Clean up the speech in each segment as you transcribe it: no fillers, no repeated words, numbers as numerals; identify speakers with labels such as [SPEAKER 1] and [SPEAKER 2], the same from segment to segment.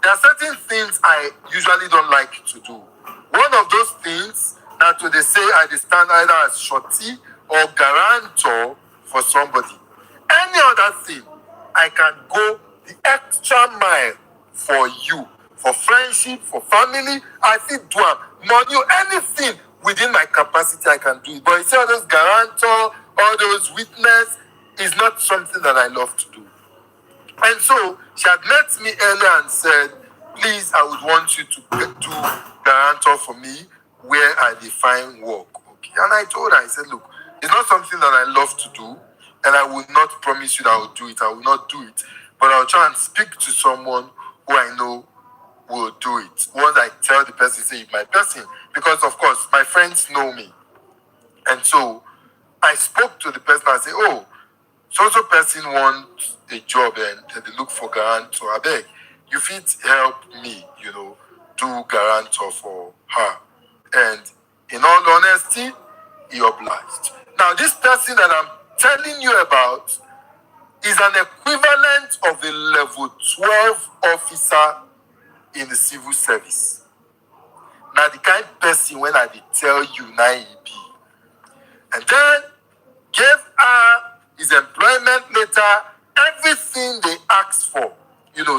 [SPEAKER 1] There are certain things I usually don't like to do. One of those things that they say I stand either as shorty or guarantor for somebody. Any other thing, I can go the extra mile for you, for friendship, for family. I think do money, anything within my capacity, I can do it. But you see, all those guarantor, all those witness is not something that I love to do. And so she had met me earlier and said, please, I would want you to do guarantor for me where I define work. Okay. And I told her, I said, look, it's not something that I love to do, and I will not promise you that I will do it. I will not do it. But I'll try and speak to someone who I know will do it. Once I tell the person, say, my person, because of course, my friends know me. And so I spoke to the person and said, oh, so person wants a job and they look for guarantor. I beg, you fit help me, do guarantor for her. And in all honesty, he obliged. Now, this person that I'm telling you about is an equivalent of a level 12 officer in the civil service. Now, the kind of person when I did tell you, now he be. And then gave her his employment letter, everything they asked for.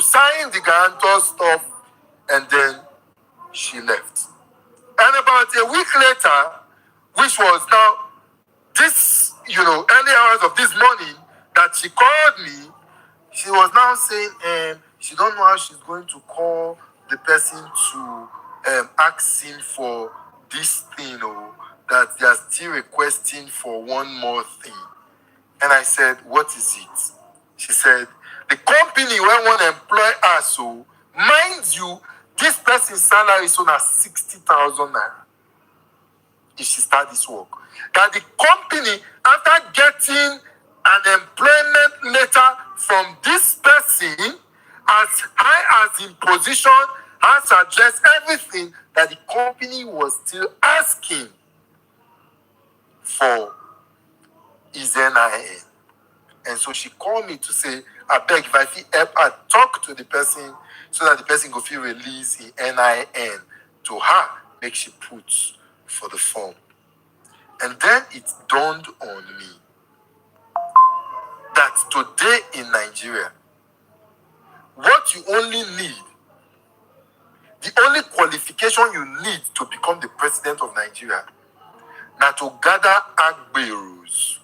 [SPEAKER 1] Signed the guarantor stuff, and then she left. And about a week later, which was now this, early hours of this morning, that she called me, she was now saying she don't know how she's going to call the person to ask him for this thing, or that they are still requesting for one more thing. And I said, what is it? She said, the company when one employ us, so mind you, this person's salary is on at 60,000 naira if she start this work. That the company, after getting an employment letter from this person, as high as in position, has addressed everything, that the company was still asking for his NIN. And so she called me to say, I beg if I feel help her talk to the person so that the person go feel release the NIN to her, make she put for the form. And then it dawned on me that today in Nigeria, what you only need, the only qualification you need to become the president of Nigeria, now to gather agberos,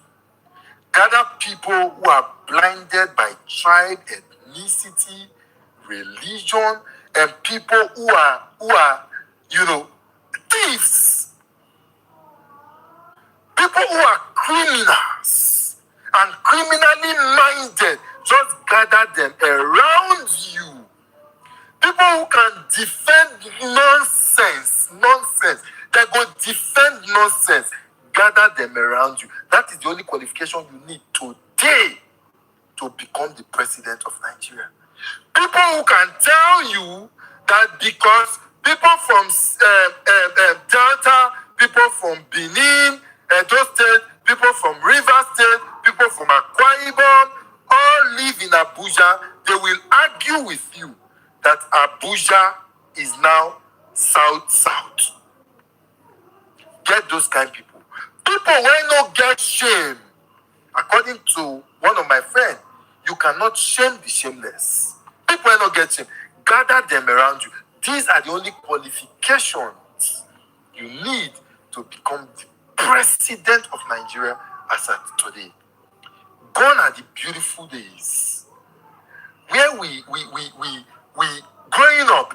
[SPEAKER 1] gather people who are blinded by tribe, ethnicity, religion, and people who are, thieves. People who are criminals and criminally minded, just gather them around you. People who can defend nonsense. They go defend nonsense. Gather them around you. That is the only qualification you need today to become the president of Nigeria. People who can tell you that because people from Delta, people from Benin, those states, people from River State, people from Akwa Ibom, all live in Abuja, they will argue with you that Abuja is now South. Get those kind of people. People will not get shame. According to one of my friends, you cannot shame the shameless. People will not get shame. Gather them around you. These are the only qualifications you need to become the president of Nigeria as at today. Gone are the beautiful days where we growing up,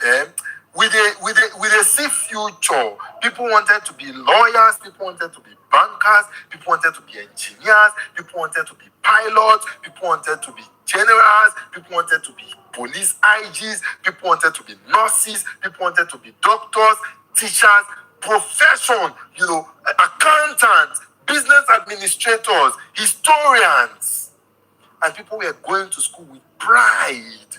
[SPEAKER 1] with a see future. People wanted to be lawyers, people wanted to be bankers, people wanted to be engineers, people wanted to be pilots, people wanted to be generals, people wanted to be police IGs, people wanted to be nurses, people wanted to be doctors, teachers, profession, accountants, business administrators, historians. And people were going to school with pride.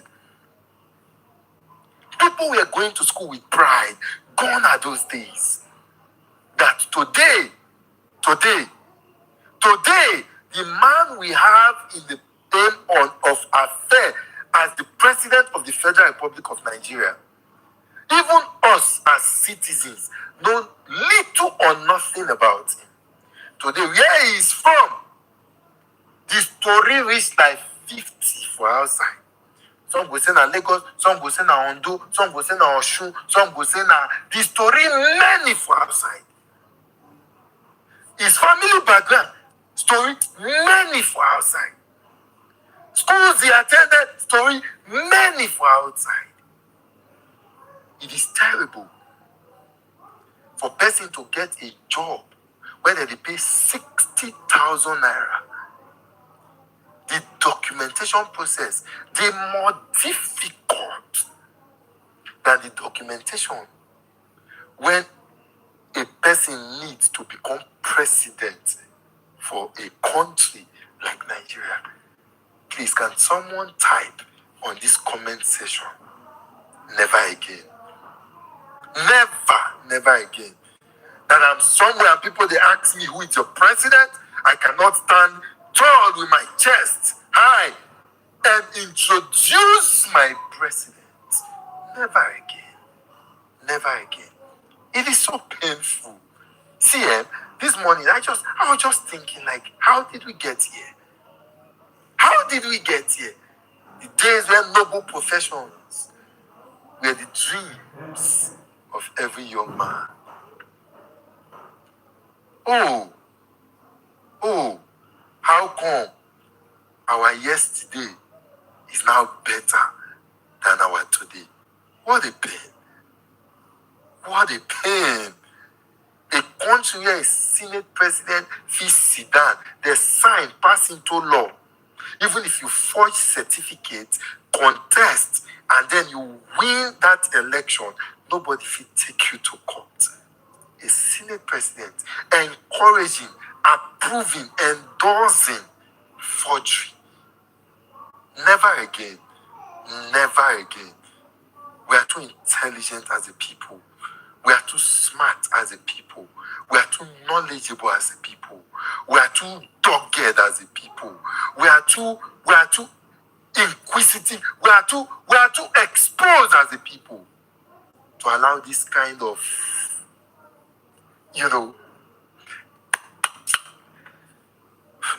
[SPEAKER 1] People were going to school with pride. Gone are those days. That today, the man we have in the name of affair as the President of the Federal Republic of Nigeria, even us as citizens know little or nothing about him. Today, where he is from, the story reached like 50 for outside. Some go say na Lagos, some go say na Ondo, some go say na Osun, some go say na the story many for outside. His family background, story many for outside. Schools he attended, story many for outside. It is terrible for person to get a job where they pay 60,000 naira. The documentation process, the more difficult than the documentation when a person needs to become president for a country like Nigeria. Please, can someone type on this comment section, never again. Never again. That I'm somewhere and people, they ask me who is your president, I cannot stand tall with my chest high and introduce my president. Never again. Never again. It is so painful. See, this morning, I was just thinking, like, how did we get here? How did we get here? The days when noble professions were the dreams of every young man. Oh, how come our yesterday is now better than our today? What a pain. What a pain. A country where a Senate president fit sit down, they sign, pass into law. Even if you forge certificate, contest, and then you win that election, nobody fit take you to court. A Senate president encouraging, approving, endorsing forgery. Never again. Never again. We are too intelligent as a people. We are too smart as a people. We are too knowledgeable as a people. We are too dogged as a people. We are too inquisitive. We are too exposed as a people to allow this kind of,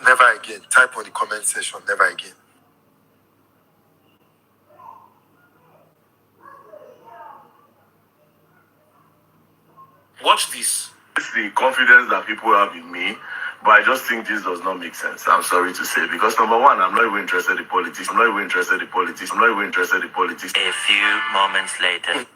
[SPEAKER 1] never again. Type on the comment section, never again.
[SPEAKER 2] Watch this. It's the confidence that people have in me, but I just think this does not make sense. I'm sorry to say, because number one, I'm not even interested in politics. A
[SPEAKER 3] few moments later.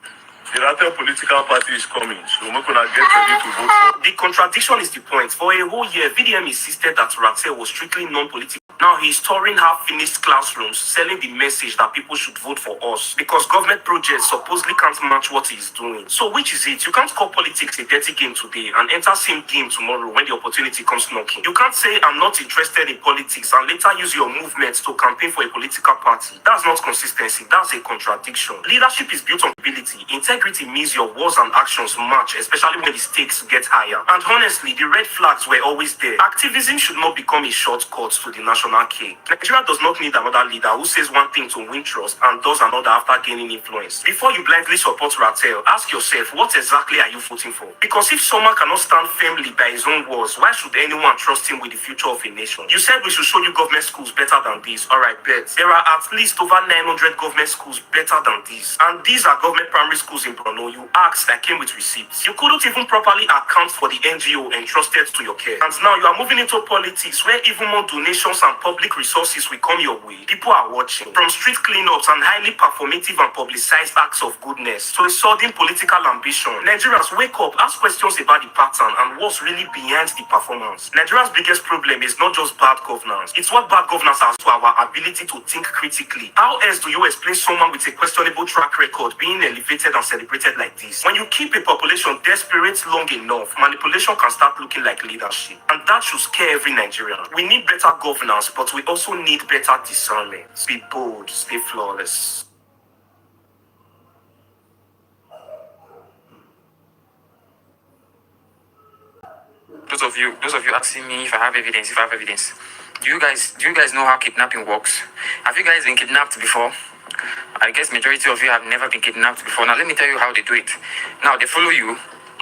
[SPEAKER 2] The Ratel political party is coming, so we're going to get ready to vote for. The contradiction is the point. For a whole year, VDM insisted that Ratel was strictly non-political. Now he's touring half-finished classrooms, selling the message that people should vote for us because government projects supposedly can't match what he's doing. So which is it? You can't call politics a dirty game today and enter same game tomorrow when the opportunity comes knocking. You can't say I'm not interested in politics and later use your movement to campaign for a political party. That's not consistency. That's a contradiction. Leadership is built on ability. Integrity means your words and actions match, especially when the stakes get higher. And honestly, the red flags were always there. Activism should not become a shortcut to the national cake. Nigeria does not need another leader who says one thing to win trust and does another after gaining influence. Before you blindly support Ratel, ask yourself, what exactly are you voting for? Because if someone cannot stand firmly by his own words, why should anyone trust him with the future of a nation? You said we should show you government schools better than these. Alright, bet. There are at least over 900 government schools better than these. And these are government primary schools in Borno. You asked, that came with receipts. You couldn't even properly account for the NGO entrusted to your care. And now you are moving into politics where even more donations and public resources will come your way. People are watching. From street cleanups and highly performative and publicized acts of goodness to a sudden political ambition. Nigerians, wake up, ask questions about the pattern and what's really behind the performance. Nigeria's biggest problem is not just bad governance. It's what bad governance has to our ability to think critically. How else do you explain someone with a questionable track record being elevated and celebrated like this? When you keep a population desperate long enough, manipulation can start looking like leadership. And that should scare every Nigerian. We need better governance, but we also need better discernment. Be bold, stay flawless.
[SPEAKER 3] Those of you asking me if I have evidence, do you guys know how kidnapping works? Have you guys been kidnapped before? I guess majority of you have never been kidnapped before. Now let me tell you how they do it. Now they follow you,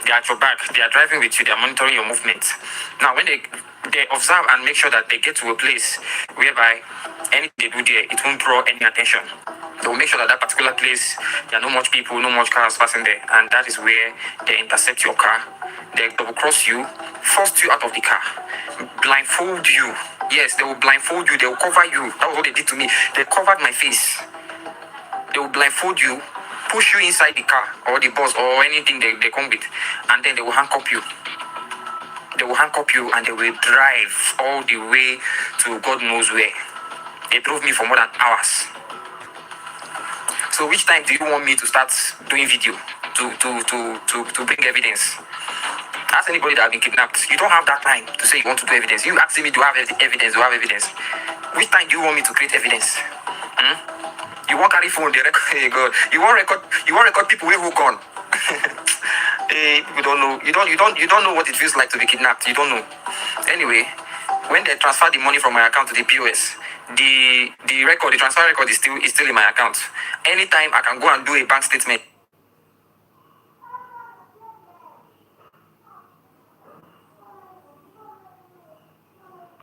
[SPEAKER 3] they are at your back, they are driving with you, they are monitoring your movements. Now when they observe and make sure that they get to a place whereby anything they do there, it won't draw any attention. They will make sure that that particular place, there are no much people, no much cars passing there, and that is where they intercept your car. They double cross you, force you out of the car, blindfold you. Yes, they will blindfold you, they will cover you. That was what they did to me. They covered my face. They will blindfold you, push you inside the car or the bus or anything they come with, and then they will handcuff you. They will handcuff you and they will drive all the way to God knows where. They drove me for more than hours. So which time do you want me to start doing video to bring evidence? Ask anybody that have been kidnapped. You don't have that time to say you want to do evidence. You asking me, do I have evidence? Do I have evidence? Which time do you want me to create evidence? You won't carry phone, they record. Hey God. You won't record people who gone. Hey, people don't know. You don't know what it feels like to be kidnapped. You don't know. Anyway, when they transfer the money from my account to the POS, the transfer record is still in my account. Anytime I can go and do a bank statement.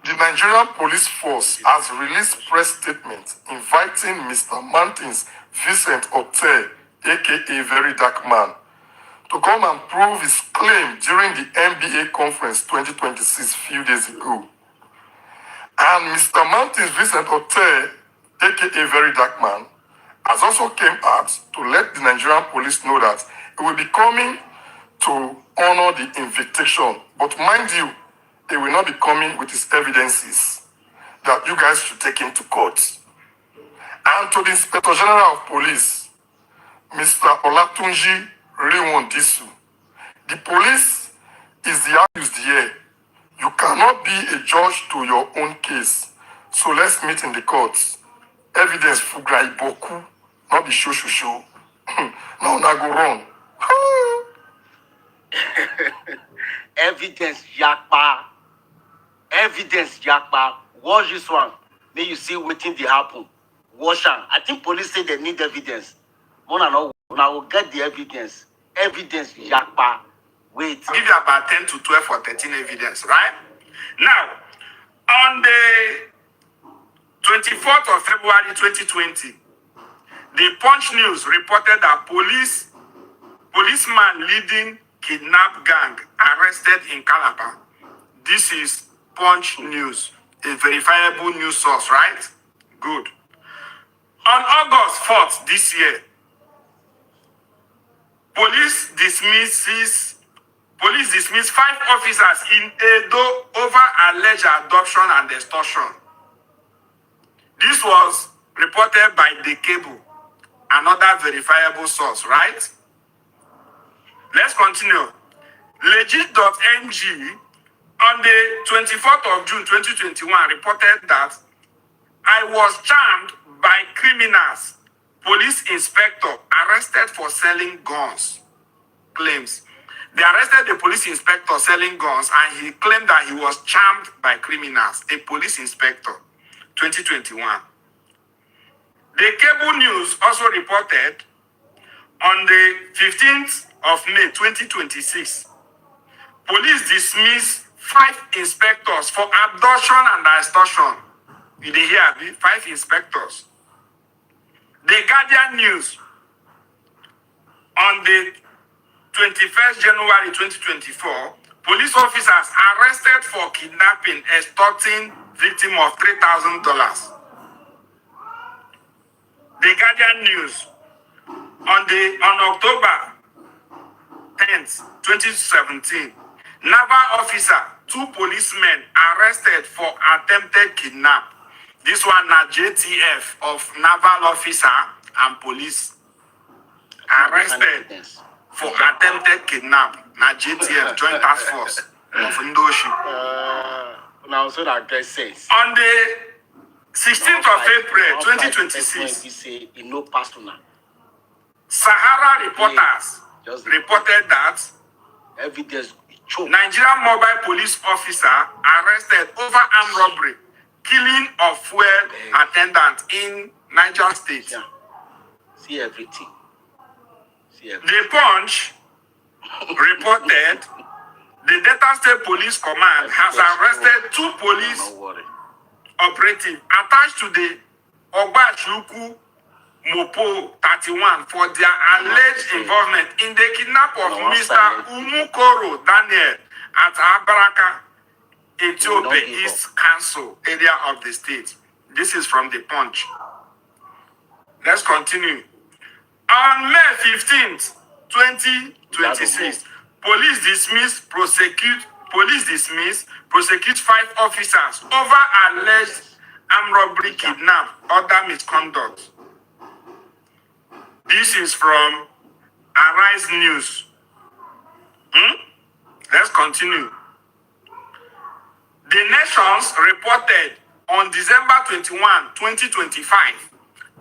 [SPEAKER 1] The Nigerian Police Force has released press statement inviting Mr. Martins Vincent Otte, aka Verydarkman, to come and prove his claim during the NBA Conference 2026 few days ago. And Mr. Martins Vincent Otte, aka Verydarkman, has also came out to let the Nigerian police know that he will be coming to honor the invitation. But mind you, he will not be coming with his evidences that you guys should take him to court. And to the Inspector General of Police, Mr. Olatunji Rewondisu, the police is the accused here. You cannot be a judge to your own case. So let's meet in the courts. Evidence fugra iboku, not the show. No, na go wrong.
[SPEAKER 4] Evidence yakpa. Evidence yakpa. Watch this one. May you see wetin dey happen. Watch am. I think police say they need evidence. Una will get the evidence. Evidence yakpa. Wait.
[SPEAKER 5] Give you about 10 to 12 or 13 evidence, right? Now, on the 24th of February 2020, the Punch News reported that policeman leading kidnap gang arrested in Calabar. This is Punch News, a verifiable news source, right? Good. On August 4th this year, police dismissed 5 officers in Edo over alleged adoption and extortion. This was reported by The Cable, another verifiable source, right? Let's continue. Legit.ng on the 24th of June 2021 reported that I was charmed by criminals. Police inspector arrested for selling guns. Claims. They arrested the police inspector selling guns and he claimed that he was charmed by criminals. A police inspector. 2021. The Cable News also reported on the 15th of May 2026, police dismissed 5 inspectors for abduction and extortion. You dey hear 5 inspectors. The Guardian News on the 21st January 2024, police officers arrested for kidnapping, extorting victim of $3,000. The Guardian News on October 10th, 2017, naval officer, 2 policemen arrested for attempted kidnap. This one na JTF of naval officer and police arrested for attempted kidnap. Na JTF, Joint Task Force of Ndoshi.
[SPEAKER 4] Now so that guy says.
[SPEAKER 5] On the 16th of April 2026, Sahara reporters reported that
[SPEAKER 4] evidence
[SPEAKER 5] Nigerian mobile police officer arrested over armed robbery, killing of fuel attendant in Niger State.
[SPEAKER 4] Yeah. See everything.
[SPEAKER 5] The Punch reported the Delta State Police Command has arrested 2 police
[SPEAKER 4] Don't worry.
[SPEAKER 5] operatives attached to the Ogbashuku Mopo 31 for their alleged involvement in the kidnap of Mr. Umukoro Daniel at Abaraka, Ethiopia East Council area of the state. This is from the Punch. Let's continue. On May 15th, 2026, police prosecute 5 officers over alleged armed robbery, kidnap, other misconduct. This is from Arise News. Let's continue. The Nations reported on December 21, 2025,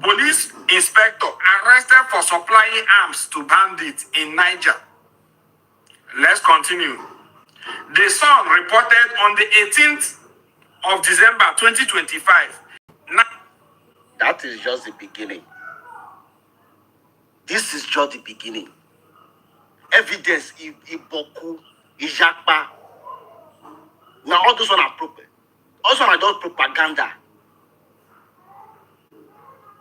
[SPEAKER 5] police inspector arrested for supplying arms to bandits in Niger. Let's continue. The Sun reported on the 18th of December 2025.
[SPEAKER 4] That is just the beginning. This is just the beginning. Evidence, Iboku, Ijakpa. Now all those one are also are just propaganda.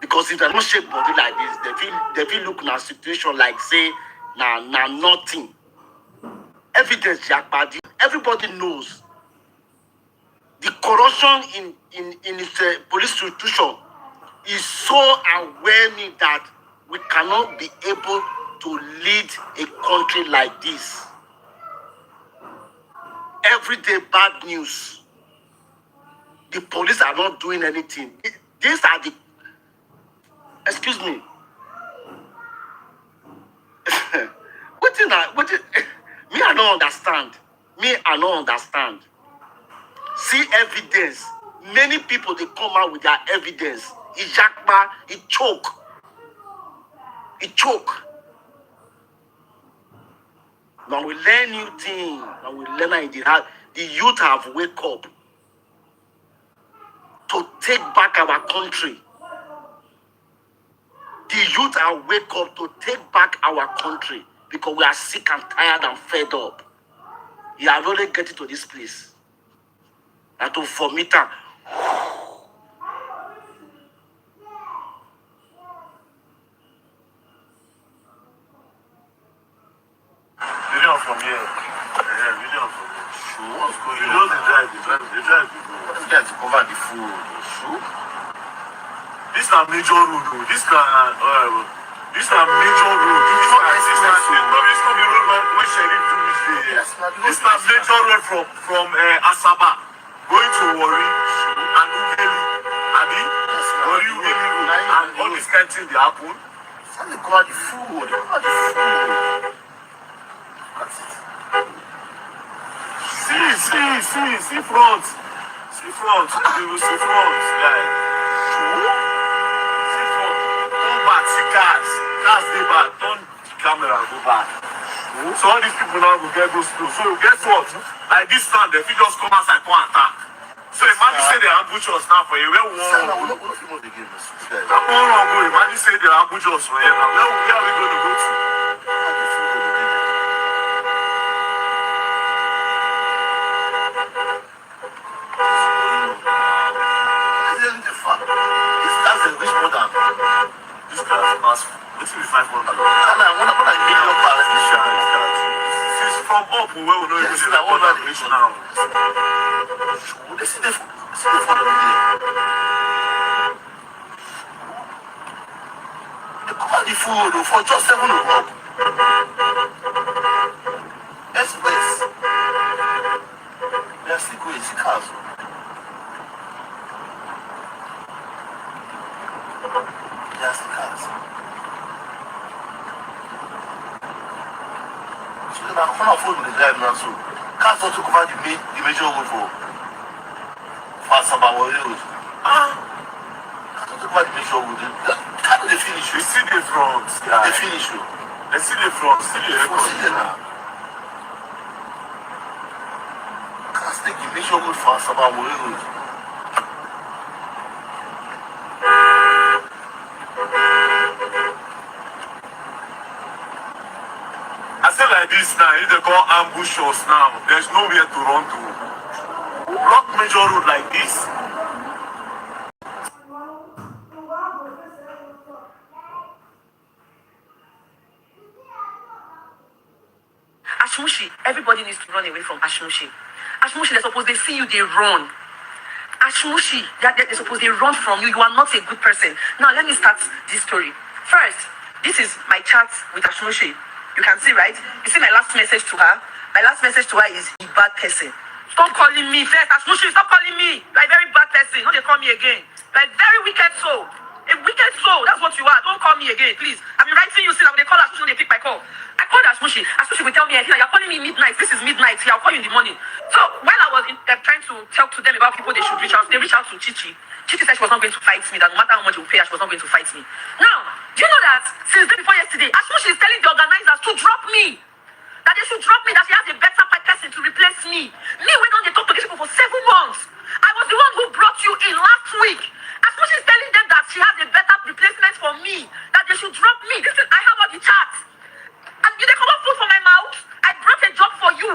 [SPEAKER 4] Because if they don't shape body like this, they feel look na situation like say na nothing. Evidence, Jakpa. Everybody knows the corruption in its police institution is so overwhelming that we cannot be able to lead a country like this. Every day bad news. The police are not doing anything. These are the, excuse me. Me, I don't understand. See evidence. Many people, they come out with their evidence. Ijakba, it choke. Now we learn new things. Now we learn the youth have wake up to take back our country. The youth have wake up to take back our country because we are sick and tired and fed up. You are really getting to this place. And to vomit am.
[SPEAKER 6] Video from here. Yeah, video from here. Sure. What's going on? You know they drive. Let's get to cover the food. Sure. This is a major road. This is a major road. This is not the road where Sheriff do this day. Yes, this is a major road from Asaba going to Warri and Ugeli. Abi? Warri Ugeli road. And all these kind of things they happen. So they cover the food. See front. You will see front, guy. See front. Turn back, see cars. Cars they back. Turn the camera go back. So all these people now will get go slow. So guess what? Like this time, they fit just come outside and attack. So imagine say they ambush us now for you. Where we want to go? Imagine say they ambush us for you now. Where are we going to go to? This guy is What if we find one? When I meet your parents, she's from up where we know you see that all that relation now. They see the father there. They cover the food for just 7 o'clock. Express. They are still going to see cars. Yes, cars. So they are coming forward with the drive now. So cars don't cover the major road for Asaba Road. Cars don't cover the major road. How do they finish? They see the front. Yeah. They finish. They see the front. See the front. Cars take the major road for Asaba Road. I say like this now, if they call ambush us now, there's nowhere to run to. Block major road like this.
[SPEAKER 7] Ashmushi, everybody needs to run away from Ashmushi. Ashmushi, they're supposed to see you, they run. Ashmushi, they're supposed to run from you. You are not a good person. Now, let me start this story. First, this is my chat with Ashmushi. You can see, right? You see my last message to her? My last message to her is, you bad person. Stop calling me first. Ashmushi, stop calling me. Like very bad person. Don't they call me again. Like very wicked soul. A wicked soul. That's what you are. Don't call me again, please. I've been writing you since when they call Ashmushi, they pick my call. I called Ashmushi. Ashmushi will tell me, you're calling me midnight. This is midnight. I'll call you in the morning. So while I was trying to talk to them about people they should reach out, they reached out to Chichi. Chichi said she was not going to fight me. That no matter how much you pay her, she was not going to fight me. Now, do you know that since the day before yesterday, Ashmushi is telling the organizers to drop me. That they should drop me, that she has a better person to replace me. Me, we don't talk to these people for 7 months. I was the one who brought you in last week. Ashmushi is telling them that she has a better replacement for me. That they should drop me. This is, I have all the charts. And you they come up food for my mouth. I brought a job for you.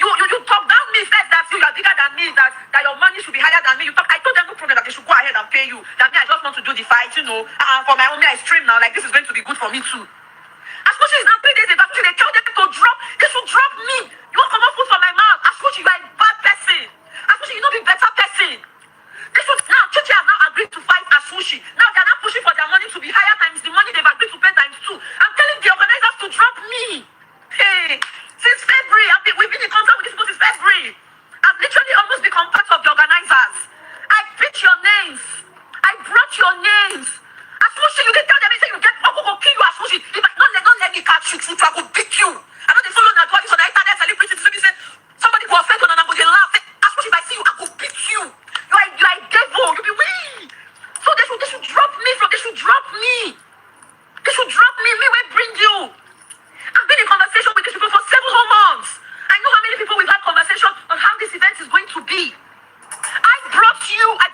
[SPEAKER 7] You talk down me first that you are bigger than me, that your money should be higher than me. I told them no problem that they should go ahead and pay you. That me, I just want to do the fight, for my own, I stream now. Like this is going to be good for me too. Ashmushi is now 3 days ago. They tell them to drop. They should drop me. You want to come up food for my mouth? Ashmushi, you are a bad person. Ashmushi, you know be better person. They should now. Chichi has now agreed to fight Ashmushi. Now they are not pushing for their money to be higher times the money they've agreed to pay times 2. I'm telling the organizers to drop me. Hey, since February, we've been in contact with these people since February. I've literally almost become part of the organizers. I picked your names. I brought your names. Ashmushi, you can tell them anything you get. I'm going to kill you, Ashmushi. If I don't let me catch you, I will beat you. I know they follow now. God is on the internet celebrities. So say somebody go offend on and I'm going to laugh. Ashmushi, if I see you, I will beat you. You are a devil. You be weak. So they should drop me from. They should drop me. They should drop me. Me will bring you. I've been in conversation with these people for 7 whole months. I know how many people we've had conversation on how this event is going to be. I brought you. I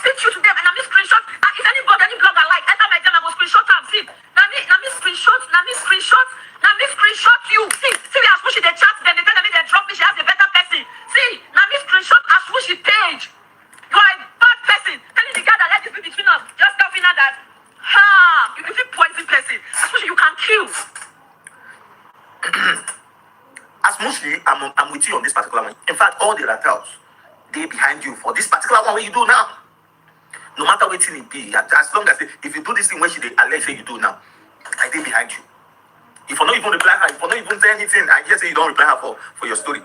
[SPEAKER 7] picked you to them and I'm screenshot. If any blogger like enter my channel, I go screenshot them. See, now me screenshot you. See, Ashmushi they chat them. They tell them they drop me. She has a better person. See, now me screenshot Ashmushi page. You are a bad person. Telling the guy that let this be between us. Just telling her that, you feel poison person. Ashmushi, you can kill.
[SPEAKER 6] Ashmushi, I'm with you on this particular one. In fact, all the Ratels, they behind you for this particular one. What you do now? No matter what it be, as long as if you do this thing, what they allege you do now, I dey behind you. If you not even reply her, if you not even say anything, I just say you don't reply her for your story.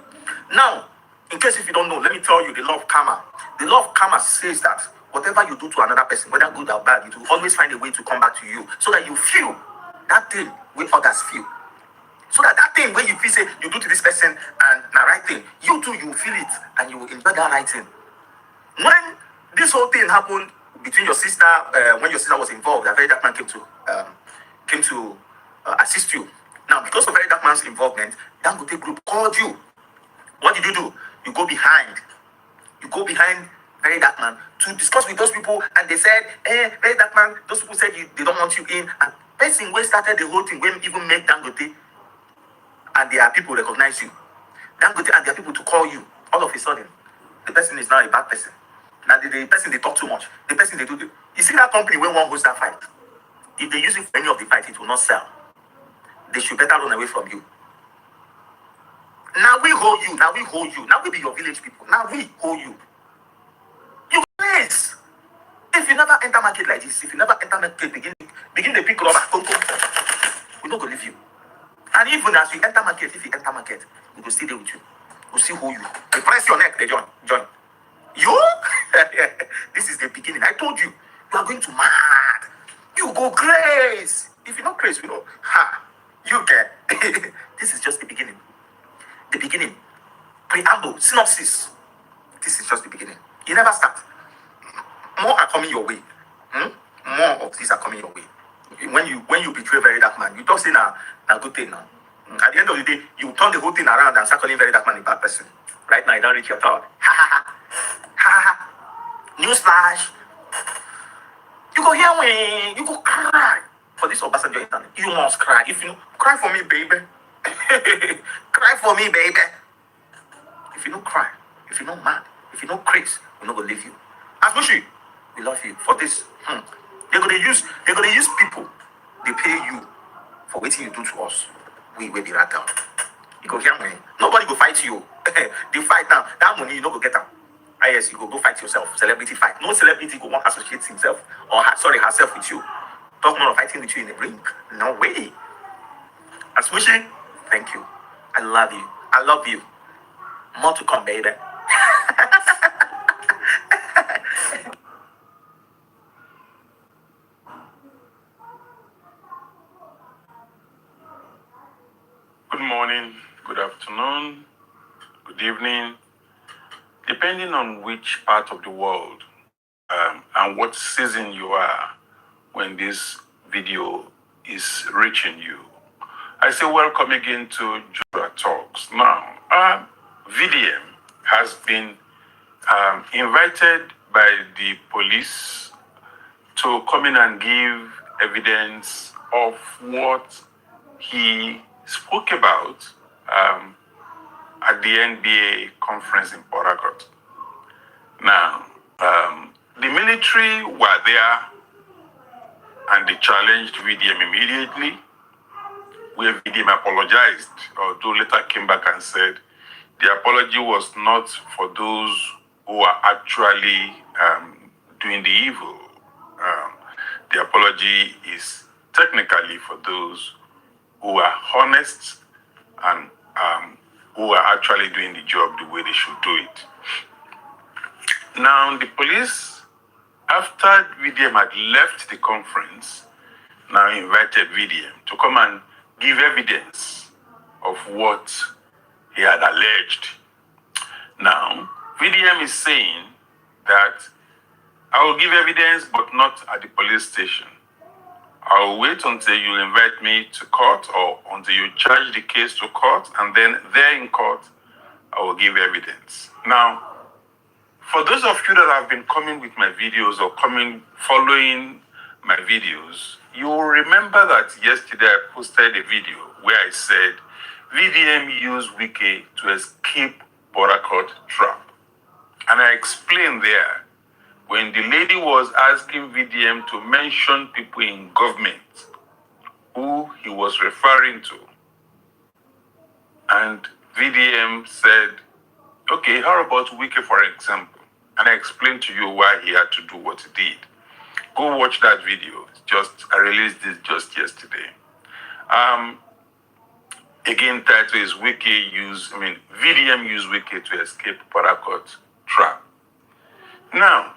[SPEAKER 6] Now, in case if you don't know, let me tell you the law of karma. The law of karma says that whatever you do to another person, whether good or bad, it will always find a way to come back to you, so that you feel that thing where others feel. So that thing where you feel say you do to this person and the right thing, you too you will feel it and you will enjoy that right thing. When this whole thing happened between your sister, when your sister was involved, that Verydarkman came to assist you. Now, because of Verydarkman's involvement, Dangote Group called you. What did you do? You go behind Verydarkman to discuss with those people, and they said, Verydarkman, those people said they don't want you in. And person where started the whole thing, when even make Dangote and their people recognize you. Dangote and their people to call you. All of a sudden, the person is now a bad person. Now the person they talk too much. The person they do. You see that company when one hosts that fight. If they use it for any of the fight, it will not sell. They should better run away from you. Now we hold you. Now we be your village people. Now we hold you. You place. If you never enter market like this, if you never enter market, begin the pick rubber. We don't go leave you. And even as we enter market, if you enter market, we will stay there with you. We'll see who you. They press your neck, they join. You? This is the beginning. I told you, you are going to mad. You go crazy. If you're not crazy, you know, you can. This is just the beginning. The beginning. Preamble, synopsis. This is just the beginning. You never start. More are coming your way. More of these are coming your way. When you betray Verydarkman, you don't say a good thing now. At the end of the day, you turn the whole thing around and start calling Verydarkman a bad person. Right now, you don't reach your thought. Newsflash. You go here when you go cry for this Obasanjo internet. You must cry. If you cry.
[SPEAKER 2] Cry for me, baby. Cry for me, baby. If you don't cry, if you don't mad, if you don't craze, we're not gonna leave you. Asmushi, we love you for this. They're gonna use people. They pay you for what you do to us. We will be right down. You go hear me. Nobody go fight you. They fight now. That money you not go get them. Ah, yes, you go fight yourself. Celebrity fight. No celebrity go want to associate himself or herself with you. Talk more of fighting with you in the ring. No way. Asmushi, thank you. I love you. I love you. More to come, baby.
[SPEAKER 8] Good morning, good afternoon, good evening, depending on which part of the world and what season you are when this video is reaching you. I say welcome again to Jura Talks. Now, VDM has been invited by the police to come in and give evidence of what he spoke about at the NBA conference in Port Harcourt. Now, the military were there and they challenged VDM immediately, where VDM apologized, although later came back and said the apology was not for those who are actually doing the evil. The apology is technically for those who are honest and who are actually doing the job the way they should do it. Now, the police, after VDM had left the conference, now invited VDM to come and give evidence of what he had alleged. Now, VDM is saying that I will give evidence, but not at the police station. I will wait until you invite me to court or until you charge the case to court, and then there in court, I will give evidence. Now, for those of you that have been coming with my videos or following my videos, you will remember that yesterday I posted a video where I said VDM used Wiki to escape Port Harcourt trap. And I explained there, when the lady was asking VDM to mention people in government who he was referring to, and VDM said, okay, how about Wiki, for example? And I explained to you why he had to do what he did. Go watch that video. I released this just yesterday. Again, title is VDM used Wiki to escape Port Harcourt trap. Now,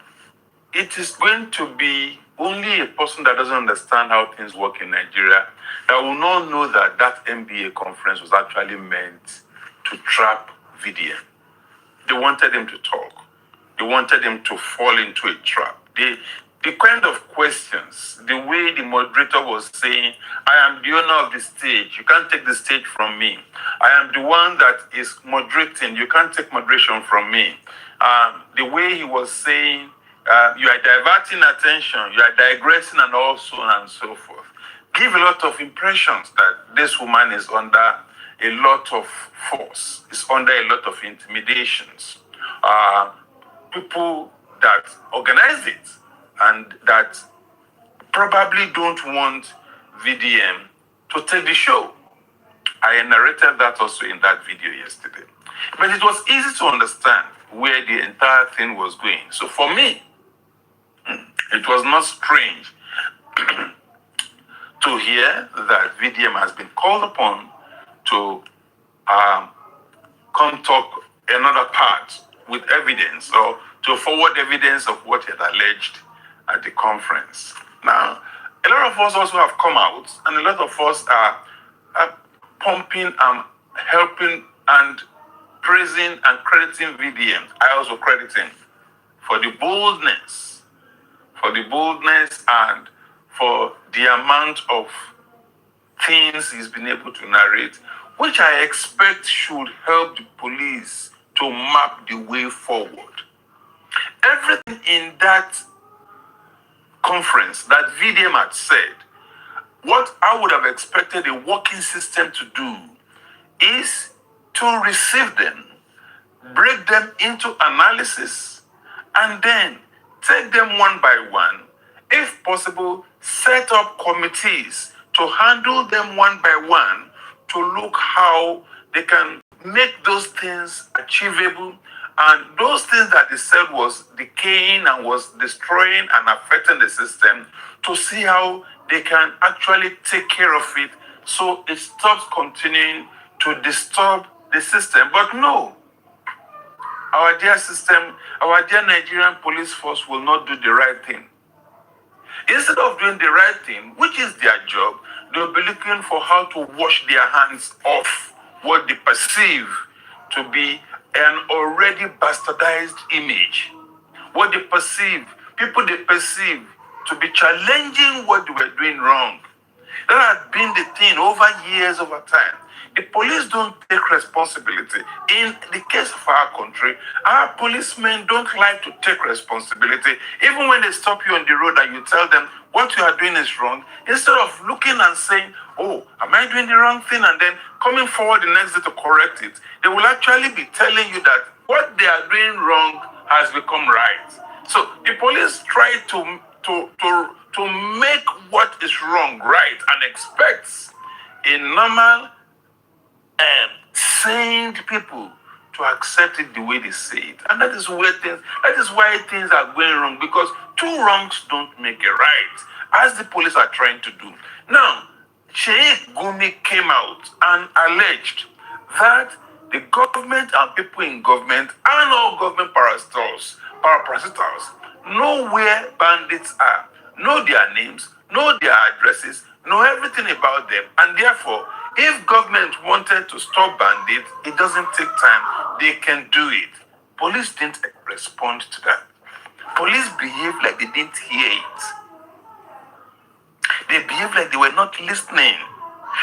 [SPEAKER 8] it is going to be only a person that doesn't understand how things work in Nigeria that will not know that that NBA conference was actually meant to trap VDM. They wanted him to talk. They wanted him to fall into a trap. The kind of questions, the way the moderator was saying, I am the owner of the stage. You can't take the stage from me. I am the one that is moderating. You can't take moderation from me. The way he was saying, you are diverting attention, you are digressing, and so on and so forth, give a lot of impressions that this woman is under a lot of force, is under a lot of intimidations. People that organize it and that probably don't want VDM to take the show. I narrated that also in that video yesterday. But it was easy to understand where the entire thing was going. So for me, it was not strange to hear that VDM has been called upon to come talk another part with evidence or to forward evidence of what he had alleged at the conference. Now, a lot of us also have come out, and a lot of us are pumping and helping and praising and crediting VDM. I also credit him for the boldness and for the amount of things he's been able to narrate, which I expect should help the police to map the way forward. Everything in that conference that VDM had said, what I would have expected a working system to do is to receive them, break them into analysis, and then take them one by one. If possible, set up committees to handle them one by one to look how they can make those things achievable, and those things that they said was decaying and was destroying and affecting the system, to see how they can actually take care of it so it stops continuing to disturb the system. But no, our dear system, our dear Nigerian police force will not do the right thing. Instead of doing the right thing, which is their job, they'll be looking for how to wash their hands off what they perceive to be an already bastardized image. What they perceive, people they perceive to be challenging what they were doing wrong. That has been the thing over years, over time. The police don't take responsibility. In the case of our country, our policemen don't like to take responsibility. Even when they stop you on the road and you tell them what you are doing is wrong, instead of looking and saying, oh, am I doing the wrong thing? And then coming forward the next day to correct it, they will actually be telling you that what they are doing wrong has become right. So the police try to make what is wrong right and expects a normal and sane people to accept it the way they say it. And that is why things are going wrong, because two wrongs don't make a right, as the police are trying to do. Now, Sheikh Gumi came out and alleged that the government and people in government and all government paraprofessionals know where bandits are, know their names, know their addresses, know everything about them, and therefore, if government wanted to stop bandits, it doesn't take time. They can do it. Police didn't respond to that. Police behaved like they didn't hear it. They behaved like they were not listening.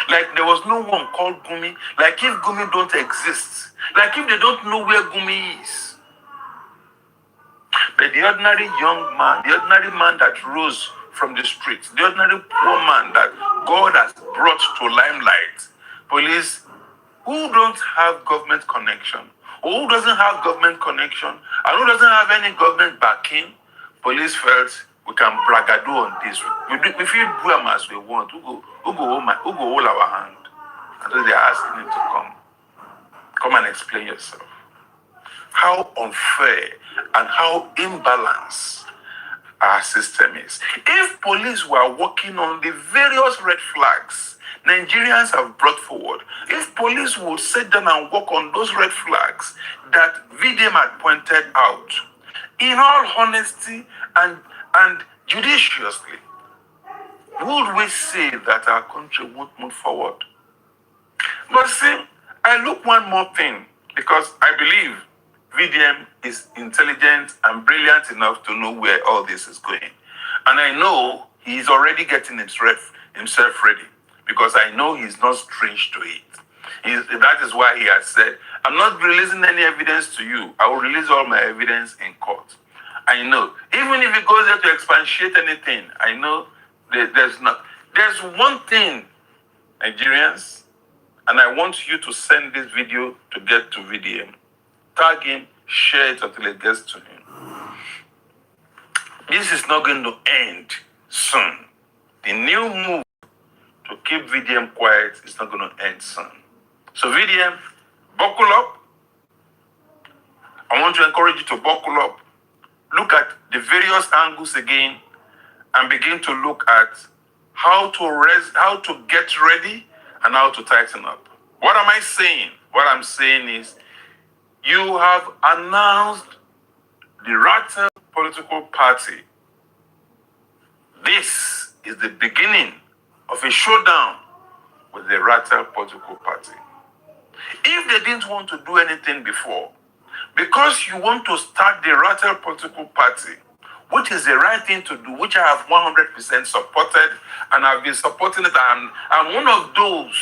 [SPEAKER 8] Like there was no one called Gumi. Like if Gumi don't exist. Like if they don't know where Gumi is. But the ordinary young man, the ordinary man that rose from the streets, the ordinary poor man that God has brought to limelight, police who don't have government connection, or who doesn't have government connection, and who doesn't have any government backing, police felt we can bragado on this. We feel do them as we want. Who go hold our hand? And so they're asking him to come and explain yourself. How unfair and how imbalanced our system is. If police were working on the various red flags Nigerians have brought forward, if police would sit down and work on those red flags that VDM had pointed out, in all honesty and judiciously, would we say that our country won't move forward? But see, I look one more thing, because I believe VDM is intelligent and brilliant enough to know where all this is going. And I know he's already getting himself ready, because I know he's not strange to it. That is why he has said, I'm not releasing any evidence to you. I will release all my evidence in court. I know. Even if he goes there to expatiate anything, I know that there's one thing, Nigerians, and I want you to send this video to get to VDM. Tag him, share it until it gets to him. This is not going to end soon. The new move to keep VDM quiet is not going to end soon. So VDM, buckle up. I want to encourage you to buckle up. Look at the various angles again and begin to look at how to get ready and how to tighten up. What am I saying? What I'm saying is, you have announced the Ratels political party. This is the beginning of a showdown with the Ratels political party. If they didn't want to do anything before, because you want to start the Ratels political party, which is the right thing to do, which I have 100% supported, and I've been supporting it, and I'm one of those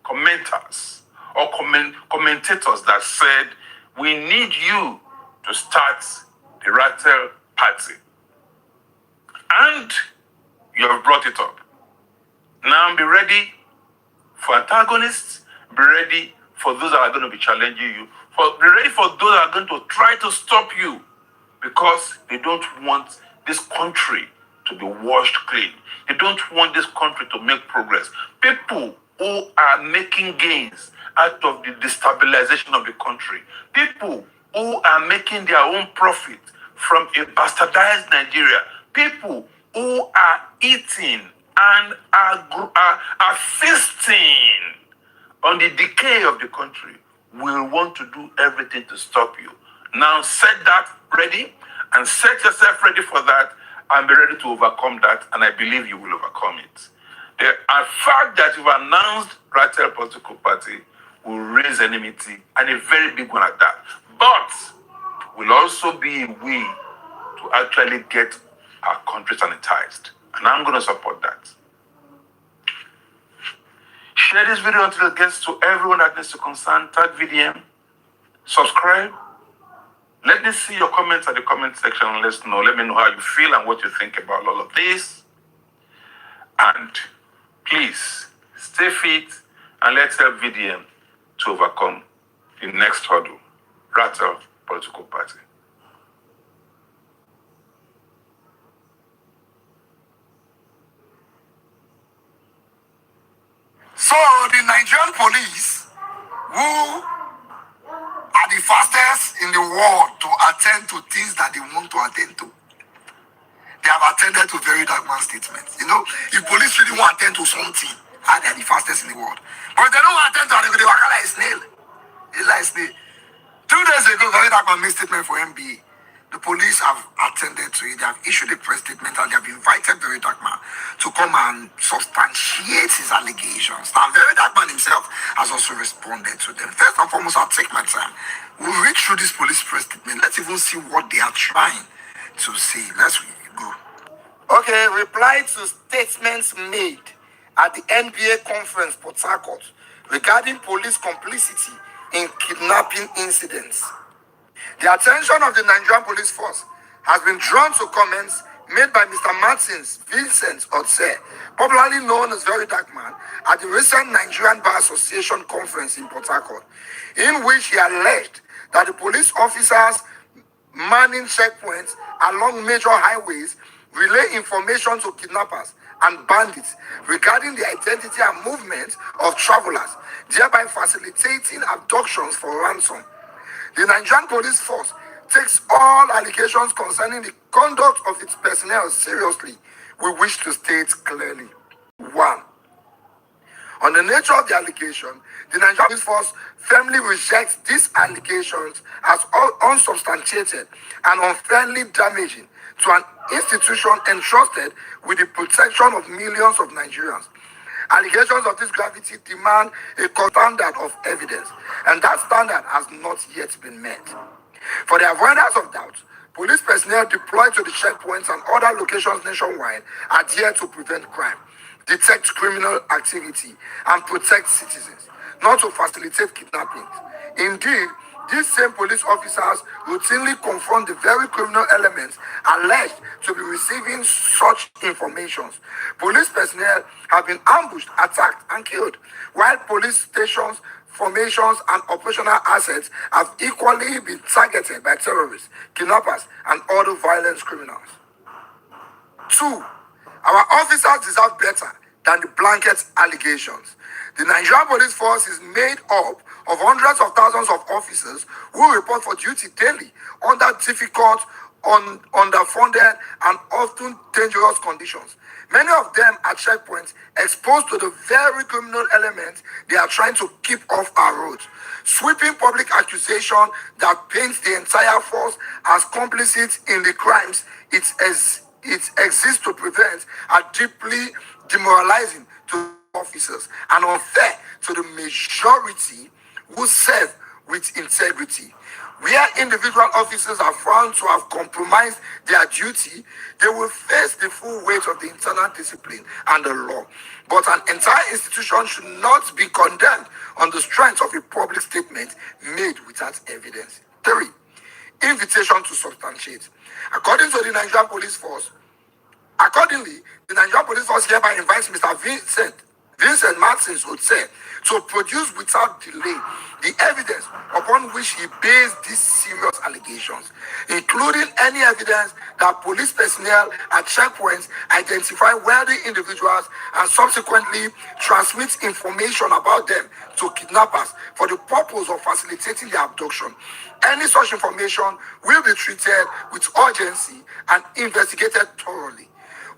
[SPEAKER 8] commenters or commentators that said, we need you to start the Ratels party. And you have brought it up. Now be ready for antagonists, be ready for those that are going to be challenging you, be ready for those that are going to try to stop you because they don't want this country to be washed clean. They don't want this country to make progress. People who are making gains out of the destabilization of the country, people who are making their own profit from a bastardized Nigeria, people who are eating and are feasting on the decay of the country will want to do everything to stop you. Now set that ready and set yourself ready for that and be ready to overcome that, and I believe you will overcome it. The fact that you've announced Ratel political party will raise enmity, and a very big one at that. But will also be a way to actually get our country sanitized. And I'm going to support that. Share this video until it gets to everyone that needs to concern. Tag VDM. Subscribe. Let me see your comments at the comment section. Let me know how you feel and what you think about all of this. And please stay fit and let's help VDM to overcome the next hurdle. Ratel political party.
[SPEAKER 1] So the Nigerian police, who are the fastest in the world to attend to things that they want to attend to, they have attended to Verydarkman statements. You know, if police really want to attend to something, they are the fastest in the world. But if they don't want to attend to it, they work like a snail. It's like a snail. 2 days ago, Verydarkman made statement for MBA. The police have attended to it. They have issued a press statement and they have invited Verydarkman to come and substantiate his allegations. Now, Verydarkman himself has also responded to them. First and foremost, I'll take my time. We'll read through this police press statement. Let's even see what they are trying to say. Let's go. Okay, reply to statements made at the NBA conference, Port Harcourt, regarding police complicity in kidnapping incidents. The attention of the Nigerian police force has been drawn to comments made by Mr. Martins Vincent Otse, popularly known as Verydarkman, at the recent Nigerian Bar Association conference in Port Harcourt, in which he alleged that the police officers manning checkpoints along major highways relay information to kidnappers and bandits regarding the identity and movement of travelers, thereby facilitating abductions for ransom. The Nigerian police force takes all allegations concerning the conduct of its personnel seriously. We wish to state clearly. 1. On the nature of the allegation, the Nigerian police force firmly rejects these allegations as unsubstantiated and unfairly damaging to an institution entrusted with the protection of millions of Nigerians. Allegations of this gravity demand a standard of evidence, and that standard has not yet been met. For the avoidance of doubt, police personnel deployed to the checkpoints and other locations nationwide are there to prevent crime, detect criminal activity, and protect citizens, not to facilitate kidnappings. Indeed, these same police officers routinely confront the very criminal elements alleged to be receiving such informations. Police personnel have been ambushed, attacked, and killed, while police stations, formations, and operational assets have equally been targeted by terrorists, kidnappers, and other violent criminals. 2. Our officers deserve better than the blanket allegations. The Nigerian police force is made up of hundreds of thousands of officers who report for duty daily under difficult, underfunded, and often dangerous conditions. Many of them are checkpoints exposed to the very criminal elements they are trying to keep off our roads. Sweeping public accusation that paints the entire force as complicit in the crimes it exists to prevent are deeply demoralizing to officers and unfair to the majority who serve with integrity. Where individual officers are found to have compromised their duty, they will face the full weight of the internal discipline and the law. But an entire institution should not be condemned on the strength of a public statement made without evidence. 3. Invitation to substantiate. According to the Nigerian police force, Accordingly, the Nigerian Police Force hereby invites Mr. Vincent Martins Otse to produce without delay the evidence upon which he based these serious allegations, including any evidence that police personnel at checkpoints identify wealthy individuals and subsequently transmit information about them to kidnappers for the purpose of facilitating their abduction. Any such information will be treated with urgency and investigated thoroughly.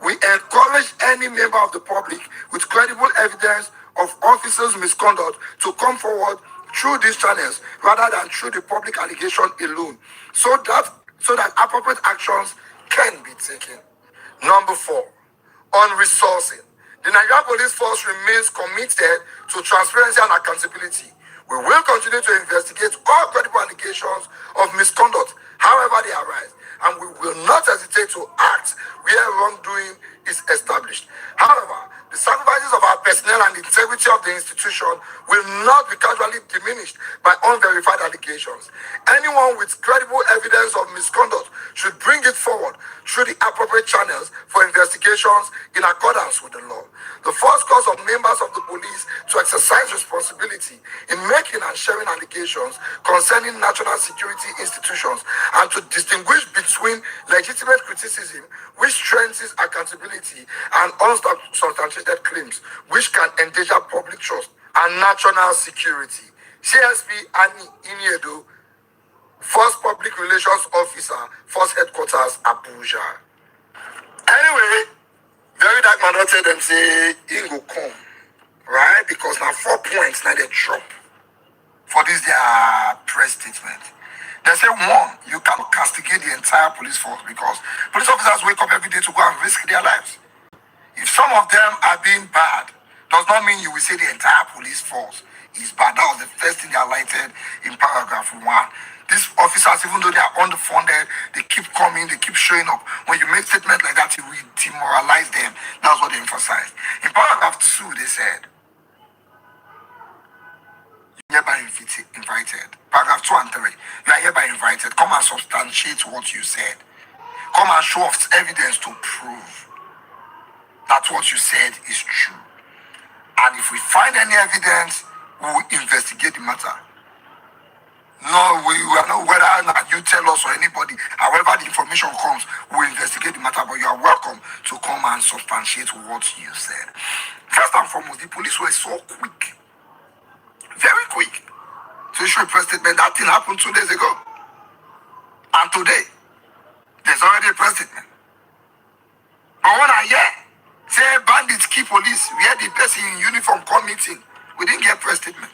[SPEAKER 1] We encourage any member of the public with credible evidence of officers' misconduct to come forward through these channels rather than through the public allegation alone, so that appropriate actions can be taken. Number 4, on resourcing. The Nigerian Police Force remains committed to transparency and accountability. We will continue to investigate all credible allegations of misconduct, however they arise, and we will not hesitate to act where wrongdoing is established. However, the sacrifices of our personnel and the integrity of the institution will not be casually diminished by unverified allegations. Anyone with credible evidence of misconduct should bring it forward through the appropriate channels for investigations in accordance with the law. The first cause of members of the police to exercise responsibility in making and sharing allegations concerning national security institutions and to distinguish between legitimate criticism, which strengthens accountability, and unsubstantiated claims, which can endanger public trust and national security. CSP Ani Iniedo, First Public Relations Officer, First Headquarters, Abuja. Anyway, Verydarkman Ratels them say he go come, right? Because now 4 points now they drop for this their press statement. They say, 1, you cannot castigate the entire police force because police officers wake up every day to go and risk their lives. If some of them are being bad, does not mean you will say the entire police force is bad. That was the first thing they highlighted in paragraph 1. These officers, even though they are underfunded, they keep coming, they keep showing up. When you make statements like that, you will demoralize them. That's what they emphasized. In paragraph 2, they said, hereby invited. Paragraph 2 and 3. You are hereby invited. Come and substantiate what you said. Come and show us evidence to prove that what you said is true. And if we find any evidence, we will investigate the matter. No, we are not whether you tell us or anybody. However the information comes, we will investigate the matter. But you are welcome to come and substantiate what you said. First and foremost, the police were so quick. Very quick to issue a press statement. That thing happened 2 days ago. And today, there's already a press statement. But when I hear, say bandits keep police, where the person in uniform come meeting, we didn't get press statement.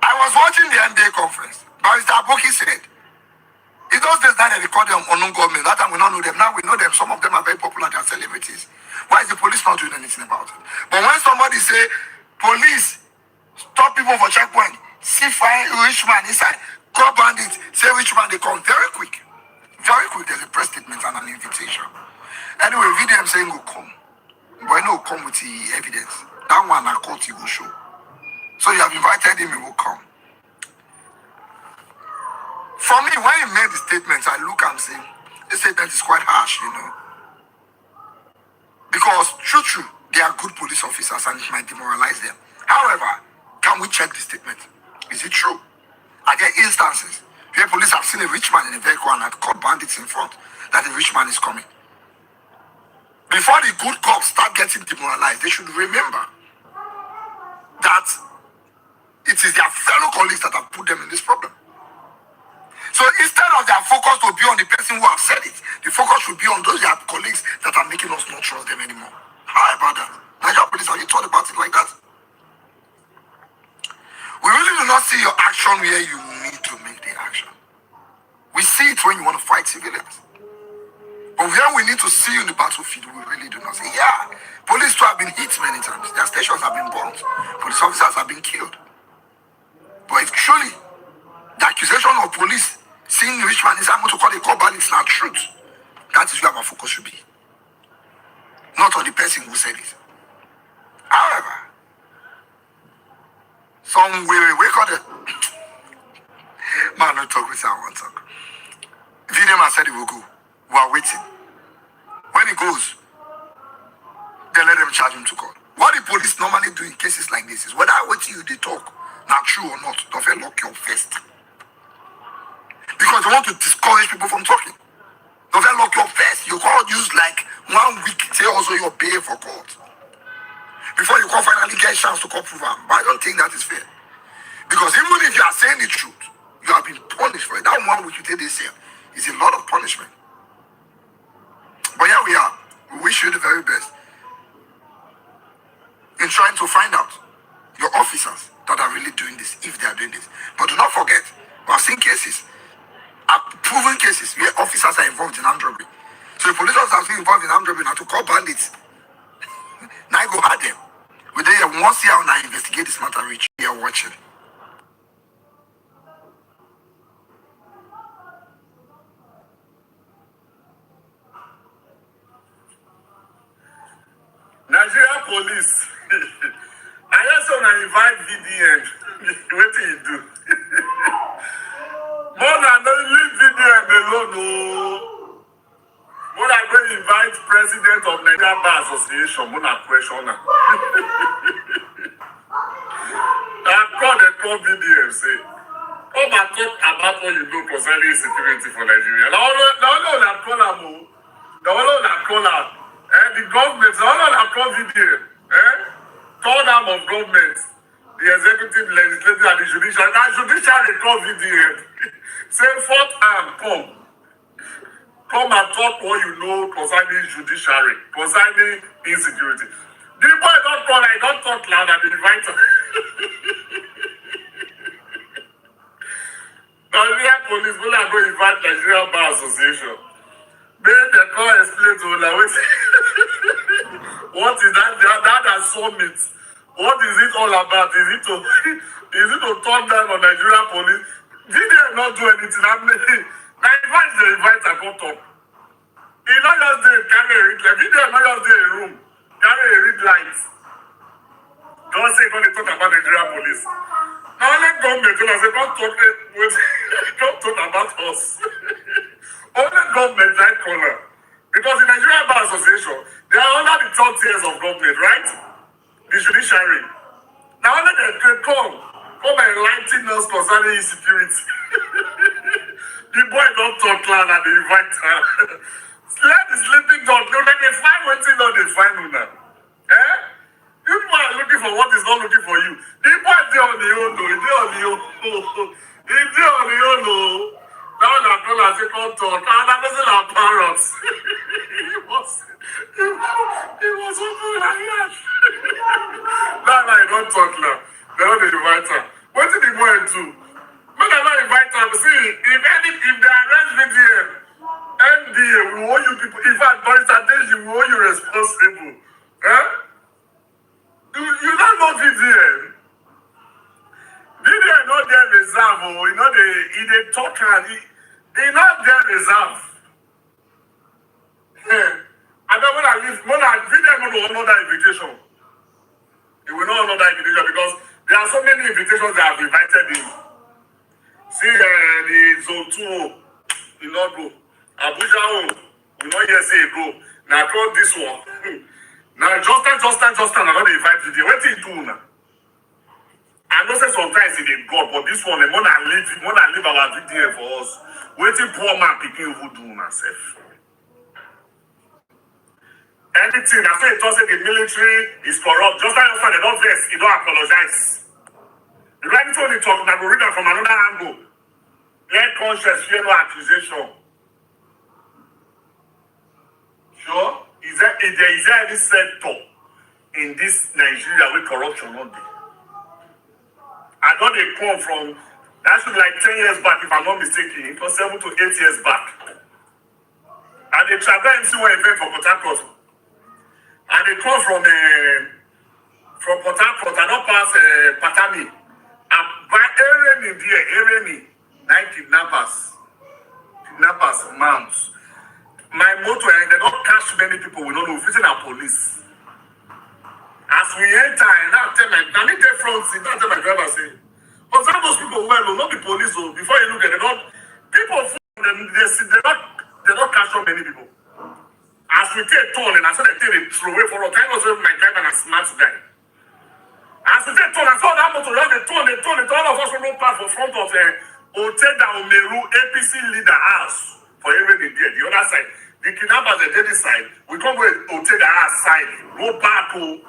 [SPEAKER 1] I was watching the MDA conference. Barrister Aboki said, in those days that they record them unknown government, that time we don't know them. Now we know them. Some of them are very popular, they are celebrities. Why is the police not doing anything about it? But when somebody say, police, stop people for checkpoint, see fine rich man inside, call bandits, say rich man, they come very quick. Very quick, there's a press statement and an invitation. Anyway, VDM saying go come. But no come with the evidence. That one I caught he will show. So you have invited him, he will come. For me, when he made the statement, I look and say, this statement is quite harsh, you know. Because true, they are good police officers and it might demoralize them. However, can we check the statement? Is it true? Are there instances where police have seen a rich man in a vehicle and had caught bandits in front that the rich man is coming? Before the good cops start getting demoralized, they should remember that it is their fellow colleagues that have put them in this problem. So instead of their focus to be on the person who have said it, the focus should be on those their colleagues that are making us not trust them anymore. How about that? Nigerian police, have you thought about it like that? We really do not see your action where you need to make the action. We see it when you want to fight civilians. But where we need to see you in the battlefield, we really do not see. Yeah, police too have been hit many times. Their stations have been bombed. Police officers have been killed. But if truly the accusation of police seeing the rich man inside what to call a call bandits not truth, that is where our focus should be. Not on the person who said it. However, some we call it man, not talk with I want talk. VDM has said it will go. We are waiting. When When he goes, they let them charge him to court. What the police normally do in cases like this is whether what you they talk, not true or not, don't feel lock your first. Because they want to discourage people from talking. Don't feel lock your first. You can't use like 1 week to also your pay for court. Before you can finally get a chance to court prove them. But I don't think that is fair. Because even if you are saying the truth, you have been punished for it. That 1 week you did this year is a lot of punishment. But here we are. We wish you the very best in trying to find out your officers that are really doing this, if they are doing this. But do not forget, we have seen cases, proven cases where officers are involved in armed robbery. So the police officers are involved in armed robbery now to call bandits. Now I go at them. We dey once year when I investigate this matter, reach here watching.
[SPEAKER 6] Nigeria police. I just want to invite VDN. What do you do? More than leave VDN alone. No. More than going to invite President of Nigeria Bar Association. More than question. I call VDN say, come and talk about what you do concerning security for Nigeria. Now, that call them. That call them. The government, that call VDN. Third arm of government, the executive, legislative, and the judicial. Now, judiciary call VDN. Say fourth arm, come and talk what you know concerning judiciary, concerning insecurity. The boy don't call, I don't talk loud and invite him. Nigeria police will go invite Nigeria Bar Association. Then they come explain to them what is that summit? What is it all about? Is it to turn down on Nigeria police? Did they not do anything? Now they invite a come talk. He not just dey carry a read light. Video not just dey a room. Carry a read light. Don't say when they talk about Nigeria police. Now only government tell us say don't talk about us. Only government like color. Because the Nigeria Bar Association, they are under the third tiers of government, right? The judiciary. Now only they can come and enlighten us concerning insecurity. The boy don't talk loud and they invite her. Let the sleeping dog know that they find one thing or they find una. You people are looking for what is not looking for you. The boy is on the own though. He's on the own. He's on the own though. Now that girl has come talk. And that doesn't have parrots. He was open like that. Now I don't talk now. They don't invite her. What did the boy do? When I don't invite her, see, if they arrest VDM, NDA will owe you people. In fact, Barrister Deji will owe you responsible. You don't know VDM. VDM not there reserve. You know, they talk and they not there reserve. And then when I leave, VDM will not honor that invitation. He will not honor that invitation because there are so many invitations that have invited him. See, the Zone 2, you know, go. Abuja, we not yet say go. Now, call this one. Now, just time, I don't invite you there. What do you do now? I know say sometimes it is God, but this one, the more I leave our video for us. Waiting poor man picking who do myself. Anything, I say it also the military is corrupt. Just like they don't vex, you don't apologize. The right to only talk, now go read it from another angle. Let conscience fear no accusation. Sure? Is there any sector in this Nigeria where corruption not be? I know they come from, that should be like 10 years back, if I'm not mistaken. It was 7 to 8 years back. And they travel and see one event for Port Harcourt. And they come from Port Harcourt, and not past Patami. And by Ereni, 9 kidnappers, mounts. My motto, they don't catch many people, we don't know, visiting our police. As we enter, and I tell my driver, say, observe those people well, not the police, before you look at it, people, they don't catch so many people. I As we take turn, and I saw the thing they throw away for us. Thank God my driver and smart guy. As we take turn, I saw that motor just they turn. All of us will pass for front of Oteda Omeru APC leader house for every day. The other side, the kidnappers the daily side. We come with Oteda house side. Go back to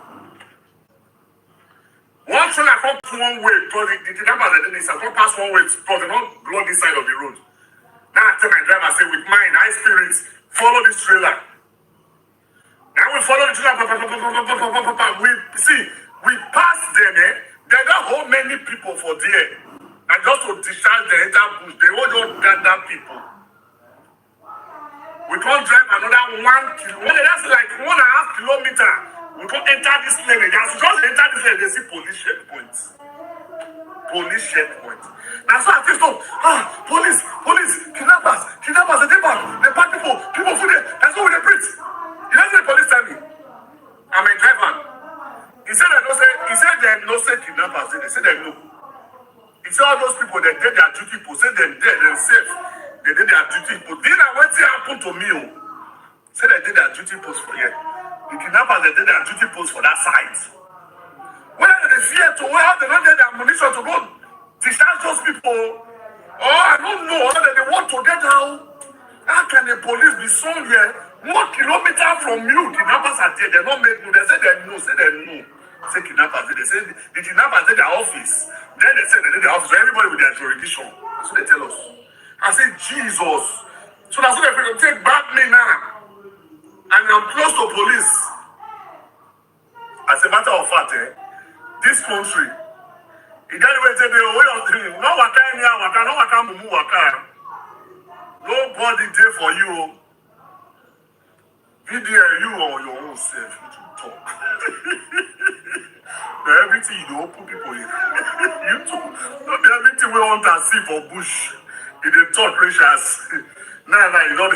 [SPEAKER 6] one trailer come pass one way. Because the kidnappers the daily side come pass one way. Because they don't block this side of the road. Now I tell my driver, say with mine, high spirits, follow this trailer. Now we follow the trailer. We pass them. There are how many people for there. And just to discharge the entire bush, they won't just gather people. We can't drive another 1 kilometer. That's like 1.5 kilometers. We can't enter this lane. As we just enter this lane, they see police checkpoints. Police checkpoints. Now so I think so. Police, kidnappers, they pack people for there. That's what they preach. You know what the police tell me? I'm a driver. He said they no say kidnappers. They say they know. He said all those people that did their duty post, say them dead and safe. They did their duty post. Then I went to happen to me. Say they did their duty post for here. The kidnappers they did their duty post for that side. Whether they fear to where they don't get their ammunition to go discharge those people. Oh, I don't know. Whether they want to get out. How can the police be somewhere 1 kilometer from you? Kidnappers are there. They don't make no. They say they know. Say kidnappers. They say the kidnappers did their office. Then they say they did their office. So everybody with their jurisdiction. That's what they tell us. I say Jesus. So that's what they take back me now. And I'm close to police. As a matter of fact, this country, it got away to the way of things. No waka any waka, no waka mumu waka. Nobody there for you. Be there, you or your own self to talk. Everything you open people in. You too. Not everything we want to see for bush. In the talk pressures. Nah, you don't.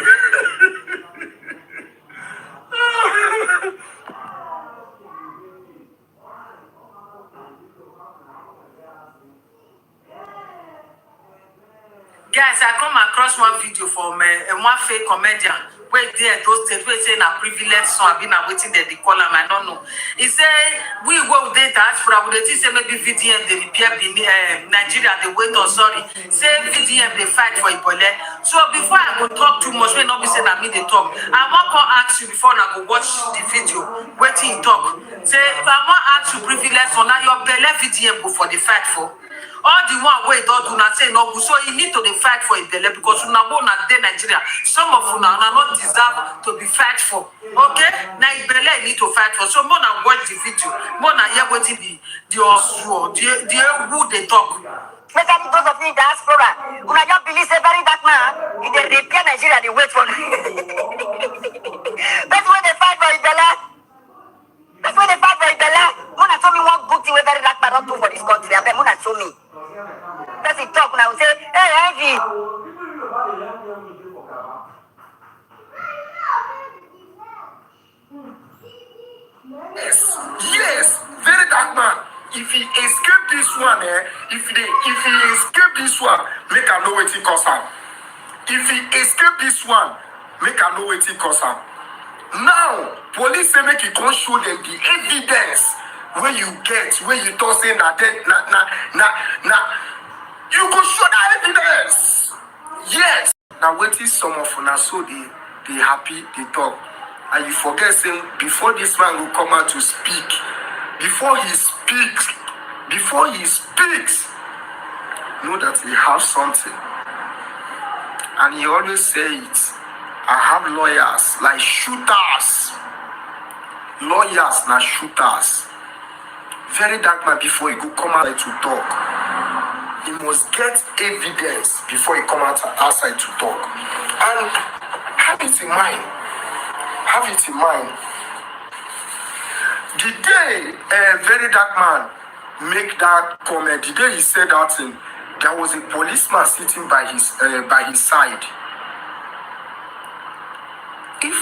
[SPEAKER 7] Guys, I come across one video from one fake comedian where there those states where say na privilege son I've been waiting there they call him I don't know. He say we go with the diaspora we dey say maybe VDM they repair Nigeria they wait on sorry. Say VDM they fight for Ibole. So before I go talk too much, may not be saying that me they talk. I want to ask you before I go watch the video. Waiting talk. Say I want ask you privilege son now your belle VDM go for the fight for. All the one way don't do not say no, so you need to fight for Ibele because you now born at Nigeria. Some of you now not deserve to be fight for. Okay? Now Ibele need to fight for. So more than watch the video, more than hear what the Oswald, the who they talk.
[SPEAKER 9] Especially those of you in diaspora, who not believe say Verydarkman, if they repair Nigeria, they wait for. That's why they fight for Ibele. That's why they fight for Ibele. Mona told me one good thing where Verydarkman don't do for this country. I bet Mona told me. That's it talk now. Say, hey, Angie.
[SPEAKER 1] Yes, Verydarkman. If he escape this one, if he escape this one, make a know what he cause him. If he escape this one, make a know what he cause him. Now, police say make you can't show them the evidence where you get, where you don't say na. You go show that evidence. Yes. Now waiting some of una so they happy, they talk. And you forget saying before this man will come out to speak, before he speaks, know that he have something. And he always say it. I have lawyers like shooters. Lawyers na shooters. Verydarkman before he go come out to talk. He must get evidence before he come outside to talk. And have it in mind. The day Verydarkman make that comment, the day he said that thing, there was a policeman sitting by his side. If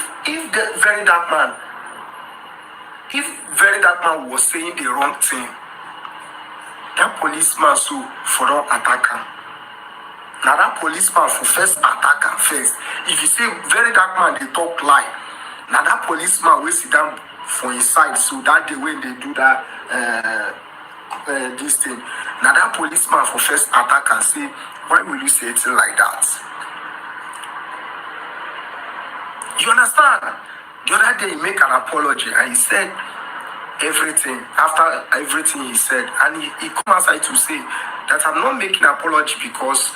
[SPEAKER 1] Verydarkman was saying the wrong thing, that policeman so for don't attack him. Now that policeman for first attack him first. If you say Verydarkman they talk lie, Now that policeman will sit down for his side, so that day when they do that this thing, now that policeman for first attack and say, why will you say it like that? You understand? The other day he make an apology and he said everything after everything he said, and he come outside to say that I'm not making an apology because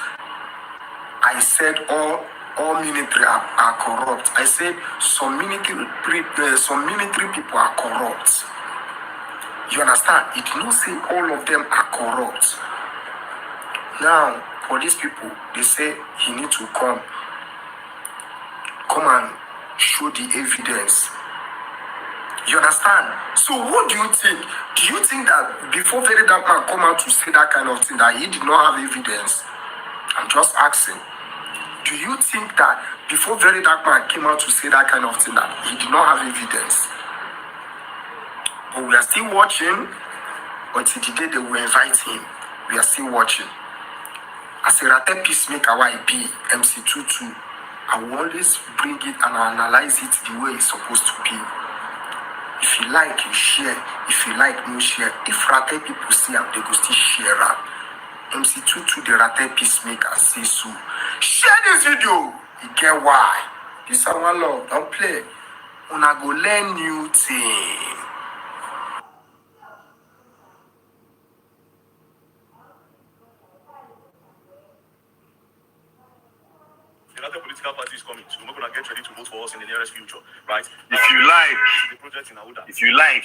[SPEAKER 1] I said all military are corrupt. I said some military people are corrupt. You understand? It did not say all of them are corrupt. Now, for these people, they say he need to come and show the evidence. You understand? So what do you think? Do you think that before Verydarkman come out to say that kind of thing, that he did not have evidence? I'm just asking. Do you think that before Verydarkman came out to say that kind of thing, that he did not have evidence? But we are still watching. Until the day they will invite him, we are still watching. As a Ratel peacemaker, why be MC22, I will always bring it and analyze it the way it's supposed to be. If you like, you share. If you like, no share. If Ratel people see them, they go still share them. MC22, the Ratel peacemaker, say so. Share this video. You get why. This is our love. Don't play. Una go learn new thing.
[SPEAKER 2] Another political party is coming, so we're going to get ready to vote for us in the nearest future, right?
[SPEAKER 6] If you like,
[SPEAKER 2] the project in Auda.
[SPEAKER 6] if you like,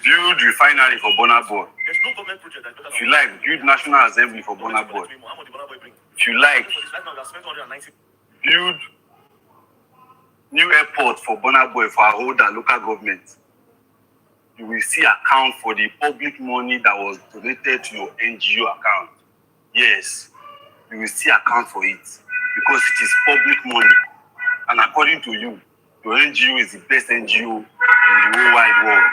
[SPEAKER 6] build refinery for Burna Boy.
[SPEAKER 2] There's no government project that
[SPEAKER 6] If you like, build National Assembly for Burna Boy. If you like, build new airport for Burna Boy for Auda local government. You will see account for the public money that was donated to your NGO account. Yes, you will see account for it because it is public money. And according to you, your NGO is the best NGO in the whole wide world.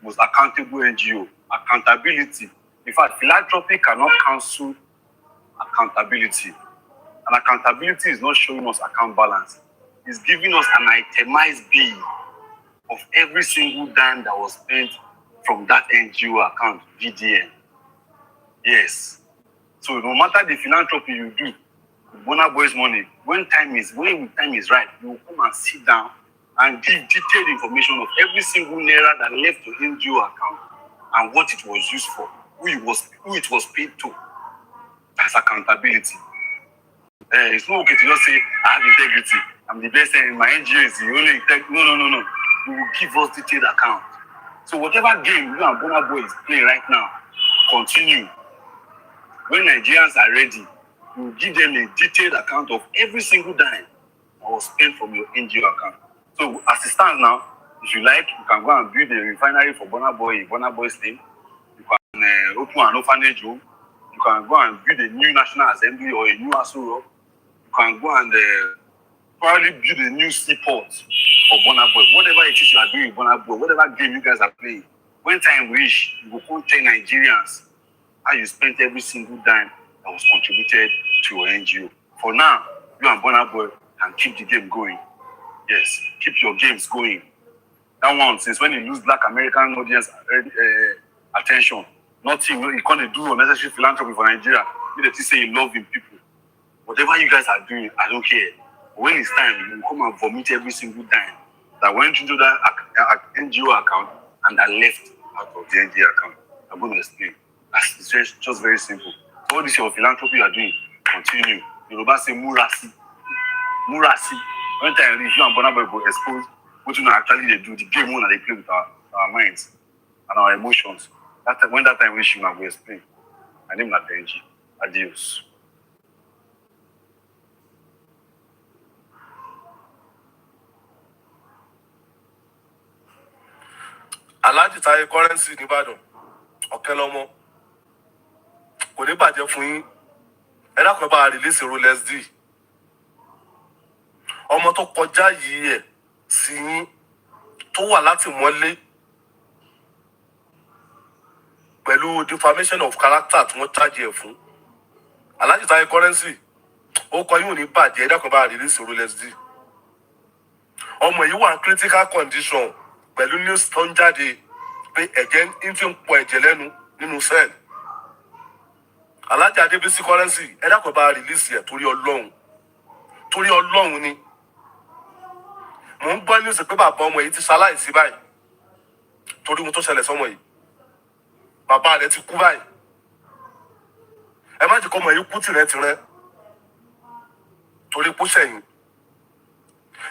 [SPEAKER 6] Most accountable NGO. Accountability. In fact, philanthropy cannot cancel accountability. And accountability is not showing us account balance. It's giving us an itemized bill of every single dime that was spent from that NGO account, VDN. Yes. So no matter the philanthropy you do, Burna Boy's money, when the time is right, you will come and sit down and give detailed information of every single naira that left your NGO account and what it was used for, who it was paid to. That's accountability. It's not okay to just say, I have integrity. I'm the best, and my NGO is the only integrity. No. You will give us detailed account. So whatever game you and Burna Boy is playing right now, continue. When Nigerians are ready, you will give them a detailed account of every single dime that was spent from your NGO account. So as it stands now, if you like, you can go and build a refinery for Burna Boy in Burna Boy's name. You can open an orphanage home. You can go and build a new National Assembly or a new Asuro. You can go and probably build a new seaport for Burna Boy. Whatever it is you are doing with Burna Boy, whatever game you guys are playing, when time reach, you will come tell Nigerians how you spent every single dime that was contributed to your NGO. For now, you and Burna Boy can keep the game going. Yes, keep your games going. That one, since when you lose Black American audience attention, nothing, you can't do unnecessary philanthropy for Nigeria. You just say you love in people. Whatever you guys are doing, I don't care. When it's time, you come and vomit every single dime that went into that NGO account and that left out of the NGO account. I'm going to explain. That's just very simple. All this your philanthropy you are doing, continue. Yoruba say Murasi. Murasi. When time reach, you and Burna Boy will expose what you actually they do, the game one that they play with our minds and our emotions. When that time reach, you will explain. My name is Benji. Adios.
[SPEAKER 5] Alhaji Taye currency nìbàdàn ọ̀kẹ́lọ́mọ kò ní bàjẹ́ fún yín ẹ dákun bá release Rolex D ọmọ tó kọjá yìí ẹ̀ sí yín tó wà láti mọ́lé pẹ̀lú defamation of character tí wọ́n charge ẹ̀ fún Alhaji Taye currency ó kọ yín ò ní bàjẹ́ ẹ dákun bá release Rolex D
[SPEAKER 1] ọmọ yìí wà critical condition pẹ̀lú news tó ń jáde pé ẹ̀jẹ̀ ń ti ń pọ̀ ẹ̀jẹ̀ lẹ́nu nínú cell. Alájà Adébísí Currency ẹ dákun bá release ẹ̀ torí Ọlọ́run ni. Mò ń gbọ́ news pé bàbá ọmọ yìí ti ṣaláìsí báyìí torí ohun tó ṣẹlẹ̀ sọ́mọ yìí. Bàbá rẹ̀ ti kú báyìí. Ẹ má jẹ́ kó ọmọ yìí kú tìrẹ́tìrẹ́ torí kú sẹ́yìn.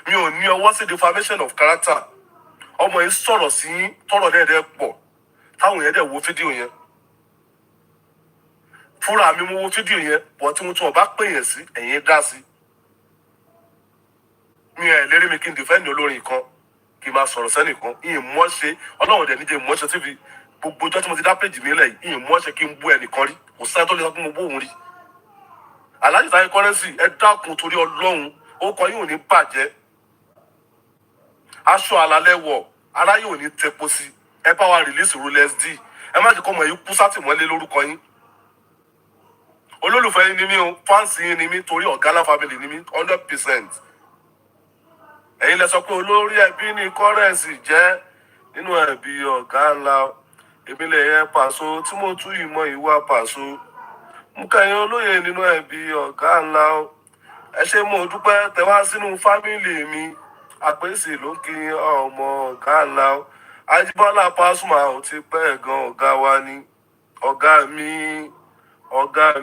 [SPEAKER 1] Mi ò ní ọwọ́ sí defamation of character. Ọmọ yìí sọ̀rọ̀ sí tọ̀rọ̀ dẹ́ẹ̀dẹ́ pọ̀ táwọn yẹn dẹ̀ wo fídíò yẹn. Fúnra mi mo wo fídíò yẹn bọ̀ tí mo tún ọba pè yẹn sí ẹ̀yìn dá sí. Mi ẹ̀ lérí mi kí n defend olórin kan kí n máa sọ̀rọ̀ sẹ́nìkan ìyìn mọ́ ṣe Ọlọ́run dẹ̀ níjẹ́ mọ́ ṣe tíbi gbogbo ọjọ́ tí mo ti dá péjì mi lẹ̀ yìí ìyìn mọ́ ṣe kí n bú ẹnìkan rí kò sẹ́ni tó lè sọ pé mo bó òun rí. Alhaji Taye Currency ẹ dákun torí Ọlọ́run ó kọ yín ò ní bàjẹ́. Aṣọ àlàlẹ́ wọ̀ aráyé ò ní tepo sí ẹ bá wa release Rolex D ẹ má jẹ́ kó ọmọ yìí kú sátìmọ́lé lórúkọ yín. Olólùfẹ́ yín ni mí o fáǹsì yín ni mí torí Ọ̀gálá family ni mí 100%. Ẹ̀yin lẹ sọ pé olórí ẹbí ní Currency jẹ́ nínú ẹbí ọ̀gá ńlá èmi lè yẹ Pàṣọ tí mo tú ìmọ̀ ìwà Pàṣọ mú kẹyìn olóye nínú ẹbí ọ̀gá ńlá ẹ ṣé mo dúpẹ́ tẹ wá sínú fámìlì mi àpèsè ló kí ọmọ ọ̀gá ńlá Ajíbọ́lá Pasuma ò ti pẹ́ gan ọ̀gá wa ni ọ̀gá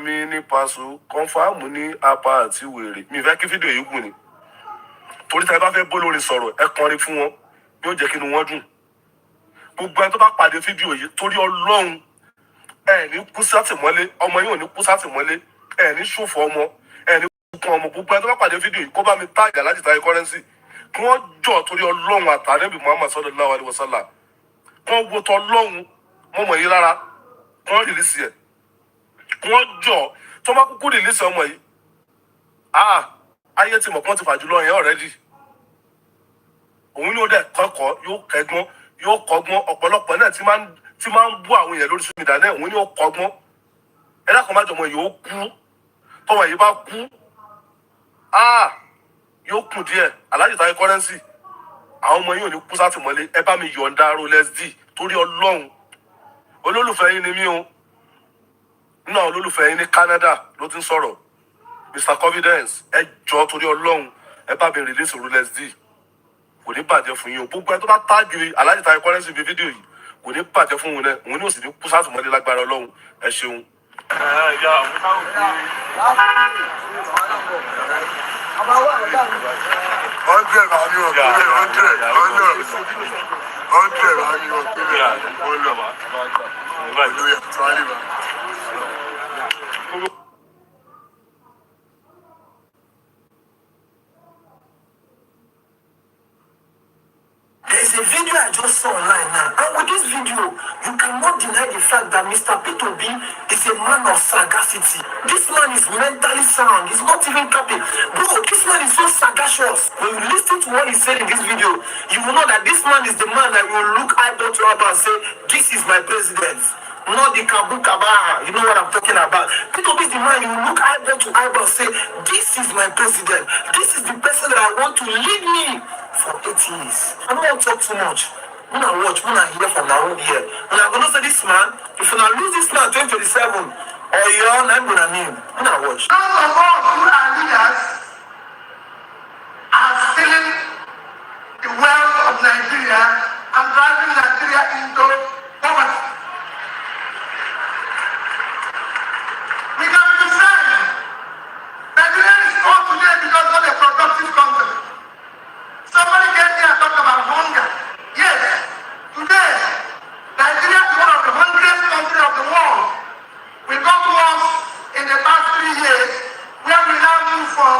[SPEAKER 1] mi ní Pàṣọ kọ́nfàmù ní apá àti wèrè mi fẹ́ kí fídíò yìí gùn ni torí tẹ́ bá fẹ́ bó lórí sọ̀rọ̀ ẹ kọrin fún wọn yóò jẹ́ kí inú wọn dùn. Gbogbo ẹni tó bá pàdé fídíò yìí torí Ọlọ́run ẹ ní kú sátìmọ́lé ọmọ yìí ò ní kú sátìmọ́lé ẹ ní ṣòfò ọmọ ẹ ní kún ọmọ. Gbogbo ẹni tó bá pàdé fídíò yìí kó bá mi tag Alhaji Taye Currency kí wọ́n jọ torí Ọlọ́run àtànẹ́bì Muhammad sallallahu alaihi wasallam kí wọ́n wo tọ́ Ọlọ́run mọ́mọ́ yìí rárá kí wọ́n rìlísì ẹ̀ kí wọ́n jọ tó má kúkú rìlísì ọmọ yìí. Ayé ti mọ̀ kán ti fàjùlọ yẹn already. Òun ni ó dẹ̀ kọ́kọ́ yóò kẹ́gbọ́n yóò kọ́gbọ́n ọ̀pọ̀lọpọ̀ náà tí máa ń bú àwọn èèyàn lórí sómi ìdáná òun ni ó kọ́gbọ́n. Ẹ dákun má jọmọ yìí ó kú tọmọ yìí bá kú yóò kù díẹ̀. Alhaji Taye Currency àwọn ọmọ yìí ò ní kú sátìmọ́lé ẹ bá mi yọ̀ǹda Rolex D torí Ọlọ́run. Olólùfẹ́ yín ni mí o nínú àwọn olólùfẹ́ yín ní Canada ló ti ń sọ̀rọ̀ Mr. Confidence ẹ jọ torí Ọlọ́run ẹ bá mi release Rolex D kò ní bàjẹ́ fún yín o. Gbogbo ẹ tó bá tágìrì Alhaji Taye Currency bí fídíò yìí kò ní bàjẹ́ fún òun náà òun ní òsì ní kú sátìmọ́lé lágbára Ọlọ́run ẹ ṣeun.
[SPEAKER 10] There's a video I just saw online now, and with this video, you cannot deny the fact that Mr. P2B is a man of sagacity. This man is mentally sound. He's not even copy. Bro, this man is so sagacious. When you listen to what he said in this video, you will know that this man is the man that will look eyeball to eyeball and say, "This is my president." Not the Kabu Kabaha. You know what I'm talking about. P2B is the man you look eyeball to eyeball and say, "This is my president. This is the person that I want to lead me for 8 years." I don't want to talk too much. When I watch, when I hear from my own ear, when I'm going to say this man, if I lose this man 2027, or you're not going to name, when I watch.
[SPEAKER 11] Some of us who are leaders are stealing the wealth of Nigeria and driving Nigeria into poverty. We can be saying Nigeria is poor today because of a productive country. Somebody came here and talked about hunger. Yes, today, Nigeria is one of the hungriest countries of the world. We got worse in the past 3 years, where we now move from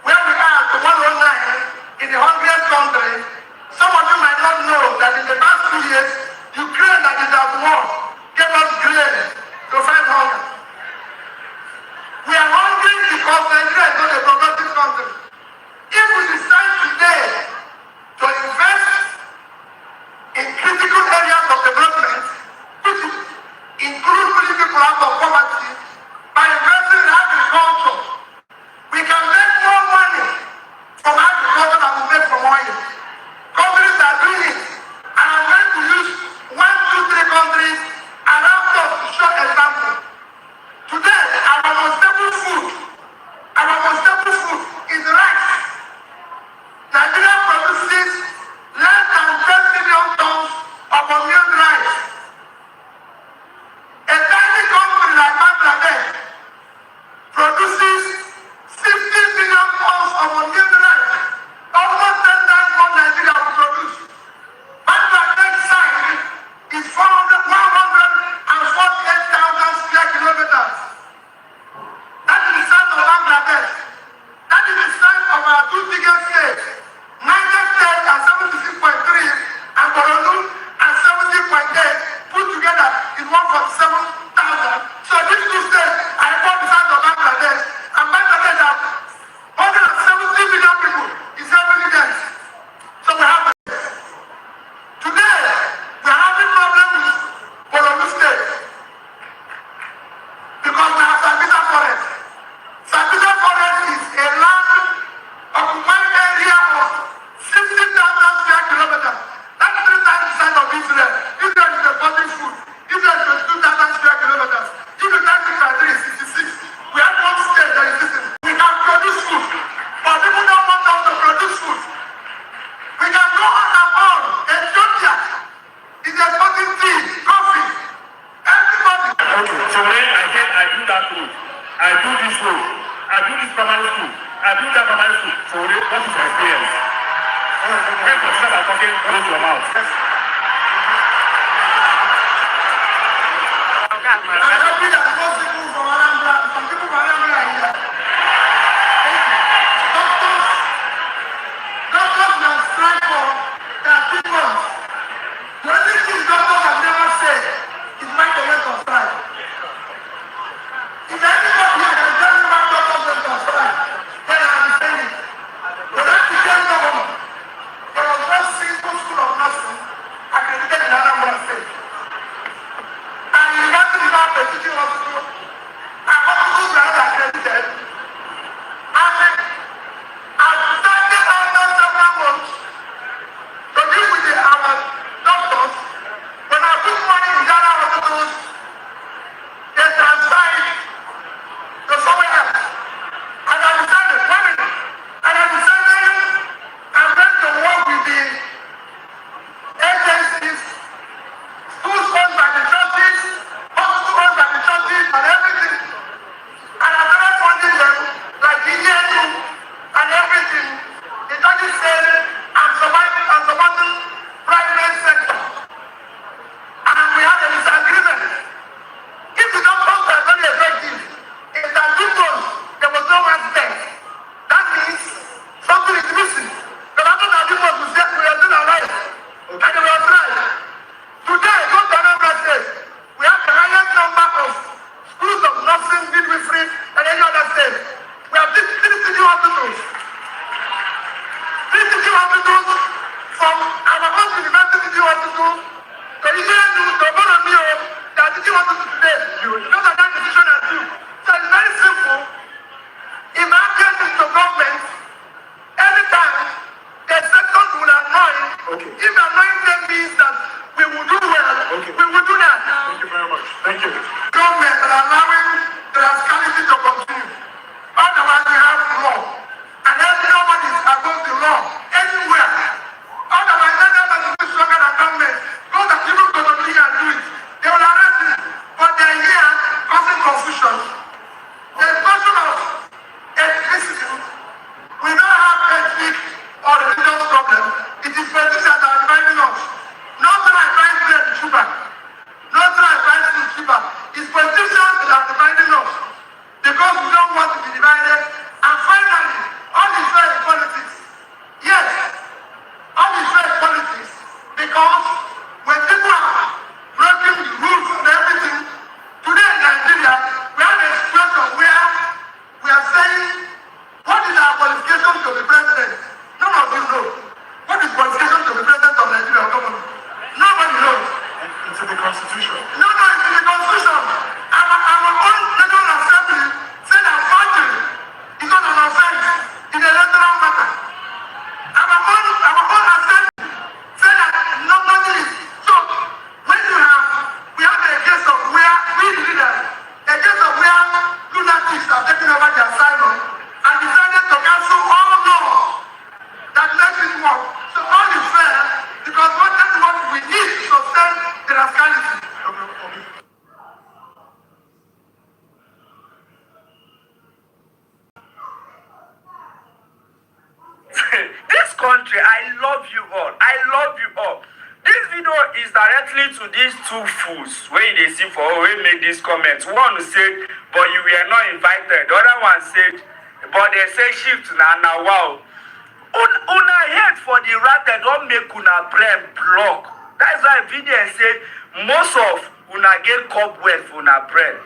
[SPEAKER 11] where we are to 109 in the hungriest country. Some of you might not know that in the past 2 years, Ukraine
[SPEAKER 6] primary school. I built that primary school. So what is your experience? When professors are talking, close your mouth.
[SPEAKER 11] I'm happy that most people from Anambra, some people from Anambra are here. Doctors will strike for 13 months. The only thing doctors have never said is make the went on strike. If anybody here can tell me why doctors went on strike, then I'll be saying it. But that became government. There was no single school of nursing accredited in Anambra State. And university did not have a teaching hospital. And hospitals were not accredited. And I've started under several months to deal with our doctors. When I put money in Ghana hospitals, they transfer it to somewhere else. And I decided, I'm going to work with the agencies, schools owned by the churches, hospitals owned by the churches, and everything. And I started funding them, like the ENU and everything. The churches said, I'm supporting private sector. And we had a disagreement. If the doctors were very effective, in that 2 months, there was no mass death. That means something is missing. The doctors that we were still alive. And they were alive. Today, go to Anambra State. We have the highest number of schools of nursing, midwifery, and any other state. We have 3 teaching hospitals. 3 teaching hospitals from our own university teaching hospital to ENU to Bonomio that are teaching hospitals today. Those are that decision I do. So it's very simple. If I get into government, anytime the sectors will annoy, if annoying them means that we will do well, we will do that.
[SPEAKER 6] Thank you very much. Thank you.
[SPEAKER 11] Government are allowing the rascality to continue. Otherwise, we have law. And then nobody is above the law anywhere. Otherwise, let them as a stronger than government. Those that people go to me and do it, they will arrest me. But they're here causing confusion. The question of ethnicity, we don't have ethnic or religious problem. It is politicians that are dividing us. Not that I find bread in Cuba. Not that I find food in Cuba. It's politicians that are dividing us. Because we don't want to be divided. And finally, all is fair in politics. Yes, all is fair in politics. Because when people are breaking the rules and everything, today in Nigeria, we have a situation where we are saying, what is our qualification to be president? None of you know. What is qualification to be president of Nigeria government? Nobody knows.
[SPEAKER 6] It's in the Constitution.
[SPEAKER 11] No, it's in the Constitution. Our own National Assembly said that forgery is not an offense in the electoral matter. Our own assembly said that nobody is. So, when we have a case of where we the leaders, a case of where lunatics have taken over the asylum and decided to cancel all laws that makes it work. So all is fair because that's what we need to sustain the rascality.
[SPEAKER 5] This country, I love you all. I love you all. This video is directly to these 2 fools wey they see for wey make these comments. One said, but you were not invited. The other one said, but they say shift na wow. Una hate for the Ratel don't make una brain block. That's why video said most of una get cobweb for una brain.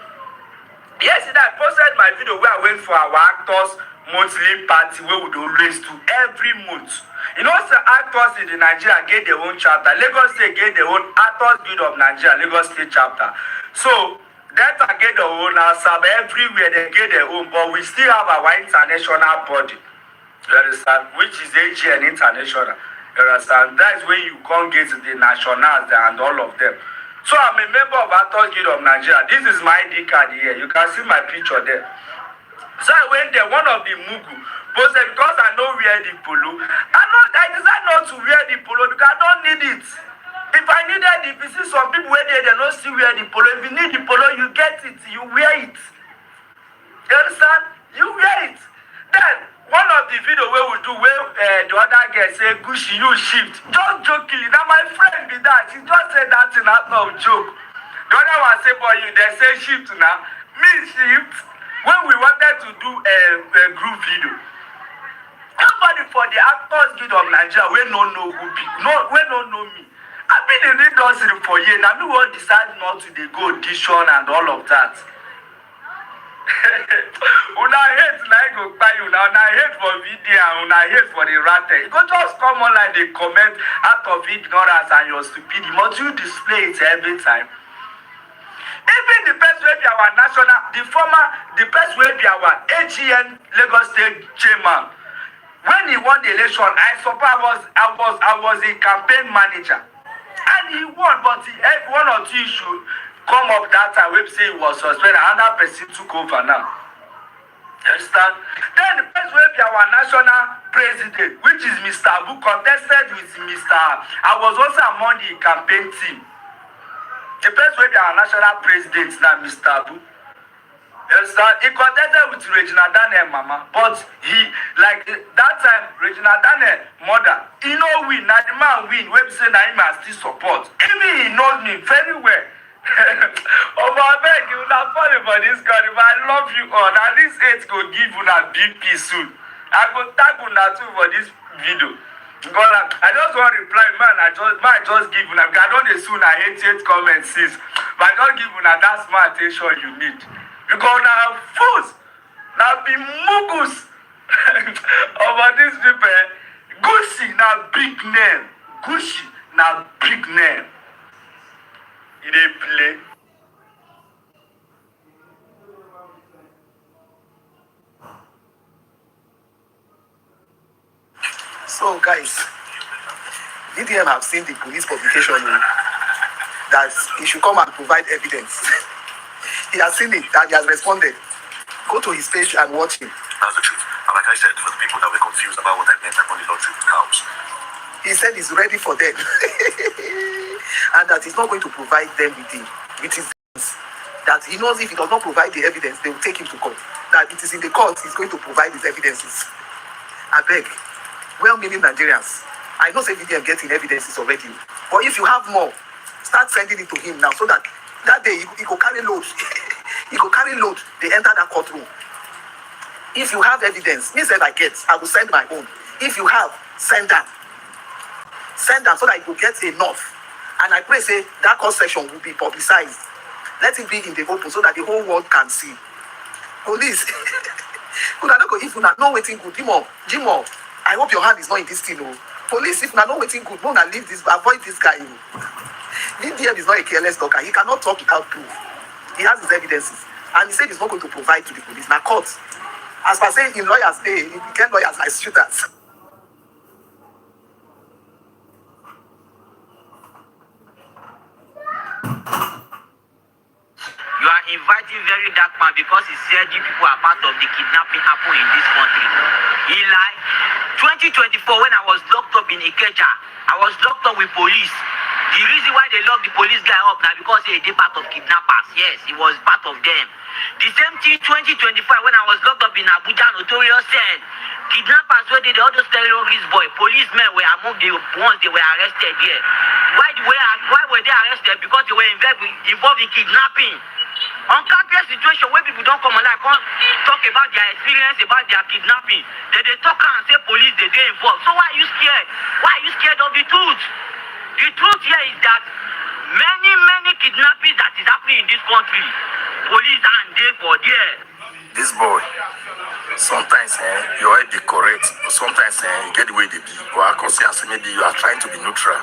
[SPEAKER 5] Yesterday I posted my video where I went for our actors monthly party where we do raise to every month. You know, the actors in the Nigeria get their own chapter. Lagos State get their own Actors Guild of Nigeria, Lagos State chapter. So Delta get their own, Asaba everywhere they get their own, but we still have our international body. You understand? Which is AGN International. You understand? That's when you can't get the nationals and all of them. So I'm a member of Actors Guild of Nigeria. This is my ID card here. You can see my picture there. So I went there, one of the Mugu posted because I know wear the polo. I decided not to wear the polo because I don't need it. If I needed it, if you see some people where they don't still wear the polo. If you need the polo, you get it, you wear it. You understand? You wear it. Then one of the video where we do where the other guy say Gushi you shift. Just jokingly. Now my friend be that. He just said that in out of joke. The other one say for you, they say shift now. Me shift. When we wanted to do a group video. Nobody for the Actors Guild of Nigeria we no know who be. No, we no know me. I've been in the industry for years. Now me will decide not to dey go audition and all of that. Una hate like go buy you now. Una hate for video and una hate for the rattle. You go just come online they comment out of ignorance and your stupidity. Must you display it every time? Even the person will be our national, the person will be our AGN Lagos State chairman. When he won the election, I suppose I was a campaign manager, and he won. But he had one or two issues come up that time. We say he was suspended. Another person took over now. You understand? Then the person will be our national president, which is Mr. Abu, contested with Mr. I was also among the campaign team. The person will be our national president now, Mr. Abu. Yes, sir. He contested with Regina Daniel, Mama. But he, like that time, Regina Daniel, mother, he no win. Now the man win. We say now him has still support. Even he knows me very well. Oh, I beg you, not falling for this God. If I love you all, now this 8 go give you a big piece soon. I go tag you too for this video. Because I just want to reply, man. I just give you. I don't soon. I hate comments, sis. But I don't give you that smart attention you need. Because now fools, now be mugus over these people. Gucci now big name. Gucci now big name. He dey play.
[SPEAKER 12] So guys, VDM have seen the police publication that he should come and provide evidence. He has seen it and he has responded. Go to his page and watch him.
[SPEAKER 6] That's the truth. And like I said, for the people that were confused about what I meant, I'm only not true to house.
[SPEAKER 12] He said he's ready for them. And that he's not going to provide them with his evidence. That he knows if he does not provide the evidence, they will take him to court. That it is in the court he's going to provide his evidences. I beg, well-meaning Nigerians, I know say VDM getting evidences already. But if you have more, start sending it to him now so that day he go carry load. He go carry load. They enter that courtroom. If you have evidence, me said I will send my own. If you have, send them. Send them so that you will get enough. And I pray say that court section will be publicized. Let it be in the open so that the whole world can see. Police, if you not know waiting good, Jimo, I hope your hand is not in this thing. Police, if you not know waiting good, no, leave this, avoid this guy. VDM is not a careless talker. He cannot talk without proof. He has his evidences. And he said he's not going to provide to the police. Now, court. As per saying, in lawyers, they get lawyers like shooters.
[SPEAKER 9] You are inviting Verydarkman because he said you people are part of the kidnapping happen in this country. He lied. 2024, when I was locked up in Ikeja, I was locked up with police. The reason why they locked the police guy up now because he did part of kidnappers. Yes, he was part of them. The same thing 2025 when I was locked up in Abuja, Notorious said kidnappers where they all those terrorist boy, policemen were among the ones they were arrested here. Why were they arrested? Because they were involved in kidnapping. On countless situation where people don't come alive, come talk about their experience, about their kidnapping. They talk and say police they get involved. So why are you scared? Why are you scared of the truth? The truth here is that many kidnappings that is happening in this country, police are there for there.
[SPEAKER 6] This boy, sometimes your head be correct, but sometimes you get the way they be. Or I consider maybe you are trying to be neutral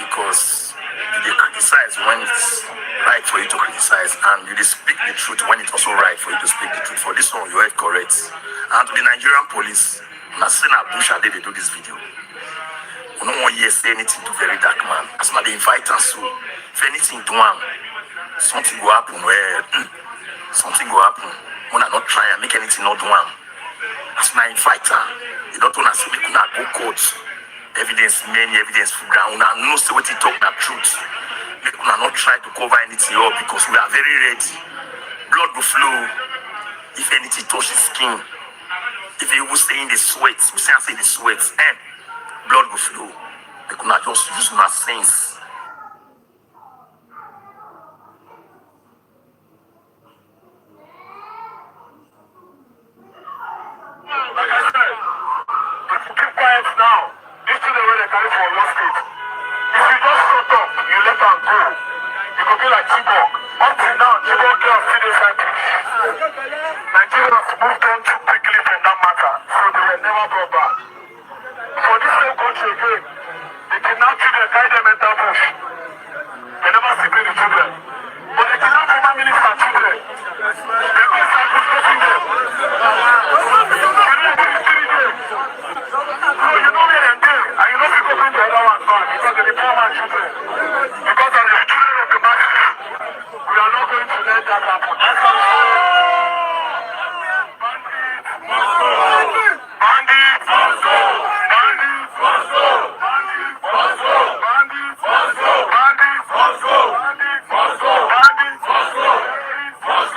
[SPEAKER 6] because you criticize when it's right for you to criticize, and you speak the truth when it's also right for you to speak the truth. For this one, your head correct. And to the Nigerian police, I'm saying Abusha they do this video. No one here say anything to Verydarkman. As my they invite us, so if anything do something go happen where something go happen. When I not try and make anything not do as my inviter, you don't want to say make una go court. Evidence many evidence full ground. Una no say what he talk na truth. Make una not try to cover anything up because we are very ready. Blood will flow if anything touches skin.
[SPEAKER 2] If you will stay in the sweat, we say I say the sweat, and blood will flow. They could not just use my sense.
[SPEAKER 6] Like I said, keep quiet now. These children where they carry for one state. If you just shut up, you let them go. You go be like Chibok. Up till now, Chibok girls still inside police. Nigerians moved on too quickly from that matter, so they were never brought back. For this same country again, they kidnap children, carry them enter bush. They never separate the children. But they kidnap former minister children. They go inside bush, go see them. So you know where they're doing, and you know people bring the other one back because they're the poor man children. Because of the children of the masses. We are not going to let that happen. Bandits must go! Bandits must go! Bandits must go! Bandits must go! Bandits must go! Bandits must go! Bandits must go! Terrorists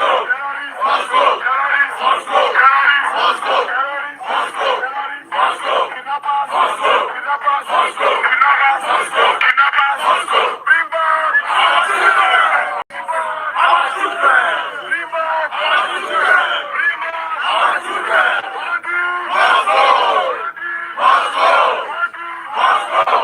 [SPEAKER 6] must go! Terrorists must go! Terrorists must go! Terrorists must go! Terrorists must go! Terrorists must go! Kidnappers must go! Kidnappers must go! Kidnappers must go! Kidnappers must go! Bring back our children! Our children! Bring back our children! Bring back our children! Bandits must go! Must go! Must go!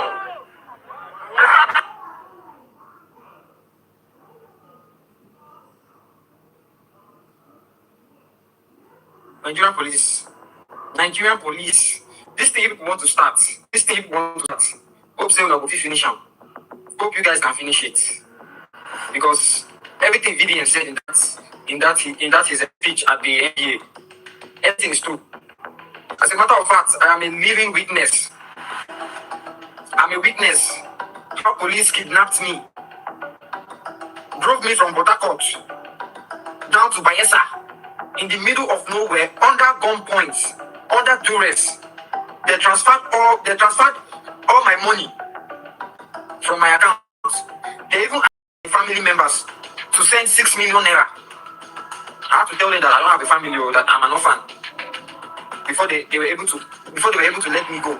[SPEAKER 3] Nigerian police. Nigerian police. This thing people want to start. This thing people want to start. Hope say we will finish them. Hope you guys can finish it. Because everything VDM said in that his speech at the NDA, everything is true. As a matter of fact, I am a living witness. I'm a witness. How police kidnapped me, drove me from Port Harcourt down to Bayelsa, in the middle of nowhere, under gunpoint, under duress. They transferred all my money from my account. They even asked my family members to send 6 million naira. I have to tell them that I don't have a family or that I'm an orphan. Before they were able to let me go.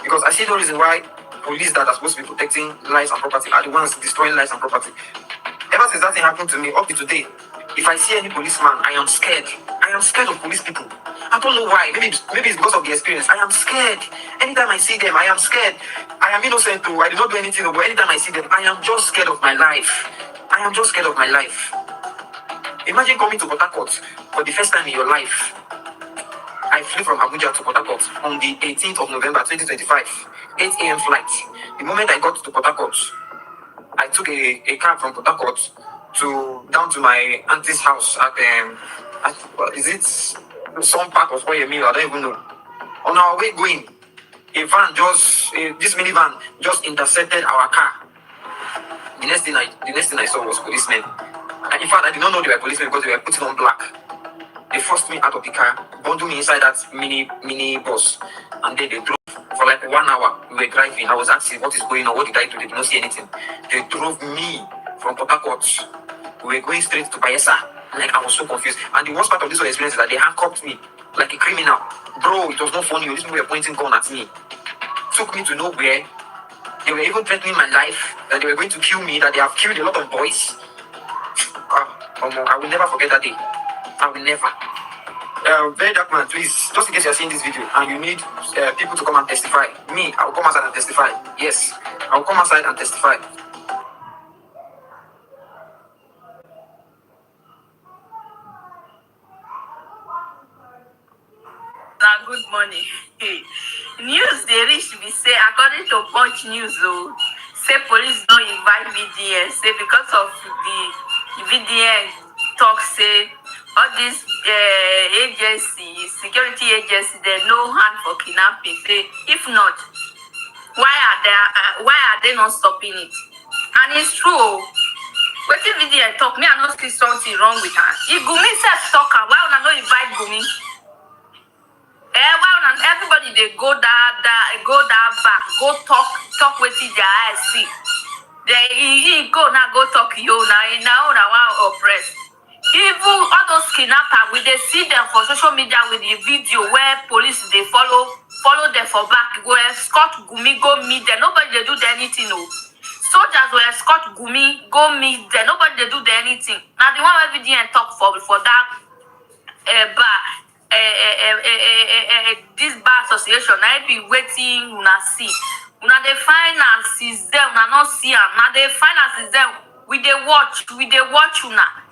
[SPEAKER 3] Because I see no reason why police that are supposed to be protecting lives and property are the ones destroying lives and property. Ever since that thing happened to me, up to today, if I see any policeman, I am scared. I am scared of police people. I don't know why. Maybe it's because of the experience. I am scared. Anytime I see them, I am scared. I am innocent too. I did not do anything, but anytime I see them, I am just scared of my life. I am just scared of my life. Imagine coming to Port Harcourt for the first time in your life. I flew from Abuja to Port Harcourt on the 18th of November 2025, 8 a.m. flight. The moment I got to Port Harcourt, I took a cab from Port Harcourt down to my auntie's house at is it some part of where you mean? I don't even know. On our way going, this minivan just intercepted our car. The next thing I saw was policemen. And in fact, I did not know they were policemen because they were putting on black. They forced me out of the car, bundled me inside that mini bus, and then they drove for like 1 hour. We were driving. I was asking, what is going on? What did I do? They did not see anything. They drove me from Port Harcourt. We were going straight to Bayelsa. Like, I was so confused. And the worst part of this whole experience is that they handcuffed me like a criminal. Bro, it was not funny. These people were pointing gun at me. Took me to nowhere. They were even threatening my life, that they were going to kill me, that they have killed a lot of boys. I will never forget that day. I will never. Verydarkman, please, just in case you're seeing this video and you need people to come and testify, I will come outside and testify. Yes, I will come outside and testify.
[SPEAKER 7] Good morning. News they reach be say according to Punch News, say police don't invite VDN. Say because of the VDN talk, say all these agencies, security agencies, they no hand for kidnapping. Say if not, why are they not stopping it? And it's true. What if VDN talk? Me I not see something wrong with her. If Gumi says talker, why would I not invite Gumi? Everybody they go that back, go talk with their eyes see. He go now go talk you now one oppressed. Even all those kidnappers, we dey see them for social media with the video where police they follow them for back, go escort Gumi, go meet them. Nobody they do anything, no. Soldiers will escort Gumi, go meet them. Nobody they do anything. Now the one every day and talk for that bar, this bar association, I be waiting, una see. Una dey finances them, una not see them. Now they finances them. We dey watch una.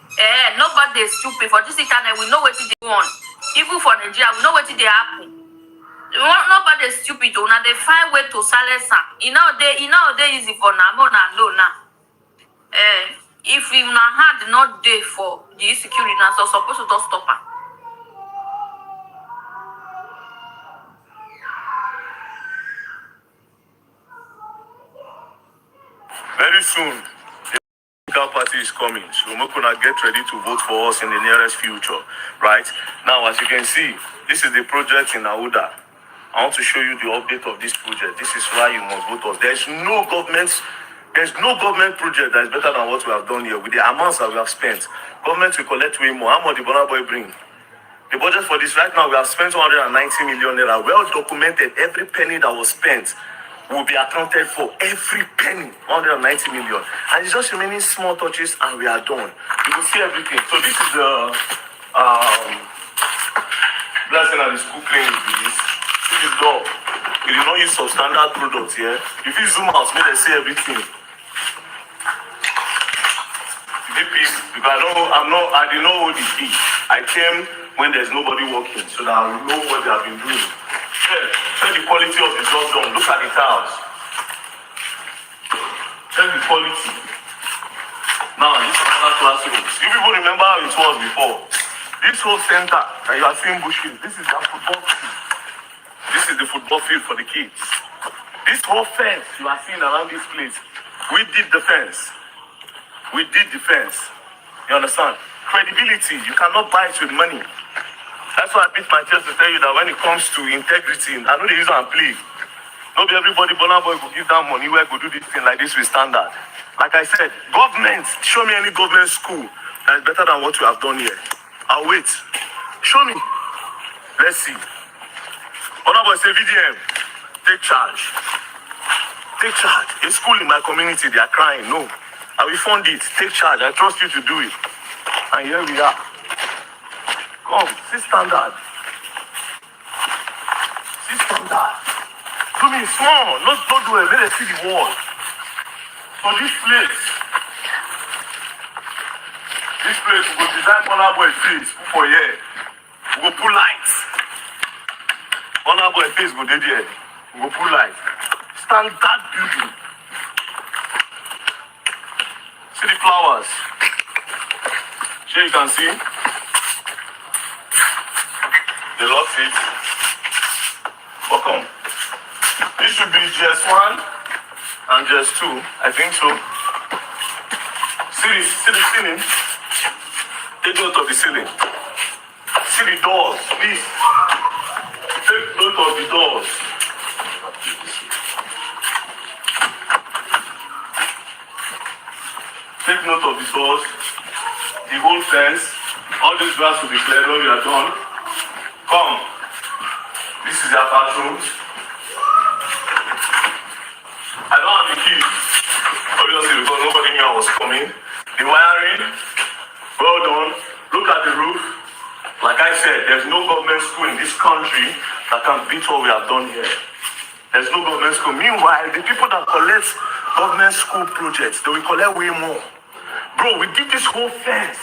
[SPEAKER 7] Nobody is stupid for this internet. We know what they want. Even for Nigeria, we know what they happen. Nobody is stupid. Una they find way to silence am. They easy for now. More than no now. If una hand not there for the insecurity, now so supposed to just stop am.
[SPEAKER 6] Very soon, the political party is coming. So we're gonna get ready to vote for us in the nearest future, right? Now, as you can see, this is the project in Auda. I want to show you the update of this project. This is why you must vote us. There's no government project that is better than what we have done here. With the amounts that we have spent, government will collect way more. How much the Burna Boy bring? The budget for this right now, we have spent 190 million naira. Well documented, every penny that was spent will be accounted for. Every penny, 190 million. And it's just remaining small touches and we are done. You will see everything. So this is the blessing at the school clinic with this. This is dog. We did not use substandard products here. If you zoom out, make them see everything. Because I didn't know what it is. I came when there's nobody working, so that I will know what they have been doing. Check the quality of the job done. Look at the tiles. Check the quality. Now, this is another classroom. You people remember how it was before. This whole center that you are seeing bushes, this is their football field. This is the football field for the kids. This whole fence you are seeing around this place, we did the fence. We did the fence. You understand? Credibility, you cannot buy it with money. That's why I beat my chest to tell you that when it comes to integrity, I know they use and play. Not be everybody, Burna Boy, will give that money where go do this thing like this with standard. Like I said, government, show me any government school that is better than what you have done here. I'll wait. Show me. Let's see. Burna Boy say, VDM, take charge. Take charge. A school in my community, they are crying. No. I will fund it. Take charge. I trust you to do it. And here we are. Come, see standard. See standard. Do me small. Not do it. Let us see the wall. So this place we go design Burna Boy face for here. We go put lights. Burna Boy face go there. We go put lights. Standard building. See the flowers. Here you can see. They lost it. Welcome. This should be GS1 and GS2. I think so. See the ceiling. Take note of the ceiling. See the doors, please. Take note of the doors. Take note of the doors. The whole fence. All these grass will be cleared when we are done. Come. This is their bathrooms. I don't have the keys. Obviously, because nobody knew I was coming. The wiring, well done. Look at the roof. Like I said, there's no government school in this country that can beat what we have done here. There's no government school. Meanwhile, the people that collect government school projects, they will collect way more. Bro, we did this whole fence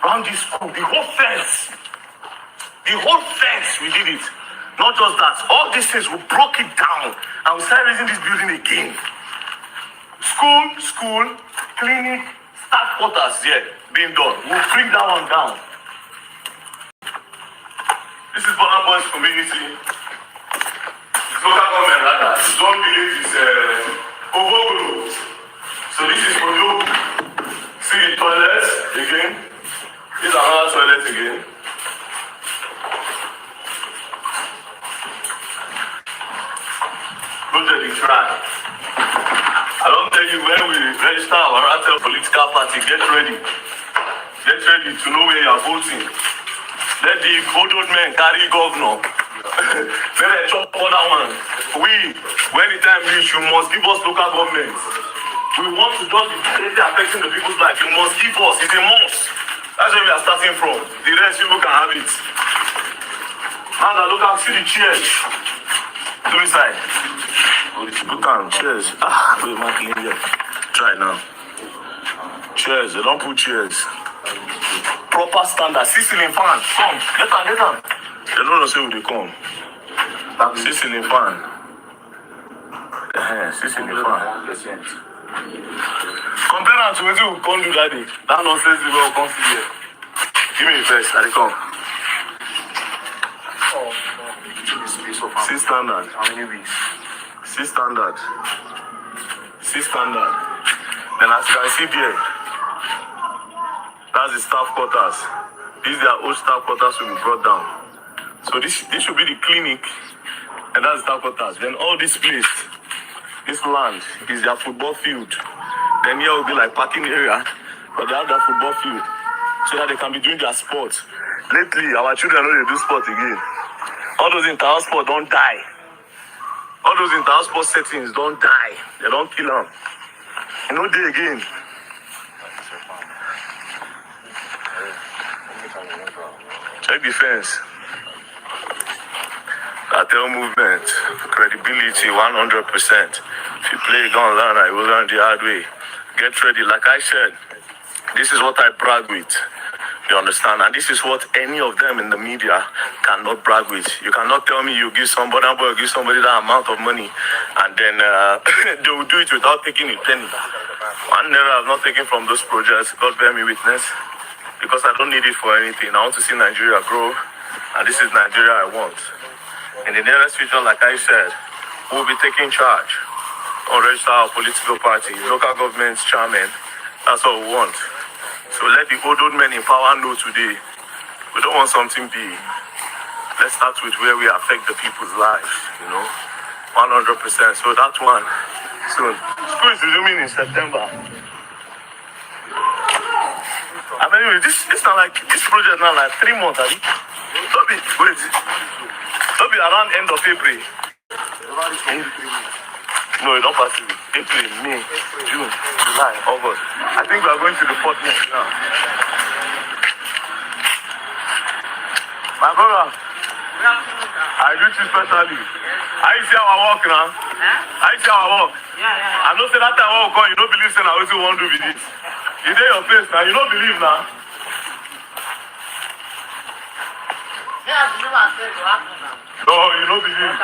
[SPEAKER 6] around this school. The whole fence. The whole fence, we did it. Not just that. All these things, we broke it down and we started raising this building again. School, clinic, staff quarters here being done. We'll bring that one down. This is Burna Boy's community. It's local government rather. His own village is Obogoro. So this is Odo. See the toilets again. This is another toilet again. Project is right. I don't tell you when we register our Ratels political party, get ready. Get ready to know where you are voting. Let the old men carry governor. Let them chop other one. We, when the time reach, you must give us local government. We want to just be directly affecting the people's life. You must give us. It's a must. That's where we are starting from. The rest people can have it. Now look and see the chairs. To the side. Oh, the people can chairs. Wait, man, clean here. Try now. Chairs. They don't put chairs. Proper standard. Ceiling fan. Come. Get on. They don't know say who they come. Ceiling fan. Ceiling fan. Compare that to what you can't do that day. That nonsense is well come see here. Give me the first. I come. See standard. How many weeks? See standard. Then as you can see there, that's the staff quarters. These are old staff quarters will be brought down. So this should be the clinic, and that's the staff quarters. Then all this place, this land is their football field. Then here will be like parking area, but they have their football field so that they can be doing their sports. Lately, our children know they do sport again. All those inter-house sports don't die. All those inter-house sport settings don't die. They don't kill them. You know they again. Check the fence. Cartel movement, credibility 100%. If you play, you're gonna learn. I will learn the hard way. Get ready. Like I said, this is what I brag with. You understand? And this is what any of them in the media cannot brag with. You cannot tell me you give somebody that amount of money and then they will do it without taking a penny. One naira I've not taken from those projects. God bear me witness. Because I don't need it for anything. I want to see Nigeria grow. And this is Nigeria I want. In the nearest future, like I said, we'll be taking charge. Or register our political party, local governments, chairman. That's what we want. So let the old men in power know today. We don't want something big. Let's start with where we affect the people's lives, 100%. So that one, soon. School is resuming in September. I mean, anyway, this project now like 3 months, I think. Don't be around end of April. No, you don't pass it. April, May, June, July, August. I think we are going to the 4th month now. My brother, I do this specially. I see our work now. I see our work. I know say that time I will come, you don't believe say I also want to do with this. You dey your place now, you don't believe now. No, you don't believe.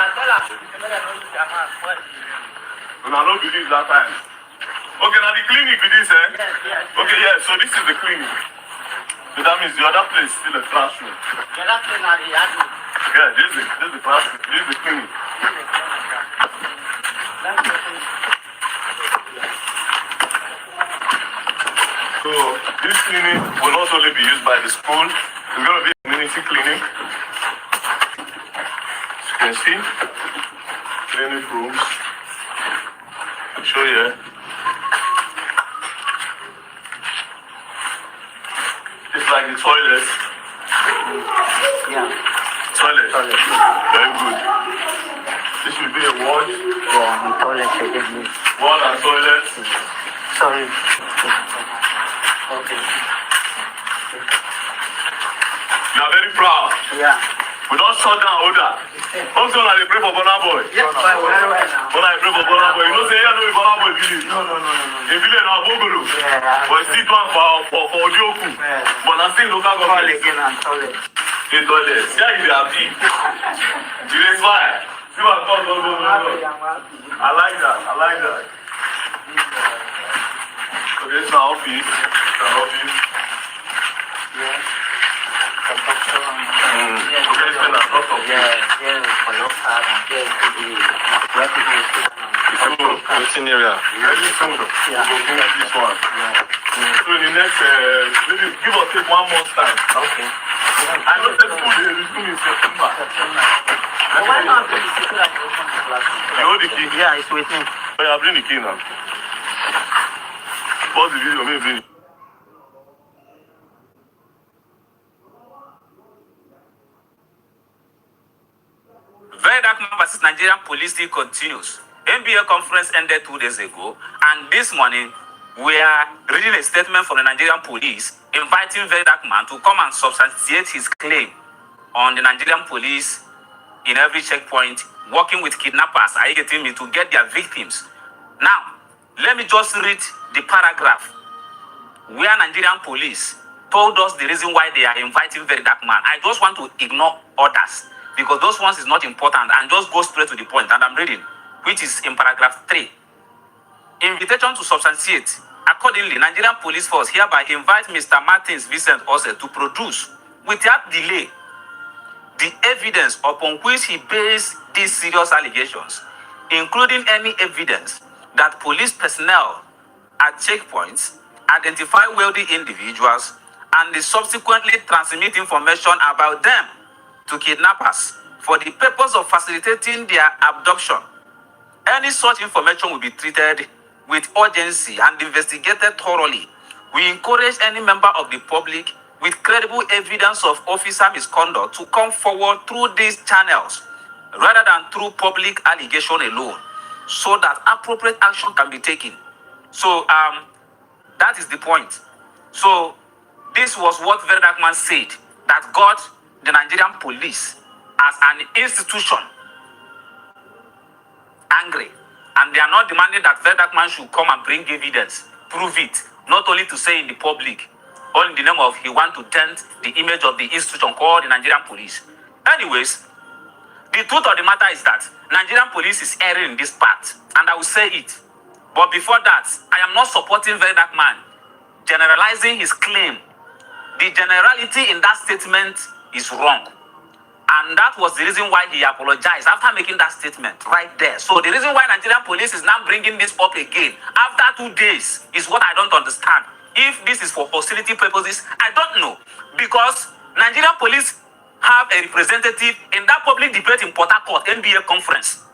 [SPEAKER 6] I don't believe that time. Okay, now the clinic with this, eh? Okay, yeah, so this is the clinic. So that means the other place is still a classroom. Yeah, this is the classroom. This is the clinic. So this clinic will not only be used by the school, it's going to be a community clinic. As you can see, clinic rooms. Show you. It's like the toilet. Yeah. Toilet. Very good. This should be a ward.
[SPEAKER 9] Yeah, the toilet.
[SPEAKER 6] Ward and toilet.
[SPEAKER 9] Sorry. Okay.
[SPEAKER 6] You are very proud.
[SPEAKER 9] Yeah.
[SPEAKER 6] We don't shut down order. Also, I pray for Burna Boy.
[SPEAKER 9] Yes,
[SPEAKER 6] when I pray for Burna Boy, you know, say, yeah, no, Burna Boy village.
[SPEAKER 9] No.
[SPEAKER 6] In village, now, Bogolo.
[SPEAKER 9] Yeah.
[SPEAKER 6] But still one for Odioku.
[SPEAKER 9] Yeah.
[SPEAKER 6] But I still local government.
[SPEAKER 9] Again and toilet.
[SPEAKER 6] The toilet. Yeah, you are happy. You are fire. See what comes, go. I like that. So this is my office.
[SPEAKER 9] Yeah.
[SPEAKER 6] Waiting area. Very soon. We'll finish this one. So in the next, maybe give or take 1 month time.
[SPEAKER 9] Okay.
[SPEAKER 6] I know the school is in September.
[SPEAKER 9] Why not?
[SPEAKER 6] You hold the key?
[SPEAKER 9] Yeah, it's waiting.
[SPEAKER 6] Oh, yeah, bring the key now. Pause the video, maybe.
[SPEAKER 2] Nigerian police still continues. NBA conference ended 2 days ago, and this morning we are reading a statement from the Nigerian police inviting Verydarkman to come and substantiate his claim on the Nigerian police in every checkpoint, working with kidnappers, are you getting me, to get their victims. Now, let me just read the paragraph where Nigerian police told us the reason why they are inviting Verydarkman. I just want to ignore others because those ones is not important and just go straight to the point. And I'm reading, which is in paragraph 3. Invitation to substantiate. Accordingly, Nigerian Police Force hereby invite Mr. Martins Vincent Ose to produce, without delay, the evidence upon which he based these serious allegations, including any evidence that police personnel at checkpoints identify wealthy individuals and they subsequently transmit information about them to kidnappers for the purpose of facilitating their abduction. Any such information will be treated with urgency and investigated thoroughly. We encourage any member of the public with credible evidence of officer misconduct to come forward through these channels rather than through public allegation alone, so that appropriate action can be taken. So that is the point. So this was what Verydarkman said, that got the Nigerian police as an institution angry, and they are not demanding that Verydarkman should come and bring evidence, prove it, not only to say in the public, all in the name of he want to dent the image of the institution called the Nigerian police. Anyways, the truth of the matter is that Nigerian police is erring in this part, and I will say it. But before that, I am not supporting Verydarkman generalizing his claim. The generality in that statement is wrong. And that was the reason why he apologized after making that statement right there. So the reason why Nigerian police is now bringing this up again after 2 days is what I don't understand. If this is for hostility purposes, I don't know. Because Nigerian police have a representative in that public debate in Port Harcourt, NBA conference.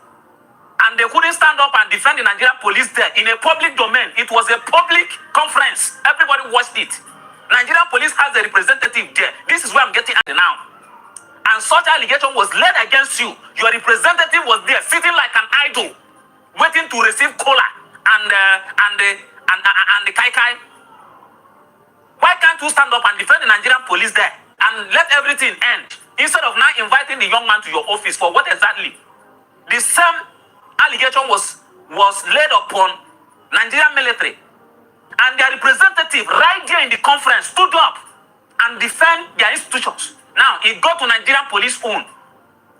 [SPEAKER 2] And they couldn't stand up and defend the Nigerian police there in a public domain. It was a public conference. Everybody watched it. Nigerian police has a representative there. This is where I'm getting at now. And such allegation was laid against you. Your representative was there, sitting like an idol, waiting to receive cola and the kai kai. Why can't you stand up and defend the Nigerian police there and let everything end instead of now inviting the young man to your office for what exactly? The same allegation was laid upon Nigerian military, and their representative right there in the conference stood up and defend their institutions. Now, it got to Nigerian police own.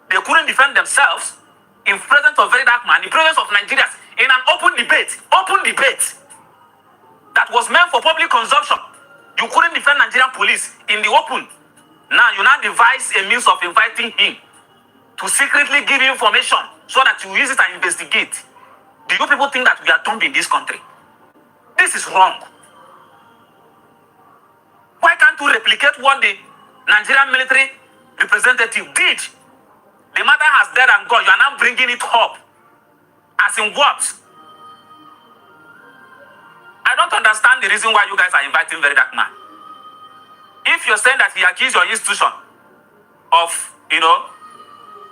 [SPEAKER 2] They couldn't defend themselves in presence of Verydarkman, in presence of Nigerians, in an open debate that was meant for public consumption. You couldn't defend Nigerian police in the open. Now, you now devise a means of inviting him to secretly give you information so that you use it and investigate. Do you people think that we are dumb in this country? This is wrong. Why can't you replicate what the Nigerian military representative did? The matter has dead and gone. You are now bringing it up. As in what? I don't understand the reason why you guys are inviting Verydarkman. If you're saying that he accused your institution of,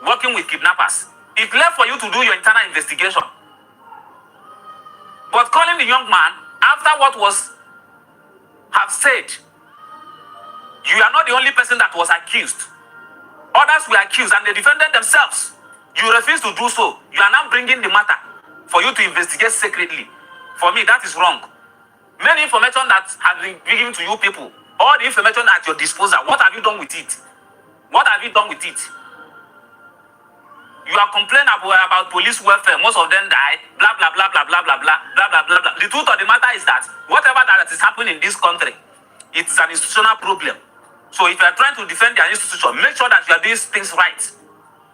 [SPEAKER 2] working with kidnappers, it's left for you to do your internal investigation. But calling the young man, after what was have said, you are not the only person that was accused. Others were accused and they defended themselves. You refuse to do so. You are now bringing the matter for you to investigate secretly. For me, that is wrong. Many information that have been given to you people, all the information at your disposal, what have you done with it? What have you done with it? You are complaining about police welfare. Most of them die. Blah, blah, blah, blah, blah, blah, blah, blah, blah, blah, blah. The truth of the matter is that whatever that is happening in this country, it's an institutional problem. So if you are trying to defend your institution, make sure that you are doing things right.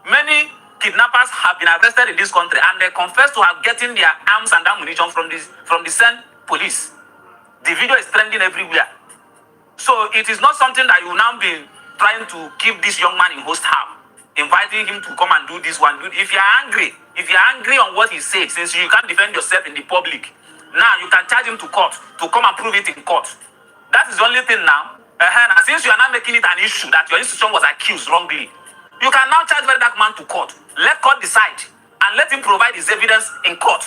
[SPEAKER 2] Many kidnappers have been arrested in this country and they confess to have getting their arms and ammunition from the same police. The video is trending everywhere. So it is not something that you now be trying to keep this young man in host house, inviting him to come and do this one. If you are angry on what he said, since you can't defend yourself in the public, now you can charge him to court to come and prove it in court. That is the only thing now. And since you are not making it an issue that your institution was accused wrongly, you can now charge Verydarkman to court. Let court decide
[SPEAKER 3] and let him provide his evidence in court.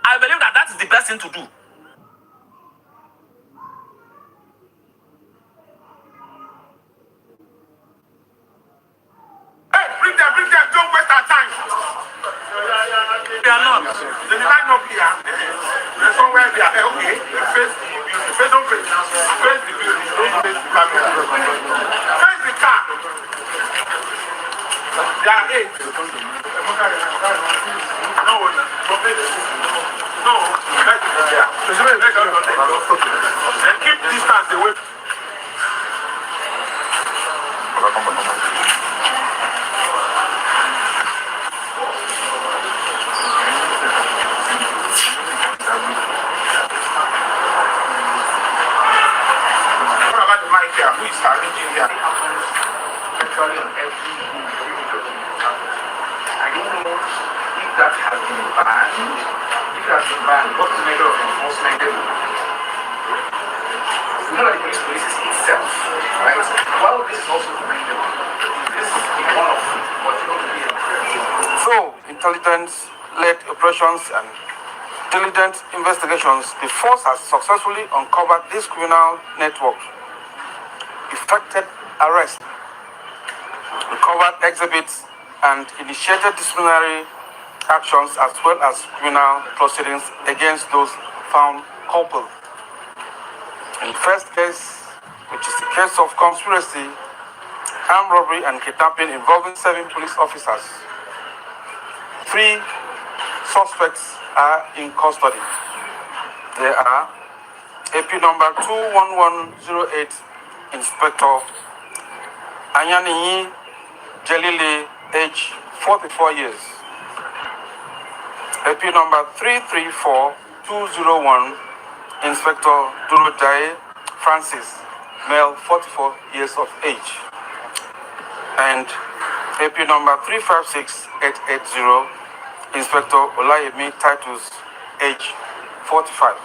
[SPEAKER 3] I believe that that is the best thing to do.
[SPEAKER 5] Hey, bring them, don't waste our time.
[SPEAKER 3] They are not.
[SPEAKER 5] They line up here. There's somewhere they are. Okay, face the building. Face don't face. Face the building. Don't face the camera. Face the car. There are 8. No, let it be there. Then keep distance away. What about the mic here? Who is arranging here?
[SPEAKER 12] Actually, on every I don't know if that has been banned. If it has been banned, what measure of enforcement they will do? We know that the police polices itself, right? While this is also commendable, this is one of what you don't be.
[SPEAKER 8] So, intelligence-led operations and diligent investigations, the force has successfully uncovered this criminal network, effected arrests, recovered exhibits, and initiated disciplinary actions as well as criminal proceedings against those found culpable. In the first case, which is the case of conspiracy, armed robbery, and kidnapping involving 7 police officers, 3 suspects are in custody. They are AP number 21108, Inspector Anyaniyi Jalili, age 44 years. AP number 334201, Inspector Durojaye Francis, male, 44 years of age. And AP number 356880, Inspector Olayemi Titus, age 45.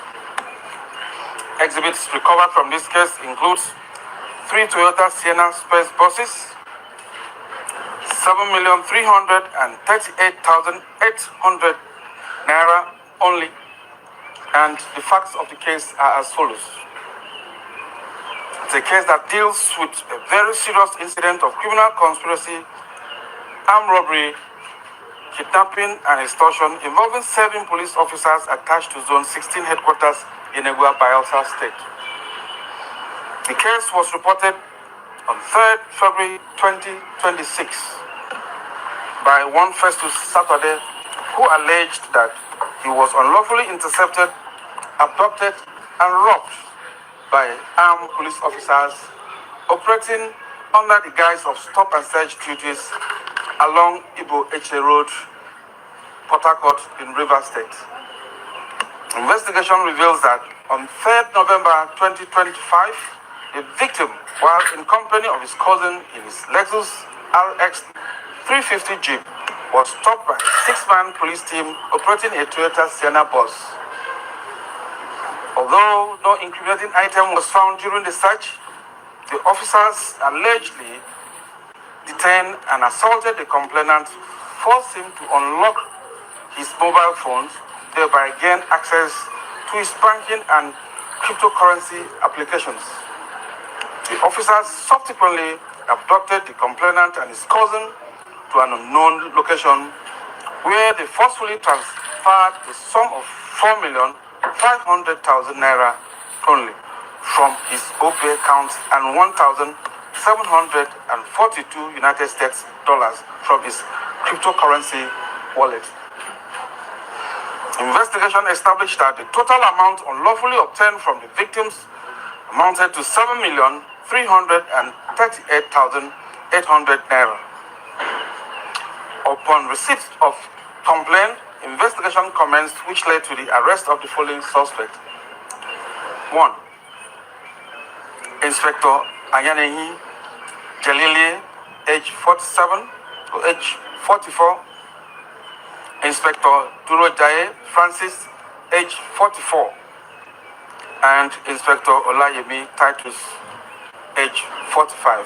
[SPEAKER 8] Exhibits recovered from this case includes 3 Toyota Sienna Space buses, 7,338,800 naira only, and the facts of the case are as follows. It's a case that deals with a very serious incident of criminal conspiracy, armed robbery, kidnapping, and extortion involving 7 police officers attached to Zone 16 headquarters in Egua, Bayelsa State. The case was reported on 3rd February 2026 by one Festus Saturday, who alleged that he was unlawfully intercepted, abducted, and robbed by armed police officers operating under the guise of stop and search duties along Ibo Eche Road, Port Harcourt in Rivers State. Investigation reveals that on 3rd November 2025, the victim, while in company of his cousin in his Lexus RX 350 Jeep, was stopped by a 6-man police team operating a Toyota Sienna bus. Although no incriminating item was found during the search, the officers allegedly detained and assaulted the complainant, forced him to unlock his mobile phones, thereby gain access to his banking and cryptocurrency applications. The officers subsequently abducted the complainant and his cousin to an unknown location, where they forcefully transferred the sum of 4,500,000 naira only from his OPay account and 1,742 United States dollars from his cryptocurrency wallet. Investigation established that the total amount unlawfully obtained from the victims amounted to 7,338,800 naira. Upon receipt of complaint, investigation commenced, which led to the arrest of the following suspects. 1. Inspector Anyaniyi Jalili, age 47 to age 44. Inspector Durojaye Francis, age 44. And Inspector Olayemi Titus, age 45.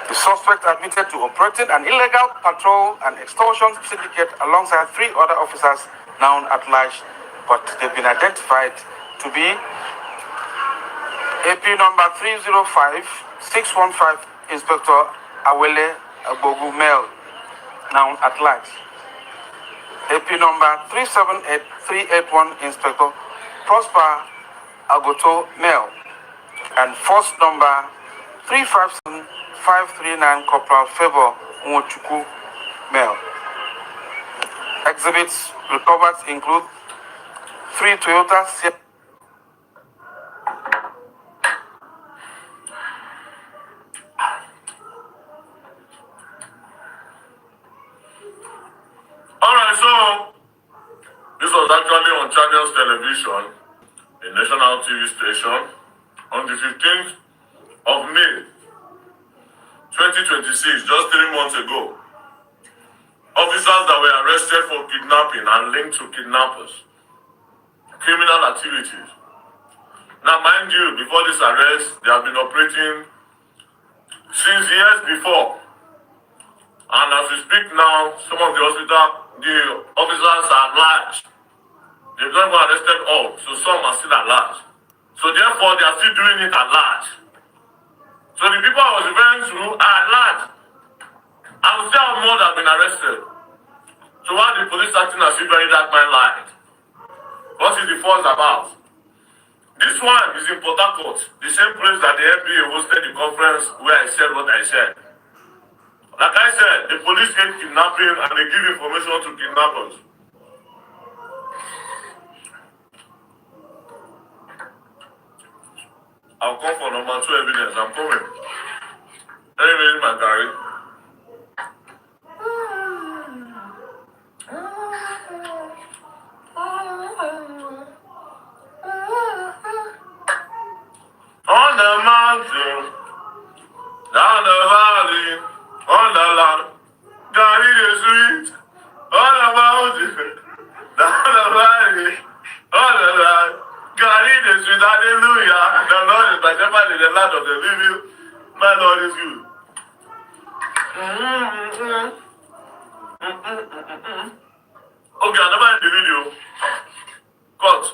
[SPEAKER 8] The suspect admitted to operating an illegal patrol and extortion syndicate alongside 3 other officers now at large, but they've been identified to be AP number 305615, Inspector Awele Agbogu Mel, now at large. AP number 378381, Inspector Prosper Agoto Mel, and force number 357539, Corporal Favor Nwochukwu Mel. Exhibits recovered include 3 Toyota
[SPEAKER 6] Alright, so this was actually on Channels Television, a national TV station, on the 15th of May 2026, just 3 months ago. Officers that were arrested for kidnapping and linked to kidnappers, criminal activities. Now, mind you, before this arrest, they have been operating since years before. And as we speak now, some of the officers are large. They've not even arrested all, so some are still at large. So therefore, they are still doing it at large. So the people I was referring to are at large. And we still have more that have been arrested. So why the police acting as if Verydarkman lied? What is the fuss about? This one is in Port Harcourt, the same place that the NBA hosted the conference where I said what I said. Like I said, the police hate kidnapping and they give information to kidnappers. I'll come for number 2 evidence. I'm coming. Anyway, my guy. On the mountain, down the valley, on the land, God is sweet. On the mountain, down the valley, on the land, God is sweet. Hallelujah. The Lord is my shepherd in the land of the living. My Lord is good. Okay, I never end the video. Cut.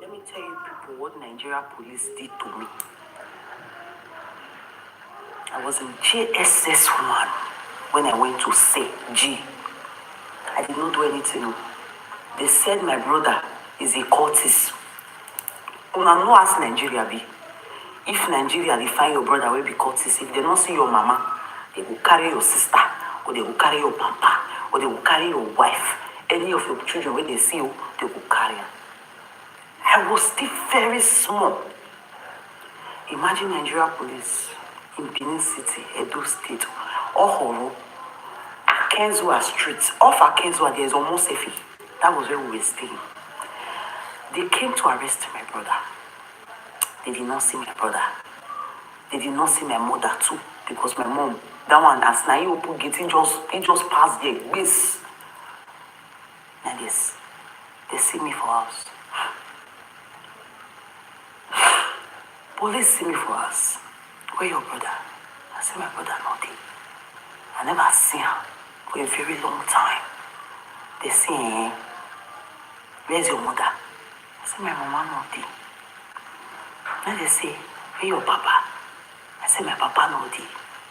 [SPEAKER 7] Let me tell you people what Nigeria police did to me. I was in JSS1 when I went to say G. I did not do anything. They said my brother is a cultist. Una no ask Nigeria be. If Nigeria they find your brother will be cultist, if they don't see your mama, they will carry your sister, or they will carry your papa, or they will carry your wife. Any of your children, when they see you, they will carry you. I was still very small. Imagine Nigeria police in Benin City, Edo State, Ohoro, Akenzua Street. Off Akenzua, there is almost a fee. That was where we were staying. They came to arrest my brother. They did not see my brother. They did not see my mother too, because my mom, that one, as Nayi open gate, he just passed there. Yes. And yes, they see me for house. Police see me for us. Where your brother? I say my brother not there. I never seen her for a very long time. They say, where's your mother? I say my mama not there. Then they say, where your papa? I say my papa not there.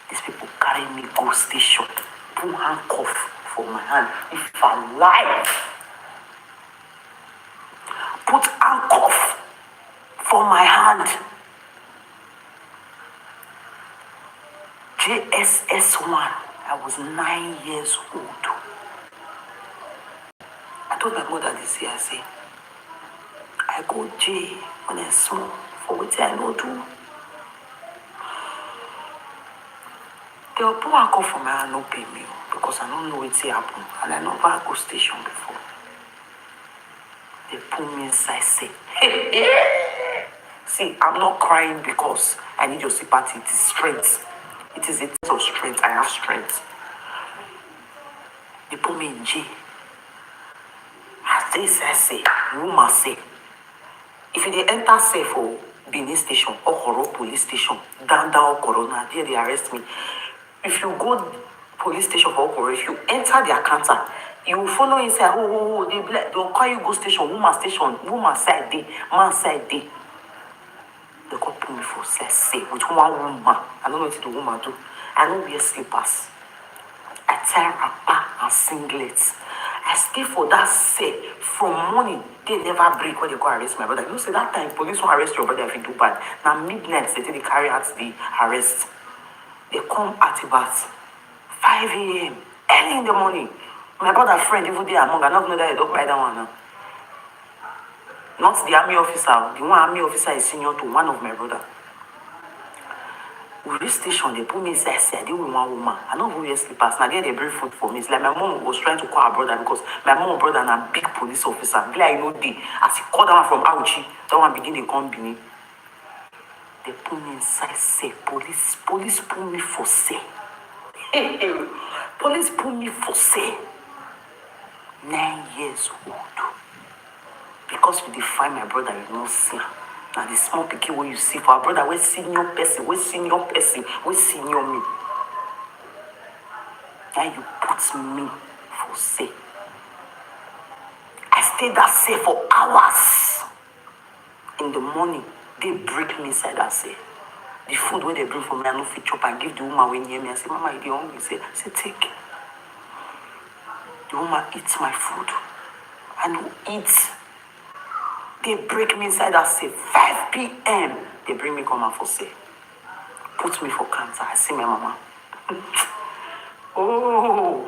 [SPEAKER 7] These people carry me go station, put handcuff for my hand. If I lie, put handcuff for my hand. JSS1, I was 9 years old. I told my mother this year, I say, I go J when I'm small, for what I know do. They will put a call for my hand, no pay me, because I don't know what's happen, and I never go station before. They put me inside, say, hey. See, I'm not crying because I need your sympathy, it is strength. It is a test of strength. I have strength. They put me in jail. I This I say, woman say. If you dey enter say for Benin station, Okoro police station, down Corona, there they arrest me. If you go police station for Okoro, if you enter their counter, you will follow inside. They'll call you go station, woman side day, man side day. They go put me for say with one woman. I don't know what the woman do. I don't wear slippers. I tie wrapper and singlets. I stay for that say from morning. They never break when they go arrest my brother. You know, say that time police won't arrest your brother if you do bad. Now midnight they take the carry out the arrest. They come at about 5 a.m. early in the morning. My brother friend even there among. I don't know that they don't buy that one now. Not the army officer. The one army officer is senior to one of my brother. We reach station, they put me inside. I deal with one woman. I don't wear slippers. Now they bring food for me. It's like my mom was trying to call her brother because my mom and brother are a big police officer. Be like, you know, they as he called that one from Auchi, that one begin to come Benin. They put me inside. Say police put me for say. Police put me for say. 9 years old. Because we define my brother, you know, see. Now the small pikin where you see for our brother, we senior person, we senior me. Now you put me for say. I stayed that say for hours. In the morning, they break me inside that say. The food where they bring for me, I no fit chop. I give the woman when near me. I say, Mama, you dey hungry? Say, take. The woman eats my food. I no eat. They break me inside that say 5 p.m. They bring me come out for say. Put me for cancer. I see my mama. Oh,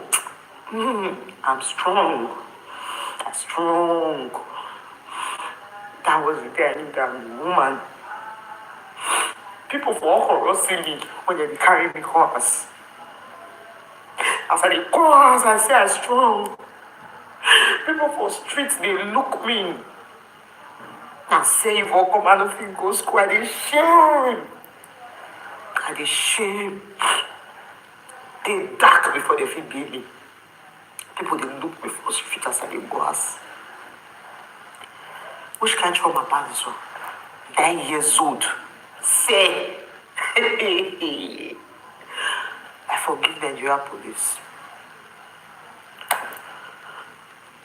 [SPEAKER 7] I'm strong. I'm strong. That was the day I knew that I'm the woman. People for all see me when they carry me cross. As I cross, I say I'm strong. People for streets, they look me. I say if I come out of it, go school, I dey shame. I dey shame. They dark before they feel baby. People they look me for street as I dey go as. Which kind of trauma pass this one? 9 years old. Say. I forgive Nigeria police.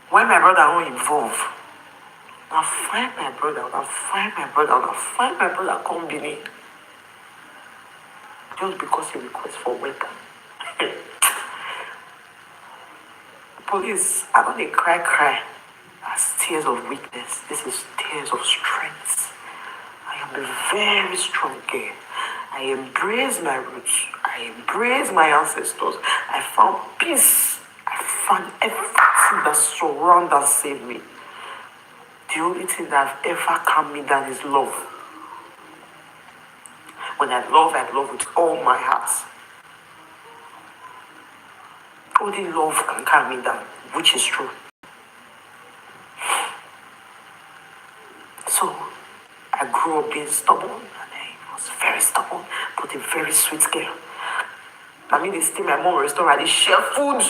[SPEAKER 7] When my brother won't involve, I'll find my brother come Benin. Just because he requests for weapon. Police, I don't dey cry. That's tears of weakness. This is tears of strength. I am a very strong girl. I embrace my roots. I embrace my ancestors. I found peace. I found everything that surrounds and saves me. The only thing that have ever calmed me down is love. When I love with all my heart. Only love can calm me down, which is true. So, I grew up being stubborn, and I was very stubborn, but a very sweet girl. I mean, they stay my mom restaurant, they share food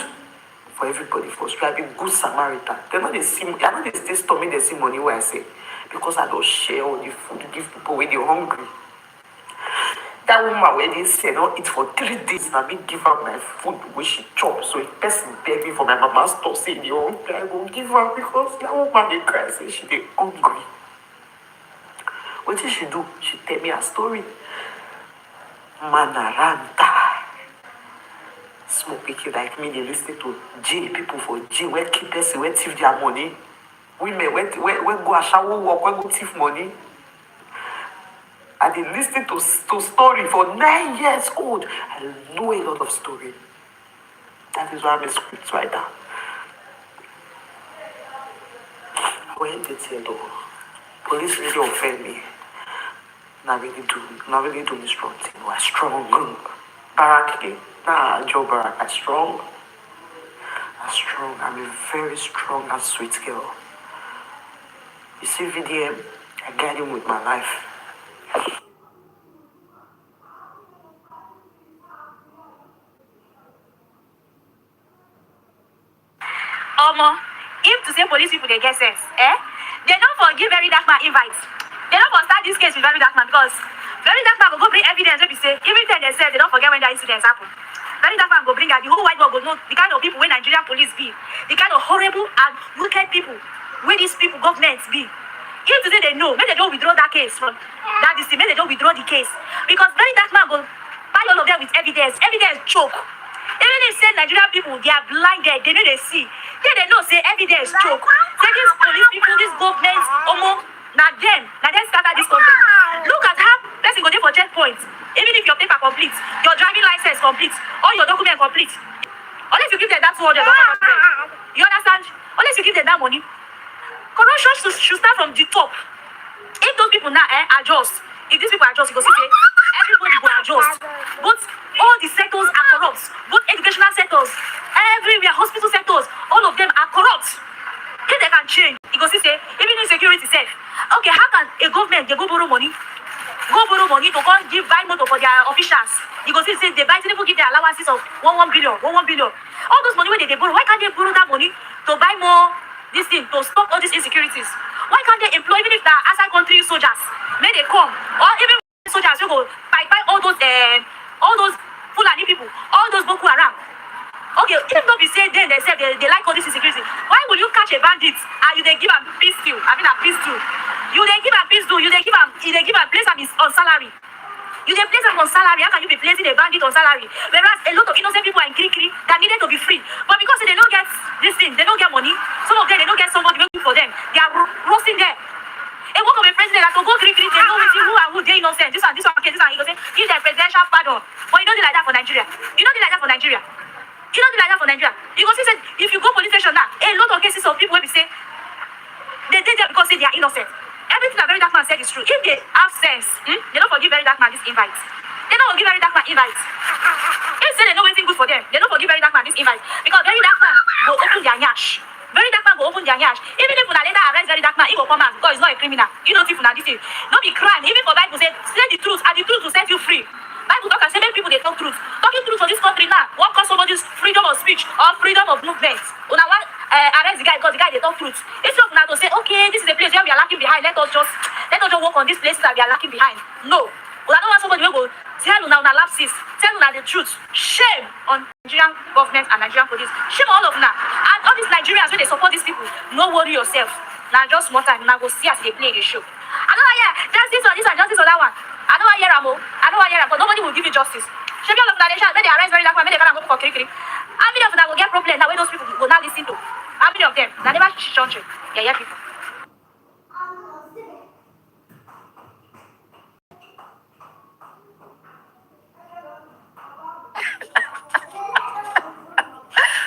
[SPEAKER 7] for everybody, for striving good Samaritan. They know they see, I know they stay store me, they see money where I say, because I don't share all the food to give people when they're hungry. That woman when they say don't eat for 3 days, I mean give her my food when she chop. So if person beg me for my mama's store, say the hungry, I go give her because that woman they cry, say she they hungry. What did she do? She tell me a story. Manaranta. Small people like me, they listen to J people for J, where keep person, where thief their money. Women, where go a shower work, where go thief money. And they listen to story for 9 years old. I know a lot of story. That is why I'm a script writer. When they say though, police really offend me. Not really do me strong thing. I'm strong. Baraki, Joe Barak, I'm strong. I'm a very strong and sweet girl. You see VDM, I guide him with my life.
[SPEAKER 13] Omo, if If to say police people they get sense, they don't forgive Verydarkman invites. They don't for start this case with Verydarkman because Verydarkman will go bring evidence. Let me say, even tell themselves they don't forget when that incidents happen. Verydarkman go bring out the whole white world will know the kind of people when Nigerian police be, the kind of horrible and wicked people where these people governments be. If today they know, maybe they don't withdraw that case from that district, maybe they don't withdraw the case because Verydarkman go buy all of them with evidence. Evidence choke. Even if say Nigerian people they are blinded, they know they see. They know say evidence choke. Say these police people, these governments, now them scatter this country. Look at how person go there for checkpoints. Even if your paper complete, your driving license complete, all your document complete. Unless you give them that 200 or 400. You understand? Unless you give them that money. Corruption should start from the top. If those people now adjust, if these people adjust, you go see say everybody will adjust. But all the sectors are corrupt. Both educational sectors, everywhere, hospital sectors, all of them are corrupt. If they can change, you go see say even in security safe. Okay, how can a government they go borrow money? Go borrow money to go give buy motor for their officials. You go see say they buy people give their allowances of 1 billion, 1 billion. All those money where they borrow, why can't they borrow that money to buy more this thing to stop all these insecurities? Why can't they employ even if the outside country soldiers may they come or even soldiers who go buy all those Fulani people, all those Boko Haram. Okay, if not be say then they say they like all this insecurity, why will you catch a bandit and you they give him peace deal? I mean a peace deal. You they give him peace deal, you they give him place him on salary. You they place him on salary. How can you be placing a bandit on salary? Whereas a lot of innocent people are in kiri that needed to be free. But because they don't get this thing, they don't get money, some of them they don't get somebody waiting for them. They are roasting them. A work of a president that to go kiri, they know with you who and who they innocent. This one, okay, this one, he go say, give them presidential pardon. But you don't do like that for Nigeria. You don't do like that for Nigeria. You don't do like that for Nigeria. You go see, say, if you go police station now, a lot of cases of people will be say they did that because say they are innocent. Everything that Verydarkman said is true. If they have sense, they don't forgive Verydarkman this invite. They don't forgive Verydarkman invite. If say they know anything good for them, they don't forgive Verydarkman this invite because Verydarkman will open their nyash. Verydarkman will open their nyash. Even if una later arrest Verydarkman, he will come out because he's not a criminal. You don't think una this thing. Don't be crime. Even for Bible say the truth, and the truth will set you free. Bible talk and say many people they talk truth. Talking truth for this country now, what cause somebody's freedom of speech or freedom of movement? Una want arrest the guy because the guy they talk truth. Instead of now to say, okay, this is a place where we are lacking behind. Let us just work on these places that we are lacking behind. No. Una don't want somebody who go tell una lapses, tell una the truth. Shame on Nigerian government and Nigerian police. Shame on all of una. And all these Nigerians when they support these people, no worry yourself. Now just one time, now go see as they play the show. I don't hear just this one, just this or that one. I don't hear them, I don't hear them, but nobody will give you justice. Shame all of the nation, when they arrest Verydarkman, when they can't go for kiri. How many of them will get problem now when those people will now listen to? How many of them? Now never children. Yeah, people.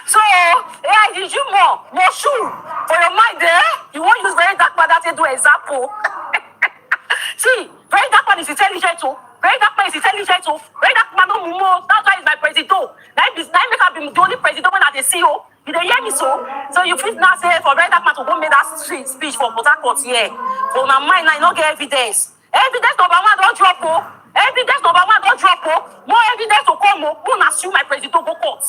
[SPEAKER 7] So, yeah, did you more shoe for your mind there? You won't use Verydarkman that to do example. See, Verydarkman is intelligent too. Verydarkman is intelligent too. Verydarkman no more. That's why he's my president. Now make her be the only president when I the CEO. You don't hear me so you fit now say for Verydarkman to go make that speech for Port Harcourt here. For my mind now, you don't get evidence. Evidence number one don't drop. Evidence number one don't drop. More evidence to come. Won't assume my president go court.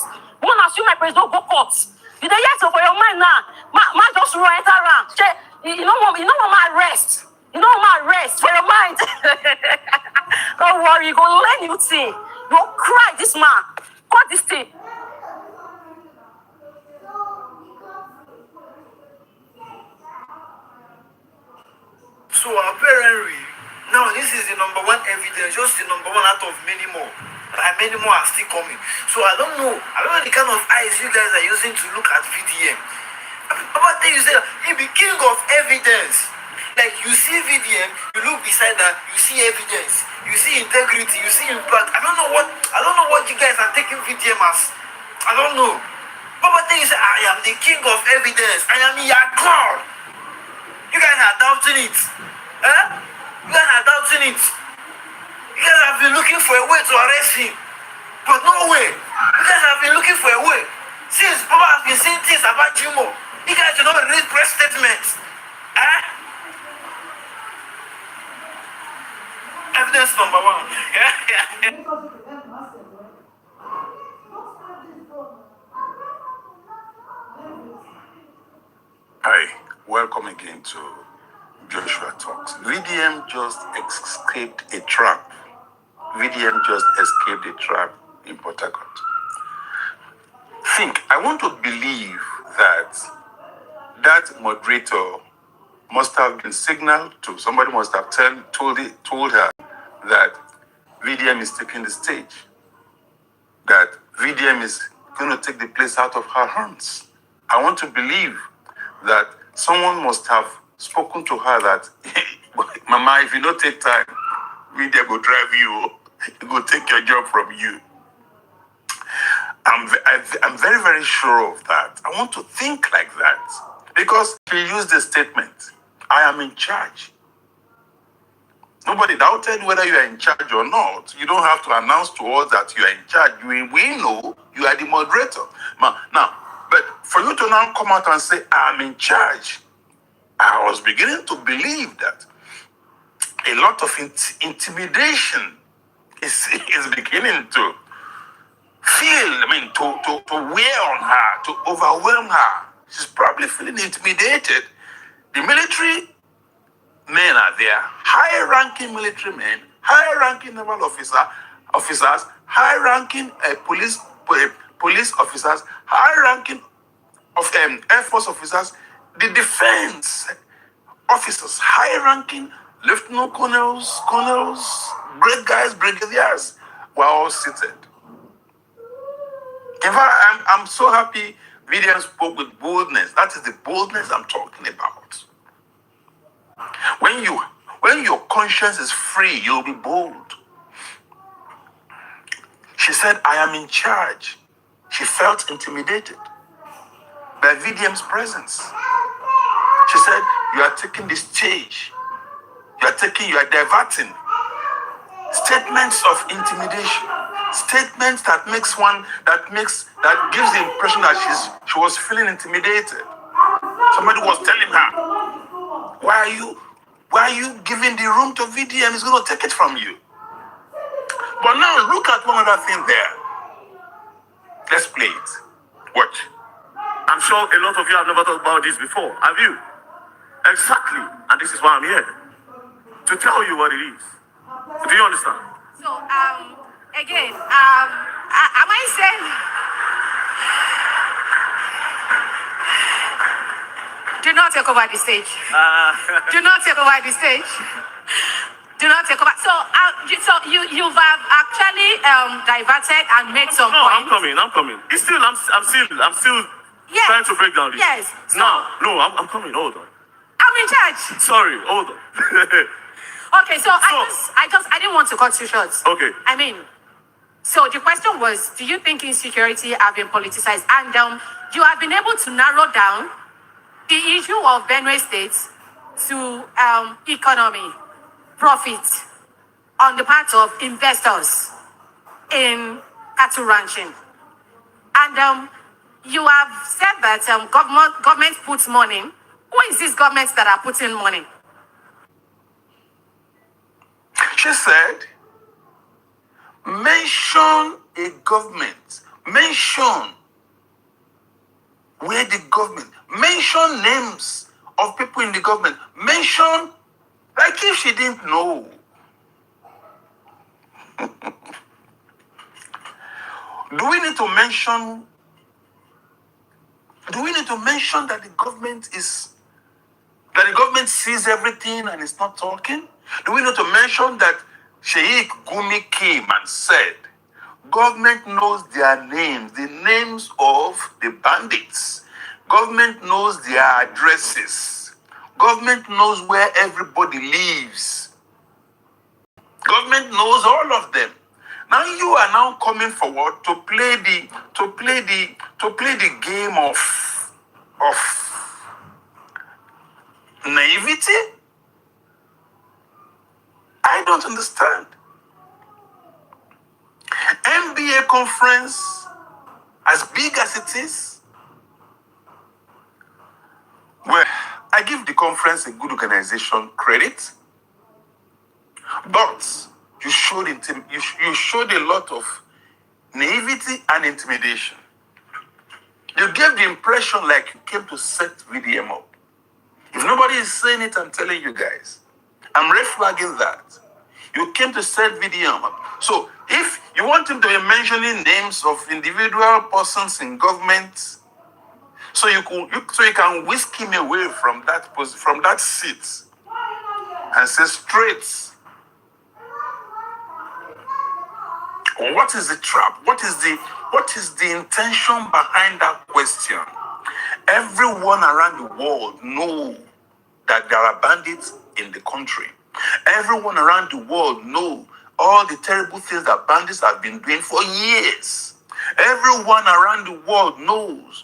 [SPEAKER 7] Won't assume my president go court. You don't hear so for your mind now. Man just run enter around. You know what my arrest. You know my rest for your mind. Don't worry, you go learn new thing. You go cry this man. Cut this thing.
[SPEAKER 6] So apparently, now this is the number one evidence, just the number one out of many more. And many more are still coming. So I don't know the kind of eyes you guys are using to look at VDM. About that you say he be king of evidence. Like you see VDM, you look beside that, you see evidence, you see integrity, you see impact. I don't know what you guys are taking VDM as. I don't know. But then you say, I am the king of evidence. I am your God. You guys are doubting it. You guys are doubting it. You guys have been looking for a way to arrest him. But no way. You guys have been looking for a way. Since Papa has been saying things about Jimo, you guys do not release press statements. Evidence number one.
[SPEAKER 8] welcome again to Joshua Talks. VDM just escaped a trap. VDM just escaped a trap in Port Harcourt. I want to believe that that moderator must have been signaled to, somebody must have told her that VDM is taking the stage, that VDM is going to take the place out of her hands. I want to believe that someone must have spoken to her that, Mama, if you don't take time, VDM will drive you, it will take your job from you. I'm very, very sure of that. I want to think like that. Because she used the statement, I am in charge. Nobody doubted whether you are in charge or not. You don't have to announce to us that you are in charge. We know you are the moderator. Now, but for you to now come out and say, I am in charge, I was beginning to believe that a lot of intimidation is beginning to to wear on her, to overwhelm her. She's probably feeling intimidated. The military men are there, high-ranking military men, high-ranking naval officers, high-ranking police officers, high-ranking of Air Force officers, the defense officers, high-ranking lieutenant colonels, great guys, brigadiers, were all seated. In fact, I'm so happy VDM spoke with boldness. That is the boldness I'm talking about. When your conscience is free, you'll be bold. She said, I am in charge. She felt intimidated by VDM's presence. She said, you are taking the stage. You are diverting. Statements of intimidation. Statements that gives the impression that she was feeling intimidated. Somebody was telling her, why are you giving the room to VDM? He's going to take it from you. But now look at one other thing there. Let's play it. Watch.
[SPEAKER 6] I'm sure a lot of you have never thought about this before. Have you? Exactly. And this is why I'm here. To tell you what it is. Do you understand?
[SPEAKER 13] So, again, am I saying? Do not take over the stage. Do not take over the stage. Do not take over. So you've actually diverted and made some points.
[SPEAKER 6] I'm coming. I'm still
[SPEAKER 13] Yes.
[SPEAKER 6] trying to break down this.
[SPEAKER 13] Yes. So,
[SPEAKER 6] I'm coming. Hold on.
[SPEAKER 13] I'm in charge.
[SPEAKER 6] Sorry, hold on.
[SPEAKER 13] Okay, so I didn't want to cut you short.
[SPEAKER 6] Okay.
[SPEAKER 13] I mean, so the question was, do you think insecurity have been politicized? And you have been able to narrow down the issue of Benue State to economy, profit on the part of investors in cattle ranching. And you have said that government puts money. Who is this government that are putting money?
[SPEAKER 8] She said, mention a government. Mention where the government. Mention names of people in the government. Mention, like if she didn't know. Do we need to mention that the government sees everything and is not talking? Do we need to mention that Sheikh Gumi came and said, government knows their names, the names of the bandits. Government knows their addresses. Government knows where everybody lives. Government knows all of them. Now you are now coming forward to play the game of naivety. I don't understand. MBA conference, as big as it is, well, I give the conference a good organization credit, but you showed a lot of naivety and intimidation. You gave the impression like you came to set VDM up. If nobody is saying it, I'm telling you guys. I'm red flagging that. You came to set VDM up. So if you want him to be mentioning names of individual persons in government, so you can whisk him away from that seat and say straight. What is the trap? What is the intention behind that question? Everyone around the world know that there are bandits in the country. Everyone around the world know all the terrible things that bandits have been doing for years. Everyone around the world knows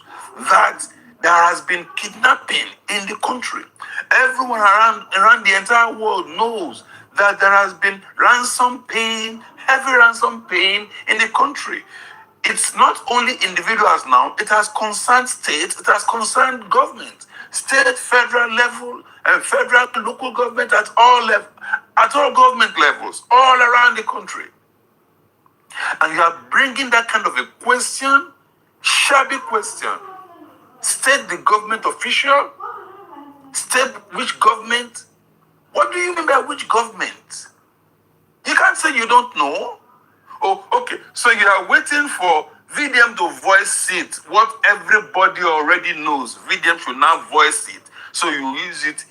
[SPEAKER 8] that there has been kidnapping in the country. Everyone around the entire world knows that there has been ransom paying, heavy ransom paying in the country. It's not only individuals now, it has concerned states, it has concerned government, state, federal level, and federal, local government at all government levels, all around the country. And you are bringing that kind of a question, shabby question. State the government official, state which government? What do you mean by which government? You can't say you don't know. Oh, okay. So you are waiting for VDM to voice it. What everybody already knows. VDM should now voice it. So you use it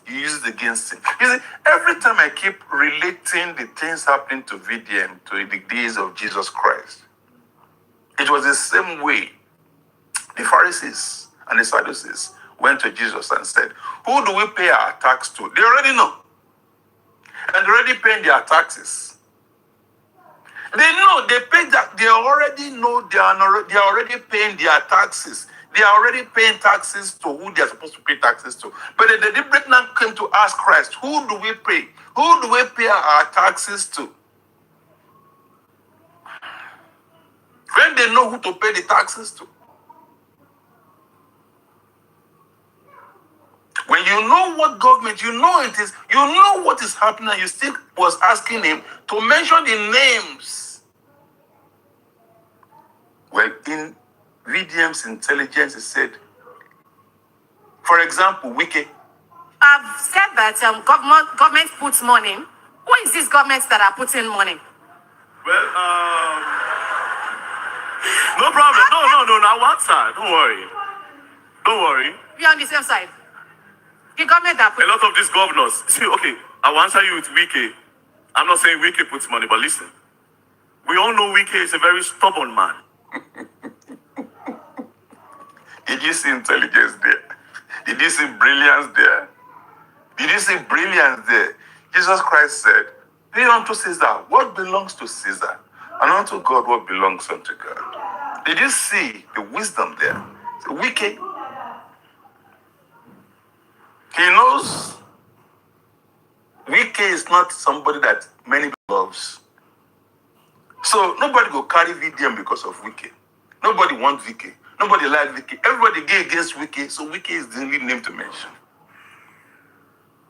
[SPEAKER 8] against him. You see, every time I keep relating the things happening to VDM to the days of Jesus Christ, it was the same way the Pharisees and the Sadducees went to Jesus and said, who do we pay our tax to? They already know. And they're already paying their taxes. They know they pay that. They already know they are already paying their taxes. They are already paying taxes to who they are supposed to pay taxes to. But the deliberate now came to ask Christ, who do we pay? Who do we pay our taxes to? When they know who to pay the taxes to. When you know what government, you know it is, you know what is happening, you still was asking him to mention the names. Well, in VDM's intelligence, he said, for example, Wiki.
[SPEAKER 7] I've said that government puts money. Who is this government that are putting money?
[SPEAKER 6] Well, no problem. No. Now one side. Don't worry. Don't worry.
[SPEAKER 7] We are on the same side. The government that
[SPEAKER 6] A lot of these governors. See, okay, I will answer you with Wike. I'm not saying Wike puts money, but listen. We all know Wike is a very stubborn man.
[SPEAKER 8] Did you see intelligence there? Did you see brilliance there? Did you see brilliance there? Jesus Christ said, pay unto Caesar what belongs to Caesar, and unto God what belongs unto God. Did you see the wisdom there? So Wike, he knows Wike is not somebody that many people loves. So nobody go carry VDM because of Wike. Nobody wants Wike. Nobody likes Wike. Everybody gay against Wike, so Wike is the only name to mention.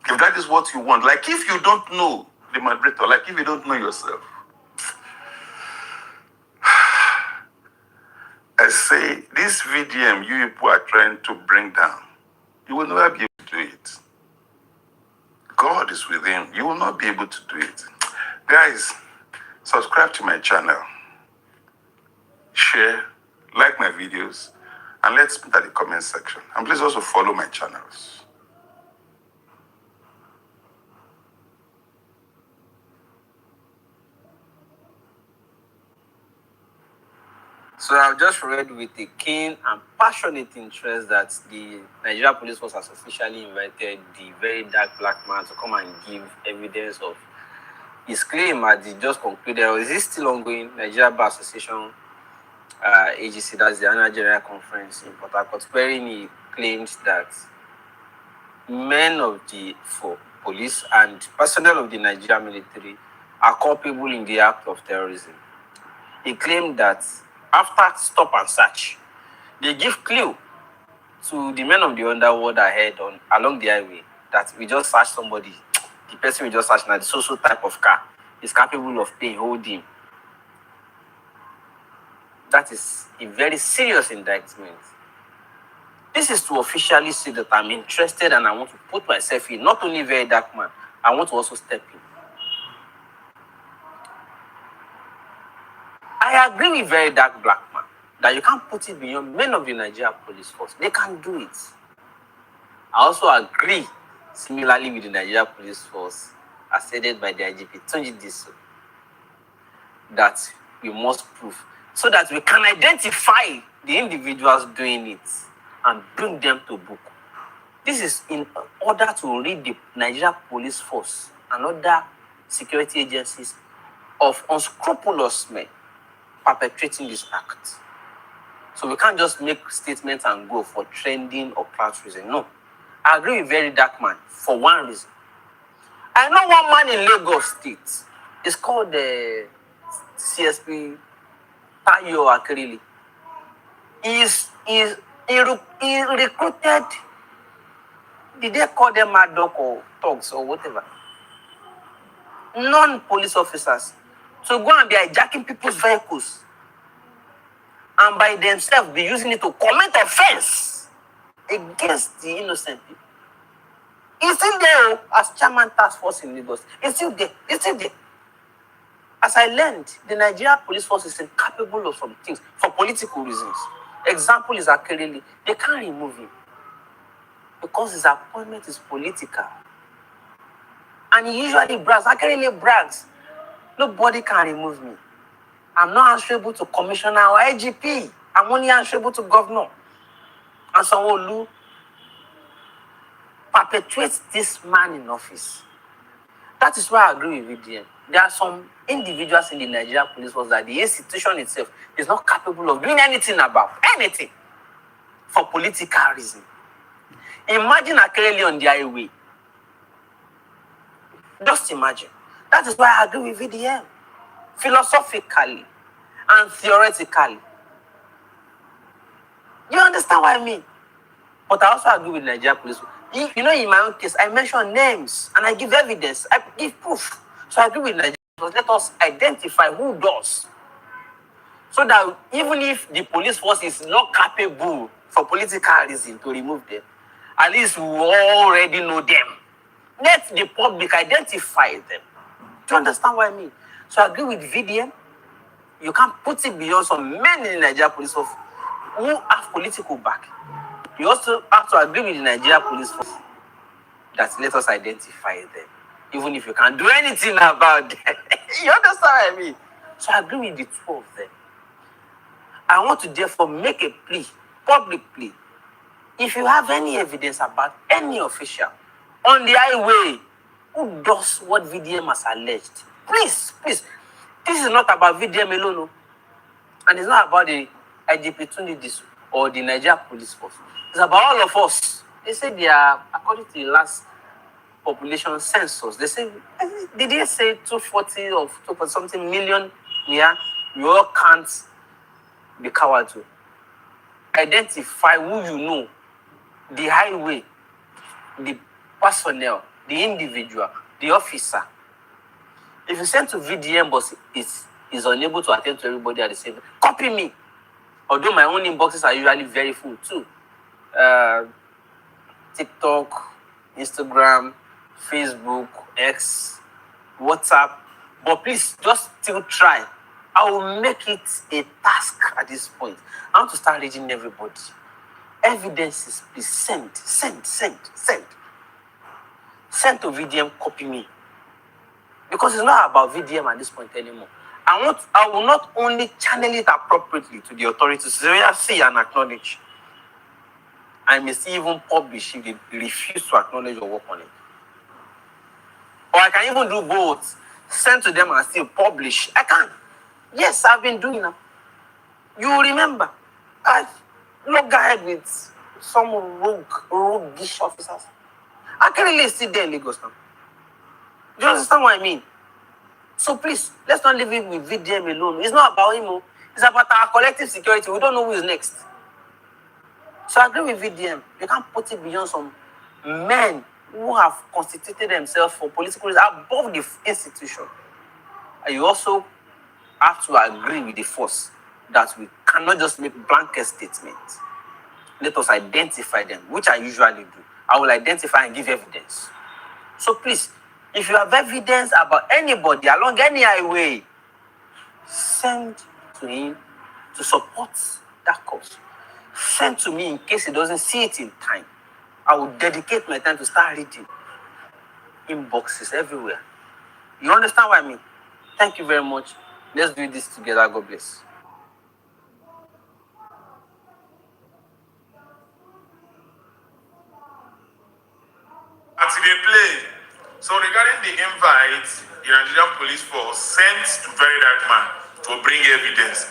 [SPEAKER 8] If that is what you want, like if you don't know the moderator, like if you don't know yourself, I say this VDM you people are trying to bring down, you will never be able to do it. God is with him. You will not be able to do it. Guys, subscribe to my channel, share, like my videos, and let's meet at the comment section. And please also follow my channels.
[SPEAKER 14] So I've just read with a keen and passionate interest that the Nigeria Police Force has officially invited the very dark black man to come and give evidence of his claim as he just concluded, or is this still ongoing, Nigeria Bar Association AGC, that's the annual general conference in Port Harcourt, wherein he claimed that men of the police and personnel of the Nigerian military are culpable in the act of terrorism. He claimed that after stop and search, they give clue to the men of the underworld ahead along the highway that we just search somebody. The person we just searched now, the social type of car is capable of paying, holding. That is a very serious indictment. This This is to officially say that I'm interested and I want to put myself in, not only Verydarkman, I want to also step in. I agree with Verydarkman that you can't put it beyond men of the Nigeria Police Force. They can do it. I also agree, similarly with the Nigeria Police Force, as stated by the IGP, Tunji Diso, that we must prove so that we can identify the individuals doing it and bring them to book. This is in order to rid the Nigeria Police Force and other security agencies of unscrupulous men perpetrating this act. So we can't just make statements and go for trending or clout reason. No. I agree with Verydarkman for one reason. I know one man in Lagos State. It's called the CSP Tayo Akerele. He recruited, did they call them mad dog or thugs or whatever? Non-police officers to go and be hijacking people's vehicles and by themselves be using it to commit offense against the innocent people. He's still there as chairman task force in Lagos. He's still there. He's still there. As I learned, the Nigeria Police Force is incapable of some things for political reasons. Example is Akerele. They can't remove him because his appointment is political. And he usually brags. Akerele brags. Nobody can remove me. I'm not answerable to commissioner or IGP. I'm only answerable to governor. And Sanwo-Olu perpetuates this man in office. That is why I agree with VDM. There are some individuals in the Nigeria Police Force that the institution itself is not capable of doing anything about. Anything. For political reason. Imagine Akerele on the highway. Just imagine. That is why I agree with VDM. Philosophically and theoretically. You understand what I mean? But I also agree with Nigeria Police. You know, in my own case, I mention names and I give evidence. I give proof. So I agree with Nigeria Police. Let us identify who does. So that even if the police force is not capable for political reason to remove them, at least we already know them. Let the public identify them. Do you understand what I mean? So I agree with VDM. You can't put it beyond some men in the Nigeria Police Force who have political back. You also have to agree with the Nigeria Police Force that let us identify them, even if you can't do anything about them. You understand what I mean? So I agree with the two of them. I want to therefore make a plea, public plea. If you have any evidence about any official on the highway who does what VDM has alleged, please, please, this is not about VDM alone, no. And it's not about the IGP Tunde or the Nigeria Police Force. It's about all of us. They say they are, according to the last population census, they say, did they say 240 or 2 something million? Yeah, we all can't be cowards. Identify who you know, the highway, the personnel, the individual, the officer. If you send to VDM but is unable to attend to everybody at the same time, copy me. Although my own inboxes are usually very full too. TikTok, Instagram, Facebook, X, WhatsApp. But please just still try. I will make it a task at this point. I want to start reading everybody. Evidences, please send. Send to VDM, copy me. Because it's not about VDM at this point anymore. I will not only channel it appropriately to the authorities, so they see and acknowledge. I may even publish if they refuse to acknowledge or work on it. Or I can even do both. Send to them and still publish. I can. Yes, I've been doing that. You remember, I look ahead with some roguish officers. I can't really sit there in Lagos now. Do you understand what I mean? So please, let's not leave it with VDM alone. It's not about him. It's about our collective security. We don't know who is next. So I agree with VDM. You can't put it beyond some men who have constituted themselves for political reasons above the institution. And you also have to agree with the force that we cannot just make blanket statements. let us identify them, which I usually do. I will identify and give evidence. So please, if you have evidence about anybody along any highway, send to him to support that cause. Send to me in case he doesn't see it in time. I will dedicate my time to start reading inboxes everywhere. You understand what I mean? Thank you very much. Let's do this together. God bless.
[SPEAKER 5] As they play. So regarding the invite, the Nigerian police force sent to Verydarkman to bring evidence.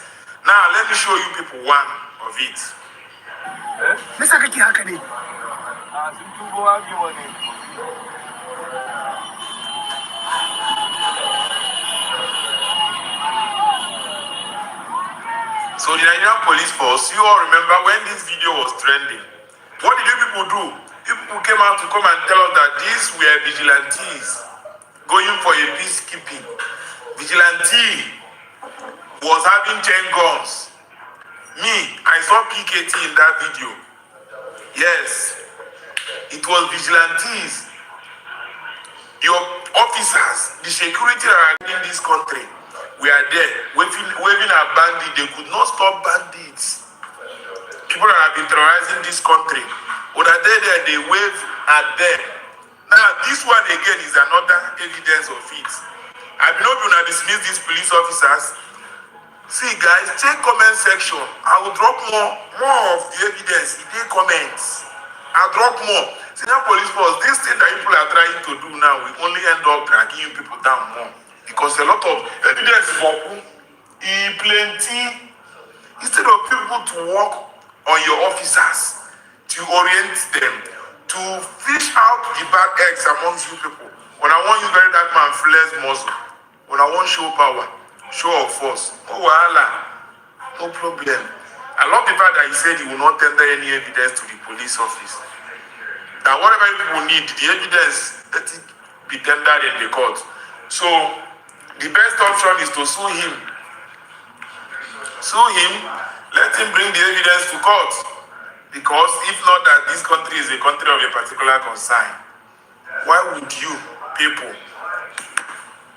[SPEAKER 5] Now let me show you people one of it.
[SPEAKER 11] Mr. Kiki Hakani.
[SPEAKER 5] So the Nigerian police force, you all remember when this video was trending, what did you people do? People came out to come and tell us that these were vigilantes going for a peacekeeping. Vigilante was having 10 guns. Me, I saw PKT in that video. Yes, it was vigilantes. Your officers, the security that are in this country, we are there waving our bandit. They could not stop bandits. People that have been terrorizing this country, when are there, they wave at them. Now, this one again is another evidence of it. I don't know if you want to dismiss these police officers. See, guys, check comment section. I will drop more of the evidence in the comments. I'll drop more. See, that police force, this thing that people are trying to do now, we only end up dragging people down more. Because a lot of evidence is plenty. Instead of people to work on your officers, to orient them, to fish out the bad eggs amongst you people. When I want you Verydarkman flex muscle, when I want show power, show of force, oh wahala, no problem. I love the fact that he said he will not tender any evidence to the police office. That whatever people need, the evidence, let it be tendered in the court. So the best option is to sue him. Sue him, let him bring the evidence to court. Because if not that this country is a country of a particular concern, why would you people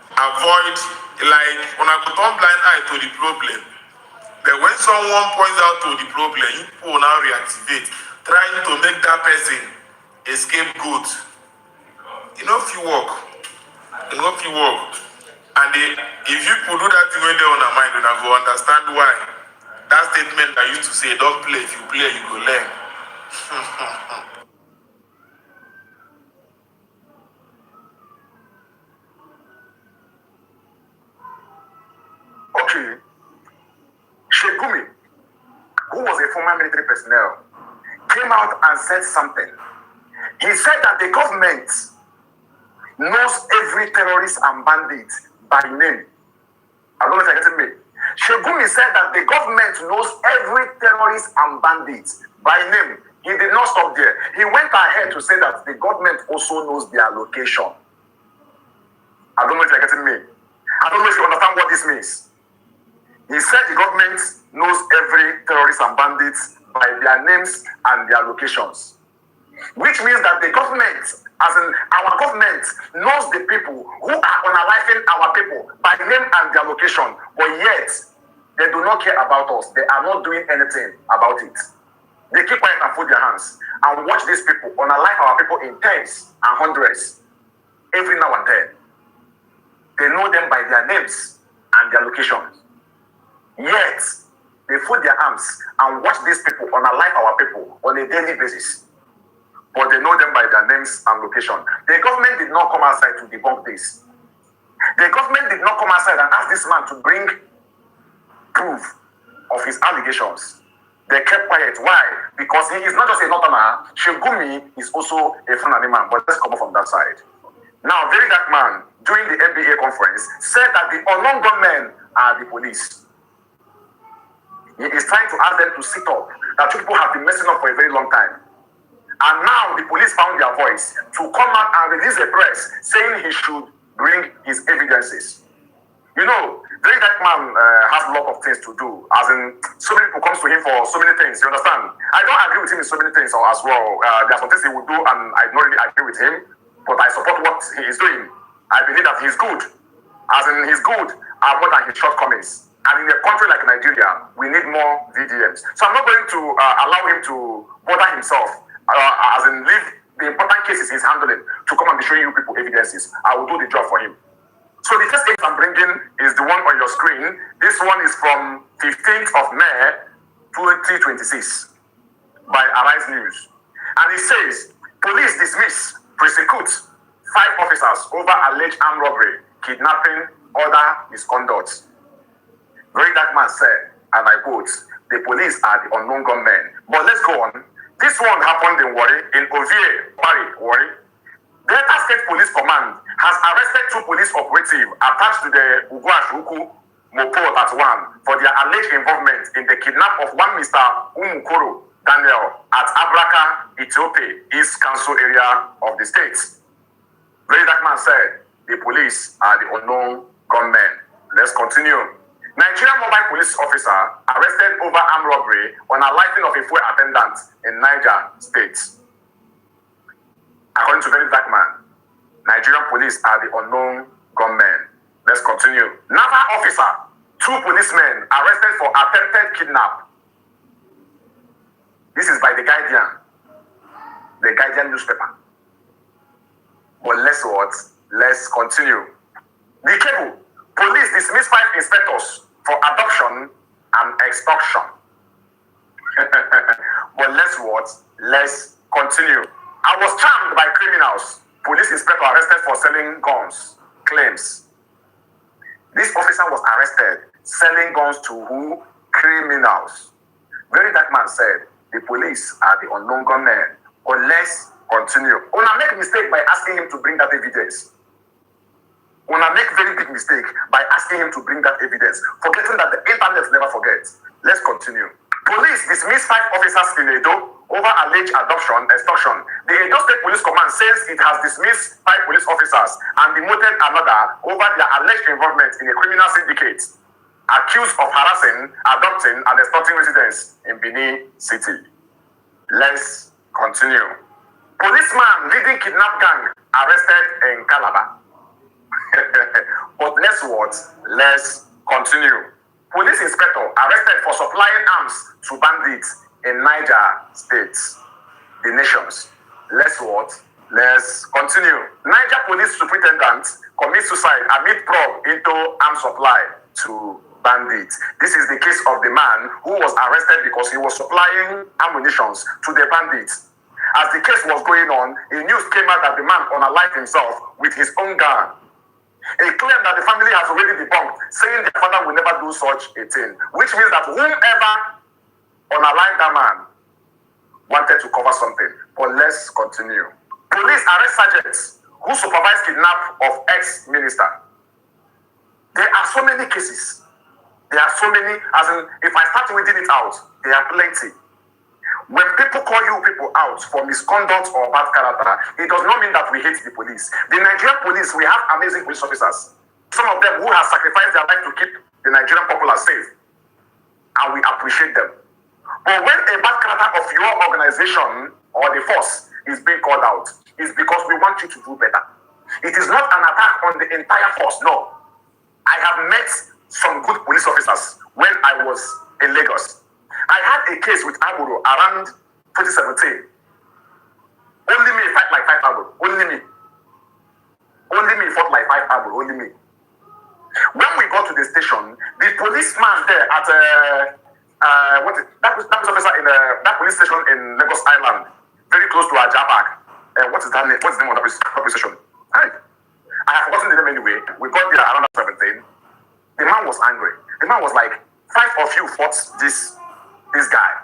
[SPEAKER 5] avoid, like, when I go turn blind eye to the problem, but when someone points out to the problem, you people now reactivate, trying to make that person a scapegoat. You know if you work. You know if you work. And if you could do that thing when they're on our mind, then I go understand why. That statement that used to say, don't play, if you play, you go learn.
[SPEAKER 6] Okay, Shegumi, who was a former military personnel, came out and said something. He said that the government knows every terrorist and bandit by name. I don't know if you're getting me. Shegumi said that the government knows every terrorist and bandit by name. He did not stop there. He went ahead to say that the government also knows their location. I don't know if you're getting me. I don't know if you understand what this means. He said the government knows every terrorist and bandits by their names and their locations. Which means that the government, as in our government, knows the people who are unaliving our people by name and their location, but yet they do not care about us. They are not doing anything about it. They keep quiet and fold their hands and watch these people unalive our people in tens and hundreds every now and then. They know them by their names and their locations. Yet they fold their arms and watch these people unalive our people on a daily basis. But they know them by their names and location. The government did not come outside to debunk this. The government did not come outside and ask this man to bring proof of his allegations. They kept quiet. Why? Because he is not just a northerner. Shegumi is also a Fulani man. But let's come from that side. Now, Verydarkman, during the NBA conference, said that the unknown gunmen are the police. He is trying to ask them to sit up. That people have been messing up for a very long time. And now the police found their voice to come out and release a press saying he should bring his evidences. You know, Verydarkman has a lot of things to do. As in, so many people come to him for so many things. You understand? I don't agree with him in so many things as well. There are some things he would do, and I don't really agree with him. But I support what he is doing. I believe that he's good. As in, he's good more than his shortcomings. And in a country like Nigeria, we need more VDMs. So I'm not going to allow him to bother himself, as in leave the important cases he's handling to come and be showing you people evidences. I will do the job for him. So the first thing I'm bringing is the one on your screen. This one is from 15th of May, 2026 by Arise News. And it says, police dismiss, prosecute 5 officers over alleged armed robbery, kidnapping, other misconduct. Verydarkman said, and I quote, the police are the unknown gunmen. But let's go on. This one happened in Warri, in Ovie, Warri. Delta State Police Command has arrested 2 police operatives attached to the Ugwashuku Mopo 31 for their alleged involvement in the kidnap of one Mr. Umukoro Daniel at Abraka, Ethiopia, East Council area of the state. Verydarkman said the police are the unknown gunmen. Let's continue. Nigerian mobile police officer arrested over armed robbery on alighting of a fuel attendant in Niger State. According to Verydarkman, Nigerian police are the unknown gunmen. Let's continue. Naval officer, 2 policemen arrested for attempted kidnap. This is by the Guardian newspaper. But let's continue. The cable, police dismiss 5 inspectors for abduction and extortion. But let's continue. I was charmed by criminals. Police inspector arrested for selling guns. Claims. This officer was arrested selling guns to who? Criminals. Verydarkman said the police are the unknown gunmen. But let's continue. Una make mistake by asking him to bring that evidence. Una make very big mistake by asking him to bring that evidence, forgetting that the internet never forgets. Let's continue. Police dismiss 5 officers in Edo over alleged abduction, extortion. The Edo State Police Command says it has dismissed 5 police officers and demoted another over their alleged involvement in a criminal syndicate accused of harassing, abducting, and extorting residents in Benin City. Let's continue. Policeman leading kidnap gang arrested in Calabar. But let's continue. Police inspector arrested for supplying arms to bandits in Niger State. The nations. Let's continue. Niger police superintendent commits suicide amid probe into arms supply to bandits. This is the case of the man who was arrested because he was supplying ammunition to the bandits. As the case was going on, a news came out that the man unalived himself with his own gun. A claim that the family has already debunked, saying their father will never do such a thing, which means that whomever unalived that man wanted to cover something. But let's continue. Police arrest sergeants who supervise kidnap of ex-minister. There are so many cases. There are so many, as in, if I start reading it out, there are plenty. When people call you people out for misconduct or bad character, it does not mean that we hate the police. The Nigerian police, we have amazing police officers. Some of them who have sacrificed their life to keep the Nigerian populace safe. And we appreciate them. But when a bad character of your organization or the force is being called out, it's because we want you to do better. It is not an attack on the entire force, no. I have met some good police officers when I was in Lagos. I had a case with Aburo around 2017. Only me fight like 5 Aburo. Only me. Only me fought like 5 Aburo. Only me. When we got to the station, the policeman there at that police officer in that police station in Lagos Island, very close to Ajapak. What is that name? What's the name of that police station? I have forgotten the name anyway. We got there around 17. The man was angry. The man was like, 5 of you fought this guy.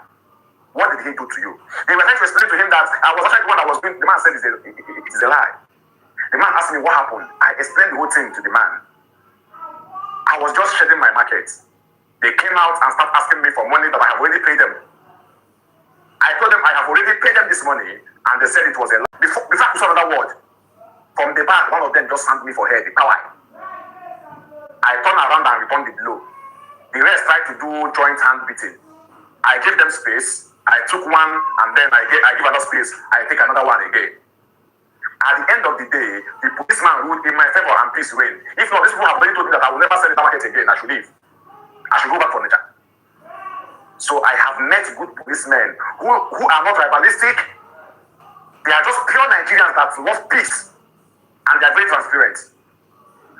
[SPEAKER 6] What did he do to you? They were trying to explain to him that I was actually the one that was doing. The man said it is a lie. The man asked me what happened. I explained the whole thing to the man. I was just shedding my market. They came out and started asking me for money that I have already paid them. I told them I have already paid them this money, and they said it was a lie. Before I saw another word, from the back, one of them just handed me for head, the power. I turn around and return the blow. The rest tried to do joint hand beating. I gave them space. I took one and then I give another space. I take another one again. At the end of the day, the policeman ruled in my favor and peace reigned. If not, these people have already told me that I will never sell in the market again. I should leave. I should go back for nature. So I have met good policemen who are not tribalistic. They are just pure Nigerians that love peace and they are very transparent.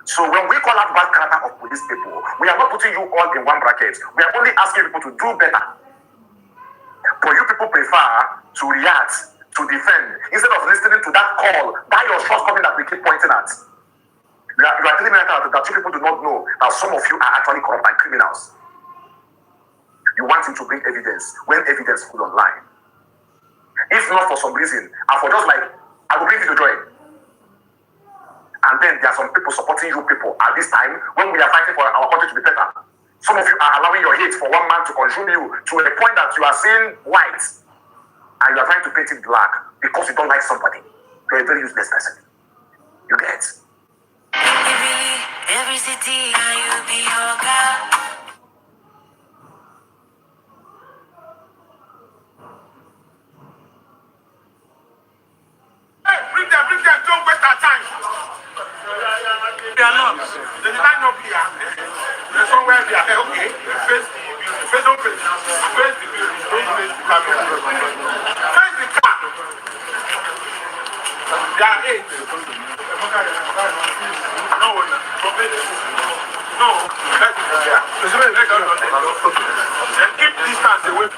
[SPEAKER 6] So when we call out bad character of police people, we are not putting you all in one bracket. We are only asking people to do better. But you people prefer to react, to defend, instead of listening to that call, that your shortcoming that we keep pointing at. You are telling me that you people do not know that some of you are actually corrupt and criminals. You want him to bring evidence when evidence full online. If not for some reason, and for just like, I will bring you to join. And then there are some people supporting you people at this time when we are fighting for our country to be better. Some of you are allowing your hate for one man to consume you to a point that you are seeing white and you are trying to paint it black because you don't like somebody. You're a very useless person. You get?
[SPEAKER 11] Every city, you be your girl.
[SPEAKER 5] Bring them, don't waste our time. They are not. They line up here. There's somewhere they are. Okay. Face don't face. Face the building. Don't face the camera. Face the car. They are 8. No, let's go there. Then keep distance away.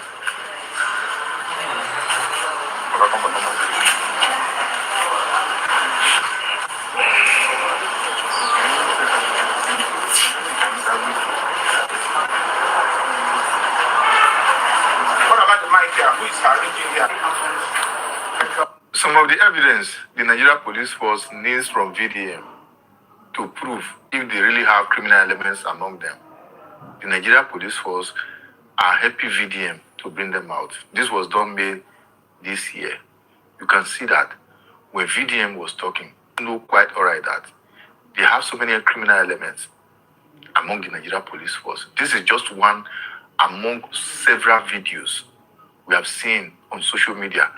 [SPEAKER 1] Some of the evidence the Nigeria Police Force needs from VDM to prove if they really have criminal elements among them. The Nigeria Police Force are helping VDM to bring them out. This was done May this year. You can see that when VDM was talking, you know quite all right that they have so many criminal elements among the Nigeria Police Force. This is just one among several videos we have seen on social media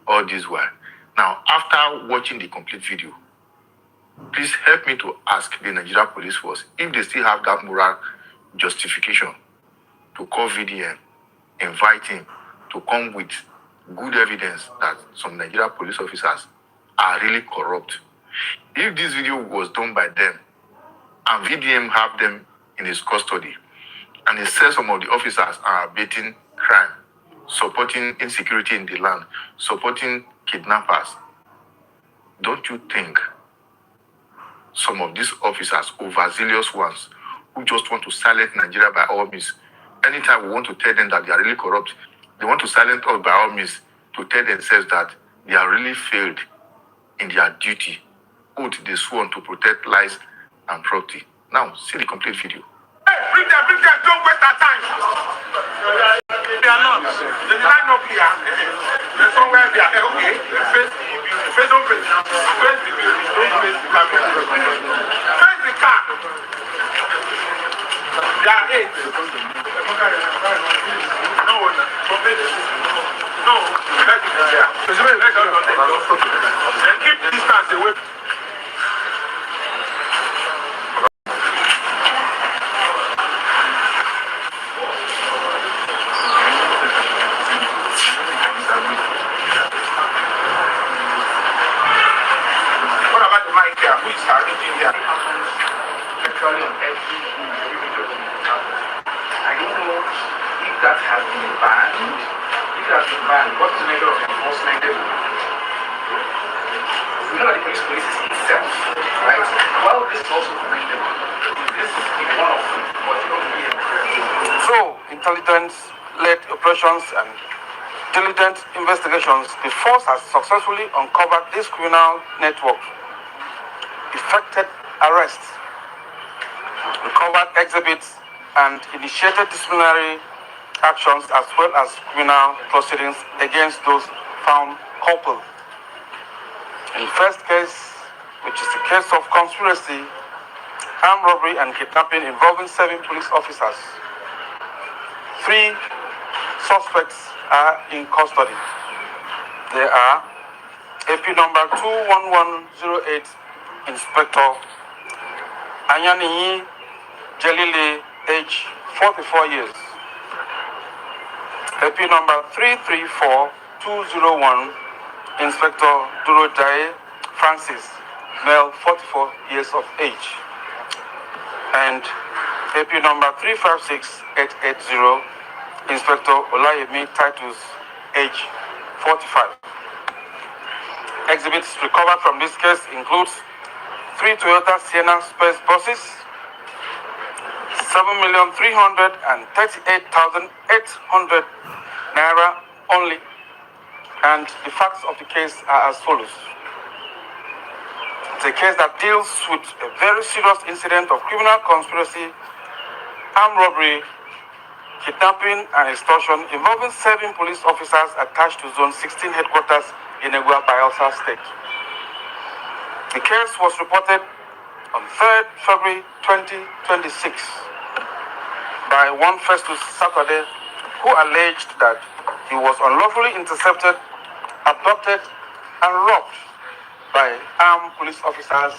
[SPEAKER 1] all this while. Now, after watching the complete video, please help me to ask the Nigeria Police Force if they still have that moral justification to call VDM, invite him to come with good evidence that some Nigeria police officers are really corrupt. If this video was done by them and VDM have them in his custody, and he says some of the officers are abating crime, supporting insecurity in the land, supporting kidnappers, don't you think some of these officers, overzealous ones, who just want to silence Nigeria by all means, anytime we want to tell them that they are really corrupt, they want to silence us by all means to tell themselves that they are really failed in their duty, oath they sworn to protect lives and property. Now, see the complete video.
[SPEAKER 5] Hey, bring them, don't waste our time. They are not. They line up here. There's somewhere they are. Okay. Face don't face. Face the building. Don't face the camera. Face the car. They are 8. No, let's go there. Then keep distance away.
[SPEAKER 3] That has been banned. If it has been banned, what's the measure of enforcement? We know that the police itself, right? Well, this is also commendable. This is one of them, but you don't hear.
[SPEAKER 15] So, intelligence-led operations and diligent investigations, the force has successfully uncovered this criminal network, effected arrests, recovered exhibits, and initiated disciplinary actions as well as criminal proceedings against those found culpable. In the first case, which is the case of conspiracy armed robbery and kidnapping involving 7 police officers. 3 suspects are in custody. They are AP number 21108, Inspector Anyaniyi Jelile, age 44 years. AP number 334201, Inspector Durojaye Francis, male, 44 years of age. And AP number 356880, Inspector Olayemi Titus, age 45. Exhibits recovered from this case includes 3 Toyota Sienna Space buses, 7,338,800 naira only, and the facts of the case are as follows. It's a case that deals with a very serious incident of criminal conspiracy, armed robbery, kidnapping, and extortion involving 7 police officers attached to Zone 16 headquarters in Egua, Bayelsa State. The case was reported on 3rd February 2026 by one Festus Saturday, who alleged that he was unlawfully intercepted, abducted, and robbed by armed police officers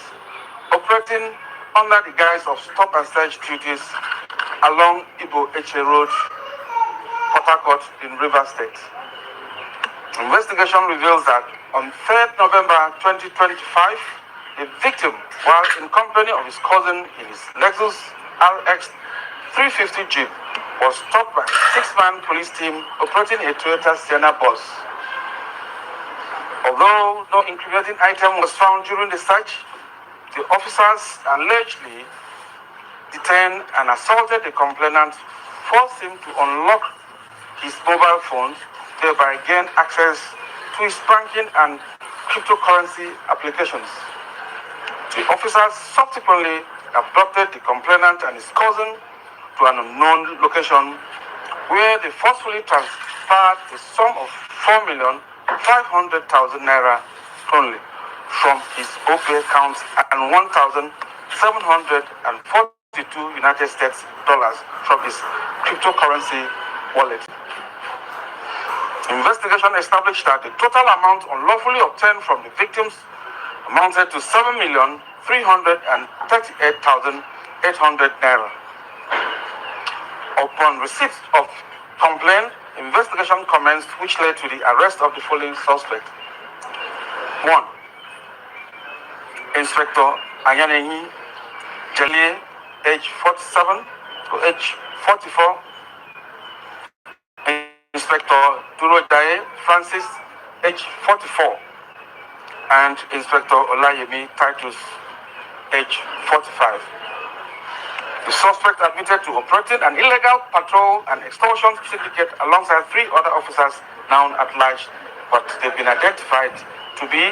[SPEAKER 15] operating under the guise of stop and search duties along Ibo Eche Road, Port Harcourt in Rivers State. Investigation reveals that on 3rd November 2025, the victim, while in company of his cousin in his Lexus RX 350 Jeep, was stopped by a 6-man police team operating a Toyota Sienna bus. Although no incriminating item was found during the search, the officers allegedly detained and assaulted the complainant, forced him to unlock his mobile phone, thereby gain access to his banking and cryptocurrency applications. The officers subsequently abducted the complainant and his cousin to an unknown location, where they forcefully transferred the sum of 4,500,000 naira only from his OPay account and 1,742 United States dollars from his cryptocurrency wallet. Investigation established that the total amount unlawfully obtained from the victims amounted to 7,338,800 naira. Upon receipt of complaint, investigation commenced, which led to the arrest of the following suspect. 1. Inspector Anyaniyi Jelile, age 47 to age 44. Inspector Durojaye Francis, age 44. And Inspector Olayemi Titus, age 45. The suspect admitted to operating an illegal patrol and extortion syndicate alongside 3 other officers now at large, but they've been identified to be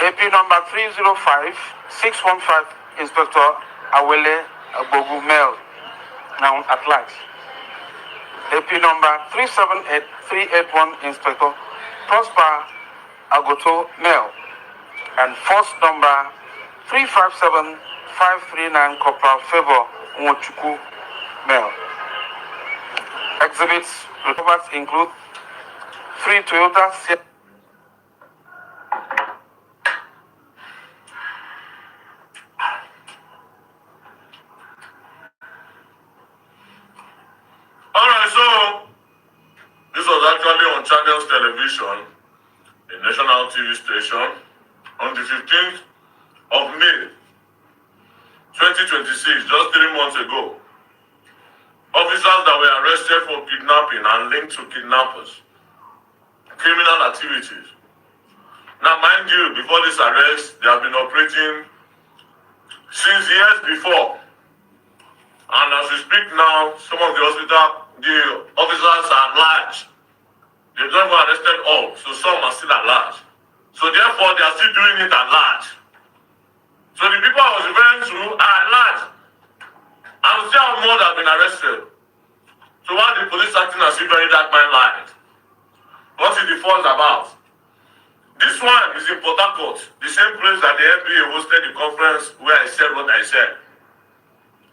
[SPEAKER 15] AP number 305615, Inspector Awele Agbogu Mel, now at large. AP number 378381, Inspector Prosper Agoto Mel, and force number 357539, Corporal Favor Nwochukwu Mel. Exhibits recovered include 3 Toyota Sienna.
[SPEAKER 6] Alright, so this was actually on Channels Television, a national TV station, on the 15th of May 2026, just 3 months ago. Officers that were arrested for kidnapping and linked to kidnappers, criminal activities. Now, mind you, before this arrest, they have been operating since years before. And as we speak now, some of the officers are at large. They've not even arrested all, so some are still at large. So therefore, they are still doing it at large. So the people I was referring to are at large. And we still have more that have been arrested. So why the police acting as if Verydarkman lied? What is the force about? This This one is in Port Harcourt, the same place that the NBA hosted the conference where I said what I said.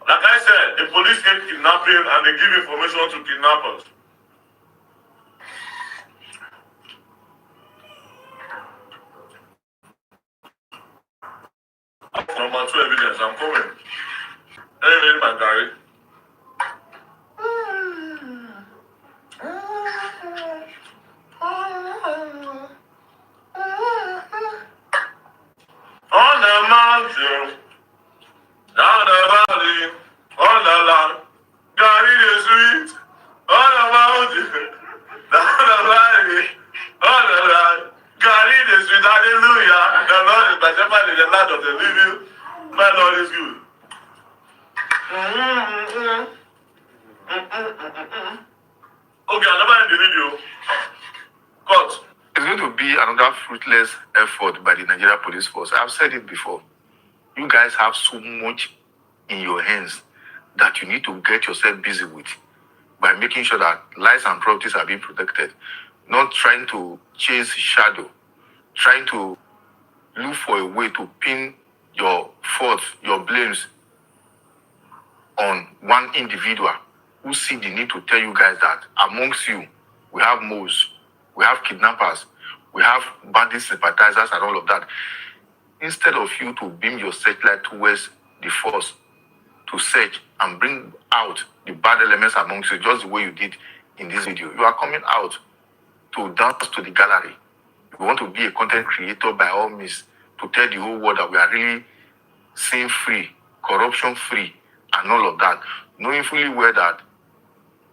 [SPEAKER 6] Like I said, the police hate kidnapping and they give information to kidnappers. Number 2 evidence, I'm coming. Let me read my diary. On the mountain, down the valley, on the land, God it is sweet. On the mountain, down the valley, on the land, God it is sweet. Hallelujah. The Lord is my shepherd in the land of the living. My Lord is good. Okay, I never end the video. Cut.
[SPEAKER 1] It's going to be another fruitless effort by the Nigeria Police Force. I've said it before. You guys have so much in your hands that you need to get yourself busy with by making sure that lives and properties are being protected, not trying to chase shadow, trying to look for a way to pin your faults, your blames on one individual who see the need to tell you guys that amongst you, we have moles, we have kidnappers, we have bandit sympathizers and all of that. Instead of you to beam your searchlight towards the force to search and bring out the bad elements amongst you, just the way you did in this video, you are coming out to dance to the gallery. You want to be a content creator by all means, to tell the whole world that we are really sin-free, corruption-free, and all of that, knowing fully well that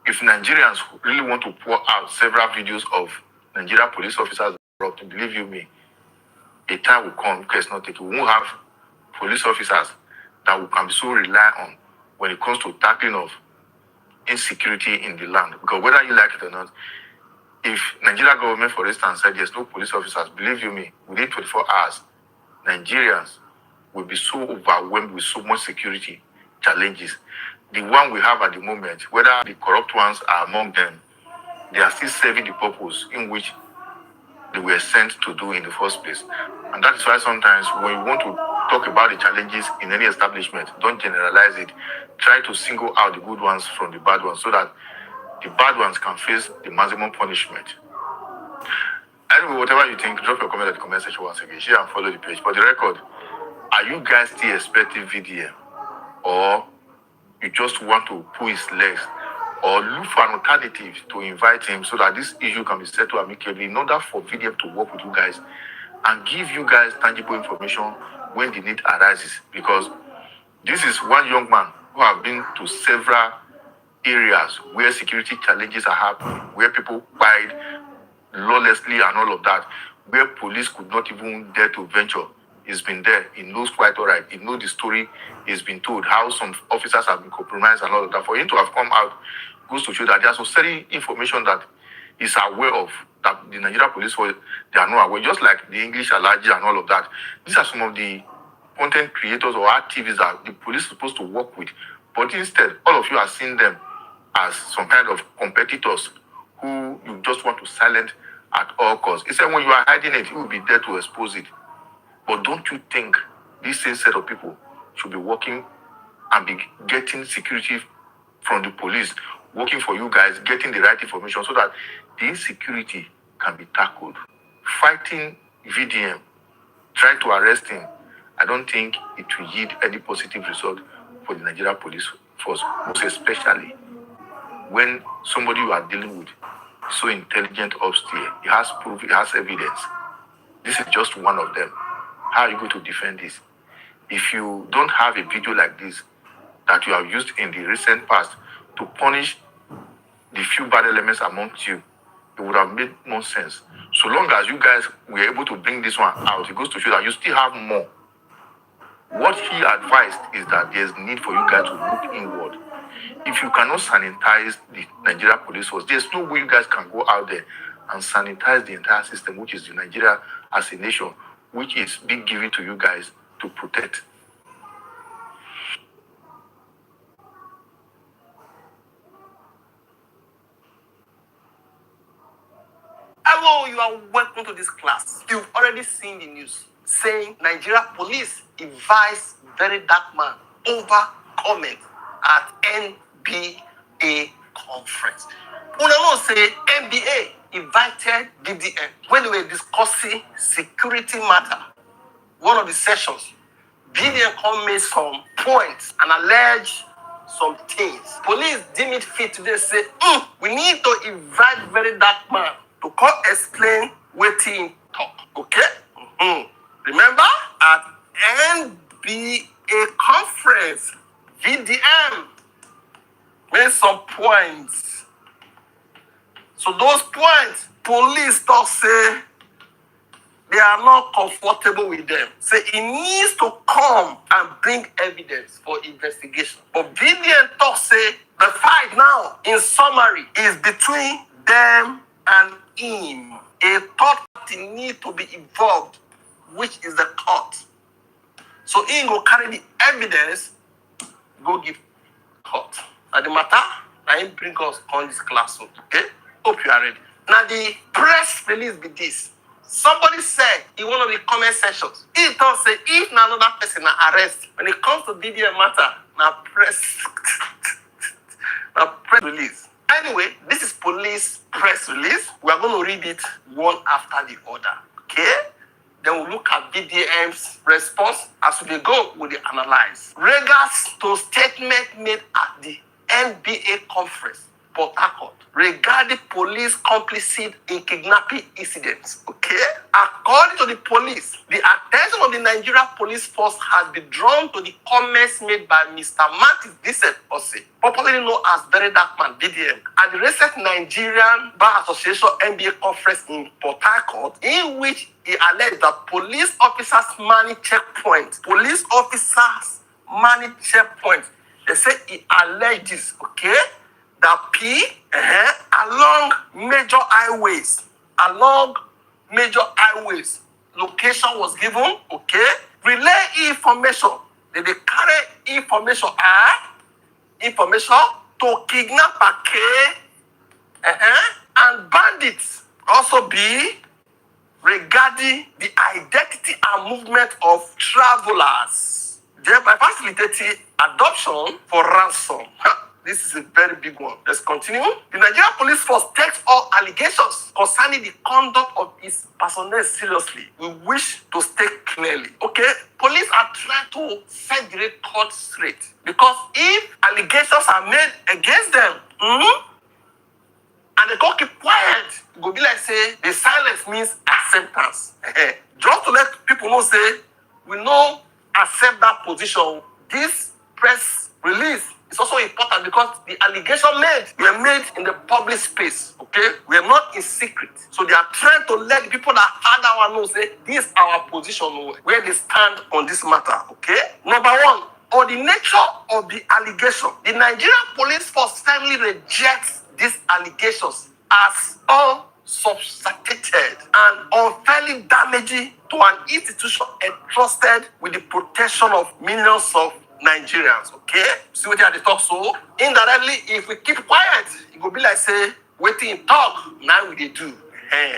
[SPEAKER 1] if Nigerians really want to pour out several videos of Nigeria police officers corrupt, believe you me, a time will come because not take. We won't have police officers that we can be so rely on when it comes to tackling of insecurity in the land. Because whether you like it or not, if Nigeria government, for instance, said there's no police officers, believe you me, within 24 hours, Nigerians will be so overwhelmed with so much security challenges. The one we have at the moment, whether the corrupt ones are among them, they are still serving the purpose in which they were sent to do in the first place. And that is why sometimes when you want to talk about the challenges in any establishment, don't generalize it. Try to single out the good ones from the bad ones so that the bad ones can face the maximum punishment. Anyway, whatever you think, drop your comment at the comment section once again. Share and follow the page. For the record, are you guys still expecting VDM? Or you just want to pull his legs? Or look for an alternative to invite him so that this issue can be settled amicably in order for VDM to work with you guys and give you guys tangible information when the need arises? Because this is one young man who have been to several areas where security challenges are happening, where people died lawlessly and all of that, where police could not even dare to venture. He's been there. He knows quite all right. He knows the story he's been told, how some officers have been compromised and all of that. For him to have come out goes to show that there's some certain information that he's aware of, that the Nigeria police force, they are not aware, just like the English allergy and all of that. These are some of the content creators or activists that the police is supposed to work with. But instead, all of you are seeing them as some kind of competitors who you just want to silence at all costs. He said when you are hiding it, you will be there to expose it. But don't you think this same set of people should be working and be getting security from the police, working for you guys, getting the right information so that the insecurity can be tackled? Fighting VDM, trying to arrest him, I don't think it will yield any positive result for the Nigeria police force, most especially when somebody you are dealing with is so intelligent upstairs. He has proof, he has evidence. This is just one of them. How are you going to defend this? If you don't have a video like this that you have used in the recent past to punish the few bad elements amongst you, it would have made more sense. So long as you guys were able to bring this one out, it goes to show that you still have more. What he advised is that there's need for you guys to look inward. If you cannot sanitize the Nigeria police force, there's no way you guys can go out there and sanitize the entire system, which is the Nigeria as a nation, which is being given to you guys to protect.
[SPEAKER 6] I
[SPEAKER 12] Hello, you are welcome to this class. You've already seen the news saying Nigeria police advised Verydarkman over comment at NBA conference. Una know say NBA invited BDM when they were discussing security matter. One of the sessions, BDM come make some points and allege some things. Police deem it fit today say, we need to invite Verydarkman to come explain what he talk. Okay? Remember at NBA conference, VDM made some points. So those points, police talk say they are not comfortable with them. Say he needs to come and bring evidence for investigation. But VDM talk say the fight now, in summary, is between them and him. A third party need to be involved, which is the court. So he go carry the evidence, go give court. Now the matter, now him bring us on this classroom. Okay? Hope you are ready. Now the press release be this. Somebody said in one of the comment sections, he don't say if na another person na arrest. When it comes to BDM matter, na press release. Anyway, this is police press release. We are going to read it one after the other. Okay? Then we'll look at BDM's response. As we go, we'll analyze. Regards to statement made at the NBA conference, Port Harcourt, regarding police complicity in kidnapping incidents. Okay? According to the police, the attention of the Nigerian police force has been drawn to the comments made by Mr. Martis Vincent Ose, popularly known as Verydarkman BDM, at the recent Nigerian Bar Association NBA conference in Port Harcourt, in which he alleged that police officers manage checkpoints. Police officers manage checkpoints. They say he alleges, okay, that along major highways, location was given, okay, relay information. They carry information to kidnapper and bandits. Also be regarding the identity and movement of travelers, thereby facilitating adoption for ransom. This is a very big one. Let's continue. The Nigerian police force takes all allegations concerning the conduct of its personnel seriously. We wish to state clearly. Okay, police are trying to set the record straight. Because if allegations are made against them, and they go keep quiet, it go be like say the silence means acceptance. Just to let people know, say, we no accept that position. This press release is also important because the allegation were made in the public space. Okay, we are not in secret. So they are trying to let the people that had our know say this is our position, where they stand on this matter. Okay, number one, on the nature of the allegation, the Nigerian police force firmly rejects these allegations as unsubstantiated and unfairly damaging to an institution entrusted with the protection of millions of Nigerians. Okay? See what they talk so? Indirectly, if we keep quiet, it will be like say, waiting talk, now we do.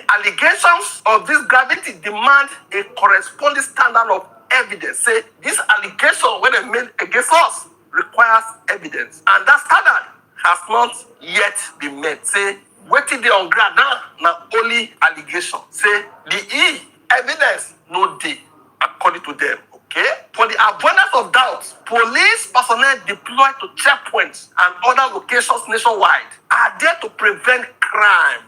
[SPEAKER 12] Allegations of this gravity demand a corresponding standard of evidence. Say, this allegation, when they made against us, requires evidence. And that standard has not yet been met. Say, waiting there on ground now only allegation. Say, the evidence no day, according to them. Okay? For the avoidance of doubt, police personnel deployed to checkpoints and other locations nationwide are there to prevent crime,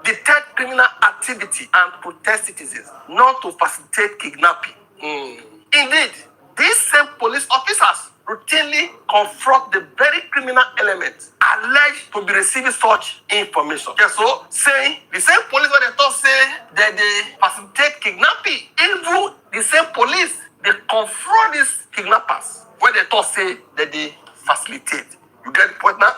[SPEAKER 12] detect criminal activity, and protect citizens, not to facilitate kidnapping. Indeed, these same police officers routinely confront the very criminal elements alleged to be receiving such information. Okay, so saying the same police when they talk say that they facilitate kidnapping, even the same police they confront these kidnappers when they talk say that they facilitate. You get the point now?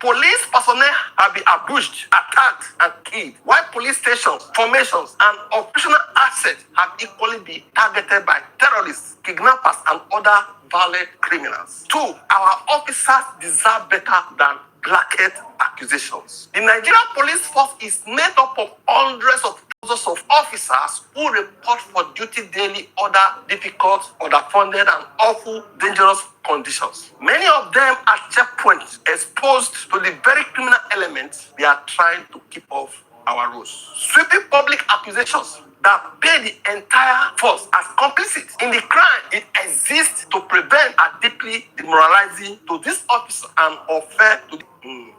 [SPEAKER 12] Police personnel have been abused, attacked, and killed, while police stations, formations, and operational assets have equally been targeted by terrorists, kidnappers, and other violent criminals. 2, our officers deserve better than
[SPEAKER 10] blanket accusations. The Nigerian police force is made up of hundreds of thousands of officers who report for duty daily under difficult, underfunded, and awful, dangerous conditions. Many of them are checkpoints exposed to the very criminal elements they are trying to keep off our roads. Sweeping public accusations that pay the entire force as complicit in the crime it exists to prevent are deeply demoralizing to this officer and unfair to the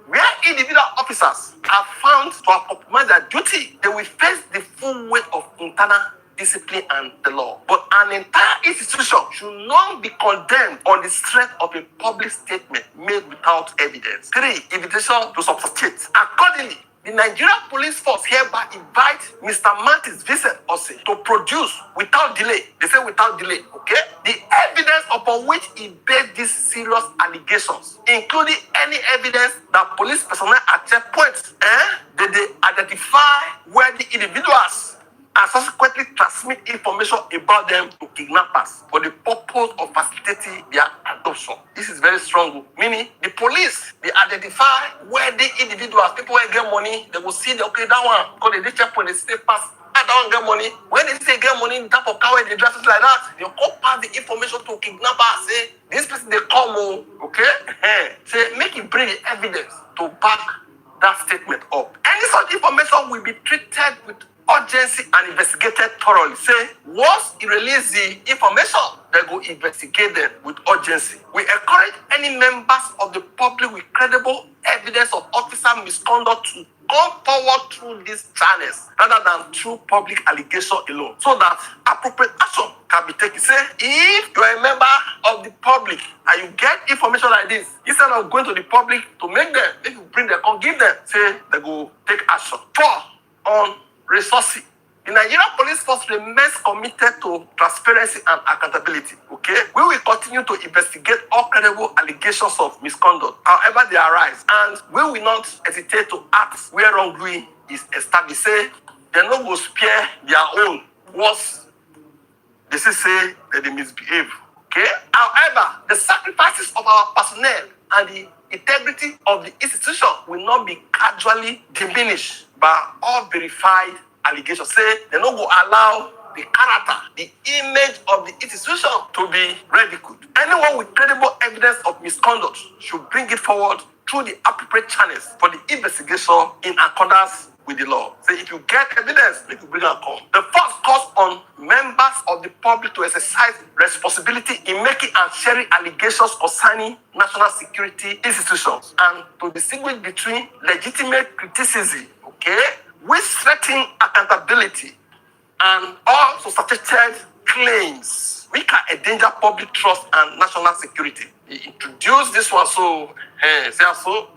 [SPEAKER 10] where individual officers are found to have compromised their duty, they will face the full weight of internal discipline and the law. But an entire institution should not be condemned on the strength of a public statement made without evidence. 3. Invitation to substitute. Accordingly, the Nigerian police force hereby invite Mr. Martins Vincent Ose to produce without delay, they say without delay, okay, the evidence upon which he based these serious allegations, including any evidence that police personnel at checkpoints, they identify where the individuals and subsequently transmit information about them to kidnappers for the purpose of facilitating their adoption. This is very strong, meaning the police, they identify where the individuals, people who get money, they will see, okay, that one, because they check when they stay past, that one get money. When they say get money, type of car, they dress like that, they go pass the information to kidnappers, say, this person, they come home, okay? Say, make it bring the evidence to back that statement up. Any such information will be treated with urgency and investigated thoroughly. Say, once you release the information, they go investigate them with urgency. We encourage any members of the public with credible evidence of officer misconduct to come forward through these channels rather than through public allegation alone, so that appropriate action can be taken. Say, if you are a member of the public and you get information like this, instead of going to the public to make them, if you bring them, come give them, say, they go take action. 4. On resourcing. The Nigerian police force remains committed to transparency and accountability. Okay, we will continue to investigate all credible allegations of misconduct, however they arise, and we will not hesitate to act where wrongdoing is established. Say they no go spare their own. Worse, they say that they misbehave. Okay, however, the sacrifices of our personnel and the integrity of the institution will not be casually diminished by all verified allegations. Say they don't go allow the character, the image of the institution to be ridiculed. Anyone with credible evidence of misconduct should bring it forward through the appropriate channels for the investigation in accordance with the law. Say if you get evidence, make you bring and come. The first calls on members of the public to exercise responsibility in making and sharing allegations concerning national security institutions and to distinguish between legitimate criticism, okay, with threatening accountability, and all substantiated claims which can endanger public trust and national security. He introduced this one, so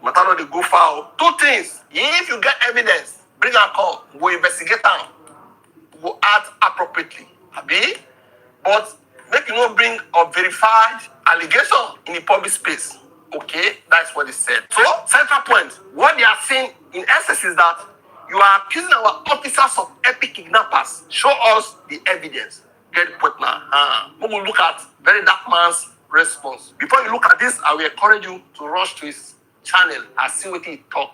[SPEAKER 10] matter no dey go far. 2 things. If you get evidence, bring and come. Go investigate them. Go act appropriately. Abi? But make you not bring a verified allegation in the public space. Okay, that's what he said. So, central point. What they are saying in essence is that you are accusing our officers of epic kidnappers. Show us the evidence. Get the point now. We will look at Verydarkman's response. Before you look at this, I will encourage you to rush to his channel and see what he talk.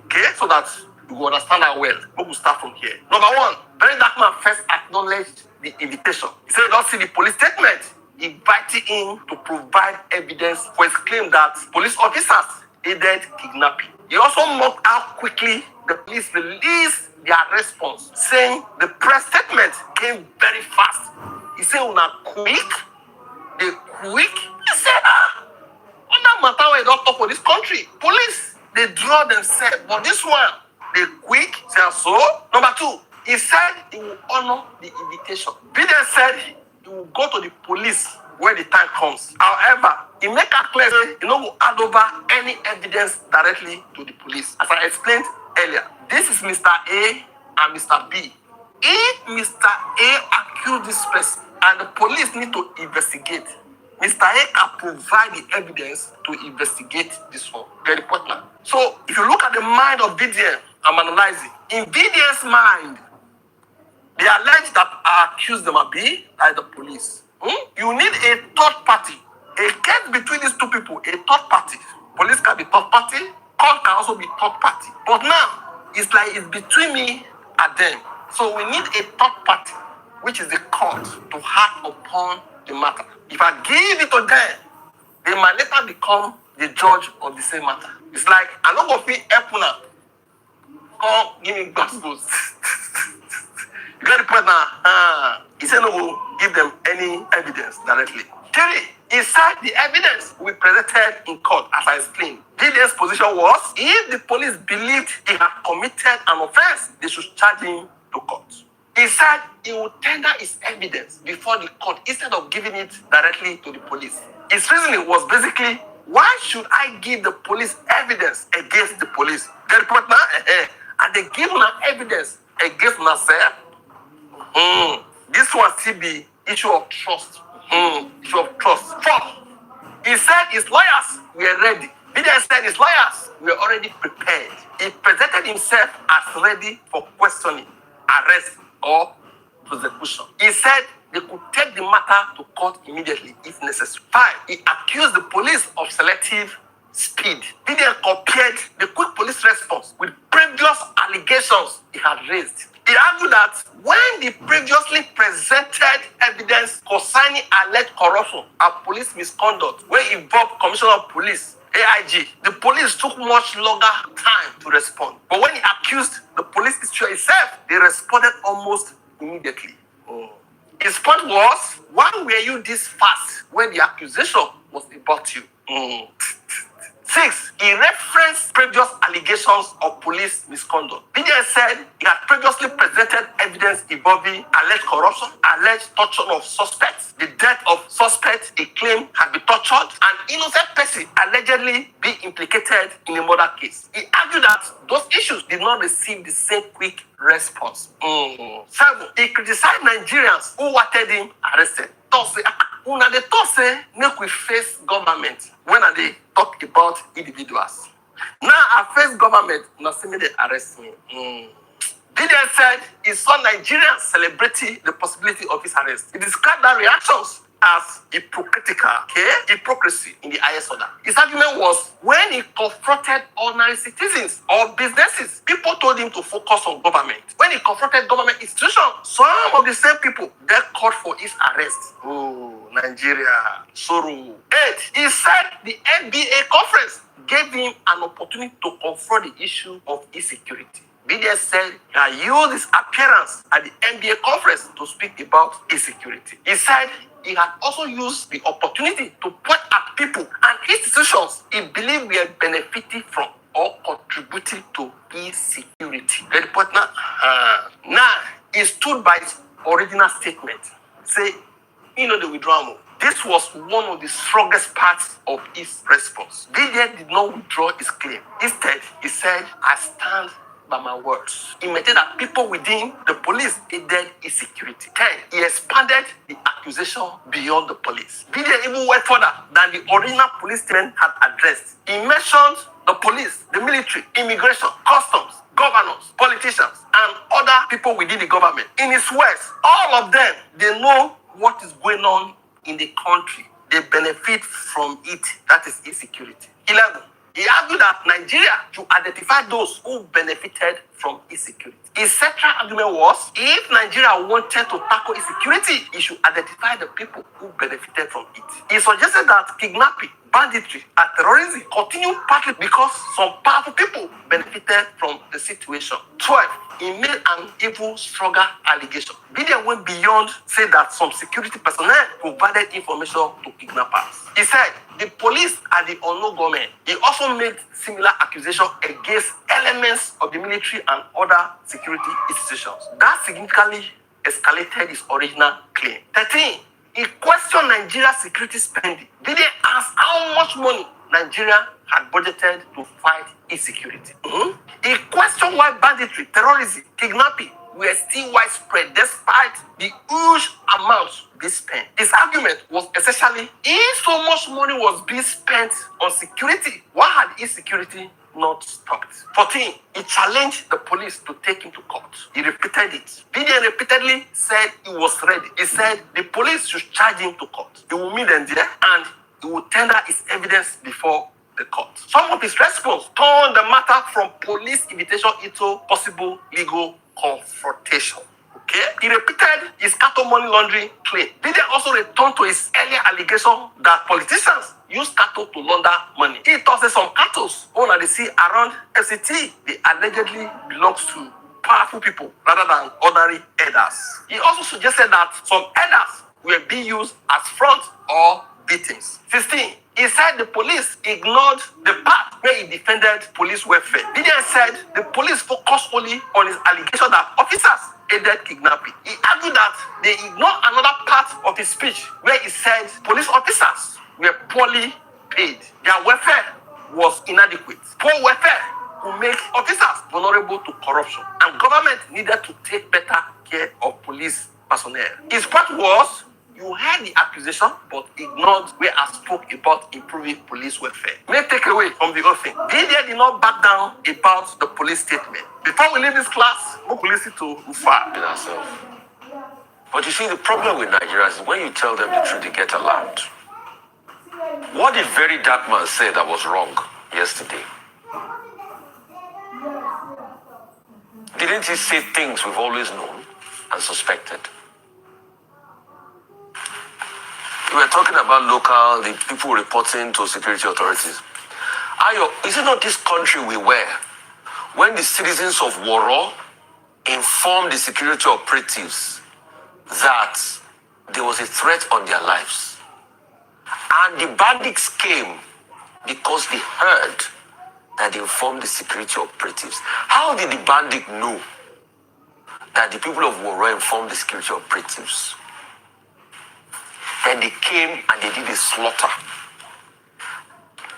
[SPEAKER 10] Okay? So that you will understand that well. We will start from here. Number 1, Verydarkman first acknowledged the invitation. He said, don't see the police statement, inviting him to provide evidence for his claim that police officers aided kidnapping. He also mocked how quickly the police released their response, saying the press statement came very fast. He said, "Una quick, they quick." He said, on that matter where don't talk for this country, police they draw themselves, but this one they quick. Say so. Number 2, he said he will honor the invitation. Biden said he will go to the police when the time comes. However, he make it clear he no go hand over any evidence directly to the police. As I explained earlier, this is Mr. A and Mr. B. If Mr. A accused this person and the police need to investigate, Mr. A can provide the evidence to investigate this one. Get the point now? So, if you look at the mind of VDM, I'm analyzing. In VDM's mind, they allege that I accused them of being like the police. You need a third party. A case between these 2 people, a third party. Police can be third party,
[SPEAKER 16] court can also be third party. But now, it's like it's between me and them. So we need a third party, which is the court, to act upon the matter. If I give it to them, they might later become the judge of the same matter. It's like, I'm not going to feel help now. Come, give me gospels. You got the point now? He said no, we'll give them any evidence directly. 3, he said the evidence will be presented in court, as I explained. Gideon's position was, if the police believed he had committed an offense, they should charge him to court. He said he would tender his evidence before the court instead of giving it directly to the police. His reasoning was basically, why should I give the police evidence against the police? Get the point now? And they give them evidence against myself. This one still be issue of trust. Issue of trust. 4, he said his lawyers were ready. Gideon said his lawyers were already prepared. He presented himself as ready for questioning, arrest, or prosecution. He said they could take the matter to court immediately if necessary. 5, he accused the police of selective speed. Gideon compared the quick police response with previous allegations he had raised. He argued that when the previously presented evidence concerning alleged corruption and police misconduct, when involved Commissioner of Police, AIG, the police took much longer time to respond. But when he accused the police itself, they responded almost immediately. His point was, why were you this fast when the accusation was about you? 6, he referenced previous allegations of police misconduct. Gideon said he had previously presented evidence involving alleged corruption, alleged torture of suspects, the death of suspects he claimed had been tortured, and innocent person allegedly be implicated in a murder case. He argued that those issues did not receive the same quick response. 7, he criticized Nigerians who wanted him arrested. Una dey talk say make we face government when they talk about individuals. Now I face government, now see me they arrest me. Gideon said he saw Nigerians celebrating the possibility of his arrest. He described that reactions as hypocritical, hypocrisy in the highest order. His argument was when he confronted ordinary citizens or businesses, people told him to focus on government. When he confronted government institutions, some of the same people then called for his arrest. Nigeria, sorrow. 8, he said the NBA conference gave him an opportunity to confront the issue of insecurity. Gideon said he used his appearance at the NBA conference to speak about insecurity. He said he had also used the opportunity to point at people and institutions he believed were benefiting from or contributing to insecurity. Get the point now? Now, he stood by his original statement. Say, the withdrawal. This was one of the strongest parts of his response. Gideon did not withdraw his claim. Instead, he said, I stand by my words. He maintained that people within the police aided insecurity. 10, he expanded the accusation beyond the police. Gideon even went further than the original police statement had addressed. He mentioned the police, the military, immigration, customs, governors, politicians, and other people within the government. In his words, all of them, they know what is going on in the country. They benefit from it. That is insecurity. 11, he argued that Nigeria should identify those who benefited from insecurity. His central argument was, if Nigeria wanted to tackle insecurity, it should identify the people who benefited from it. He suggested that kidnapping, banditry, and terrorism continue partly because some powerful people benefited from the situation. 12, he made an even stronger allegation. Gideon went beyond saying that some security personnel provided information to kidnappers. He said the police are the unknown government. He also made similar accusations against elements of the military and other security institutions. That significantly escalated his original claim. 13, he questioned Nigeria's security spending. Gideon asked how much money Nigeria had budgeted to fight insecurity. He questioned why banditry, terrorism, kidnapping were still widespread despite the huge amounts being spent. His argument was essentially, if so much money was being spent on security, why had insecurity not stopped? 14, he challenged the police to take him to court. He repeated it. Gideon repeatedly said he was ready. He said the police should charge him to court. He will meet them there and he will tender his evidence before the court. Some of his response turned the matter from police invitation into possible legal confrontation. Okay? He repeated his cattle money laundering claim. Biden also returned to his earlier allegation that politicians use cattle to launder money. He thought that some cattle owned at the sea around FCT, they allegedly belongs to powerful people rather than ordinary herders. He also suggested that some herders were being used as front or beatings. 16. He said the police ignored the part where he defended police welfare. Biden said the police focused only on his allegation that officers aided kidnapping. He argued that they ignored another part of his speech where he said police officers were poorly paid. Their welfare was inadequate. Poor welfare could make officers vulnerable to corruption, and government needed to take better care of police personnel. His point was, you heard the accusation but ignored where I spoke about improving police welfare. Main takeaway from the whole thing, Didier did not back down about the police statement. Before we leave this class, we will listen to Ufa.
[SPEAKER 17] But you see, the problem with Nigerians is when you tell them the truth, they get alarmed. What did Verydarkman say that was wrong yesterday? Didn't he say things we've always known and suspected? We were talking about the people reporting to security authorities. Ayo, is it not this country we were when the citizens of Woro informed the security operatives that there was a threat on their lives? And the bandits came because they heard that they informed the security operatives. How did the bandit know that the people of Woro informed the security operatives? Then they came and they did a slaughter.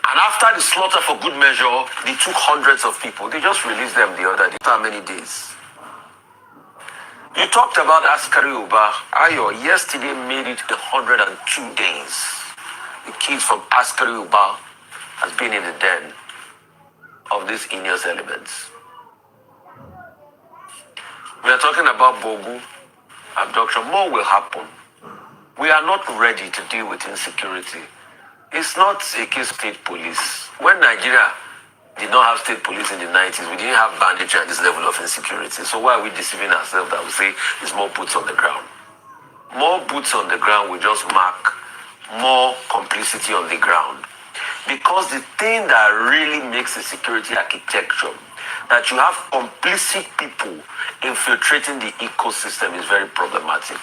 [SPEAKER 17] And after the slaughter, for good measure, they took hundreds of people. They just released them the other day. How many days? You talked about Askari Uba. Ayo, yesterday made it 102 days. The kids from Askari Uba has been in the den of these heinous elements. We are talking about Bogu abduction. More will happen. We are not ready to deal with insecurity. It's not a case of state police. When Nigeria did not have state police in the 90s, we didn't have banditry at this level of insecurity. So why are we deceiving ourselves that we say it's more boots on the ground? More boots on the ground will just mark more complicity on the ground. Because the thing that really makes the security architecture, that you have complicit people infiltrating the ecosystem, is very problematic.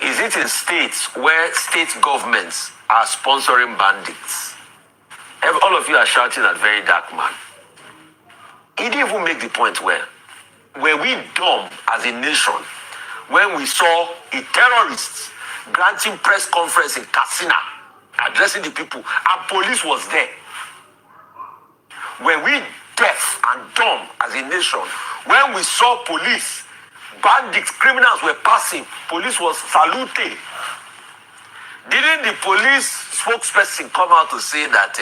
[SPEAKER 17] Is it in states where state governments are sponsoring bandits? All of you are shouting at Verydarkman. He didn't even make the point where were we dumb as a nation when we saw a terrorist granting press conference in Katsina, addressing the people, and police was there? Were we deaf and dumb as a nation when we saw police, bandits, criminals were passing, police was saluting? Didn't the police spokesperson come out to say that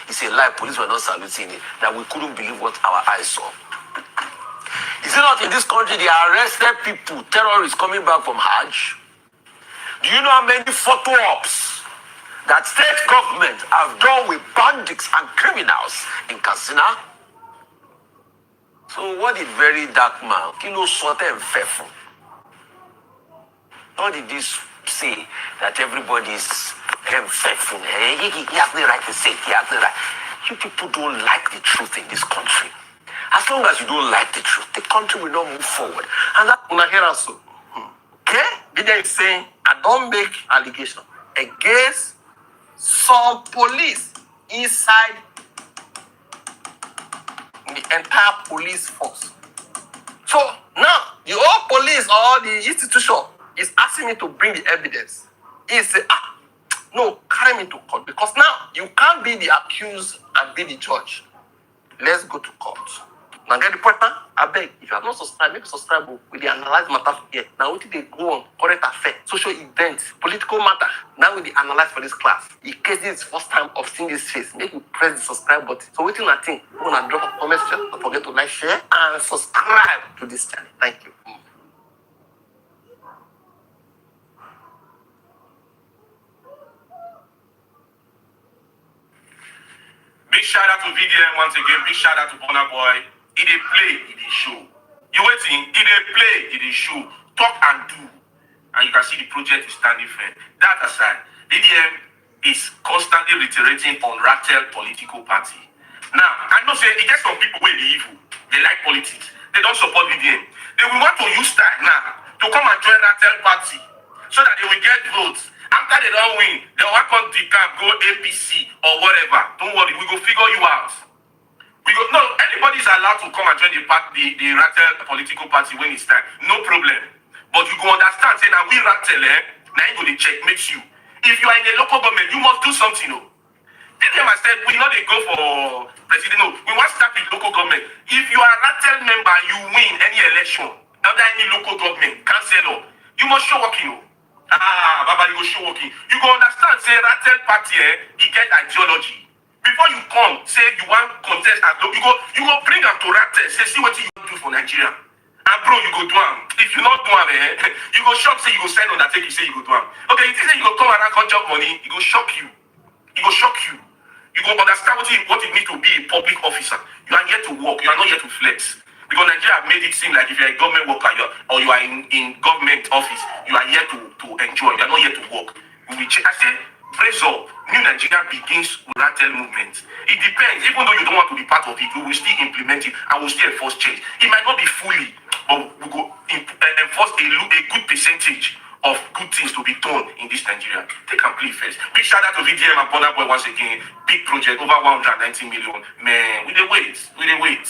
[SPEAKER 17] it's a lie, police were not saluting it, that we couldn't believe what our eyes saw? Is it not in this country they arrested people, terrorists coming back from Hajj? Do you know how many photo ops that state government have done with bandits and criminals in Katsina? So what did Verydarkman, Kilo Sote and Fefu? What did this say that everybody is faithful? He has the right to say it. He has the right. You people don't like the truth in this country. As long as you don't like the truth, the country will not move forward. And that una hear also. Okay? Biden is saying, I don't make allegation against some police inside the entire police force. So now the whole police or the institution is asking me to bring the evidence. He said, no, carry me to court, because now you can't be the accused and be the judge. Let's go to court. Now get the point now? I beg, if you have not subscribed, maybe subscribe with the analyze matter here. Now what did they go on? Current affairs, social events, political matter. Now with the analyze for this class. In case this is first time of seeing this face, make you press the subscribe button. So waiting I think, we're gonna drop a comment section. Don't forget to like, share, and subscribe to this channel. Thank you.
[SPEAKER 2] Big shout out to VDM once again. Big shout out to Burna Boy. He dey play, he dey show. You waiting? He dey play, he dey show. Talk and do. And you can see the project is standing firm. That aside, VDM is constantly reiterating on Ratel political party. Now, I know say it gets some people where they evil. They like politics. They don't support VDM. They will want to use that now to come and join Ratel party so that they will get votes. After they don't win, they will come to camp, go APC or whatever. Don't worry, we go figure you out. No, anybody is allowed to come and join the Ratel political party when it's time. No problem. But you go understand, say now we Ratel, now you go to checkmate you. If you are in a local government, you must do something. No. Then I said, we not go for president. No, we want to start with local government. If you are a Ratel member, you win any election under any local government, councillor, you must show working. Baba, you go show working. You go understand, say Ratel party, he get ideology. Before you come, say you want contest as though you go bring them to Ratel, say see what you do for Nigeria. And bro, you go do them. If you not do them, you go shock, say you go sign on that take, you say you go do them. Okay, you think say you go come around and job money, it go shock you. It go shock you. You go understand what it means to be a public officer. You are here to work, you are not here to flex. Because Nigeria have made it seem like if you are a government worker or you are in government office, you are here to enjoy, you are not here to work. I say, brace up. New Nigeria begins with Ratel movement. It depends. Even though you don't want to be part of it, we will still implement it and we will still enforce change. It might not be fully, but we will enforce a good percentage of good things to be done in this Nigeria. Take and play first. Big shout out to VDM and Burna Boy once again. Big project, over 190 million. Man, we dey wait. We dey wait.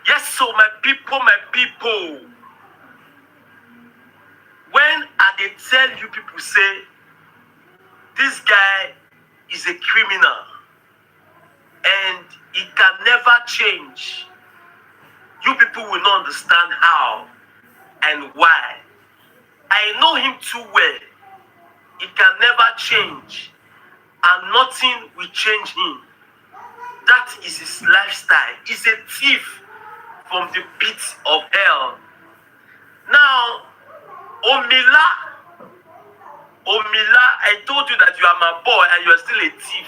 [SPEAKER 10] Yes, so my people, when they tell you people say, this guy is a criminal and he can never change, you people will not understand how and why. I know him too well. He can never change and nothing will change him. That is his lifestyle. He's a thief from the pits of hell. Now, Omila, I told you that you are my boy and you are still a thief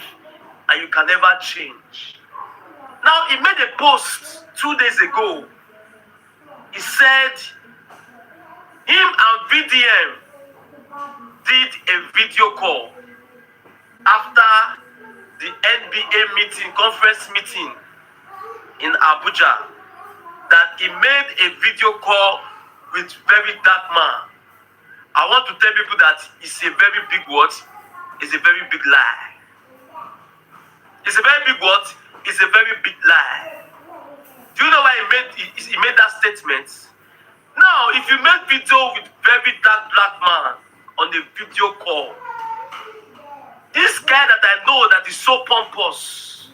[SPEAKER 10] and you can never change. Now, he made a post 2 days ago. He said him and VDM did a video call after the NBA meeting, conference meeting in Abuja, that he made a video call with Verydarkman. I want to tell people that it's a very big what? It's a very big lie. It's a very big what? It's a very big lie. Do you know why he made that statement? Now, if you make video with Verydarkman on the video call, this guy that I know that is so pompous,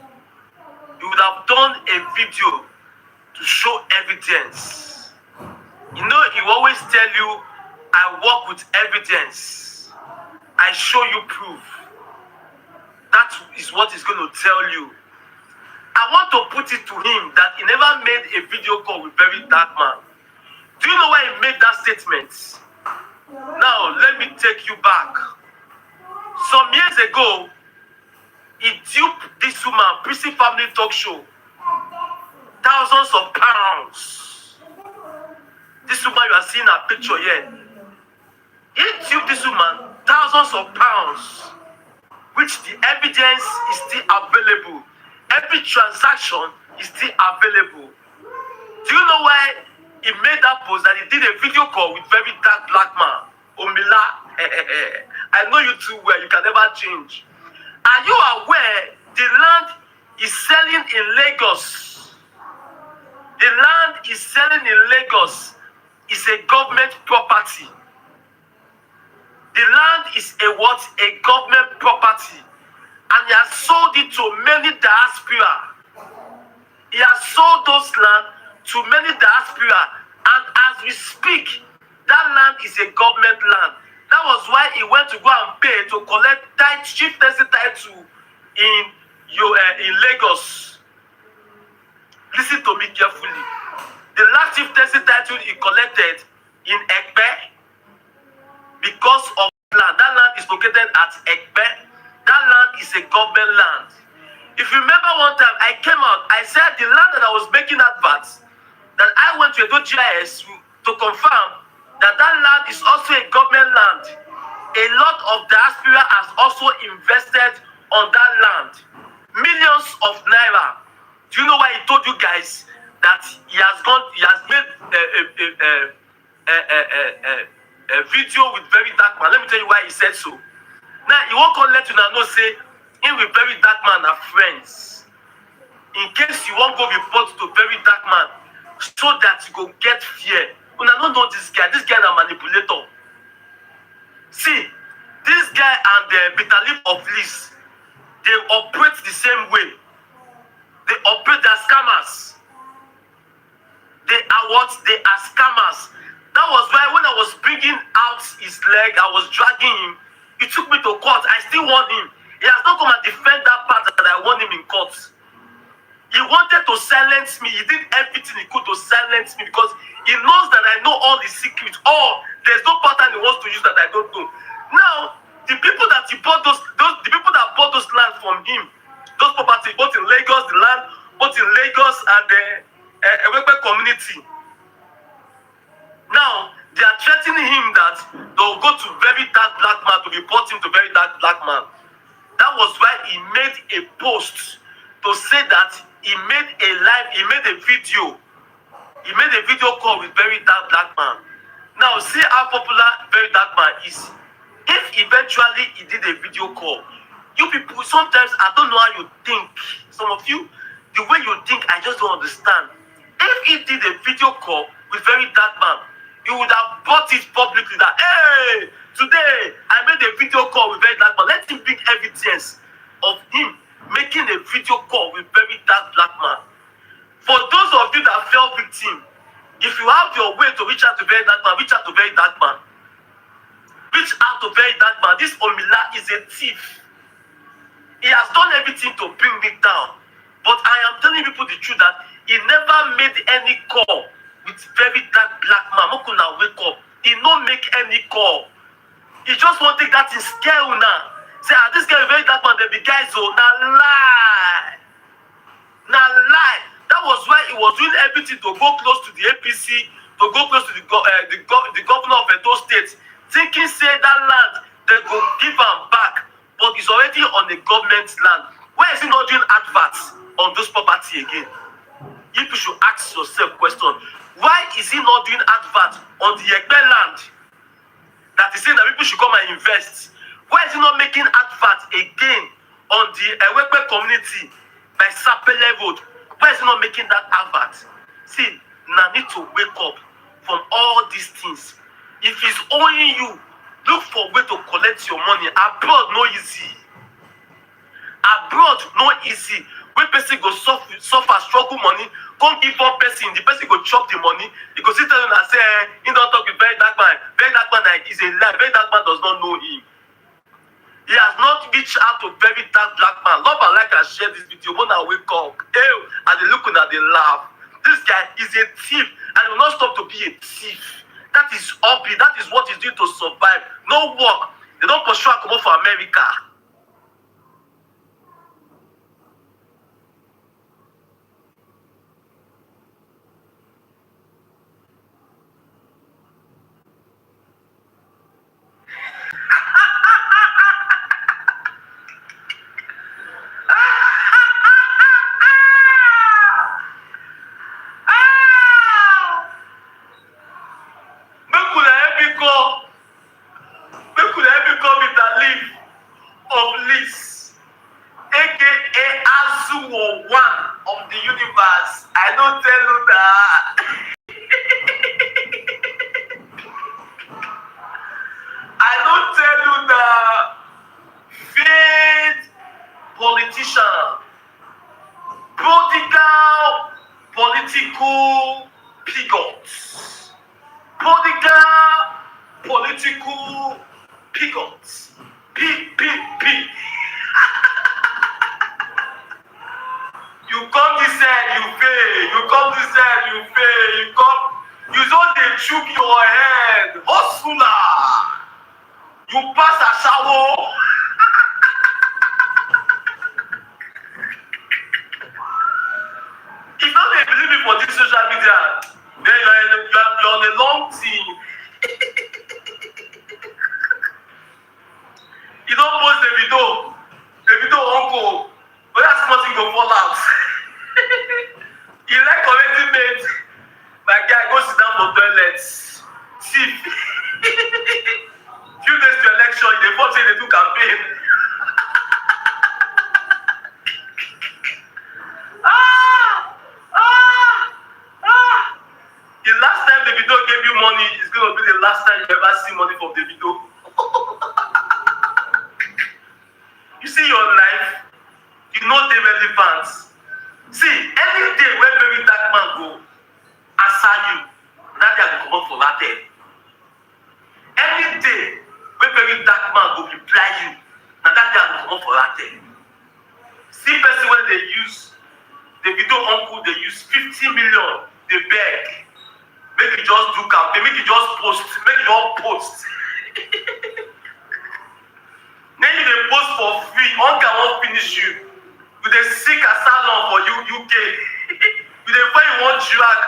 [SPEAKER 10] he would have done a video to show evidence. You know, he will always tell you, I work with evidence. I show you proof. That is what he's going to tell you. I want to put it to him that he never made a video call with Verydarkman. Do you know why he made that statement? Now, let me take you back. Some years ago, he duped this woman, Prissy Family Talk Show, thousands of pounds. This woman, you are seeing her picture here. He duped this woman thousands of pounds, which the evidence is still available. Every transaction is still available. Do you know why he made that post, that he did a video call with Verydarkman? Omila, I know you too well, you can never change. Are you aware the land is selling in Lagos? The land is selling in Lagos is a government property. The land is a what? A government property. And he has sold it to many diaspora. He has sold those land to many diaspora. And as we speak, that land is a government land. That was why he went to go and pay to collect chieftaincy title in Lagos. Listen to me carefully. The last
[SPEAKER 2] chieftaincy title he collected in Ekpe because of land. That land is located at Ekpe. That land is a government land. If you remember one time, I came out, I said the land that I was making adverts, that I went to a GIS to confirm that that land is also a government land. A lot of diaspora has also invested on that land. Millions of naira. Do you know why he told you guys that he has made a video with Verydarkman? Let me tell you why he said so. Now, he won't come let you know, say, him with Verydarkman are friends. In case you won't go report to Verydarkman, so that you go get fear. Una don't know this guy. This guy is a manipulator. See, this guy and the Bitalib of Liz, they operate the same way. They operate as scammers. They are what? They are scammers. That was why when I was bringing out his leg, I was dragging him. He took me to court. I still want him. He has not come and defend that part that I want him in court. He wanted to silence me. He did everything he could to silence me because he knows that I know all the secrets. Oh, there's no pattern he wants to use that I don't know. Now, the people that he bought the people that bought those lands from him, those properties, both in Lagos, the land, both in Lagos and the Ewekwe community. Now, they are threatening him that they'll go to Verydarkman to report him to Verydarkman. That was why he made a post to say that he made a video. He made a video call with Verydarkman. Now, see how popular Verydarkman is. If eventually he did a video call, you people, sometimes I don't know how you think. Some of you, the way you think, I just don't understand. If he did a video call with Verydarkman, he would have brought it publicly that, hey, today I made a video call with Verydarkman. Let him bring evidence of him making a video call with Verydarkman. For those of you that fell victim, if you have your way to reach out to Verydarkman, reach out to Verydarkman. Reach out to Verydarkman. This Omila is a thief. He has done everything to bring me down. But I am telling people the truth that he never made any call with Verydarkman. Mokuna wake up. He no make any call. He just want to take that in scale now. Say, this guy is Verydarkman, the big guys, oh, now lie. Now lie. That was why he was doing everything to go close to the APC, to go close to the governor of Edo State, thinking, say, that land, they go give him back. But it's already on the government land. Why is he not doing adverts on those property again? You should ask yourself question. Why is he not doing adverts on the Ekpe land that is saying that people should come and invest? Why is he not making adverts again on the Ewekwe community by Sapele Road? Why is he not making that advert? See, now need to wake up from all these things. If it's owing you, look for a way to collect your money. Abroad, no easy. Abroad, no easy. When person go suffer, struggle money, come give one person, the person go chop the money. He go sit down and say, he don't talk with Verydarkman. Verydarkman is a lie. Verydarkman does not know him. He has not reached out to Verydarkman. Love and like and share this video. When I wake up, and they look at the laugh. This guy is a thief and will not stop to be a thief. That is hobby. That is what he's doing to survive. No work. They don't pursue and come out for America. Political pigots. Political pigots. PPP. You come this
[SPEAKER 6] you fail. You come this side, you fail. You come, you don't dey chook your head. Hustler. You pass a shower. If not they believe me for this social media, then you're on a long team. You don't post the video uncle. But that's nothing go fall out. You like correcting mate. My guy go sit down for toilet. See. Few days to election, they both say they do campaign. The last time the video gave you money is going to be the last time you ever see money from the video. You see your life, you know the relevant. See, any day when Verydarkman go answer you, that day I go come for that day. Any day when Verydarkman go reply you, now that day I go come for that day. See person when they use the video uncle, they use 50 million, they beg. Make you just do campaign, make you just post, make you all post. Then you dey post for free, hunger won't finish you. You dey seek asylum for you UK. You dey find you want drag,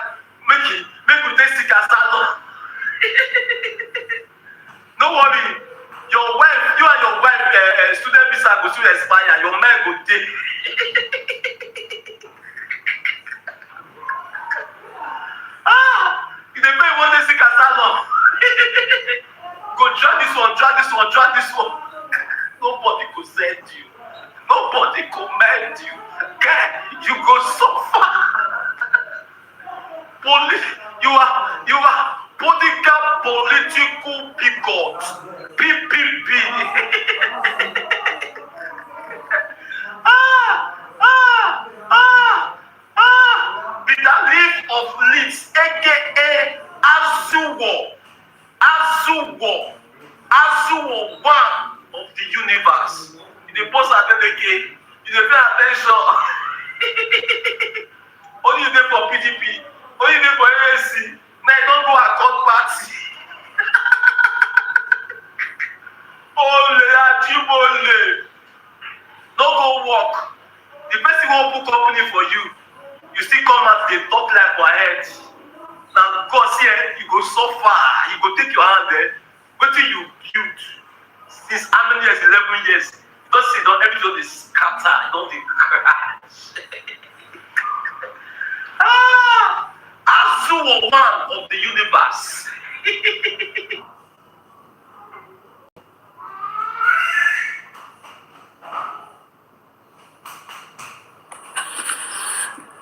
[SPEAKER 6] make you take seek asylum. No worry, your wife, you and your wife, student visa go still expire, your man go dey. You dey pay one day seek asylum. Go drag this one, drag this one, drag this one. Nobody go send you. Nobody go mend you. Guy, you go suffer. You are political bigot. PPP. Bitter leaf of leaves, aka Azuwo. Azuwo, one of the universe. You dey post attention, you dey pay attention. Only you dey for PDP, only you dey for ANC. Now you don't go accord party. Ole Ajibole. No go work. The person who open company for you, you still come out dey talk like for head. Now God see you go so far, you go take your hand there. Wetin you build since how many years? 11 years. You don see everything dey scatter, you don dey crash. Azuo, one of the universe.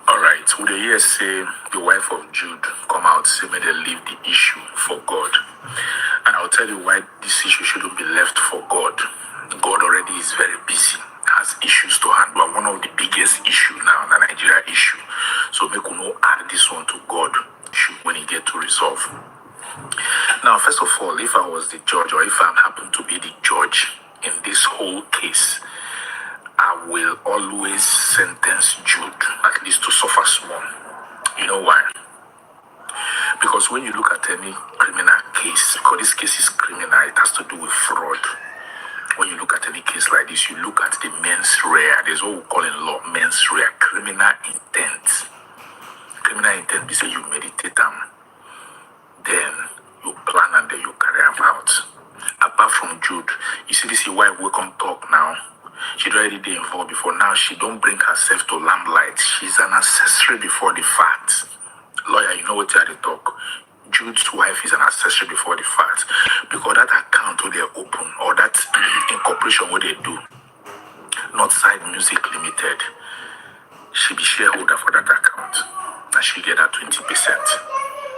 [SPEAKER 8] Alright, we dey hear say the wife of Jude come out say may they leave the issue for God. And I'll tell you why this issue shouldn't be left for God. God already is very busy, has issues to handle. One of the biggest issues now, the Nigeria issue. So make we no add this one to God issue when he get to resolve. Now, first of all, if I was the judge or if I happen to be the judge in this whole case, I will always sentence Jude at least to suffer small. You know why? Because when you look at any criminal case, because this case is criminal, it has to do with fraud. When you look at any case like this, you look at the mens rea. There's what we call in law mens rea, criminal intent. Criminal intent is say you meditate them, then you plan and then you carry them out. Apart from Jude, you see this is why we come talk now. She'd already been involved before. Now she don't bring herself to lamplight. She's an accessory before the fact. Lawyer, you know what they talk. Jude's wife is an accessory before the fact. Because that account where they open, or that incorporation where they do, not Side Music Limited, she be shareholder for that account. And she get that 20%.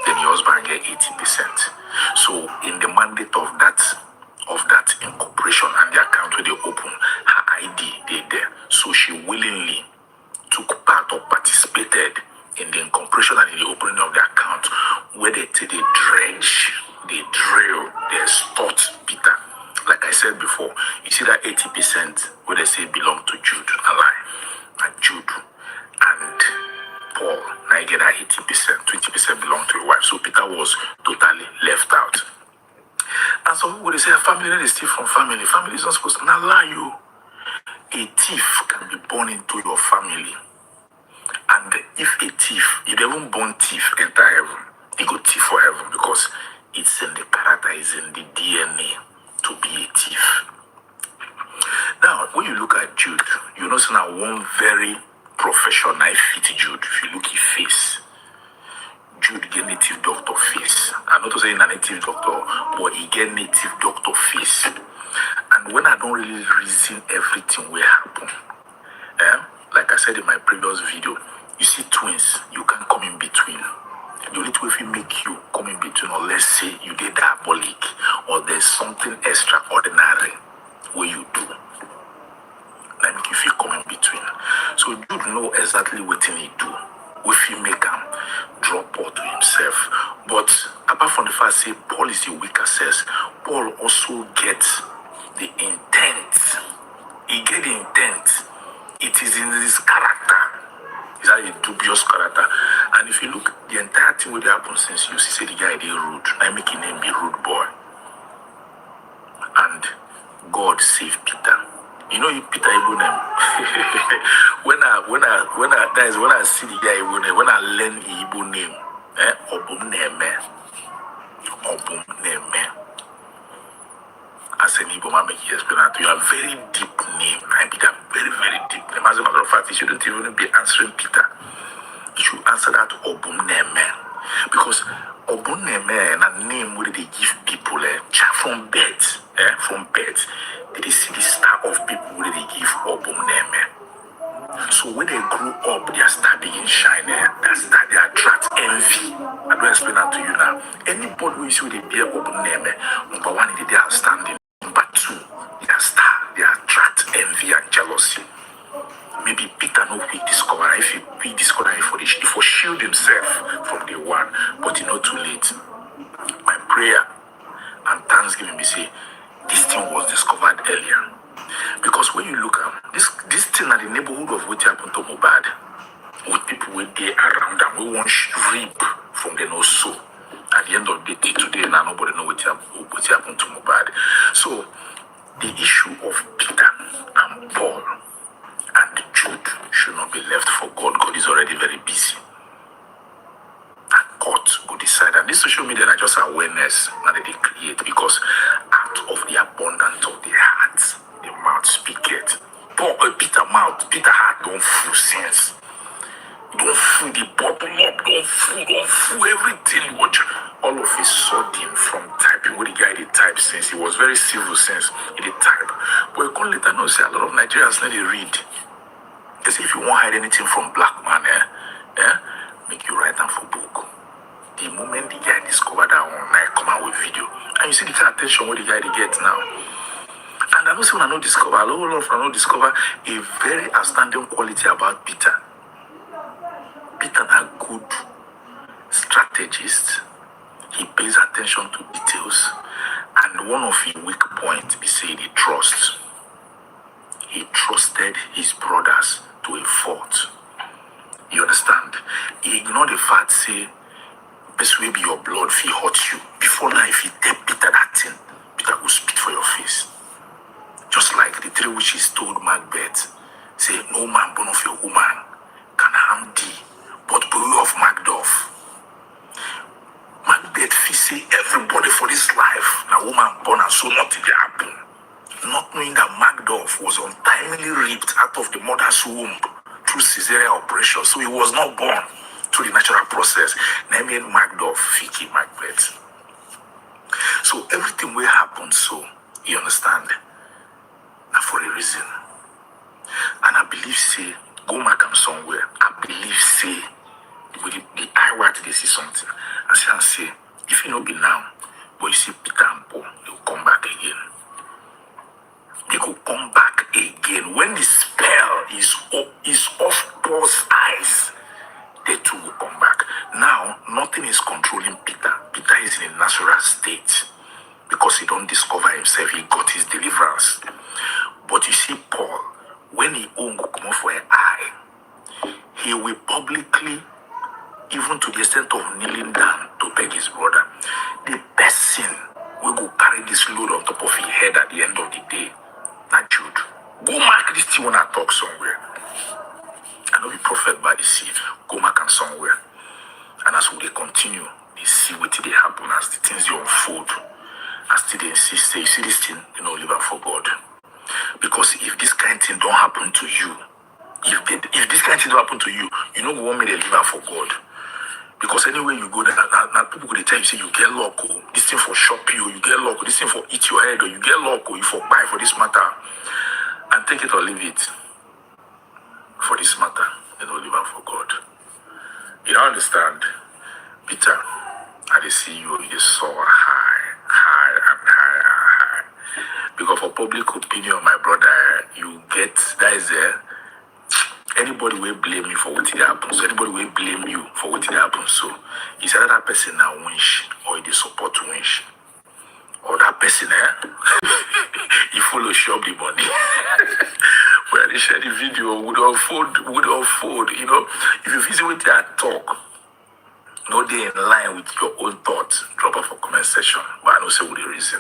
[SPEAKER 8] Then your husband get 80%. So in the mandate of that incorporation and the account where they open, her ID they there. So she willingly took part or participated in the incorporation and in the opening of the account where they take the dredge, they drill, they extort Peter. Like I said before, you see that 80% where they say belong to Jude, a lie. And Jude and
[SPEAKER 18] I get that 80%, 20% belong to your wife. So Peter was totally left out. And some people they say family is steal from family. Family is not supposed to not allow you. A thief can be born into your family. And if a thief, if they won't born thief enter heaven, they go thief for heaven because it's in the character, it's in the DNA to be a thief. Now, when you look at Jude, you notice now one very professional fit Jude. If you look at his face, Jude get native doctor face. I'm not saying a native doctor, but he get native doctor face. And when I don't really reason everything will happen, like I said in my previous video, you see twins, you can't come in between. The only way if you make you come in between, or let's say you did diabolic, or there's something extraordinary where you do, that make you feel come in between. So Jude know exactly what he do. If he make him drop out to himself. But apart from the fact say Paul is the weaker says, Paul also gets the intent. He get the intent. It is in his character. It's a dubious character. And if you look, the entire thing will happen since you see the guy they rude. I make his name be rude boy. And God saved Peter. You know Peter Igbo name. when I see the guy Igbo name, when I learn Igbo name, Obum Neme. As an Igbo man make you explain that you have very deep name. I be that very, very deep name. As a matter of fact, you shouldn't even be answering Peter. You should answer that Obum Neme. Because Obum Neme a name where they give people from birth. From birth. They see the star of people where they give Obum Neme. So when they grow up, their star begin shine. That star they attract envy. I don't explain that to you now. Anybody who you see with the beer Obum Neme, number one, they are standing. Number two, their star they attract envy and jealousy. Maybe Peter no quick discover. If he quick discover if he shield himself from the one, but it's not too late. My prayer and thanksgiving be say this thing was discovered earlier. Because when you look at this thing at the neighborhood of what happened to Mubad, with people with there around them, we want reap from the no so. At the end of the day today, now nobody know what happened to Mubad. So the issue of Peter and Paul and Jude should not be left for God. God is already very busy. And God will decide. And this social media are just awareness that they create, because out of the abundance of the heart, the mouth speaketh. Peter heart don't full sense. Don't fool the bottom up, don't fool everything. What all of a sudden from typing what the guy did type since he was very civil since he did type. But you can't later know say a lot of Nigerians need to read. They say if you won't hide anything from black man, make you write down for book. The moment the guy discovered that one, I come out with video. And you see the kind of attention what the guy gets now. And I know someone I know discover, a lot of I know discover a very outstanding quality about Peter. Peter is a good strategist. He pays attention to details. And one of his weak points be say the trust. He trusted his brothers to a fault. You understand? He ignored the fact, say, best way be your blood if he hurts you. Before now, if he tell Peter that thing, Peter will spit for your face. Just like the three witches told Macbeth, say, no man born of a woman can harm thee, but beware of Macduff. Macbeth say everybody for this life, now woman born and so nothing will happen. Not knowing that Macduff was untimely ripped out of the mother's womb through cesarean operation, so he was not born through the natural process. Naming Macduff, Fiki Macbeth. So everything will happen, so you understand? Now for a reason. And I believe, say, go back somewhere. I believe, say, with the eye watch, they see something. And say, if you know be now, but you see Peter and Paul, they will come back again. They will come back again. When the spell is off Paul's eyes, they too will come back. Now, nothing is controlling Peter. Peter is in a natural state because he don't discover himself. He got his deliverance. But you see Paul, when he own go come off for an eye, he will publicly no be prophet by the sea. Go back and somewhere. And as we dey continue, they see what they happen as the things they unfold. As they insist, say, you see this thing, you know, live out for God. Because if this kind of thing don't happen to you, if this kind of thing don't happen to you, you know, want me to live out for God. Because anywhere you go, now people could tell you, say, you get luck, oh, this thing for shop you, you get luck, this thing for eat your head, or you get luck, or you for buy for this matter. And take it or leave it for this matter, you know, live out for God. You don't understand, Peter, I dey see you so high and high. Because for public opinion, my brother, you get, that is anybody will blame you for what it happens. So anybody will blame you for what it happens. So is either that person now winch or they support to winch. Or that person he follow shop the money. When they share the video, would unfold, you know. If you visit with that talk, no they in line with your own thoughts, drop off a comment section. But I know say with the reason.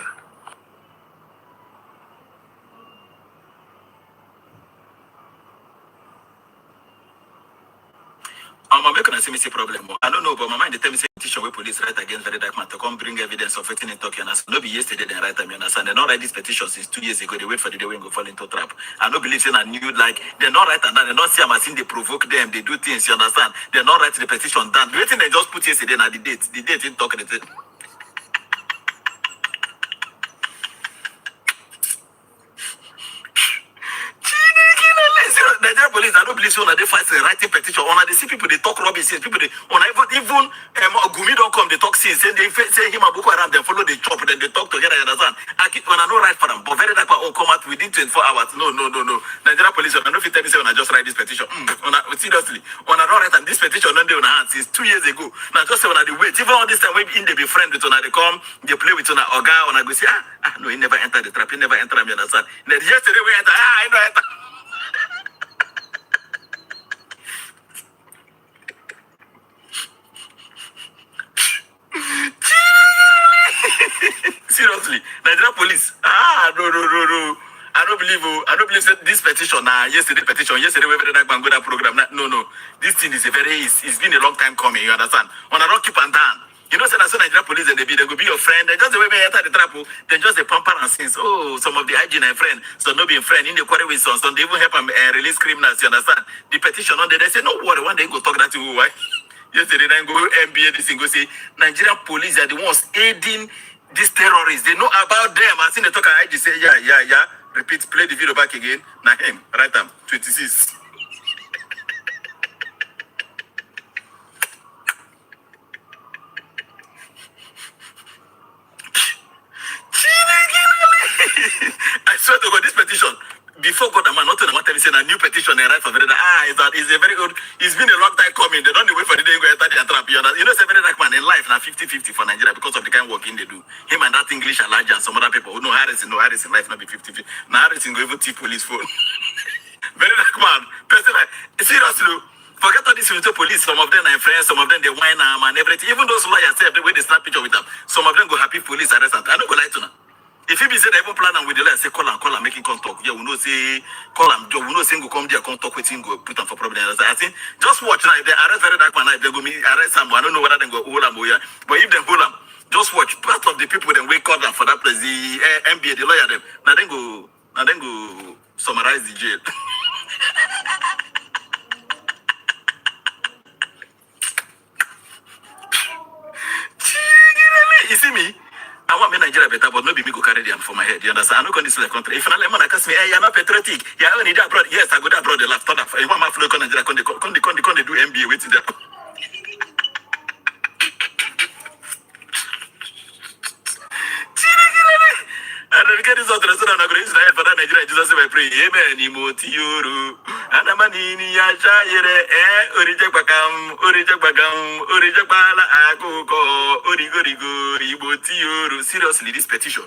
[SPEAKER 3] I'm making a semi problem. I don't know, but my mind they tell me say petition where police write against Verydarkman to come bring evidence of it in Tokyo. And no be yesterday they write them, you understand? They not write this petition since 2 years ago. They wait for the day when go fall into trap. I don't believe in a new like they not write and down. They not see I'm they provoke them. They do things. You understand? They not write the petition down. The waiting they just put yesterday na the date. The date in talking. Nigerian police, I don't believe so. They fight writing petition. On they see people they talk rubbish. People they on even Gumi don't come. They talk since they say him and Boko Haram. They follow the chop. Then they talk together. You understand? When I know right for them, but very like oh come out within 24 hours. No. Nigerian police. I don't know if you tell me say when I just write this petition. Seriously, when I don't write and this petition on the hand since 2 years ago. Now just say when I they wait. Even all this time when they be friends with when they come, they play with when I go say no, he never enter the trap. He never enter. You understand? Then yesterday we enter. I know enter. Seriously, Nigerian police. No. I don't believe that this petition. Yesterday petition. Yesterday we had go that program. No. This thing is it's been a long time coming. You understand? When I don't keep on down. You know, say Nigerian police and they go be your friend. They just the way they enter the trap. They just the pamper and sins. Oh, some of the hygiene and friend. So no be a friend in the quarry with some. They even help them release criminals. You understand? The petition on there. They say no worry. One day go talk that to you. Why? Yesterday they go MBA this thing go say Nigerian police are the ones aiding these terrorists. They know about them. I seen the talk and I just say yeah. Repeat, play the video back again. Now him, right time, 26. I swear to God, this petition, before God, I'm not one time saying a new petition they write for Verydarkman. It's a very good. It's been a long time coming. They don't wait for the day go enter the trap. You know, say Verydarkman in life now 50-50 for Nigeria because of the kind of working they do. Him and that English Elijah and some other people who know Harrison life not be 50-50. Now Harrison go even take police phone. Verydarkman, person like seriously. Forget all this with the police. Some of them are friends, some of them they whine and everything. Even those lawyers say the way they snap picture with them. Some of them go happy police arrest. I don't go lie to them. If he be say they even plan and with the lawyer say call and making contact. Yeah, we know say call him. We know say go come there contact with him go put him for problem. I think just watch now. If they arrest Verydarkman, if they go arrest him, I don't know whether they go hold him or yeah. But if they hold him, just watch. Part of the people then wake up for that place. The MBA, the lawyer them. Now then go summarize the jail. You see me? I want me Nigeria better, but maybe me go carry them for my head. You understand? I don't this like country. If I let man ask me, hey, you're not patriotic. Yeah, I only that abroad. Yes, I go there abroad. The last turn up. If I'm after Nigeria, come they do MBA waiting there. And then get this out of the sun. I'm going to use for that Nigeria. Jesus say, I pray. Amen. Imotiyuru. Anamanini ya shayere. Orije bala akuko. Origo. Imotiyuru. Seriously, this petition.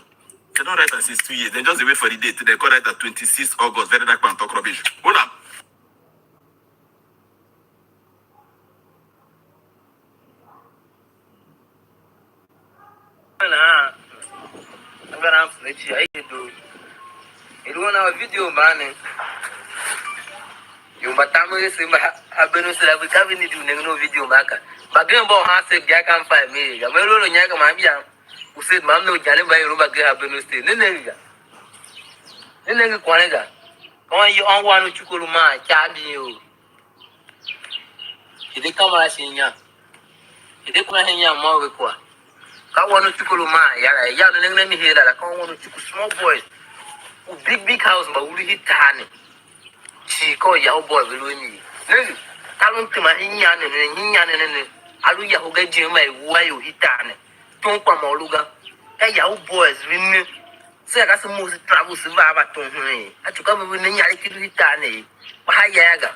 [SPEAKER 3] They don't write it since 2 years. They just wait for the date. They call it at 26 August. Verydarkman talk rubbish. Hold on.
[SPEAKER 14] I'm gonna have to let you do. You don't have a video, man. You matamo simba habeno sila bikabi ni du nengno video maka. Bagay bo ha se bia kan fa me. Ya melo nyaga ma bia. Usaid mam no jale ba yoruba bagay habeno ste. Nenenga. Nenenga kwanega. Kwa yi on wa no chukuru ma cha di yo. Ide kamera sinya. Ide kuna henya ma we kwa. Ka wa no chukuru ma ya no nenga mi hera la ka wa no chukuru small boys. Big house ba uri hitane. She call your boy below me. No, Talon to my hinyan and Alu Yahoga Jim, my way hitane. Don't come all luga. Hey, your boys, ring. Say, I got some most travel survivor to me. I took over with Yaki hitane. Bahayaga.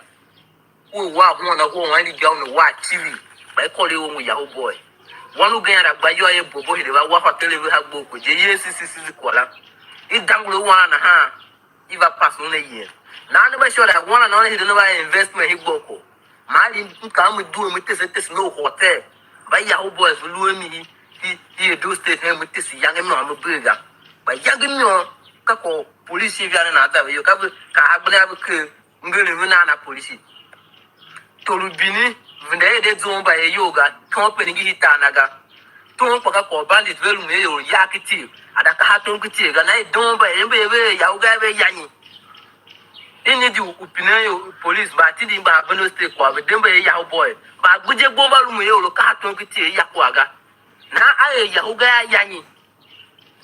[SPEAKER 14] Who walk one of one and down the white TV. By calling with your boy. One who get up by your boy, the walk television have book with JS is the collar. It's dangle one and a half. If I pass on a year. Now, I'm sure that one and only the investment he boko. Mali come with doing with this no hotel. By Yahoo boys will me. He do state him with this young and normal bigger. By young no couple police and other. You have a crew. Ngana police. Tolubini, when they zone by a yoga, company hitanaga. Don't forget for bandit well me or yakiti. At a carton critique, and I don't buy every Yauga Yanni. Any do Upinayo police, but didn't buy a bonus take for the Demba Yao boy. But good Boba Rumeo, carton critique Yakuaga. Now I Yauga Yanni.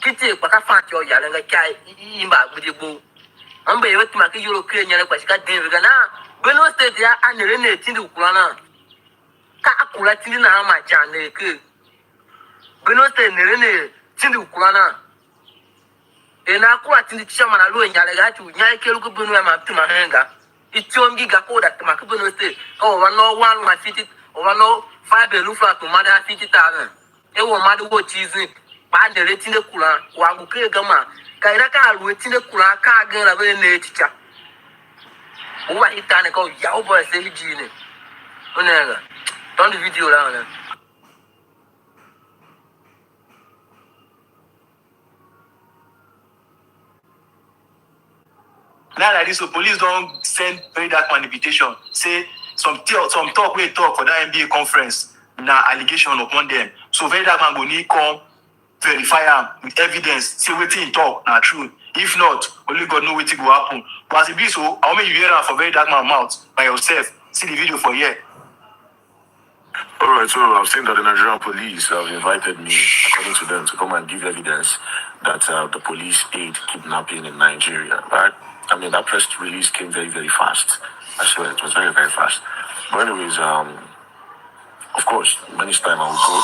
[SPEAKER 14] Kitty, but I found your Yalanga Kai in back with your boo. I'm able to make you look in your Pascal David. Bonus take ya and Rene Tindu Kulana. Kakulatina, my channel. Bonus take Rene Tindu Kulana. And I quite in the chairman alone, Yalaga, Yaki Bunua to my hanger. It's your giga code at Macabono State. Oh, one, my 50, or no 5 belufa to mother 50,000. It will mother what cheese in. By the rating the Kula, Wabuke Gama, Kairaka, waiting the Kula, Kagan of a nature. Who are it? Called Yauba, say Gene. Don't the video around.
[SPEAKER 19] Now like this, so police don't send Verydarkman invitation. Say some talk we talk for that NBA conference. Now allegation upon them. So Verydarkman go need come verify them with evidence. Say what he talk now true. If not, only God know what will happen. But as it be so, I want you hear that for Verydarkman mouth by yourself. See the video for here.
[SPEAKER 18] Alright, so I've seen that the Nigerian police have invited me, according to them, to come and give evidence that the police aid kidnapping in Nigeria, right? I mean, that press release came very, very fast. I swear, it was very, very fast. But anyways, of course, many times I will go,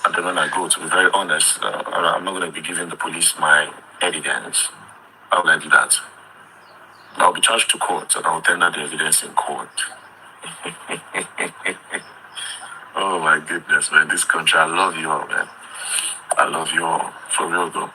[SPEAKER 18] and then when I go, to be very honest, I'm not going to be giving the police my evidence. How will I do that? I'll be charged to court, and I'll tender the evidence in court. Oh my goodness, man, this country, I love you all, man. I love you all, for real though.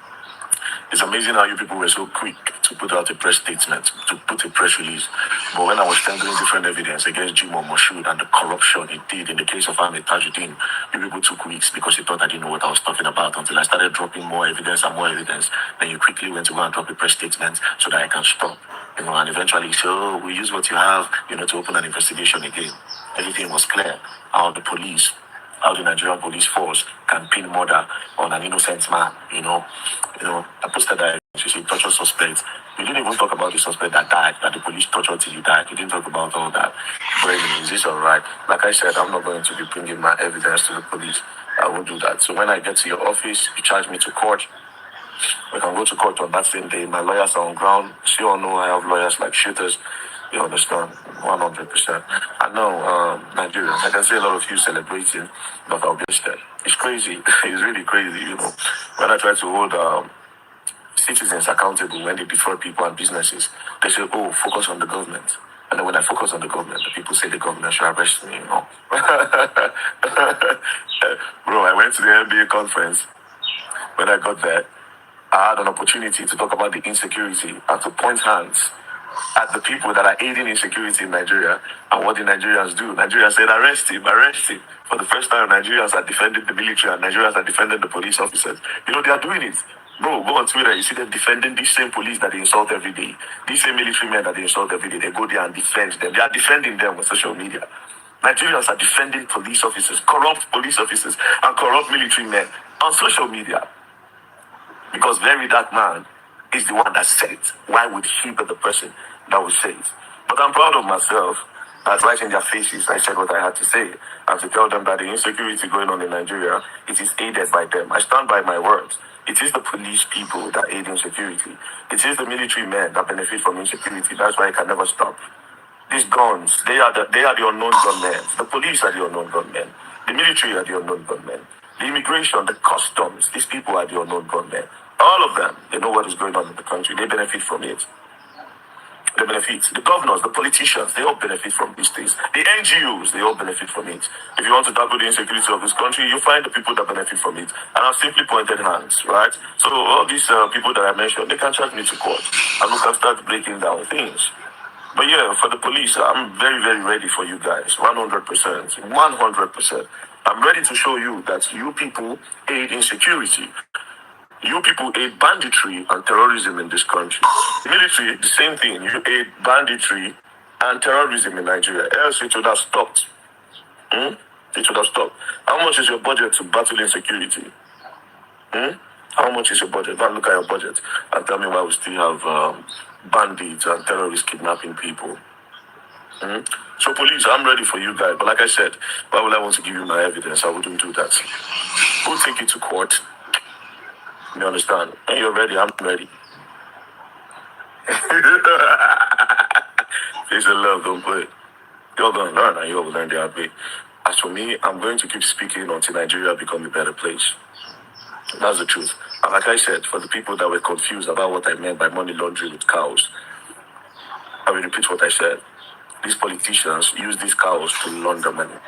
[SPEAKER 18] It's amazing how you people were so quick to put out a press statement, to put a press release. But when I was tendering different evidence against Jimo Moshood and the corruption he did in the case of h8ters, you people took weeks because you thought I didn't know what I was talking about until I started dropping more evidence and more evidence. Then you quickly went to go and drop a press statement so that I can stop. And eventually you say, oh, we use what you have, to open an investigation again. Everything was clear. How the police, how the Nigerian police force can pin murder on an innocent man, I posted that you see torture suspect. You didn't even talk about the suspect that died, that the police tortured till he died. You didn't talk about all that. But is this all right? Like I said, I'm not going to be bringing my evidence to the police. I won't do that. So when I get to your office, you charge me to court. We can go to court on that same day. My lawyers are on ground. So you all know I have lawyers like h8ters. You understand? 100%. I know Nigerians. I can see a lot of you celebrating, but I'll be instead. It's crazy. It's really crazy, When I try to hold citizens accountable when they defraud people and businesses, they say, oh, focus on the government. And then when I focus on the government, the people say the government should arrest me, Bro, I went to the NBA conference. When I got there, I had an opportunity to talk about the insecurity and to point hands at the people that are aiding insecurity in Nigeria and what the Nigerians do. Nigerians said, arrest him, arrest him. For the first time, Nigerians are defending the military and Nigerians are defending the police officers. They are doing it. Bro, go on Twitter, you see them defending these same police that they insult every day. These same military men that they insult every day. They go there and defend them. They are defending them on social media. Nigerians are defending police officers, corrupt police officers, and corrupt military men on social media. Because Verydarkman is the one that said it. Why would he be the person that would say it? But I'm proud of myself. That right in their faces, I said what I had to say. And to tell them that the insecurity going on in Nigeria, it is aided by them. I stand by my words. It is the police people that aid insecurity. It is the military men that benefit from insecurity. That's why it can never stop. These guns, they are the unknown gunmen. The police are the unknown gunmen. The military are the unknown gunmen. The immigration, the customs, these people are the unknown gunmen. All of them, they know what is going on in the country. They benefit from it. They benefit. The governors, the politicians, they all benefit from these things. The NGOs, they all benefit from it. If you want to tackle the insecurity of this country, you find the people that benefit from it. And I've simply pointed hands, right? So all these people that I mentioned, they can charge me to court. And we can start breaking down things. But yeah, for the police, I'm very, very ready for you guys. 100%. 100%. I'm ready to show you that you people aid insecurity. You people aid banditry and terrorism in this country. The military, the same thing. You aid banditry and terrorism in Nigeria. Else it would have stopped. It would have stopped. How much is your budget to battle insecurity? How much is your budget? Go and look at your budget and tell me why we still have bandits and terrorists kidnapping people. So police, I'm ready for you guys. But like I said, why would I want to give you my evidence? I wouldn't do that. We'll take it to court. You understand? When you're ready, I'm ready. Face of love, don't play. You're going to learn and you'll learn the hard way. As for me, I'm going to keep speaking until Nigeria becomes a better place. That's the truth. And like I said, for the people that were confused about what I meant by money laundering with cows, I will repeat what I said. These politicians use these cows to launder money,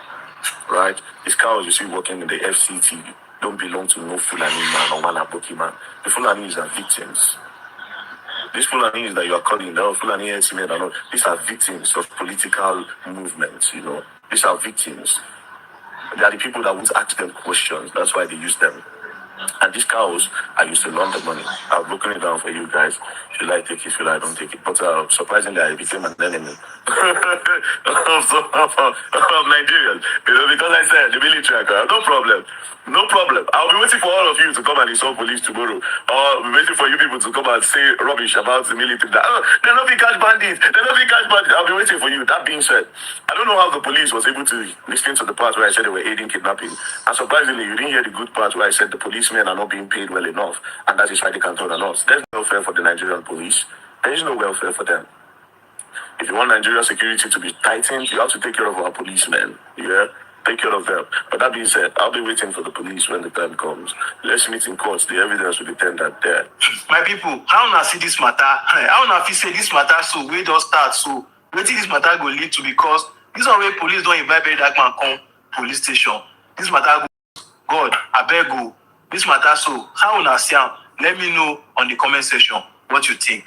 [SPEAKER 18] right? These cows you see working in the FCT don't belong to no Fulani man or one Aboki man. The Fulanis are victims. These Fulanis that you are calling now, Fulani men and all, these are victims of political movements, you know. These are victims. They are the people that would ask them questions. That's why they use them. And these cows are used to launder money. I've broken it down for you guys. If you like, take it. If you like, don't take it. But surprisingly, I became an enemy of Nigerians. You know, because I said the military, no problem. No problem. I'll be waiting for all of you to come and insult police tomorrow. Or I'll be waiting for you people to come and say rubbish about the military. That, they're not being catch bandits. They're not being catch bandits. I'll be waiting for you. That being said, I don't know how the police was able to listen to the part where I said they were aiding kidnapping. And surprisingly, you didn't hear the good part where I said the policemen are not being paid well enough. And that is why they can turn on us. There's no welfare for the Nigerian police. There is no welfare for them. If you want Nigerian security to be tightened, you have to take care of our policemen. Yeah? Take care of them. But that being said, I'll be waiting for the police when the time comes. Let's meet in court. The evidence will be tendered there.
[SPEAKER 19] My people, how una see this matter? How una fit say this matter so we don't start so wetin this matter go lead to, because this one way police don't invite Verydarkman come police station. This matter go God, abeg go. This matter so how una see am? Let me know on the comment section what you think.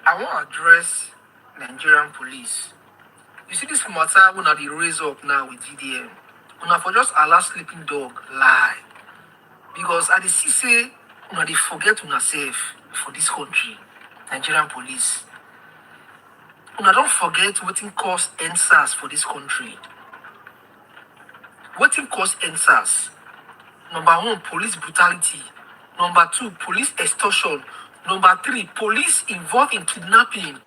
[SPEAKER 12] I want to address Nigerian police. You see this matter when they raise up now with VDM. Una for just allow sleeping dog lie. Because at the see say una they forget una safe for this country. Nigerian police. Una don't forget wetin cause NSAS for this country. Wetin cause NSAS? Number 1, police brutality. Number 2, police extortion. Number 3, police involved in kidnapping.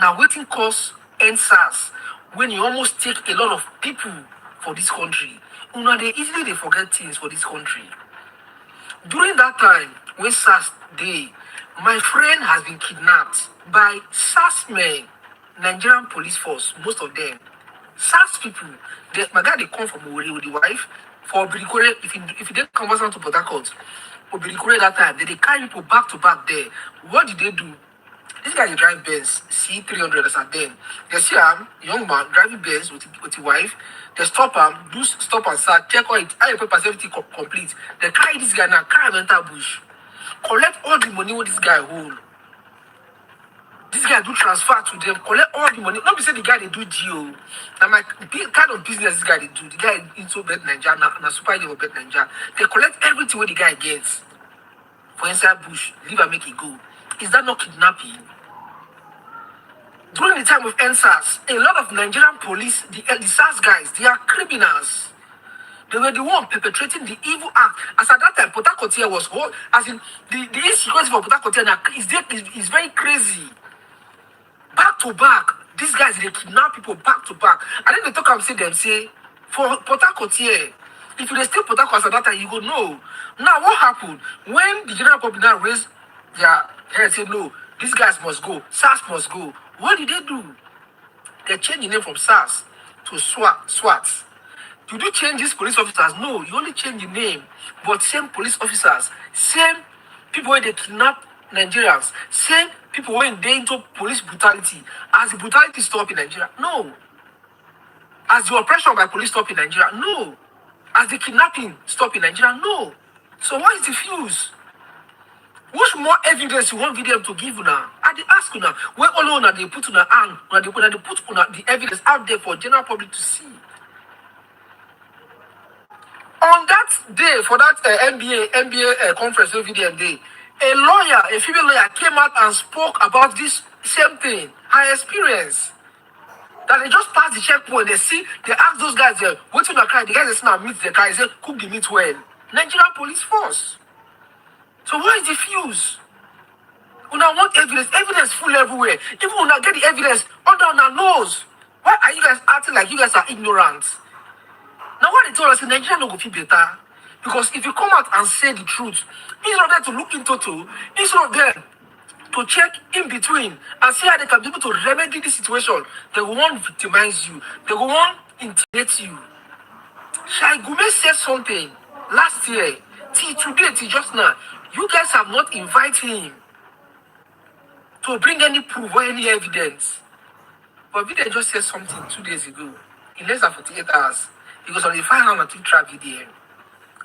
[SPEAKER 12] Now, wetin cause NSAS when you almost take a lot of people for this country. They easily forget things for this country. During that time, when SARS day, my friend has been kidnapped by SARS men, Nigerian police force, most of them. SARS people, my guy, they come from Owerri with the wife. For Obirikore, if you didn't converse to Port Harcourt, Obirikore that time, they carry people back to back there. What did they do? This guy drive Benz C300 as at then. They see him, young man, driving Benz with his wife. They stop him, do stop and start, check all your papers, everything complete. They carry this guy now, carry him enter bush. Collect all the money with this guy hold.
[SPEAKER 10] This guy do transfer to them, collect all the money. Not be say the guy they do geo. Now my kind of business this guy they do. The guy into Bet Ninja, na super hero Bet Ninja. They collect everything what the guy gets for inside bush. Leave and make it go. Is that not kidnapping? During the time of NSAS, a lot of Nigerian police, the SARS guys, they are criminals. They were the one perpetrating the evil act. As at that time, Port Harcourt here was whole. As in the insecurity for Port Harcourt here is very crazy. Back to back, these guys they kidnap people back to back. And then they talk and say for Port Harcourt here, if you dey still Port Harcourt at that time, you go know. Now what happened when the general public now raised their head and say no, these guys must go, SARS must go. What did they do? They changed the name from SARS to SWAT. Did you change these police officers? No, you only change the name. But same police officers, same people where they kidnap Nigerians, same people when they into police brutality. As the brutality stop in Nigeria? No. As the oppression by police stop in Nigeria? No. As the kidnapping stop in Nigeria? No. So what is the fuse? Which more evidence you want VDM to give you now? I dey ask you now. Where all on they put on the hand, when they put on the evidence out there for general public to see. On that day, for that NBA conference with VDM day, a female lawyer came out and spoke about this same thing, her experience. That they just pass the checkpoint, they ask those guys there, what's in the car? The guys say, now meet the car, they say, cook the meat well. Nigerian police force. So what is the fuse? When I want evidence full everywhere. Even when I get the evidence under our nose. Why are you guys acting like you guys are ignorant? Now what they told us in Nigeria no go feel better. Because if you come out and say the truth, instead of them to look into it, instead of them to check in between and see how they can be able to remedy the situation, they will want to victimize you. They will want to intimidate you. Shai Gume said something last year, till today, till just now. You guys have not invited him to bring any proof or any evidence. But Vidya just said something 2 days ago, in less than 48 hours. Because on the 502 trap video.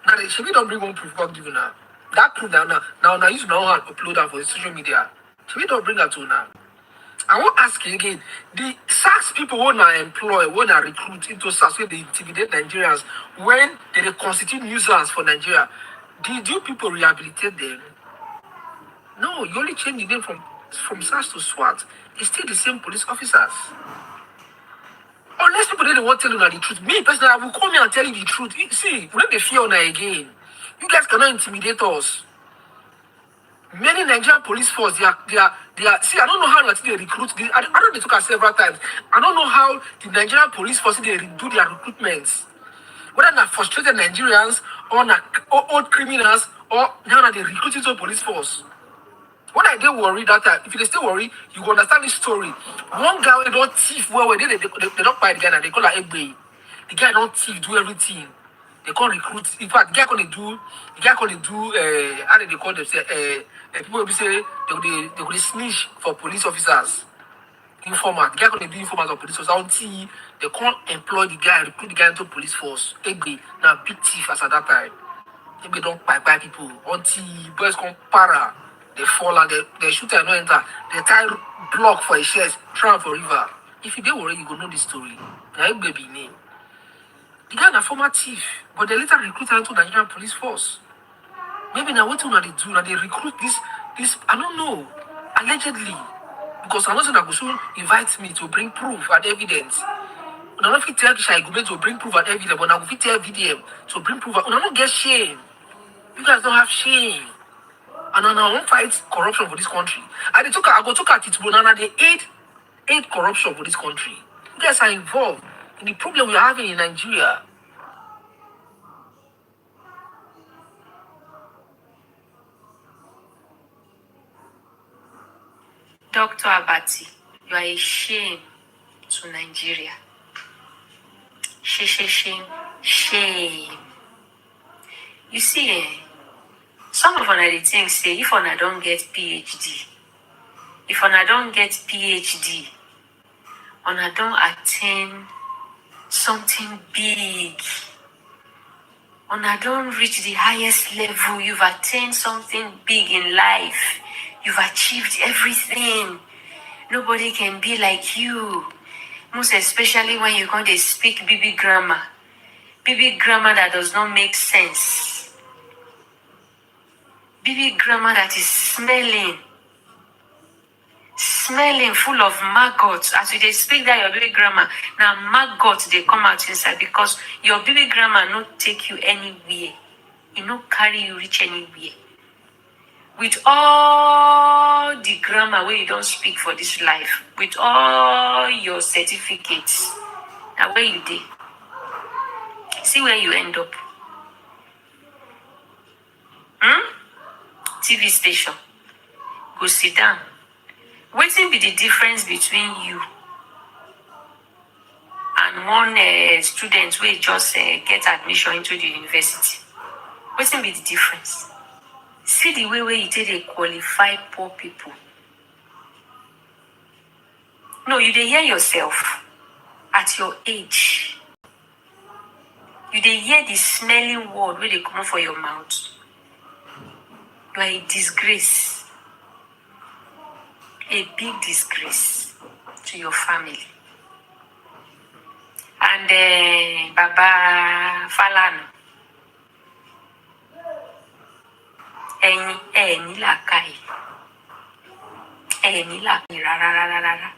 [SPEAKER 10] Now, she don't bring one proof God given now. That proof now use now and upload that for the social media. She don't bring that to now. I want to ask you again, the SARS people who are employ, who are recruit into SARS, where they intimidate Nigerians, when they constitute nuisance for Nigeria, did you people rehabilitate them? No, you only change the name from SARS to SWAT. It's still the same police officers. Unless people didn't want to tell you the truth. Me personally, I will come here and tell you the truth. See, we don't be fear now again. You guys cannot intimidate us. Many Nigerian police force, they are. See, I don't know how they recruit. I know they took us several times. I don't know how the Nigerian police force they do their recruitments. Whether they're frustrated Nigerians or old criminals or now they recruit into police force. When I get worried that time, if you still worry, you go understand this story. One guy they don't thief they don't buy the guy and they call her Egbe. The guy don't thief, do everything. They can't recruit. In fact, the guy can do how do they call them? People will say they will snitch for police officers. Informant. The guy can do informant of police officers until they can't employ the guy, recruit the guy into police force. Egbe, now big thief as at that time. Egbe don't buy people until boys come para. They fall and they shoot and no enter. They tie block for a chest, drown for river. If you don't worry, you go know the story. Now baby name. The guy na former thief, but they later recruit her into Nigerian police force. Maybe now what they do, now they recruit this I don't know, allegedly. Because I know that Gusu invites me to bring proof and evidence. I don't fit tell Shai Gube to bring proof and evidence, but I will fit tell VDM to bring proof. I don't get shame. You guys don't have shame. And I won't fight corruption for this country. I go to at it, but they aid corruption for this country. You guys are involved in the problem we are having in Nigeria.
[SPEAKER 20] Dr. Abati, you are a shame to Nigeria. Shame. You see, some of the things say if one don't get PhD, if one don't get PhD, one don't attain something big, one don't reach the highest level, you've attained something big in life, you've achieved everything. Nobody can be like you. Most especially when you're going to speak BB grammar. BB grammar that does not make sense. BB grammar that is smelling, full of maggots. As you dey speak that your baby grammar, now maggots they come out inside because your baby grammar not take you anywhere. It not carry you reach anywhere. With all the grammar where you don't speak for this life, with all your certificates, now where you dey? See where you end up. TV station. Go sit down. Wetin be the difference between you and one student wey just get admission into the university? Wetin be the difference? See the way where you take dey qualify poor people. No, you dey hear yourself at your age. You dey hear the smelling word wey dey come for your mouth. You are a disgrace. A big disgrace to your family. And Baba Falana, ẹ̀yin làákàyè, rárá.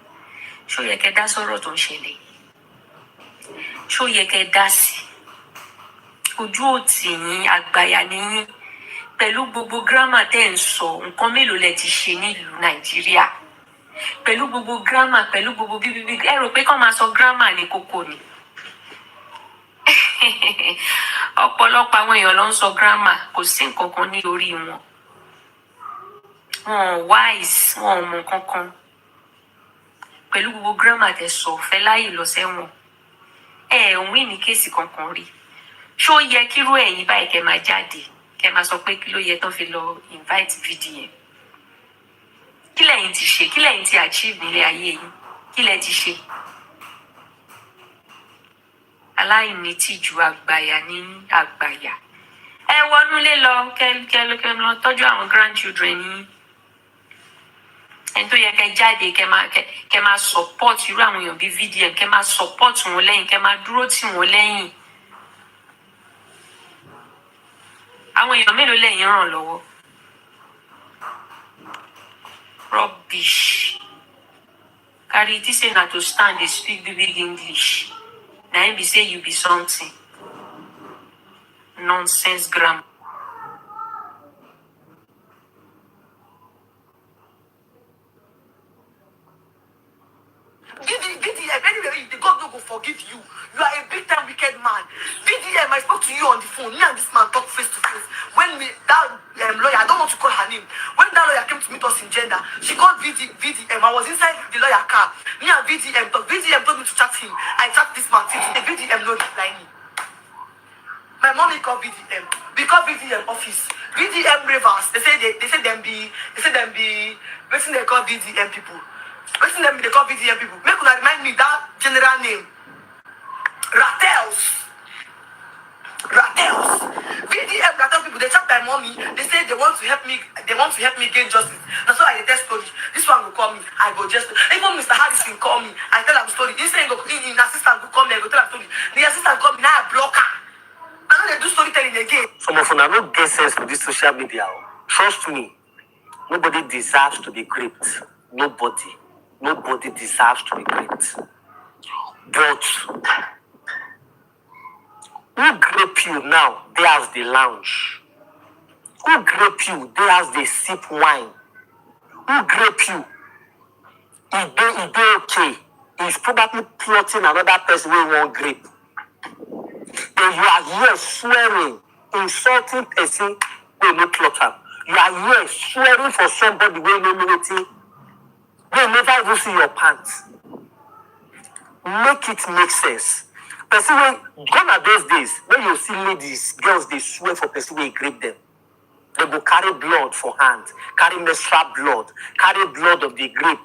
[SPEAKER 20] Ṣó yẹ kẹ́ dá sọ̀rọ̀ tó ń ṣẹlẹ̀? Ṣó yẹ kẹ́ dá sí? Ojú òtì yín, àgbàyà ni yín. Pẹ̀lú gbogbo grammar tẹ́ ń sọ, nǹkan mélòó lẹ ti ṣe nílùú Nàìjíríà? Pẹ̀lú gbogbo grammar, pẹ̀lú gbogbo bíbí, ẹ rò pé kọ́ máa sọ grammar ní kókó ni? Ọ̀pọ̀lọpọ̀ àwọn èèyàn ló ń sọ grammar, kò sí nǹkan kan ní orí wọn. Wọn wise, wọn ò mọ kankan. Pẹ̀lú gbogbo grammar tẹ́ sọ, fẹ́ láyè lọ sẹ́wọ̀n. Ẹ win ní kéèsì kankan rí. Ṣó yẹ kírú ẹ̀yin báyìí kẹ́ máa jáde, kẹ́ máa sọ pé kí ló yẹ tán fi lọ invite VDM? Kí lẹ̀yin ti ṣe? Kí lẹ̀yin ti achieve nílé ayé yín? Kí lẹ ti ṣe? Aláìní tìjú, àgbàyà ní àgbàyà. Ẹ wọnúlé lọ kẹ́ lọ tọ́jú àwọn grandchildren yín. Ẹni tó yẹ kẹ́ jáde kẹ́ máa support irú àwọn èèyàn bíi VDM, kẹ́ máa support wọn lẹ́yìn, kẹ́ máa dúró tì wọ́n lẹ́yìn. Àwọn èèyàn mélòó lẹ́yìn ràn lọ́wọ́? Rubbish. Carry it say na to stand dey speak big English. Na him be say you be something. Nonsense grammar.
[SPEAKER 12] VDM, anyway, the God no go forgive you. You are a big time wicked man. VDM, I spoke to you on the phone. Me and this man talk face to face. When that lawyer, I don't want to call her name. When that lawyer came to meet us in gender, she called VDM. I was inside the lawyer car. Me and VDM talk. VDM told me to chat him. I chat this man. The VDM no reply me. My mommy called VDM. We call VDM office. VDM ravers. They say them be. What's they call VDM people? What's them they call VDM people? Make una remind me that general name. Ratels. VDM Ratels people. They chat my mommy. They say they want to help me. They want to help me gain justice. That's why I tell story. This one will call me. I go just. Even Mr. Harrison call me. I tell him story. Instead go in assistant go call me. I go tell him story. The assistant call me. Now I block her. I know they do storytelling again.
[SPEAKER 16] Some of them no get sense for this social media. Trust me, nobody deserves to be gripped. Nobody deserves to be gripped. But who grape you now? There's the lounge. Who grape you? There's the sip wine. Who grape you? If they okay, he's probably plotting another person who won't grape. Then you are here swearing, insulting person who no plot am. You are here swearing for somebody who no know wetin, who never even see your pants. Make it make sense. Person wey gone are those days when you see ladies, girls, they swear for person wey grape them. They go carry blood for hand, carry menstrual blood, carry blood of the grape,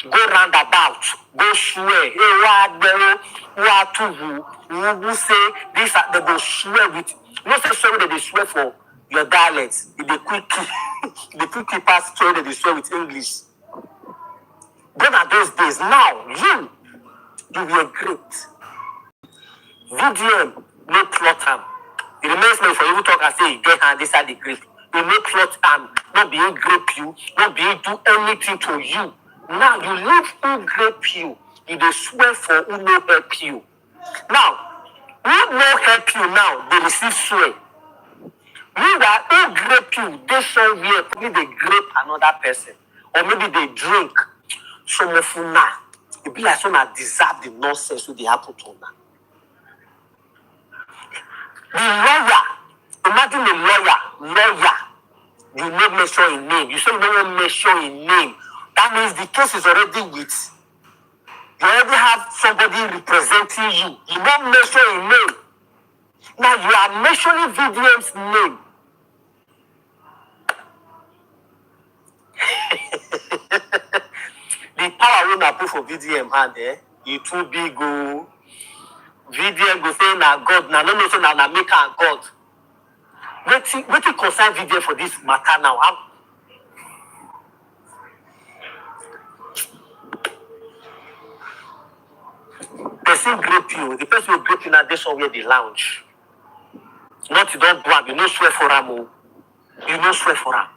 [SPEAKER 16] go round about, go swear. Who say this? They go swear with. No say sorry that they swear for your dialect. If they quickly pass story that they swear with English.
[SPEAKER 10] those days. Now, you were great. VDM, no plot am. It remains me for you to talk and say, get hand inside the grave. You no plot am, not being grape you, not being do anything to you. Now, you leave who grape you. You dey swear for who no help you. Now, who no help you now, they receive swear. Meanwhile, who grape you, they somewhere, probably they grape another person. Or maybe they drink. Some of you now, it be like someone deserve the nonsense wey dey happen to una. The lawyer, imagine a lawyer, you no mention his name. You say you don't mention his name. That means the case is already with. You already have somebody representing you. You don't mention his name. Now you are mentioning VDM's name. The power wey una put for VDM hand, e too big o. VDM go say na God, na no say na maker and God. Wetin concern VDM for this matter now? Person grape you, the person who grape you now dey somewhere dey lounge. Not you don't do am, you no swear for am o. You no swear for am.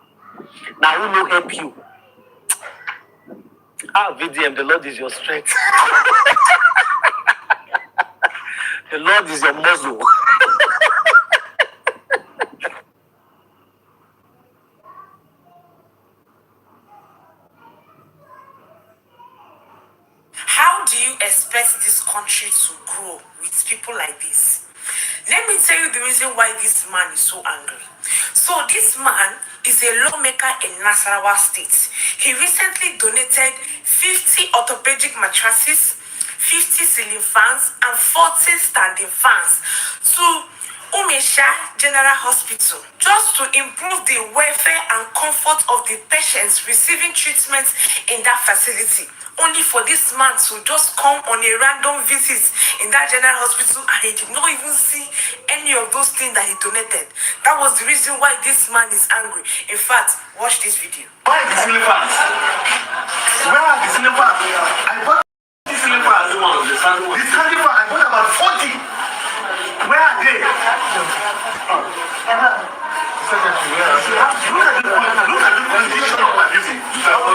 [SPEAKER 10] Now who no help you? VDM, the Lord is your strength. The Lord is your muzzle.
[SPEAKER 7] How do you expect this country to grow with people like this? Let me tell you the reason why this man is so angry. So this man is a lawmaker in Nasarawa State. He recently donated 50 orthopedic mattresses, 50 ceiling fans, and 40 standing fans to Umesha General Hospital just to improve the welfare and comfort of the patients receiving treatment in that facility. Only for this man to just come on a random visit in that general hospital and he did not even see any of those things that he donated. That was the reason why this man is angry. In fact, watch this video.
[SPEAKER 6] Where are the slippers? Where are the slippers? I bought the slippers. This slippers, I bought about 40. Where are they? Look at the condition of my music. You are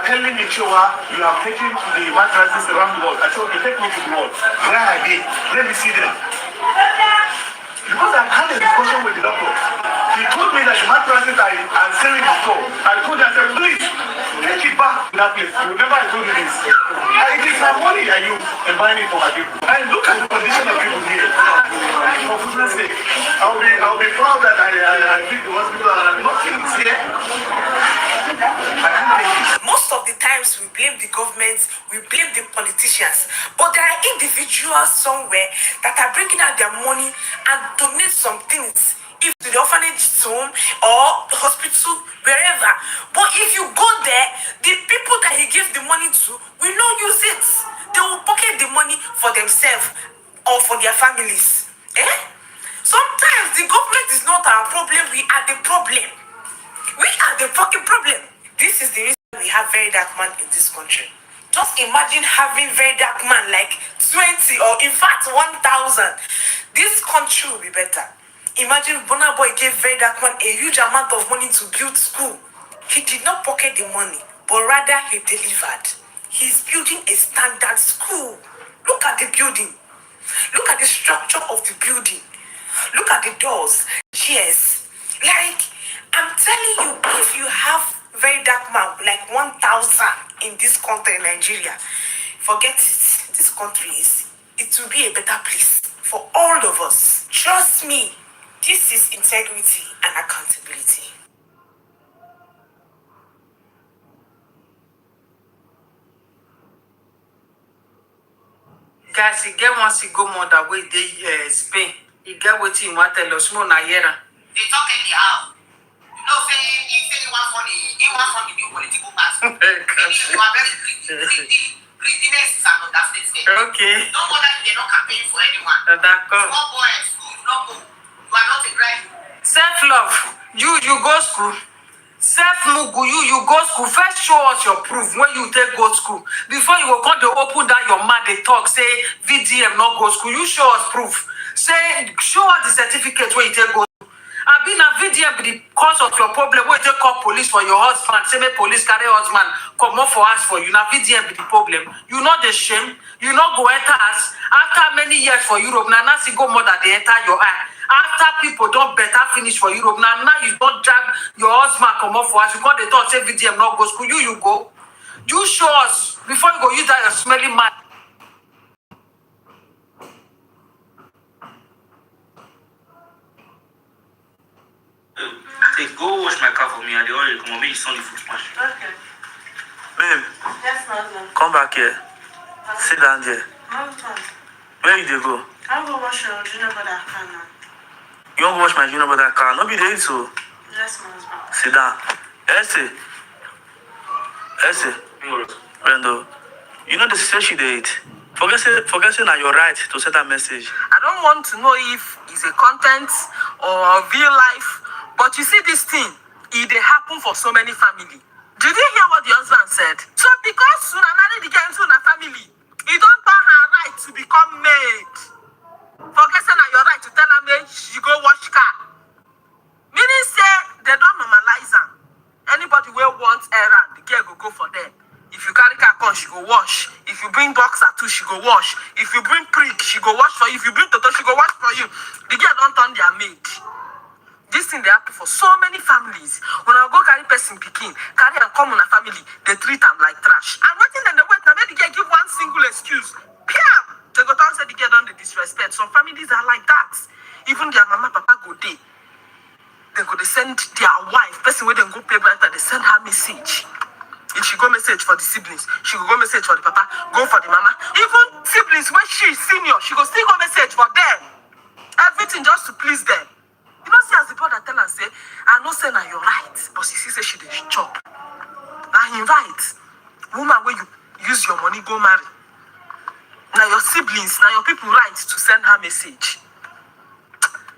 [SPEAKER 6] telling me. Choa, you are taking to the mattresses around the world. I told you, take me to the world. Where are they? Let me see them. Because I had a discussion with the doctor. He told me that the mattresses I'm selling the store. I told him, I said, please, take it back to that place. Remember I told you this. It is my money I use and buying it for my people. And look at the condition of people here. For goodness sake, I'll be proud that I think the hospital and nothing is here.
[SPEAKER 7] Most of the times we blame the government, we blame the politicians, but there are individuals somewhere that are bringing out their money and donate some things, if to the orphanage home or hospital, wherever. But if you go there, the people that he gives the money to will not use it. They will pocket the money for themselves or for their families. Sometimes the government is not our problem, we are the problem. We are the fucking problem. This is the reason we have Verydarkman in this country. Just imagine having Verydarkman like 20 or in fact 1,000. This country will be better. Imagine Burna Boy gave Verydarkman a huge amount of money to build school. He did not pocket the money, but rather he delivered. He's building a standard school. Look at the building. Look at the structure of the building. Look at the doors, chairs. Like, I'm telling you, if you have Verydarkman like 1,000 in this country, Nigeria, forget it. This country it will be a better place for all of us. Trust me, this is integrity and accountability.
[SPEAKER 21] Guys, you get once you go more that way they Spain. You get what you want to tell us more na yera.
[SPEAKER 22] They talk anyhow. You know, say if anyone for the new political party, you are very greedy. business is an understatement.
[SPEAKER 21] Okay.
[SPEAKER 22] No wonder you are not campaigning for anyone.
[SPEAKER 21] D'accord.
[SPEAKER 22] Small boy at school, you not go. You are not a graduate.
[SPEAKER 21] Self-love. You go school. Self-mugu, you go school. First show us your proof when you take go school. Before you go come to open down your mouth, they talk, say VDM not go school. You show us proof. Say, show us the certificate where you take go. I been a VDM be the cause of your problem. Where you take call police for your husband. Say, make police carry husband come up for us for you. Now VDM be the problem. You not the shame. You not go enter us. After many years for Europe, now see go more than they enter your eye. After people don't better finish for Europe, now you don't drag your husband come up for us. You call the thought say VDM not go school. You go. You show us before you go use that your smelling man.
[SPEAKER 2] Say, go wash my car for me and the oil come on, make you sun the foot smash.
[SPEAKER 21] Okay.
[SPEAKER 2] Babe,
[SPEAKER 21] Yes, madam.
[SPEAKER 2] come back here. Sit down there. Where you dey go?
[SPEAKER 21] I'll go wash your junior brother car now.
[SPEAKER 2] You want to wash my junior brother car? No be there, so.
[SPEAKER 21] Yes, madam.
[SPEAKER 2] Sit down. Esther, Brendo, you know the situation they eat. Forget say na your right to send that message.
[SPEAKER 12] I don't want to know if it's a content or real life, but you see this thing, it dey happen for so many family. Did you hear what the husband said? So because una marry the girl into una family, it don't turn her right to become maid. Forget say na your right to tell her make she go wash car. Meaning say they don't normalize her. Anybody wey want errand, the girl go for them. If you carry car come, she go wash. If you bring boxer too, she go wash. If you bring prick, she go wash for you. If you bring toto, she go wash for you. The girl don't turn their maid. This thing they happen for so many families. When I go carry person pikin, carry and come on a family, they treat them like trash. And waiting then they wait, now make the girl give one single excuse. Piam! They go down say the girl don't dey disrespect. Some families are like that. Even their mama, papa go dey. They go they send their wife, person where they go pay back, they send her message. If she go message for the siblings, she go message for the papa, go for the mama. Even siblings when she senior, she go still go message for them. Everything just to please them. You know, see as the brother tell her say, I know say na your right, but she say she dey chop. Now he invite woman where you use your money go marry. Now your siblings, now your people right to send her message.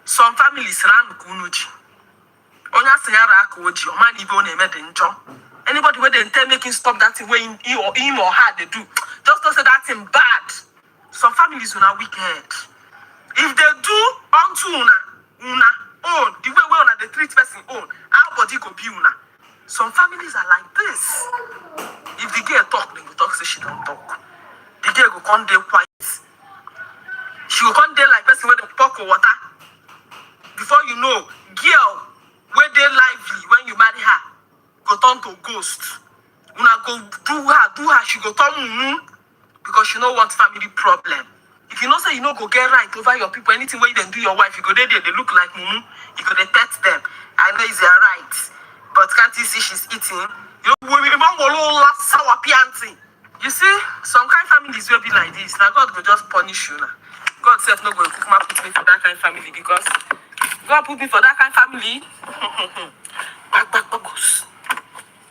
[SPEAKER 12] Some families ran kunuji. Onya sayara akoji, o man even eme de njo. Anybody where they intend making stop that thing where him or her they do, just to say that thing bad. Some families are wicked. If they do unto una own, the way we una they treat person own, our body go be una. Some families are like this. If the girl talk, they will talk, say she don't talk. The girl go come there quiet. She will come there like person where they talk water. Before you know, girl, where they lively when you marry her, go turn to ghost. Una go do her, she go turn because she don't want family problem. If you know say you know go get right over your people, anything where you then do your wife, you go there, they look like mumu, you go they pet them. I know it's their right, but can't you see she's eating? You know, we last sour pianti. You see, some kind families will be like this. Now God will just punish you now. God self not going to put me for that kind of family because God put me for that kind of family.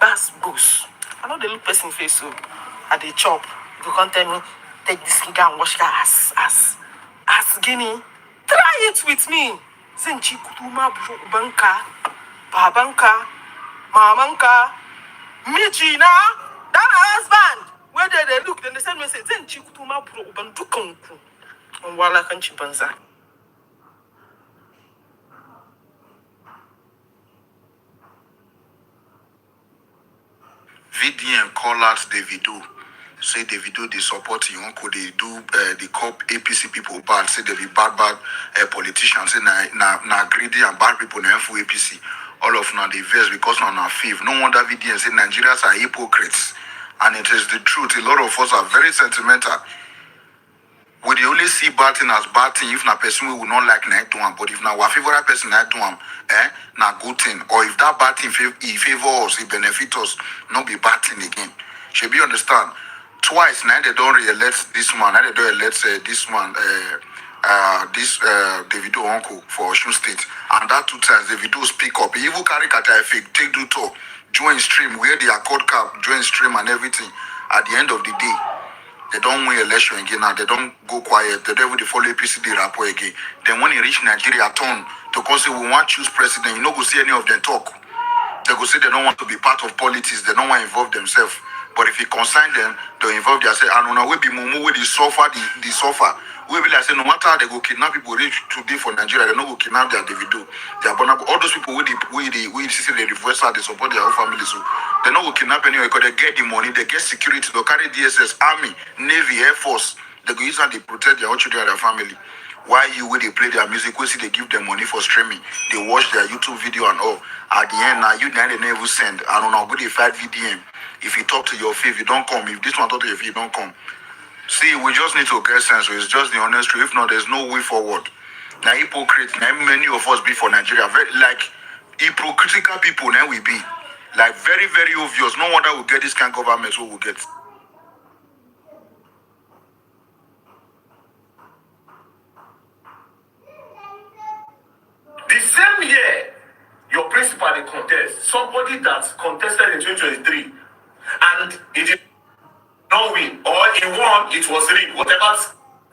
[SPEAKER 12] That's boss. I know the look person face so at the chop. You can't tell me take this finger and wash your ass guinea. Try it with me. Zenchi kutuma banka, babanka, mamanka, mijina, that husband. Where they look, then they send me say Zenchi kutuma bandukanku. And wala kanchi banza.
[SPEAKER 1] VDM call out Davido. Say Davido they support your uncle. They do the cop APC people bad. Say they be bad politicians. Say na greedy and bad people na for APC. All of now they verse because now na thief. No wonder VDM say Nigerians are hypocrites, and it is the truth. A lot of us are very sentimental. We dey only see bad thing as bad thing if na person we will not like na do am. But if na our favorite person na do am, na good thing. Or if that bad thing favor us, it benefit us, not be bad thing again. Should you understand? Twice now they don't re-elect this man. Now they don't elect this man, Davido uncle for Osun State. And that 2 times Davido speak up. He even carry kata fake, take do talk, join stream, wear the accord cap, join stream and everything. At the end of the day, They don't win election again now. They don't go quiet. The devil they follow APC the rapport again. Then when he reach Nigeria turn to come say we want to choose president, you know go see any of them talk. They go say they don't want to be part of politics. They don't want to involve themselves. But if you consign them, they'll involve themselves. And when we be mumu with the suffer, the suffer. We be like say no matter how they go kidnap people reach today for Nigeria, they don't go kidnap their Davido. They are all those people with the see the reverse side, they support their own family. So they don't go kidnap anyway because they get the money, they get security, they carry DSS, army, navy, air force. They go use and they protect their own children and their family. Why you when they play their music, we see they give them money for streaming, they watch their YouTube video and all. At the end now you they never send. I don't know good they fight VDM. If you talk to your faith, you don't come. If this one talk to your faith, you don't come. See, we just need to get sense. So it's just the honest truth. If not, there's no way forward. Now hypocrite, now many of us be for Nigeria. Very like hypocritical people now we be. Like very, very obvious. No wonder we get this kind of government we will get.
[SPEAKER 6] The same year, your principal they contest, somebody that contested in 2023 and he did not win, or he won, it was rigged, whatever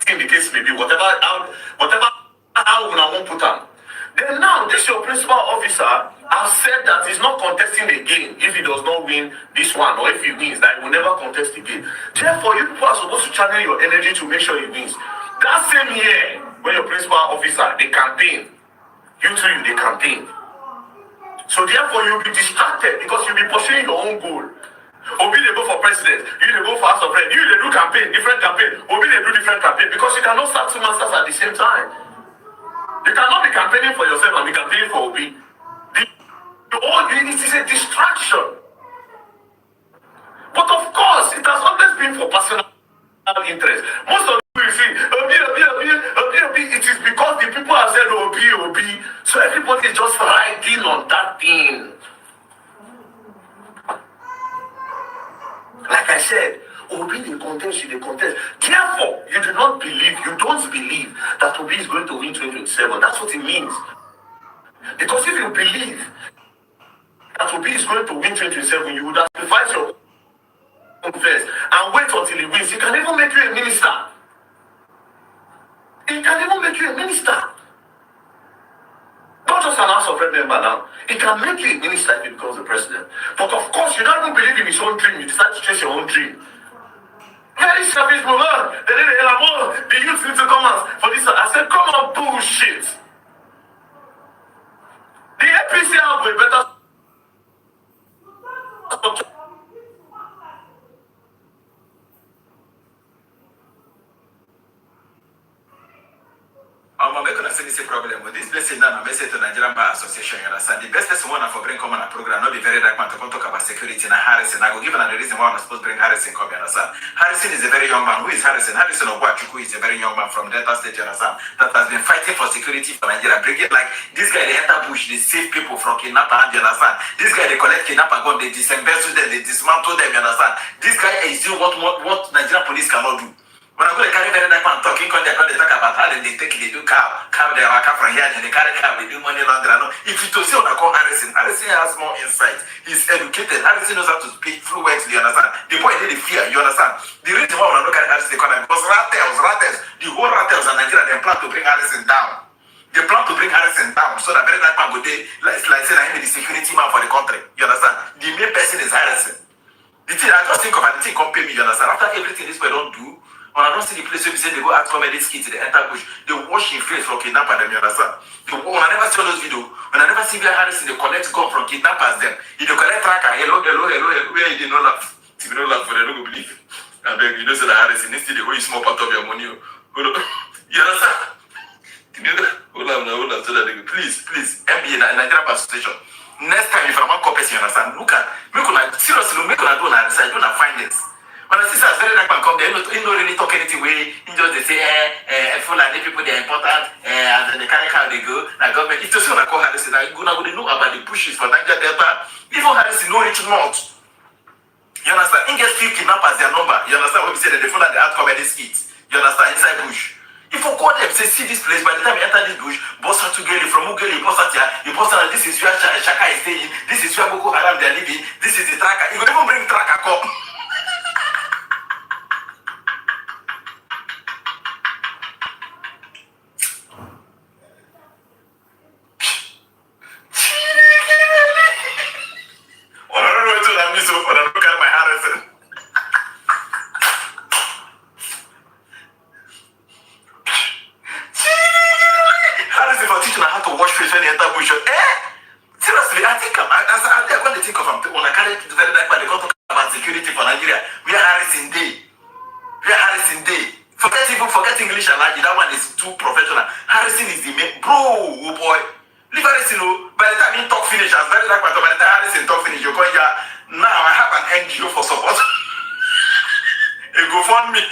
[SPEAKER 6] thing the case may be, whatever how una won't put on. Then now, this your principal officer has said that he's not contesting again if he does not win this one, or if he wins, that he will never contest again. Therefore, you people are supposed to channel your energy to make sure he wins. That same year, when your principal officer, they campaign, you too, they campaign. So therefore, you'll be distracted because you'll be pursuing your own goal. Obi they go for president, you they go for house of rep, you they do campaign, different campaign. Obi they do different campaign because you cannot start two masters at the same time. You cannot be campaigning for yourself and be campaigning for Obi. It is a distraction. But of course, it has always been for personal interest. Most of you will see, Obi, it is because the people have said Obi. So everybody is just riding on that thing. Like I said, Obi they contest, they contest. Therefore, you don't believe that Obi is going to win 2027. That's what it means. Because if you believe that Obi is going to win 2027, you would have to fight your own first and wait until he wins. He can even make you a minister. Not just an House of Rep member now. He can make you a minister if he becomes the president. But of course, you don't even believe in his own dream. You decide to chase your own dream. Very selfish woman. The youth need to come out for this. I said, come on, bullshit. The APC have a better structure.
[SPEAKER 18] I'm going to say this problem with this blessing now. I'm message to Nigerian Bar Association. You understand? The best person one for bring come on a program, not be Verydarkman to come talk about security and Harrison. I go give another reason why I'm supposed to bring Harrison come. You understand? Harrison is a very young man. Who is Harrison? Harrison Ogwachuku is a very young man from Delta State. You understand? That has been fighting for security for Nigeria. Bring it like this guy. They enter bush. They save people from kidnapper. You understand? This guy they collect kidnapper gun. They disembezzle them. They dismantle them. You understand? This guy is doing what Nigerian police cannot do. When I go to carry Verydarkman talking, they talk about how they take it, they do cow they are from here, and they carry cow, they do money laundering. If you to see what I call Harrison has more insight. He's educated. Harrison knows how to speak fluently, you understand? The boy didn't fear, you understand? The reason why I don't carry Harrison because Ratels, the whole Ratels in Nigeria, they plan to bring Harrison down. They plan to bring Harrison down so that Verydarkman go there, like say that he the security man for the country. You understand? The main person is Harrison. The thing I just think of the thing come pay me, you understand? After everything this boy don't do, when I don't see the place where we say they go ask comedy skits, they enter bush, they wash his face from kidnapper them, you understand? When I never see all those videos, when I never see where Harrison, they collect gun from kidnappers them. If they collect tracker, hello, where you did not laugh. If you don't laugh, they don't believe. I beg you, know say that Harrison, instead they go use small part of your money. You understand? Hold on, so that they go, please, MBA, Nigerian Association. Next time, if I'm one person, you understand, look at, seriously, make una do on our side, do not find this. When I see Verydarkman come there, he don't really talk anything way. He just they say, Fulani people they are important, and they carry how they go. Like government, if you see when I call Harrison, I go know about the pushes for Niger Delta. Even Harrison no reach north. You understand? He gets 50 kidnappers their number. You understand what we say that they follow the outcome of this heat. You understand? Inside bush. If you call them, say, see this place, by the time you enter this bush, boss out to Geli, from Ugeli, boss out here, you boss out, this is where Shaka is staying, this is where Boko Haram they are living, this is the tracker. You can even bring tracker come.
[SPEAKER 6] where Harrison Day. Forget English and language. That one is too professional. Harrison is the main bro, oh boy. Leave Harrison, oh. By the time he talk finish, as very like by the time Harrison talk finish, you go here. Now I have an NGO for support. A GoFundMe.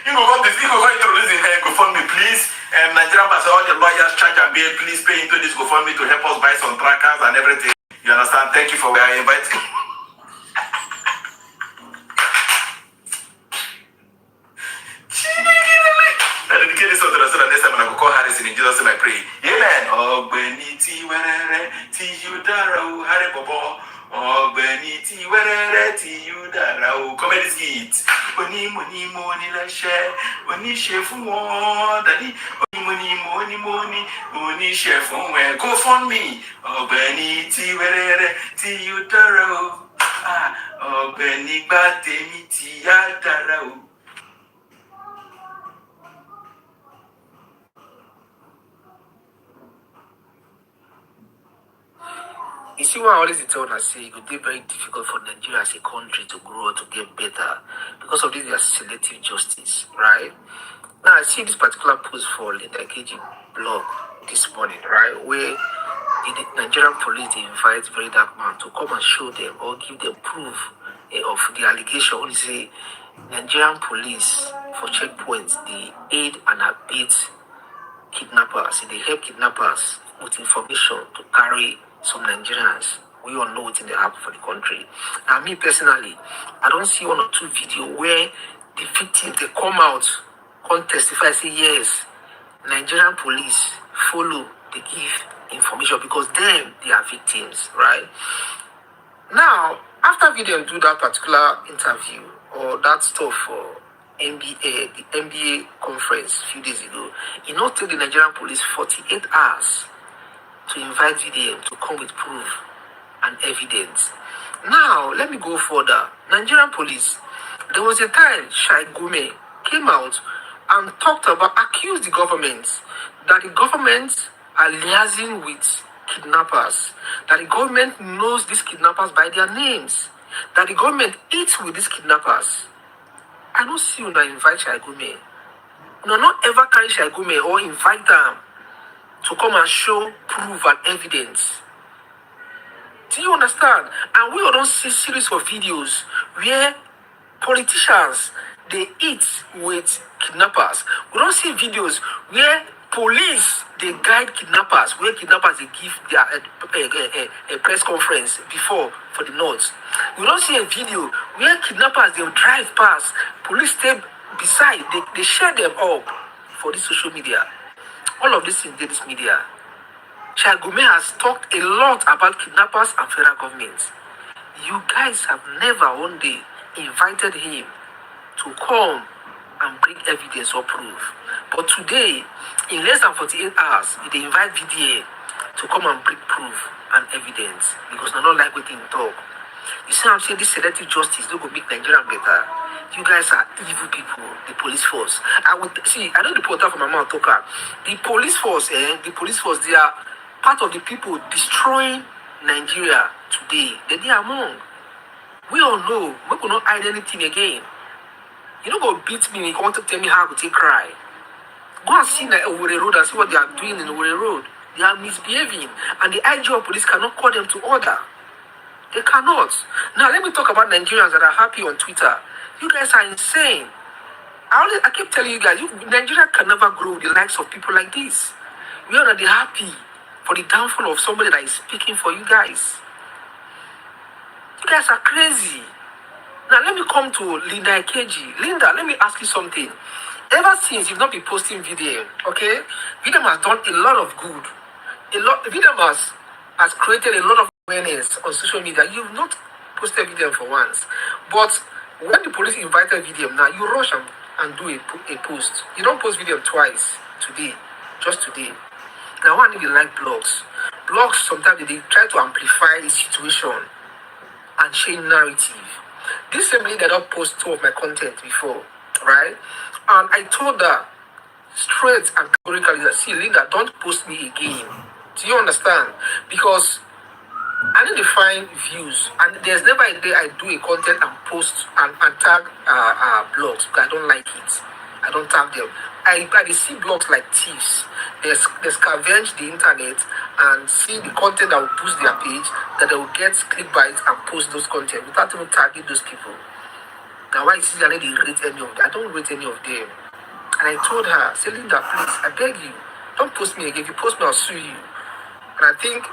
[SPEAKER 6] You go introduce in GoFundMe, please. Nigerian Pastor, all the lawyers charge and bail, please pay into this GoFundMe to help us buy some trackers and everything. You understand? Thank you for where I inviting. I dedicate this to the Lord, and next time I will call Harrison in Jesus' name I pray. Amen. Ọ̀gbẹ́ni tí wẹ́rẹ́rẹ́ tí yóò dára o, Harry Bobo. Ọ̀gbẹ́ni tí wẹ́rẹ́rẹ́ tí yóò dára o. Comedy skit. Onímọ̀ní lẹ́ṣẹ̀, oníṣe fún wọn. Dàdí onímọ̀ní, oníṣe fún wọn. GoFundMe. Ọ̀gbẹ́ni tí wẹ́rẹ́rẹ́ tí yóò dára o. Ọ̀gbẹ́ni gbà tèmi tí yá dára o.
[SPEAKER 12] You see why I always tell us say it would be very difficult for Nigeria as a country to grow or to get better because of this their selective justice, right? Now I see this particular post for Linda KG blog this morning, right, where the Nigerian police they invite Verydarkman to come and show them or give them proof of the allegation when they say Nigerian police for checkpoints they aid and abet kidnappers, they help kidnappers with information to carry some Nigerians. We all know what's in the happen for the country. And me personally, I don't see one or two videos where the victims they come out, come testify, say yes, Nigerian police follow, they give information because them they are victims, right? Now, after video do that particular interview or that stuff for the NBA conference a few days ago, it not take the Nigerian police 48 hours to invite VDM to come with proof and evidence. Now, let me go further. Nigerian police, there was a time Shai Gome came out and accused the government that the government are liaising with kidnappers, that the government knows these kidnappers by their names, that the government eats with these kidnappers. I don't see you now invite Shai Gome. No, not ever carry Shai Gome or invite them to come and show proof and evidence. Do you understand? And we don't see series of videos where politicians they eat with kidnappers. We don't see videos where police they guide kidnappers, where kidnappers they give their a press conference before for the north. We don't see a video where kidnappers they drive past, police stay beside, they share them up for this social media. All of this in this media. Shai Gome has talked a lot about kidnappers and federal government. You guys have never one day invited him to come and bring evidence or proof. But today, in less than 48 hours, they invite VDA to come and bring proof and evidence because they don't like what they talk. You see, I'm saying this selective justice don't go make Nigeria better. You guys are evil people, the police force. I know the portal from my mouth talker. The police force, they are part of the people destroying Nigeria today. They are among. We all know we could not hide anything again. You don't go beat me and you want to tell me how to take cry. Go and see Owerri Road and see what they are doing in Owerri Road. They are misbehaving, and the IGO police cannot call them to order. They cannot. Now let me talk about Nigerians that are happy on Twitter. You guys are insane. I keep telling you guys, Nigeria can never grow with the likes of people like this. We are already happy for the downfall of somebody that is speaking for you guys. You guys are crazy. Now let me come to Linda Ikeji. Linda, let me ask you something. Ever since you've not been posting video, okay? Video has done a lot of good. Video has created a lot of awareness on social media. You've not posted video for once. But when the police invited video, now you rush and do a post. You don't post video twice today, just today. Now I need to like blogs. Blogs sometimes they try to amplify the situation and change narrative. This same lady don't post two of my content before, right? And I told her straight and categorically that, see, Linda, don't post me again. Do you understand? because I need to find views, and there's never a day I do a content and post and tag blogs because I don't like it. I don't tag them. I see blogs like thieves. They scavenge the internet and see the content that will boost their page, that they will get clickbait and post those content without even tagging those people. Now, why is it that I didn't rate any of them? I don't rate any of them. And I told her, say, Linda, please, I beg you, don't post me again. If you post me, I'll sue you. And I think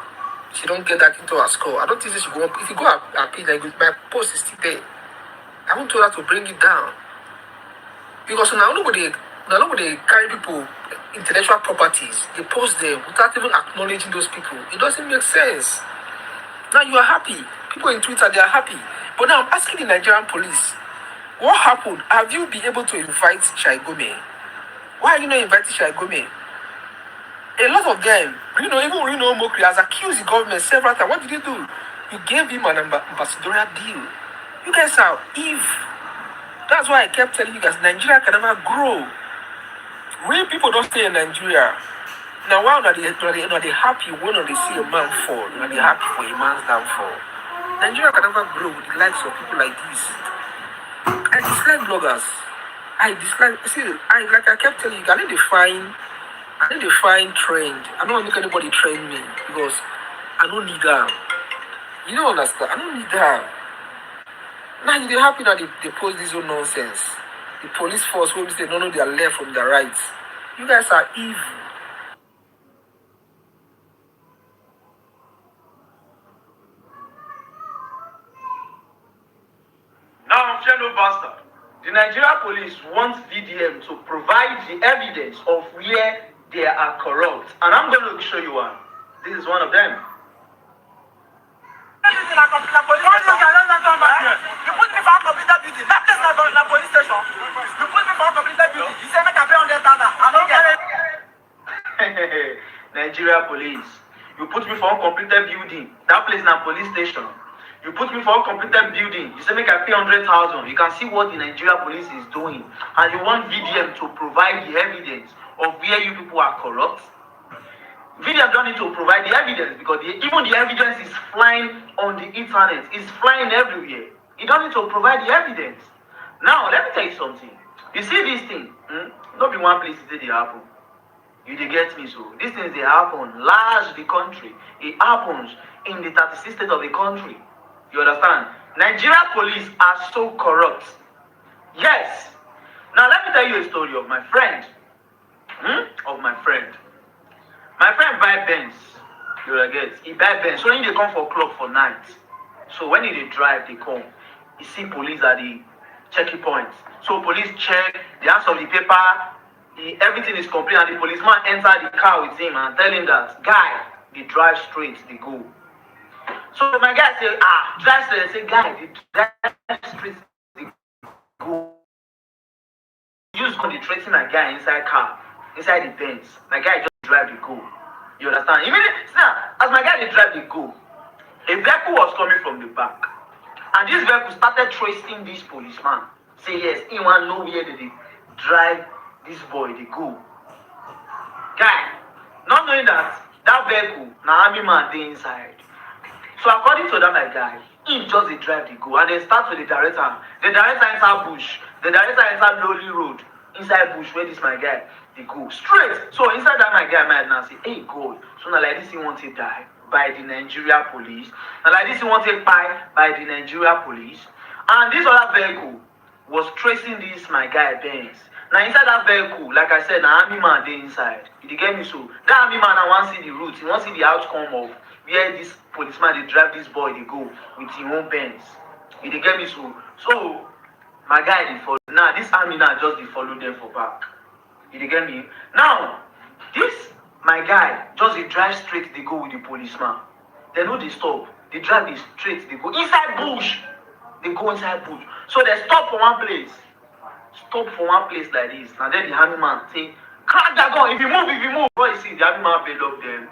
[SPEAKER 12] she don't get that into her score. I don't think she go up. If you go up, page, like my post is still there. I want her to bring it down. Because now nobody carry people intellectual properties. They post them without even acknowledging those people. It doesn't make sense. Now you are happy. People in Twitter, they are happy. But now I'm asking the Nigerian police, what happened? Have you been able to invite Shaigome? Why are you not inviting Shaigome? A lot of them, even Reno Mokri has accused the government several times. What did you do? You gave him an ambassadorial deal. You guys are evil. That's why I kept telling you guys, Nigeria can never grow. Real people don't stay in Nigeria. Now, why are they happy when they see a man fall? Are they happy for a man's downfall? Nigeria can never grow with the likes of people like this. I dislike bloggers. I kept telling you, I need to find trend. I don't want to make anybody train me because I don't need that. You don't understand. I don't need that. Now you're happy that they post this own nonsense. The police force will say, no, they are left from their rights. You guys are evil.
[SPEAKER 19] Now, fellow bastard, the Nigeria police wants VDM to provide the evidence of where they are corrupt. And I'm going to show you one. This is one of them.
[SPEAKER 11] You put me for uncompleted building. That place na police station. You put me for uncompleted building. You say make I pay 100,000. I don't get it.
[SPEAKER 19] Nigeria police. You put me for uncompleted building. That place na police station. You put me for uncompleted building. You say make I pay 100,000. You can see what the Nigeria police is doing, and you want VDM to provide the evidence of where you people are corrupt. VDM don't need to provide the evidence because even the evidence is flying on the internet. It's flying everywhere. You don't need to provide the evidence. Now, let me tell you something. You see this thing, not be one place it they happen. You dey get me so. These things they happen large the country. It happens in the 36 states of the country. You understand? Nigeria police are so corrupt. Yes. Now let me tell you a story of my friend. My friend buy Benz. You will get. He buy Benz. So when they come for club for night. So when they drive, they come. You see police at the checking points. So police check the answer of the paper. Everything is complete, and the policeman enter the car with him and tell him that guy, they drive straight, they go. So my guy say, drive straight. They say, guy, they drive straight, they go. Use the tracing my guy inside car, inside the Benz. My guy just drive the go. You understand? Immediately, now, as my guy they drive the go, a vehicle was coming from the back, and this vehicle started tracing this policeman. Say yes, he want know where they drive this boy they go. Guy, not knowing that vehicle, na army man dey inside. So according to that my guy, he just dey drive the go, and they start with the director. The director enter bush. The director enter lonely road inside bush where this my guy they go straight. So inside that my guy might now say, hey God, so now like this he want to die by the Nigeria police. Now like this he want to die by the Nigeria police. And this other vehicle was tracing this my guy Benz. Now inside that vehicle, like I said, the army man dey inside. You get me so? That army man I want to see the route. He want to see the outcome of where this policeman they drive this boy they go with his own Benz. You get me so? So my guy they follow. Now this army now just they follow them for back. You get me? Now this my guy just they drive straight. They go with the policeman. They know they stop. They drive it straight. They go inside bush. They go inside bush. So they stop for one place. Stop for one place like this. And then the army man say, crack that gun. If you move. But you see, the army man bail up them.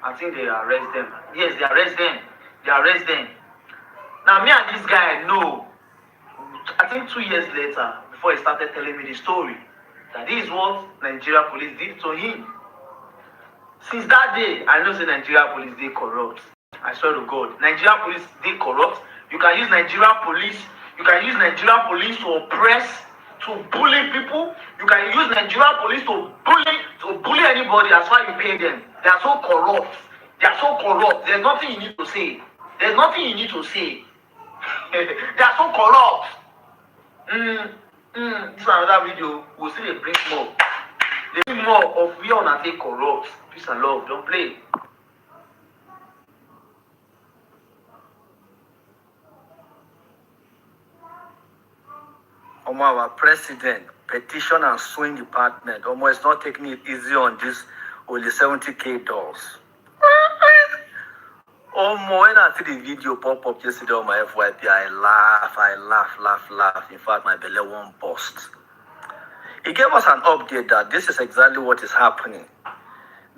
[SPEAKER 19] I think they arrest them. Yes, they arrest them. Now me and this guy know. I think 2 years later, before he started telling me the story, that this is what Nigeria police did to him. Since that day, I know say Nigeria police they corrupt. I swear to God, Nigeria police they corrupt. You can use Nigeria police. You can use Nigeria police to oppress, to bully people. You can use Nigeria police to bully anybody as far as you pay them. They are so corrupt. They are so corrupt. There's nothing you need to say. There's nothing you need to say. They are so corrupt. This is another video. We'll see they bring more. They bring more of we on take corrupt. Peace and love. Don't play. Our president, petition and suing department. It's not taking it easy on this only 70K dolls. When I see the video pop up yesterday on my FYP, I laugh. In fact, my belly won't burst. He gave us an update that this is exactly what is happening.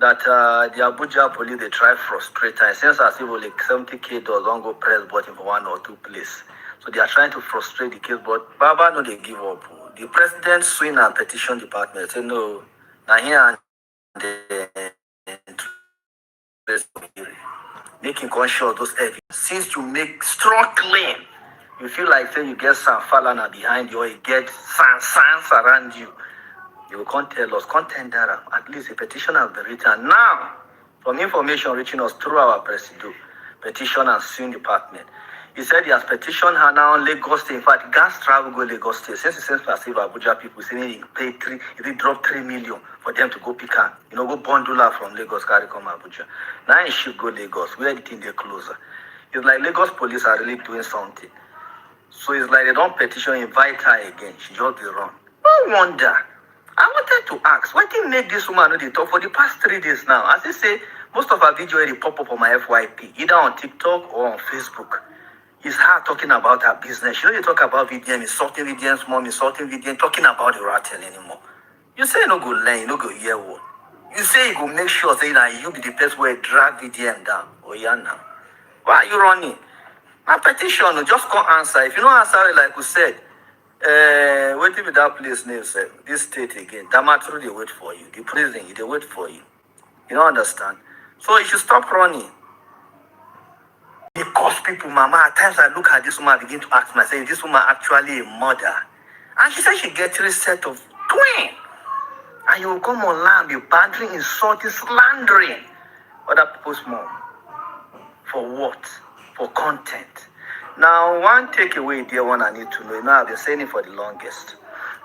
[SPEAKER 19] That the Abuja police, they try to frustrate her. It seems as if only 70K dolls don't go press button for 1 or 2 places. So they are trying to frustrate the case, but Baba, no, they give up. The president swing and petition department say no. Now here and making conscious of those evidence. Since you make strong claim, you feel like say you get some falana behind you or you get sans around you. You can't tell us, contender, at least a petition has been written. Now, from information reaching us through our president, petition and suing department, he said he has petitioned her now Lagos State. In fact, gas travel go Lagos State. Since he says for Abuja people saying he pay he drop 3 million for them to go pick her. Go bundle her from Lagos, carry come Abuja. Now he should go Lagos, where the thing they closer. It's like Lagos police are really doing something. So it's like they don't petition, invite her again. She just be wrong. No wonder. I wanted to ask, why didn't make this woman know the talk for the past 3 days now? As they say, most of her videos already pop up on my FYP, either on TikTok or on Facebook. It's her talking about her business. You know, they talk about VDM, insulting VDM's mom, insulting VDM, talking about the Ratel anymore. You say you no go learn, you no go hear what. You say you go make sure say that you be the person where drag VDM down. Oh yeah now. Why are you running? My petition, just can't answer. If you don't answer it like we said, waiting with that place name, sir. This state again. Damaturu, they wait for you. The prison, they wait for you. You don't understand? So you should stop running. Because people, mama, at times I look at this woman, I begin to ask myself, is this woman actually a mother? And she said she gets 3 sets of twins. And you will come online, be badly insulting, slandering other people's mom. For what? For content. Now, one takeaway, dear one, I need to know, I've been saying it for the longest,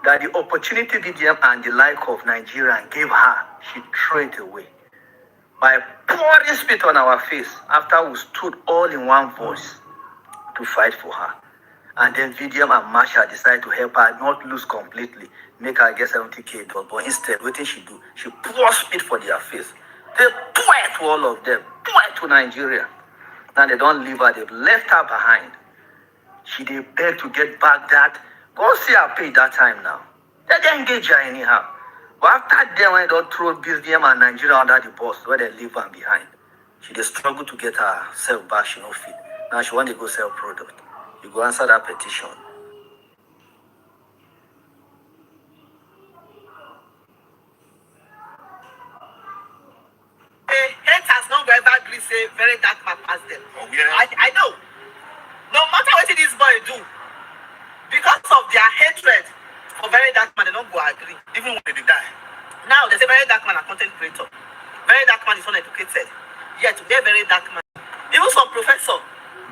[SPEAKER 19] that the opportunity VDM and the like of Nigeria gave her, she threw it away. By pouring spit on our face after we stood all in one voice to fight for her. And then VDM and Marsha decided to help her not lose completely, make her get 70K. But instead, what did she do? She poured spit for their face. They pour it to all of them, pour it to Nigeria. Now they don't leave her, they've left her behind. She they beg to get back that. Go see her pay that time now. They didn't engage her anyhow. But after them, when they don't throw BSDM and Nigeria under the bus, where they leave her behind, she they struggle to get herself back, she no fit. Now she want to go sell product. You go answer that petition.
[SPEAKER 12] Haters don't ever agree say Verydarkman pass them.
[SPEAKER 6] Oh, yeah.
[SPEAKER 12] I know. No matter what this boy do, because of their hatred for Verydarkman, they don't go agree, even when they die. Now they say Verydarkman a content creator. Verydarkman is uneducated. Yet today Verydarkman, even some professor,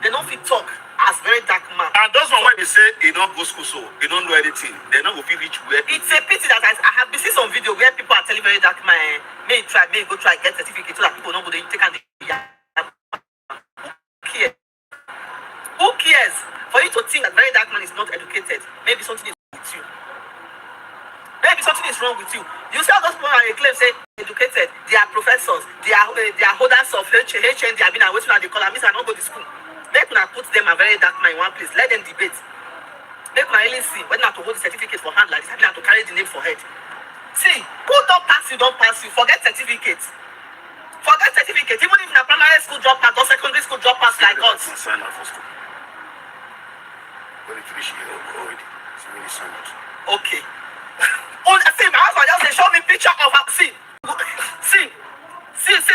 [SPEAKER 12] they don't fit talk as Verydarkman.
[SPEAKER 6] And those one when they say they don't go school, so they don't know anything, they don't go feel reach where.
[SPEAKER 12] It's a pity that I have been seeing some video where people are telling Verydarkman, may go try get certificate so that people don't go they take and who cares? For you to think that Verydarkman is not educated, maybe something is wrong with you. Maybe something is wrong with you. You see how those people are claim say educated, they are professors, they are holders of HN, they have been waiting at the column, means I don't go to school. They could have put them and Verydarkman in one place, let them debate. They could really see whether not to hold the certificate for hand like this, have to carry the name for head. See, who don't pass you, forget certificates. Forget certificate, even if you're primary school dropouts or secondary school dropouts like us.
[SPEAKER 6] Sign up for school. When you finish it already, it's really so much.
[SPEAKER 12] Okay. Oh, see, my husband just show me picture of her. See,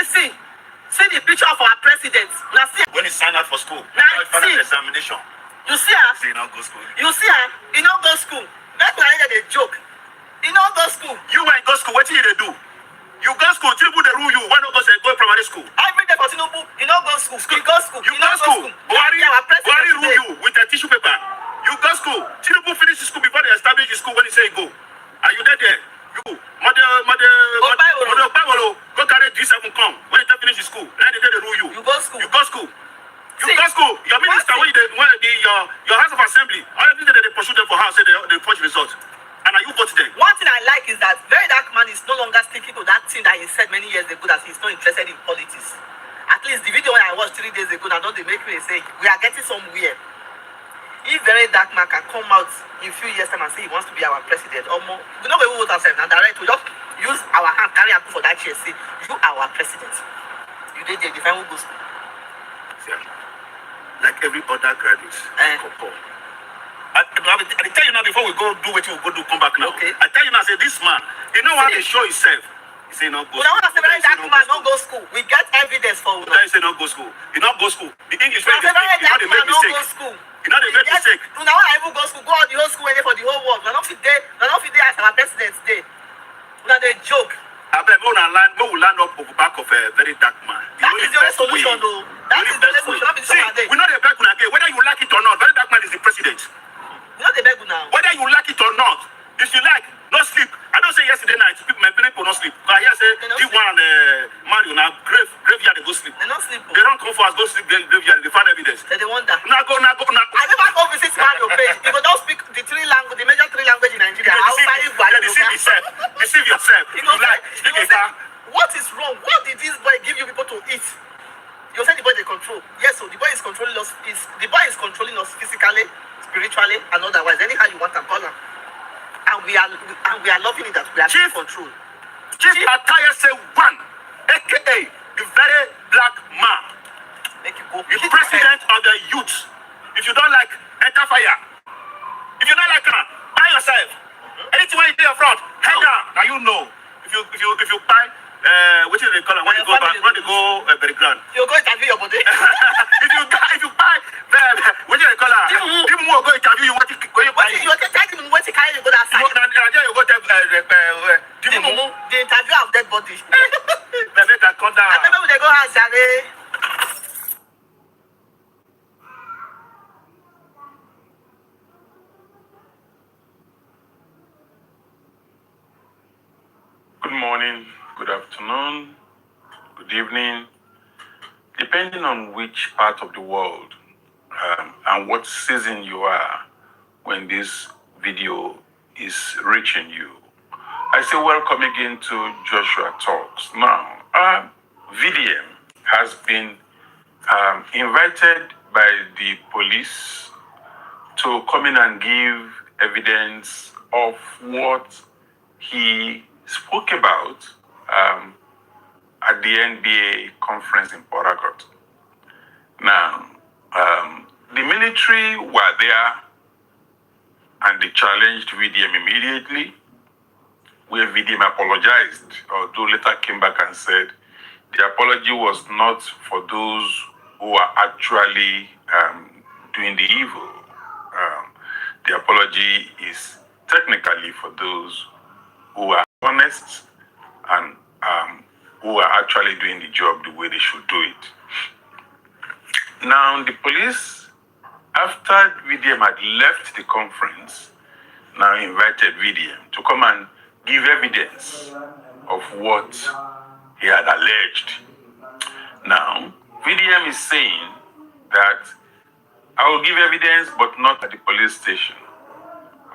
[SPEAKER 7] See the picture of our president. Now see.
[SPEAKER 6] When he signed out for school,
[SPEAKER 7] Now
[SPEAKER 6] final
[SPEAKER 7] see.
[SPEAKER 6] examination.
[SPEAKER 7] You see her?
[SPEAKER 6] Say he not go school.
[SPEAKER 7] You see her? He not go school. That's why I get a joke. He not go school.
[SPEAKER 6] You went go school, what did you do? You go school, Tinubu they rule you. Why not go primary school?
[SPEAKER 7] Every day for Tinubu, he not go school. He go school.
[SPEAKER 6] You
[SPEAKER 7] He
[SPEAKER 6] go
[SPEAKER 7] not
[SPEAKER 6] school. Buhari rule
[SPEAKER 7] today.
[SPEAKER 6] you with a tissue paper. You go school. Tinubu finish school before they establish the school when he say go. Are you there? You, mother, go carry G7 come. When they finish the school, then they rule you.
[SPEAKER 7] You go school.
[SPEAKER 6] You go school. You go school. Your minister, your House of Assembly, all of them they pursue them for house, they punch results. And are you vote them?
[SPEAKER 7] One thing I like is that Verydarkman is no longer sticking to that thing that he said many years ago that he's not interested in politics. At least the video when I watched 3 days ago, now don't they make me say we are getting somewhere. If Verydarkman can come out in a few years time and say he wants to be our president, or more, we don't even vote ourselves now direct. We just use our hand, carry and put for that chair, say you are our president. You did the define who goes.
[SPEAKER 6] Like every other graduate. I tell you now before we go do what you go do, come back now.
[SPEAKER 7] Okay.
[SPEAKER 6] I tell you now, say this man, you know how they show himself. He say no go.
[SPEAKER 7] When I want to say Verydarkman don't go school, we get evidence for
[SPEAKER 6] you. He say no go school. You not go school. The English way they speak, you know they make mistake. You know they make mistake.
[SPEAKER 7] Now when I even go school, go out the whole school for the whole world. We not fit there as our president's day. Now they joke.
[SPEAKER 6] I bet we will land up over back of a Verydarkman.
[SPEAKER 7] That is the only solution though. That is the only solution.
[SPEAKER 6] See, we know the back again. Whether you like it or not, Verydarkman is the president.
[SPEAKER 7] You know the beg now.
[SPEAKER 6] Whether you like it or not, if you like, no sleep. I don't say yesterday night, my people not sleep. But I hear say, G1 and Mario now, graveyard, they go sleep.
[SPEAKER 7] They don't sleep.
[SPEAKER 6] They don't come for us, go sleep, graveyard, they find evidence.
[SPEAKER 7] They wonder.
[SPEAKER 6] Now go.
[SPEAKER 7] I never go visit Mario page. You go don't speak the major three language in Nigeria.
[SPEAKER 6] Deceive yourself. You like, speak a
[SPEAKER 7] what is wrong? What did this boy give you people to eat? You say the boy they control. Yes, so the boy is controlling us. The boy is controlling us physically, spiritually, and otherwise. Anyhow you want to call him. And we are loving it that we are in control.
[SPEAKER 6] Chief Attire say one, aka the very black man. The president of the youth. If you don't like, enter fire. If you don't like her, buy yourself. Anything when you do your front, head down. Now you know. If you buy what is they call it? When you go back, when they go very grand.
[SPEAKER 7] You go interview your body.
[SPEAKER 6] if you buy what do they call it? People will go interview you. What you buy?
[SPEAKER 7] You tell them what you carry, you go that side.
[SPEAKER 6] You go
[SPEAKER 7] the interview of dead body.
[SPEAKER 6] They make a cut down.
[SPEAKER 7] I remember they go and say,
[SPEAKER 8] Good morning, good afternoon, good evening, depending on which part of the world and what season you are when this video is reaching you. I say welcome again to Joshua Talks. Now, VDM has been invited by the police to come in and give evidence of what he spoke about at the NBA conference in Port Harcourt. Now, the military were there and they challenged VDM immediately, where VDM apologized, although later came back and said the apology was not for those who are actually doing the evil. The apology is technically for those who are honest and who are actually doing the job the way they should do it. Now, the police, after VDM had left the conference, now invited VDM to come and give evidence of what he had alleged. Now, VDM is saying that I will give evidence, but not at the police station.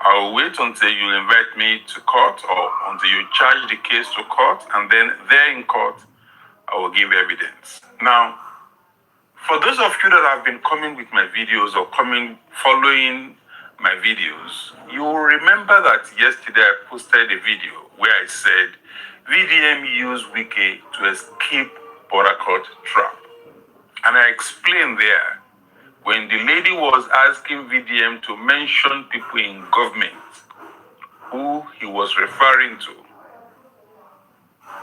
[SPEAKER 8] I will wait until you invite me to court or until you charge the case to court, and then there in court, I will give evidence. Now, for those of you that have been coming with my videos or following my videos, you will remember that yesterday I posted a video where I said VDM used Wiki to escape Port Harcourt trap. And I explained there, when the lady was asking VDM to mention people in government who he was referring to,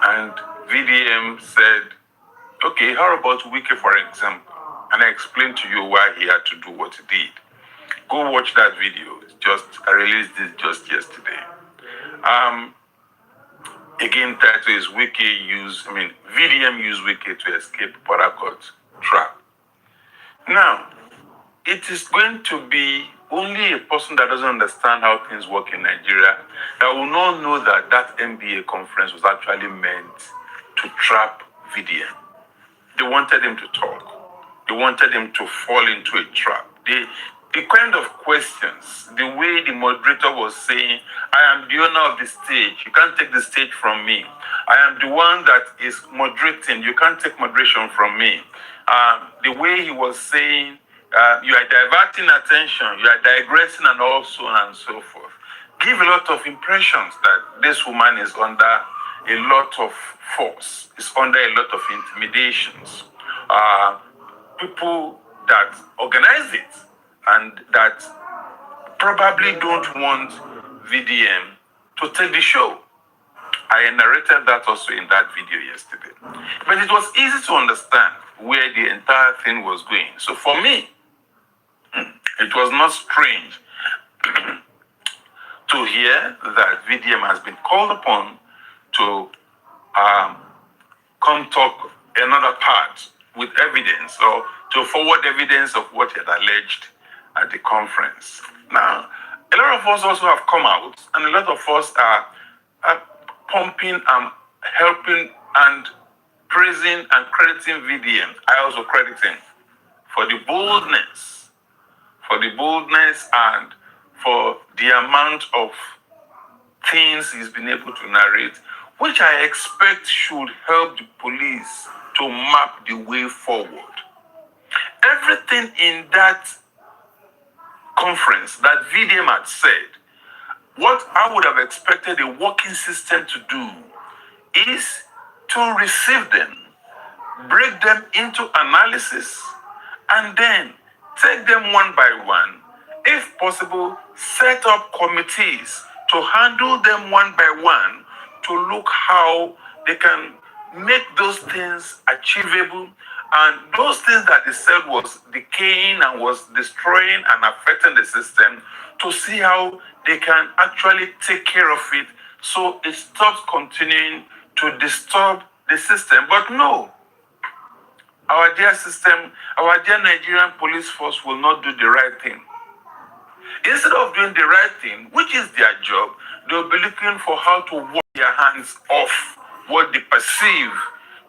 [SPEAKER 8] and VDM said Okay, how about Wiki, for example? And I explained to you why he had to do what he did. Go watch that video. I released this just yesterday. Again, title is VDM use Wiki to escape Parakot trap. Now, it is going to be only a person that doesn't understand how things work in Nigeria that will not know that that MBA conference was actually meant to trap VDM. They wanted him to talk. They wanted him to fall into a trap. The kind of questions, the way the moderator was saying, I am the owner of the stage. You can't take the stage from me. I am the one that is moderating. You can't take moderation from me. The way he was saying, you are diverting attention, you are digressing, and all so on and so forth, give a lot of impressions that this woman is under a lot of force, is under a lot of intimidations. People that organize it and that probably don't want VDM to take the show. I narrated that also in that video yesterday. But it was easy to understand where the entire thing was going. So for me, it was not strange to hear that VDM has been called upon to come talk another part with evidence or to forward evidence of what he had alleged at the conference. Now, a lot of us also have come out, and a lot of us are pumping and helping and praising and crediting VDM. I also credit him for the boldness and for the amount of things he's been able to narrate, which I expect should help the police to map the way forward. Everything in that conference that VDM had said, what I would have expected a working system to do is to receive them, break them into analysis, and then take them one by one. If possible, set up committees to handle them one by one to look how they can make those things achievable. And those things that they said was decaying and was destroying and affecting the system, to see how they can actually take care of it so it stops continuing to disturb the system. But no, our dear system, our dear Nigerian police force will not do the right thing. Instead of doing the right thing, which is their job, they'll be looking for how to wash their hands off what they perceive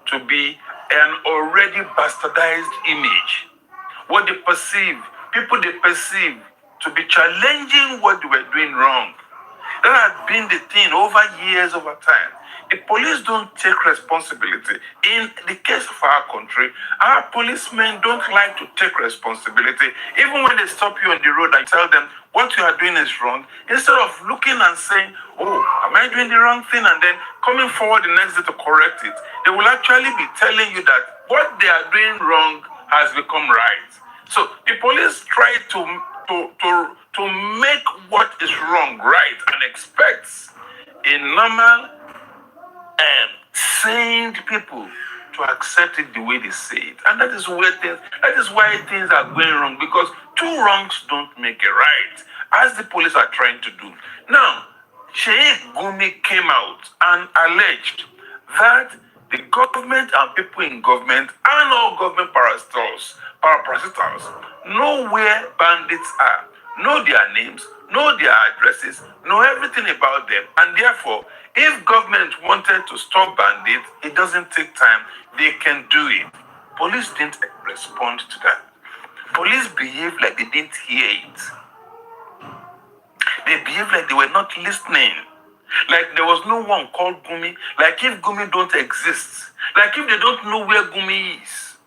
[SPEAKER 8] to be an already bastardized image. What they perceive, people they perceive to be challenging what they were doing wrong. That has been the thing over years, over time. The police don't take responsibility. In the case of our country, our policemen don't like to take responsibility. Even when they stop you on the road and tell them what you are doing is wrong, instead of looking and saying, oh, am I doing the wrong thing? And then coming forward the next day to correct it, they will actually be telling you that what they are doing wrong has become right. So the police try to make what is wrong right and expects a normal and sane people to accept it the way they say it. And that is why things are going wrong, because two wrongs don't make a right, as the police are trying to do. Now, Sheikh Gumi came out and alleged that the government and people in government and all government parasitals know where bandits are, know their names, know their addresses, know everything about them, and therefore, if government wanted to stop bandits, it doesn't take time, they can do it. Police didn't respond to that. Police behaved like they didn't hear it. They behaved like they were not listening. Like there was no one called Gumi. Like if Gumi don't exist. Like if they don't know where Gumi is.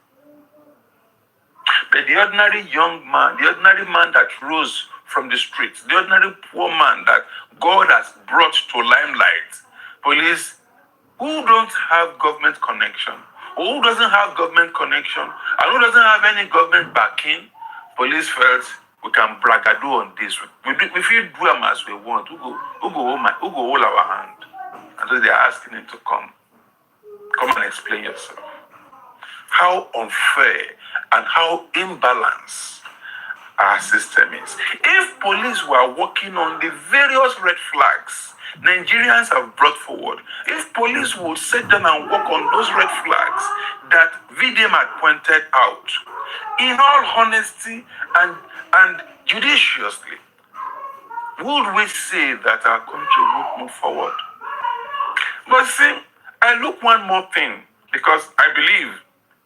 [SPEAKER 8] But the ordinary young man, the ordinary man that rose from the streets, the ordinary poor man that God has brought to limelight, police who don't have government connection, or who doesn't have government connection, and who doesn't have any government backing, police felt we can bragado on this. If we do them as we want, who go hold our hand? And so they're asking him to come and explain yourself.
[SPEAKER 18] how unfair and how imbalanced our system is. If police were working on the various red flags Nigerians have brought forward, if police would sit down and work on those red flags that VDM had pointed out, in all honesty and judiciously, would we say that our country would move forward? But see, I look one more thing, because I believe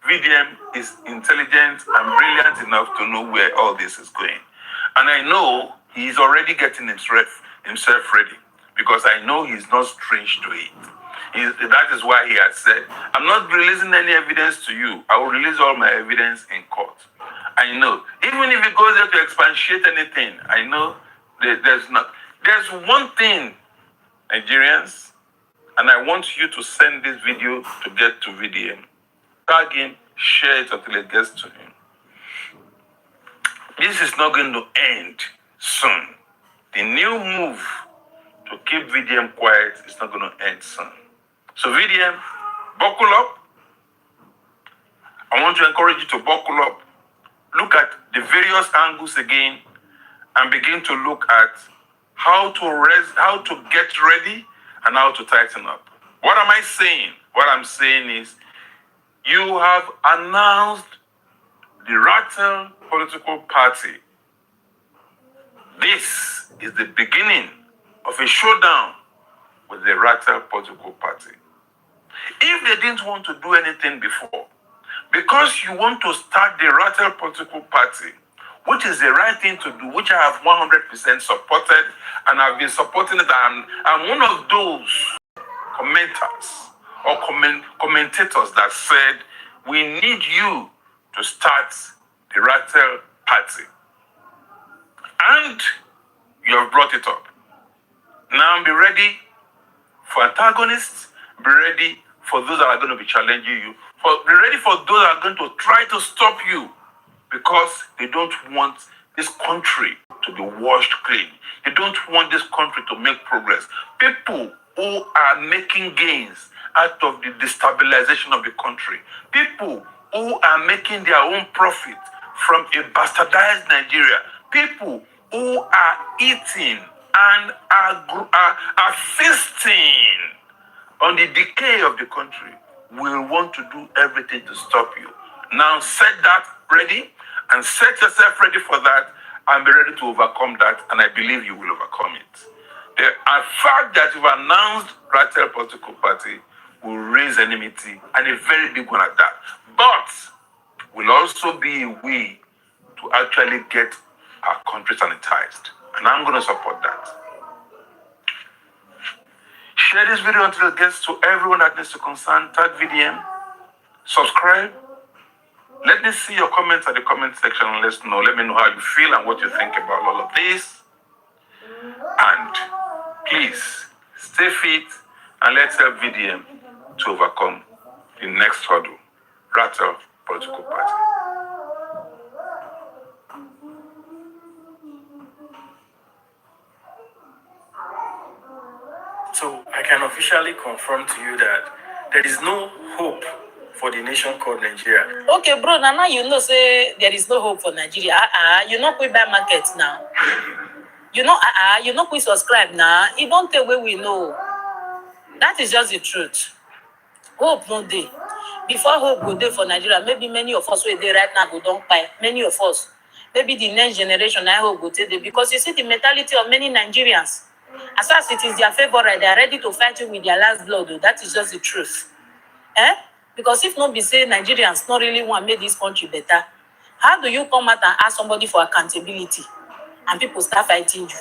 [SPEAKER 18] VDM is intelligent and brilliant enough to know where all this is going. And I know he's already getting himself ready, because I know he's not strange to it. That is why he has said, I'm not releasing any evidence to you. I will release all my evidence in court. I know. Even if it goes there to expatiate anything, I know there's not. There's one thing, Nigerians, and I want you to send this video to get to VDM. Tag him, share it until it gets to him. This is not going to end soon. The new move to keep VDM quiet is not going to end soon. So VDM, buckle up. I want to encourage you to buckle up. Look at the various angles again and begin to look at how to get ready and how to tighten up. What am I saying? What I'm saying is, you have announced the Ratel political party. This is the beginning of a showdown with the Ratel political party. If they didn't want to do anything before, because you want to start the Ratel political party, which is the right thing to do, which I have 100% supported, and I've been supporting it. I'm one of those commenters or commentators that said, we need you to start the Ratel party. And you have brought it up. Now be ready for antagonists, be ready for those that are going to be challenging you, be ready for those that are going to try to stop you, because they don't want this country to be washed clean. They don't want this country to make progress. People who are making gains out of the destabilization of the country, people who are making their own profit from a bastardized Nigeria, people who are eating and are feasting on the decay of the country, will want to do everything to stop you. Now set that ready and set yourself ready for that and be ready to overcome that, and I believe you will overcome it. The fact that you've announced Ratel political party will raise enmity, and a very big one at that. But will also be a way to actually get our country sanitized. And I'm going to support that. Share this video until it gets to everyone that needs to concern. Tag VDM. Subscribe. Let me see your comments at the comment section and let me know how you feel and what you think about all of this. And please stay fit and let's help VDM to overcome the next hurdle, Ratel political party.
[SPEAKER 4] So I can officially confirm to you that there is no hope for the nation called Nigeria.
[SPEAKER 21] Okay, bro, now you know say there is no hope for Nigeria. You know we buy market now. You know we subscribe now. It don't tell where we know. That is just the truth. Hope no day. Before hope go there for Nigeria, maybe many of us were there right now go don't buy. Many of us. Maybe the next generation I hope go take there. Because you see the mentality of many Nigerians. As far as it is their favorite, they are ready to fight you with their last blood. Though. That is just the truth. Because if not be say Nigerians not really want to make this country better, how do you come out and ask somebody for accountability and people start fighting you?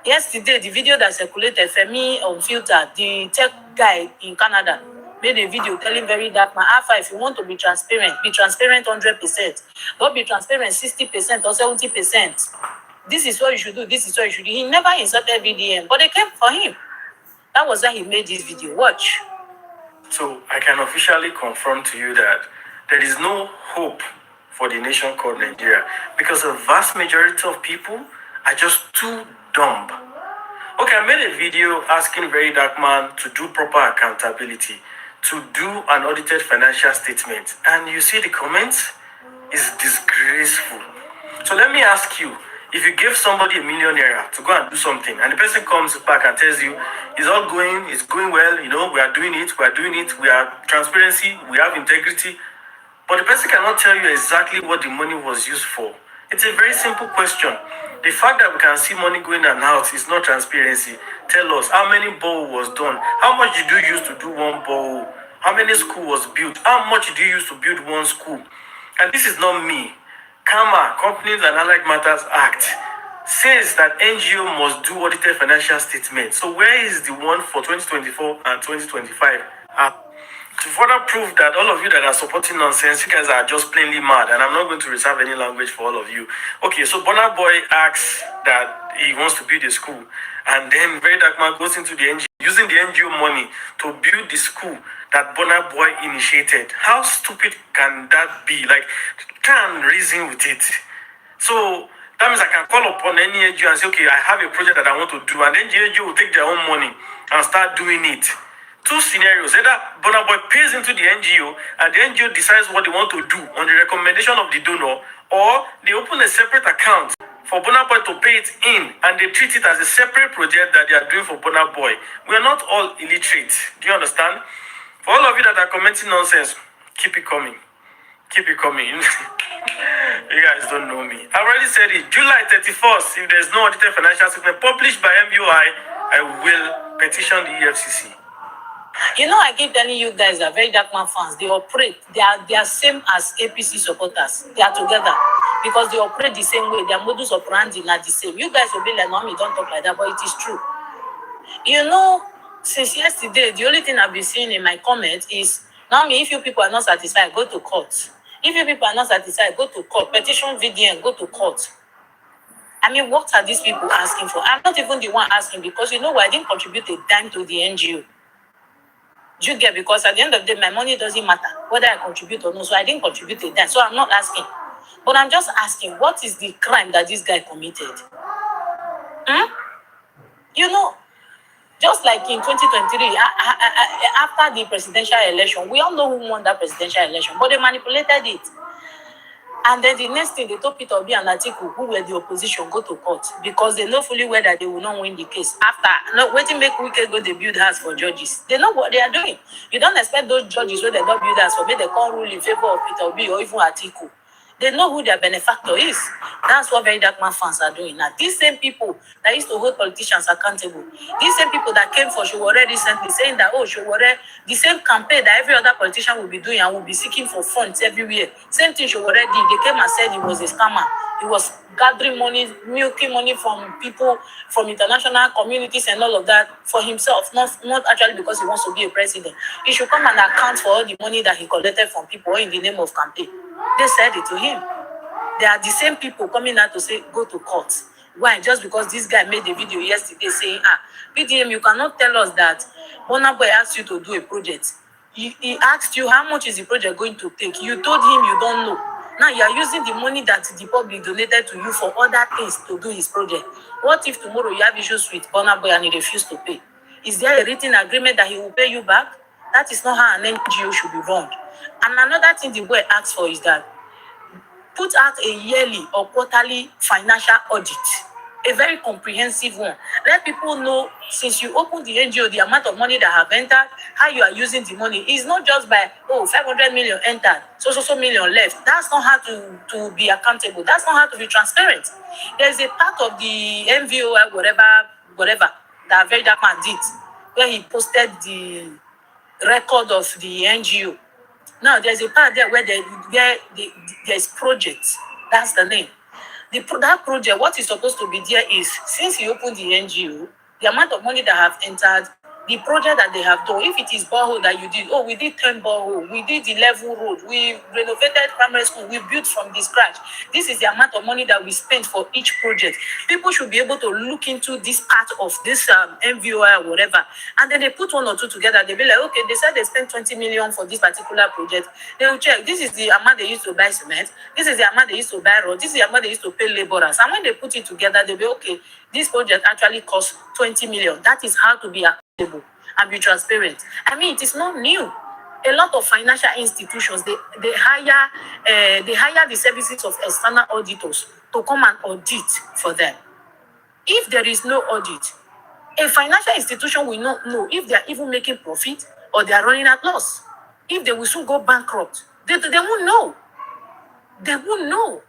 [SPEAKER 21] Yesterday, the video that circulated, Femi Unfiltered, the tech guy in Canada, made a video telling Verydarkman, Alpha, if you want to be transparent 100%. Don't be transparent 60% or 70%. This is what you should do, this is what you should do. He never insulted VDM, but they came for him. That was why he made this video. Watch.
[SPEAKER 4] So I can officially confirm to you that there is no hope for the nation called Nigeria because the vast majority of people are just too dumb. Okay, I made a video asking Verydarkman to do proper accountability, to do an audited financial statement. And you see the comments is disgraceful. So let me ask you, if you give somebody ₦1 million to go and do something, and the person comes back and tells you, it's going well, we are doing it, we are transparency, we have integrity, but the person cannot tell you exactly what the money was used for. It's a very simple question. The fact that we can see money going in and out is not transparency. Tell us how many borehole was done, how much did you use to do one borehole, how many school was built, how much did you use to build one school. And this is not me. CAMA, Companies and Allied Matters Act, says that NGO must do audited financial statements. So where is the one for 2024 and 2025? To further prove that all of you that are supporting nonsense, you guys are just plainly mad, and I'm not going to reserve any language for all of you. Okay, so Burna Boy asks that he wants to build a school, and then Verydarkman goes into the NGO, using the NGO money to build the school that Burna Boy initiated. How stupid can that be? Like, try and reason with it. So that means I can call upon any NGO and say, okay, I have a project that I want to do, and then the NGO will take their own money and start doing it. Two scenarios: either Burna Boy pays into the NGO and the NGO decides what they want to do on the recommendation of the donor, or they open a separate account for Burna Boy to pay it in and they treat it as a separate project that they are doing for Burna Boy. We are not all illiterate. Do you understand? For all of you that are commenting nonsense, keep it coming. Keep it coming. You guys don't know me. I already said it. July 31st, if there's no audited financial statement published by MUI, I will petition the EFCC.
[SPEAKER 9] I keep telling you guys that Verydarkman fans, they operate, they are same as APC supporters. They are together because they operate the same way. Their modus operandi are the same. You guys will be like, Mommy, don't talk like that, but it is true. Since yesterday, the only thing I've been seeing in my comments is, Mommy, if you people are not satisfied, go to court. If you people are not satisfied, go to court. Petition VDN, go to court. I mean, what are these people asking for? I'm not even the one asking because I didn't contribute a dime to the NGO. Do you get? Because at the end of the day, my money doesn't matter whether I contribute or not. So I didn't contribute a dime. So I'm not asking. But I'm just asking, what is the crime that this guy committed? Just like in 2023, after the presidential election, we all know who won that presidential election, but they manipulated it. And then the next thing, they told Peter Obi and Atiku, who were the opposition, go to court because they know fully well that they will not win the case. After, waiting make wicked go, they build house for judges. They know what they are doing. You don't expect those judges where they don't build house for me, they can't rule in favor of Peter Obi or even Atiku. They know who their benefactor is. That's what Verydarkman fans are doing now. These same people that used to hold politicians accountable, these same people that came for Showore recently saying that, Showore, the same campaign that every other politician will be doing and will be seeking for funds everywhere. Same thing Showore did. They came and said he was a scammer. He was gathering money, milking money from people, from international communities and all of that for himself, not actually because he wants to be a president. He should come and account for all the money that he collected from people in the name of campaign. They said it to him. They are the same people coming out to say, go to court. Why? Just because this guy made a video yesterday saying, PDM, you cannot tell us that Burna Boy asked you to do a project. He asked you, how much is the project going to take? You told him you don't know. Now you are using the money that the public donated to you for other things to do his project. What if tomorrow you have issues with Burna Boy and he refuses to pay? Is there a written agreement that he will pay you back? That is not how an NGO should be run. And another thing the boy asks for is that put out a yearly or quarterly financial audit, a very comprehensive one. Let people know, since you open the NGO, the amount of money that have entered, how you are using the money. It's not just by, 500 million entered, so million left. That's not how to be accountable. That's not how to be transparent. There's a part of the MVO, whatever, that Verydarkman did, where he posted the record of the NGO. Now, there's a part there where there's projects. That's the name. That project, what is supposed to be there is, since you opened the NGO, the amount of money that have entered, the project that they have done, if it is borehole that you did, we did 10 borehole, we did the level road, we renovated primary school, we built from the scratch. This is the amount of money that we spent for each project. People should be able to look into this part of this MVOI or whatever, and then they put one or two together. They'll be like, okay, they said they spent 20 million for this particular project. They will check, this is the amount they used to buy cement, this is the amount they used to buy road, this is the amount they used to pay laborers. And when they put it together, they'll be, okay, this project actually cost 20 million. That is how to be accountable and be transparent. I mean, it is not new. A lot of financial institutions, they hire the services of external auditors to come and audit for them. If there is no audit, a financial institution will not know if they are even making profit or they are running at loss. If they will soon go bankrupt, they won't know. They won't know.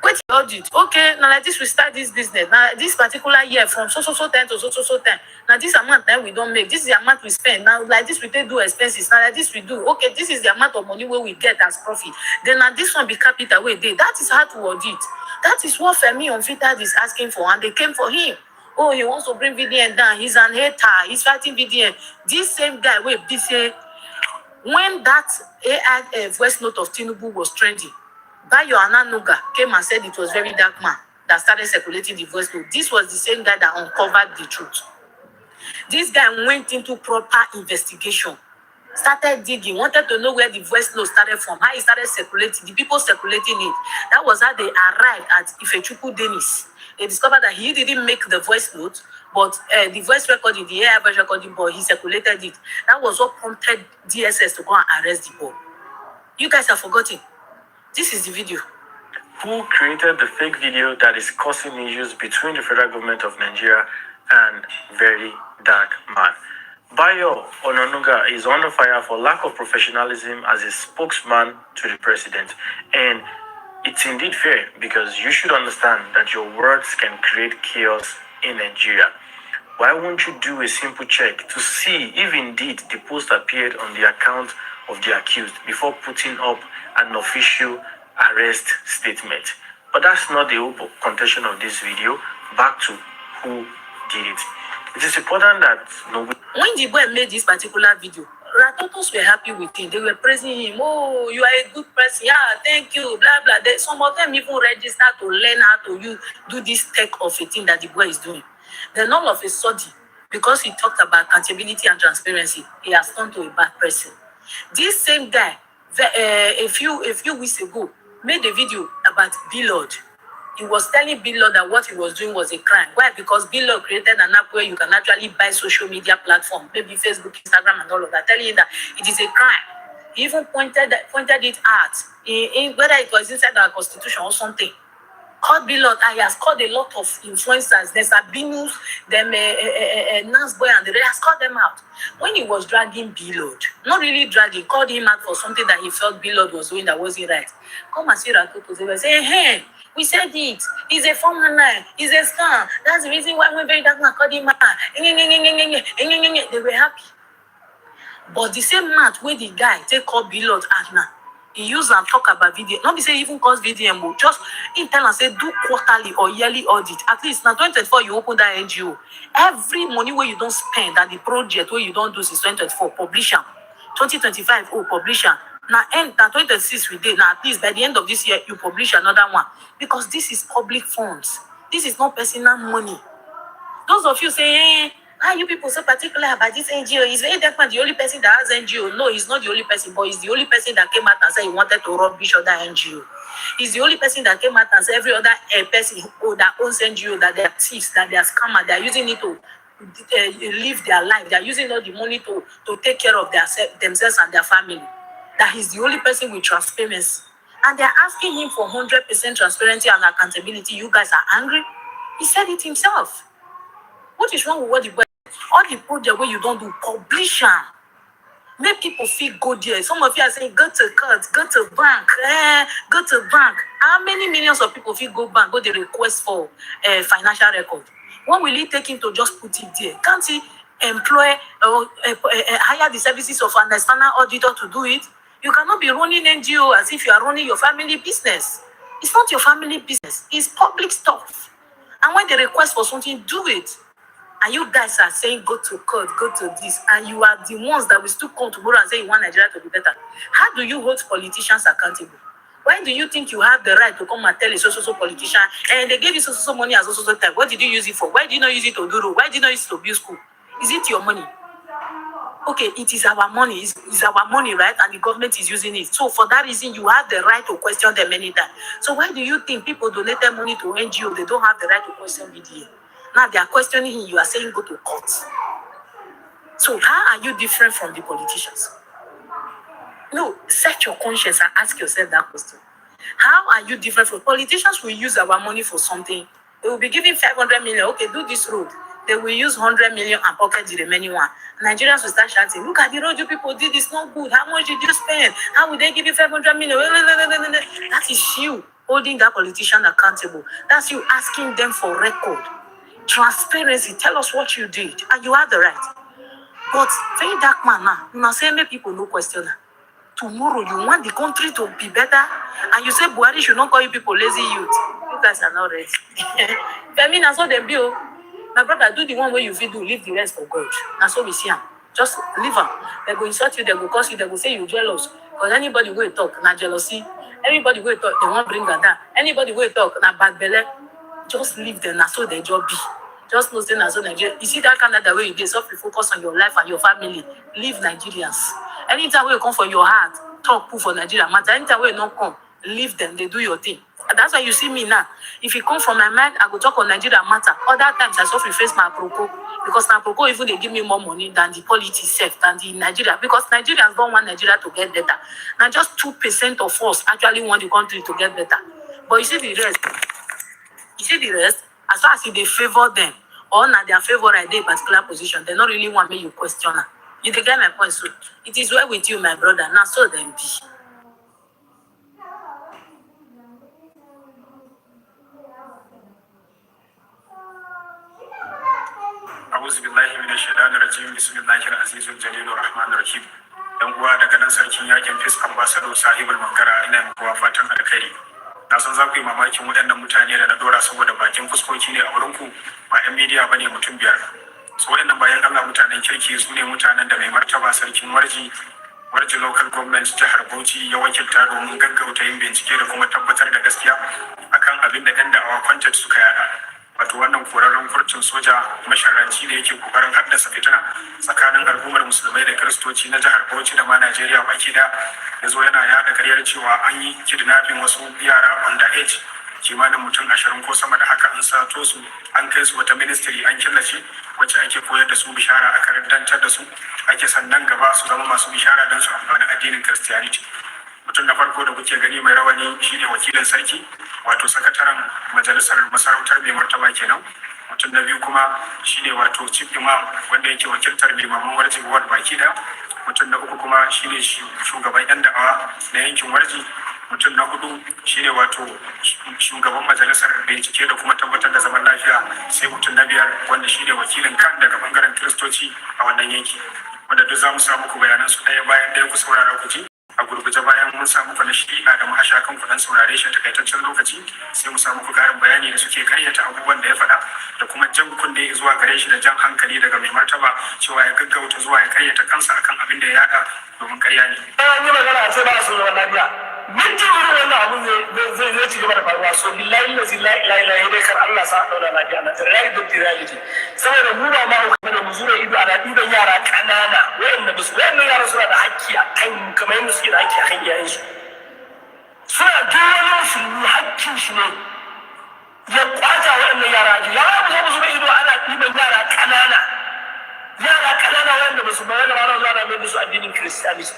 [SPEAKER 9] Wait audit. Okay, now like this we start this business. Now this particular year from so time to so time. Now this amount that we don't make. This is the amount we spend. Now like this we take do expenses. Now like this we do. Okay, this is the amount of money where we get as profit. Then now this one be capital way day. That is how to audit. That is what Femi Unfiltered is asking for, and they came for him. Oh, he wants to bring VDN down. He's an hater. He's fighting VDN. This same guy will be say when that AI voice note of Tinubu was trending, Bayo Ananuga came and said it was Verydarkman that started circulating the voice note. This was the same guy that uncovered the truth. This guy went into proper investigation, started digging, wanted to know where the voice note started from, how it started circulating, the people circulating it. That was how they arrived at Ifechukwu Dennis. They discovered that he didn't make the voice note, but the voice recording, the AI voice recording, but he circulated it. That was what prompted DSS to go and arrest the boy. You guys have forgotten. This is the video.
[SPEAKER 4] Who created the fake video that is causing issues between the federal government of Nigeria and Verydarkman? Bayo Onanuga is under fire for lack of professionalism as a spokesman to the president. And it's indeed fair, because you should understand that your words can create chaos in Nigeria. Why won't you do a simple check to see if indeed the post appeared on the account of the accused before putting up an official arrest statement? But that's not the whole contention of this video. Back to who did it. It is important that
[SPEAKER 9] when the boy made this particular video, Ratotos were happy with him. They were praising him. Oh, you are a good person. Yeah, thank you. Blah blah. Some of them even registered to learn how to do this tech of a thing that the boy is doing. Then all of a sudden, because he talked about accountability and transparency, he has turned to a bad person. This same guy, a few weeks ago, made a video about Billord. He was telling Billord that what he was doing was a crime. Why? Because Billord created an app where you can actually buy social media platform, maybe Facebook, Instagram, and all of that, telling you that it is a crime. He even pointed it out, in whether it was inside our constitution or something. Called Billord, and he has called a lot of influencers. There's Abinus, them Nasboy, and the rest. Has called them out. When he was dragging Billord, not really dragging, called him out for something that he felt Billord was doing that wasn't right. Come and see Ratoto. They were saying, hey, we said it. He's a 419. He's a scam. That's the reason why when Verydarkman called him out. They were happy. But the same month where the guy take call Billord out now, he used and talk about video. Not be say even cause VDM, just in tell and say do quarterly or yearly audit. At least now 2024 you open that NGO. Every money where you don't spend at the project where you don't do since 2024, publish them. 2025, publish them. Now end now 2026 we did. Now at least by the end of this year, you publish another one. Because this is public funds. This is not personal money. Those of you say, how you people so particular about this NGO? Is Verydarkman the only person that has NGO? No, he's not the only person, but he's the only person that came out and said he wanted to rubbish other NGO. He's the only person that came out and said every other person that owns NGO, that they are thieves, that they are scammers, they are using it to live their life. They are using all the money to take care of themselves and their family. That he's the only person with transparency. And they're asking him for 100% transparency and accountability. You guys are angry? He said it himself. What is wrong with what the boy? All the project where you don't do, publish them. Make people feel good there. Some of you are saying, go to court, go to bank, go to bank. How many millions of people feel go bank, go the request for financial record? What will it take him to just put it there? Can't he employ or hire the services of an external auditor to do it? You cannot be running NGO as if you are running your family business. It's not your family business. It's public stuff. And when they request for something, do it. And you guys are saying, go to court, go to this. And you are the ones that will still come tomorrow and say you want Nigeria to be better. How do you hold politicians accountable? Why do you think you have the right to come and tell a so politician, and they gave you so money as so time? What did you use it for? Why did you not use it to do? Why did you not use it to build school? Is it your money? Okay, it is our money. It's our money, right? And the government is using it. So for that reason, you have the right to question them anytime. So why do you think people donated money to NGO? They don't have the right to question VDA. Now they are questioning him. You are saying go to court. So how are you different from the politicians? No, set your conscience and ask yourself that question. How are you different from politicians? Will use our money for something. They will be giving 500 million. Okay, do this road. They will use 100 million and pocket the remaining one. Nigerians will start shouting, look at the road you people did, it's not good. How much did you spend? How will they give you 500 million? That is you holding that politician accountable. That's you asking them for record. Transparency. Tell us what you did. And you are the right. But Verydarkman now, you must say make people no question her. Tomorrow you want the country to be better, and you say Buhari should not call you people lazy youth. You guys are not ready. Femi, na so dem be o. My brother, do the one where you feel do, leave the rest for God. Na so we see am. Just leave am. They go insult you, they go curse you, they go say you jealous. Because anybody will talk, na jealousy. Everybody will talk, they won't bring her down. Anybody will talk, na bad belle. Just leave them, na so their job be. Just know say na so Nigeria. You see that Canada where you dey, so you focus on your life and your family. Leave Nigerians. Anytime where you come for your heart, talk put for Nigeria matter. Anytime where you not come, leave them. They do your thing. And that's why you see me now. If you come from my mind, I go talk on Nigeria matter. Other times I suffer face my proko. Because now proko even they give me more money than the politics itself, than the Nigeria. Because Nigerians don't want Nigeria to get better. Now just 2% of us actually want the country to get better. But you see the rest. As far as they favor them, or na their favorite day particular position, they not really want me you question her. You dey get my point, so it is well with you, my brother. Now so them be.
[SPEAKER 5] A'udhu billahi minash shaitanir rajim. Bismillahir azizul jalilur rahmanir rahim. Dan uwa daga nan sarkin yakin Fis Ambassador Sahibul Mangara ina muku fatan alkhairi. Na san za ku yi mamakin waɗannan mutane da na dora saboda bakin fuskoki ne a wurin ku, ba 'yan media bane mutum biyar. So waɗannan bayan Allah mutanen kirki su ne mutanen da mai martaba sarkin Warji local government jihar Bauchi ya wakilta domin gaggauta yin bincike da kuma tabbatar da gaskiya akan abin da 'yan da'awa kwantar suka yada. Wato wannan korarren kurcin soja masharranci da yake kokarin haddasa fitina tsakanin al'ummar musulmai da kiristoci na jihar Bauchi da ma Najeriya baki da yazo yana yada karyar cewa an yi kidnapping wasu yara under age kimanin mutum 20 ko sama da haka, an sato su an kai su wata ministry an killace wacce ake koyar da su bishara, aka rantantar da su, ake sannan gaba su zama masu bishara don su amfani addinin Christianity. Mutum na farko da kuke gani mai rawani shine wakilin sarki, wato sakataren majalisar masarautar mai martaba kenan. Mutum na biyu kuma shine wato chief imam wanda yake wakiltar limaman Warji ward baki da. Mutum na uku kuma shine shugaban yan da'awa na yankin Warji. Mutum na hudu shine wato shugaban majalisar bincike da kuma tabbatar da zaman lafiya. Sai mutum na biyar wanda shine wakilin kan daga bangaren kiristoci a wannan yanki, wanda duk za mu samu ku bayanan su ɗaya bayan ɗaya ku saurara ku ji. A gurguje bayan mun samu ku na shi'a da mahasha kan kuɗin saurare shi takaitaccen lokaci, sai mu samu ku ƙarin bayani da suke karyata abubuwan da ya faɗa da kuma jan kunne zuwa gare shi da jan hankali daga mai martaba cewa ya gaggauta zuwa ya karyata kansa akan abin da ya yaɗa domin karya ne.
[SPEAKER 10] An yi magana a ce ba su zaman lafiya. Mun ji irin wannan abun zai ci gaba da faruwa, so billahi lazi la ilaha illa huwa kar Allah sa daura lafiya na tare da reality. Saboda mu ba ma hukumar mu zura ido ana ɗiban yara ƙanana wayannan yara suna da haƙƙi a kan kamar yadda suke da haƙƙi a kan iyayensu. Suna dole musulmi haƙƙin shi ne ya kwata waɗannan yara ji. Ya ba mu zo mu zura ido ana ɗiban yara ƙanana wanda ba su bayyana ba na zuwa na mai da su addinin Kiristiyaniti.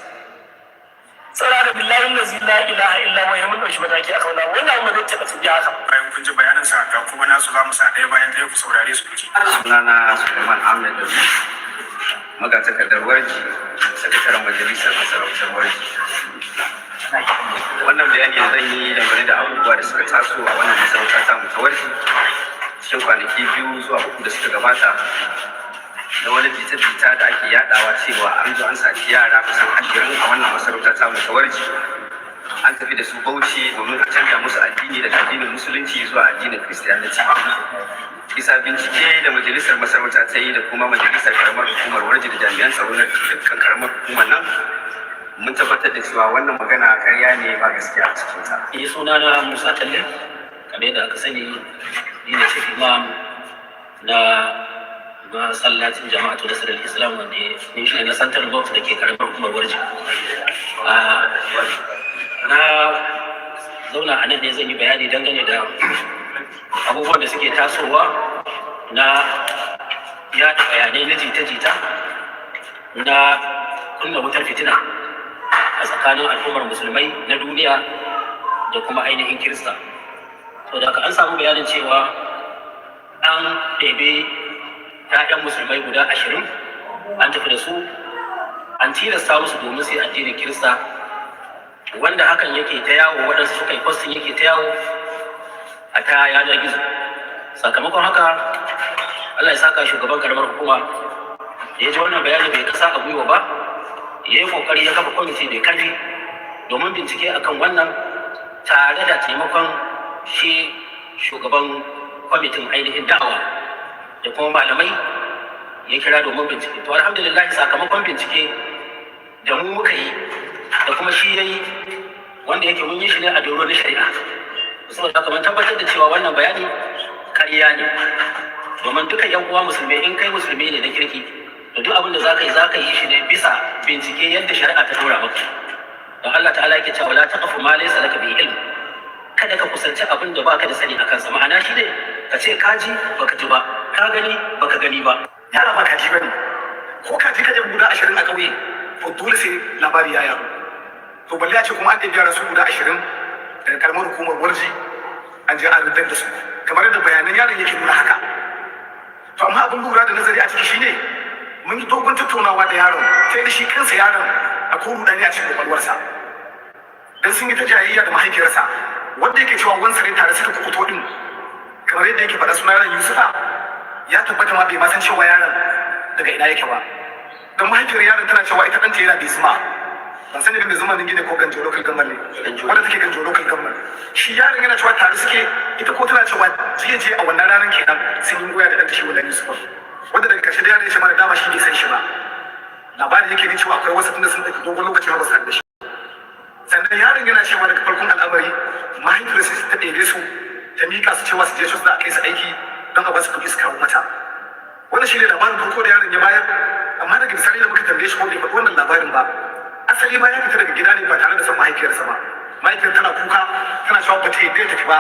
[SPEAKER 10] Tsara da billahi lazi la ilaha illa huwa, mun dauki mataki a kauna wannan mu zai taɓa tafiya haka.
[SPEAKER 5] Bayan kun ji bayanan sa ga kuma nasu za mu sa ɗaya bayan ɗaya ku saurare su kuji.
[SPEAKER 13] Sunana Suleiman Ahmed Dabi, magatakardar Warji, sakataren majalisar masarautar Warji. Wannan bayani da zan yi dangane da abubuwa da suka taso a wannan masarauta ta mu ta Warji cikin kwanaki 2 zuwa 3 da suka gabata, da wani jita-jita da ake yadawa cewa an zo an saci yara kusan 20 a wannan masarauta ta mu ta Warji. An tafi da su Bauchi domin a canja musu addini daga addinin musulunci zuwa addinin Kiristiyaniti. Bisa bincike da majalisar masarauta ta yi da kuma majalisar karamar hukumar Warji da jami'an tsaro na dukkan karamar hukumar nan, mun tabbatar da cewa wannan magana karya ne, ba gaskiya a cikin ta.
[SPEAKER 23] Sunana Musa Talle, kamar da aka sani ni ne chief imam na masallacin jama'atu nasarar Islam wanda ne shi na Central Box da ke karamar hukumar Warji. Na zauna a nan ne zan yi bayani dangane da abubuwan da suke tasowa na yada bayanai na jita-jita na kunna wutar fitina a tsakanin al'ummar musulmai na duniya da kuma ainihin kirista. To da an samu bayanin cewa an ɗebe ‘ya'yan musulmai guda 20 an tafi da su an tilasta musu domin sai addinin kirista, wanda hakan yake ta yawo, waɗansu suka yi postin yake ta yawo a ta yanar gizo. Sakamakon haka Allah ya saka shugaban karamar hukuma da ya ji wannan bayani bai kasa a gwiwa ba, ya yi kokari ya kafa kwamiti mai karfi domin bincike akan wannan, tare da taimakon shi shugaban kwamitin ainihin da'awa da kuma malamai ya kira domin bincike. To alhamdulillah sakamakon bincike da mu muka yi da kuma shi ya yi, wanda yake mun yi shi ne a doro na shari'a, saboda haka mun tabbatar da cewa wannan bayani ƙarya ne, domin duka yan uwa musulmi, in kai musulmi ne na kirki, to duk abin da za ka yi shi ne bisa bincike yadda shari'a ta dora maka. Don Allah ta'ala yake cewa la taqfu ma laysa laka bihi ilm, kada ka kusanci abin da baka da sani a kansa. Ma'ana shi ne ka ce ka ji baka ji ba, ka gani baka gani ba.
[SPEAKER 10] Yara ba kaji bane, ko kaji ka guda 20 a ƙauye, to dole sai labari ya yaro. To balle a ce kuma an ɗebi yara su guda 20 daga karamar hukumar Warji an je an rubutar da su, kamar yadda bayanan yaron yake nuna haka. To amma abin lura da nazari a ciki shine mun yi dogon tattaunawa da yaron, sai da shi kansa yaron akwai rudani a cikin kwakwalwarsa. Dan sun yi ta jayayya da mahaifiyarsa, wanda yake cewa wansa ne tare suka kukuto din, kamar yadda yake faɗa suna yaron Yusufa, ya tabbata ma bai ma san cewa yaron daga ina yake ba. Don mahaifiyar yaron tana cewa ita ɗanta yana Bizuma, ban sani da Bizuma din gine ko Ganjo local government ne, wanda take Ganjo local government. Shi yaron yana cewa tare suke, ita ko tana cewa jiya a wannan ranar kenan sun yi goya da ɗanta shi wannan Yusufa, wanda daga ƙarshe da yaron ya ce mana dama shi bai san shi ba. Labarin yake ne cewa akwai wasu tunda sun ɗauki dogon lokaci ba su da shi. Sannan yaron yana cewa daga farkon al'amari mahaifiyarsa ta ɗebe su ta miƙa su cewa su je su za a kai su aiki don a ba su kuɗi su kawo mata. Wannan shi ne labarin farko da yaron ya bayar, amma daga misali da muka tambaye shi ko bai faɗi wannan labarin ba. Asali ma ya fita daga gida ne ba tare da son mahaifiyarsa ba. Mahaifiyar tana kuka, tana cewa ba ta yadda ya tafi ba,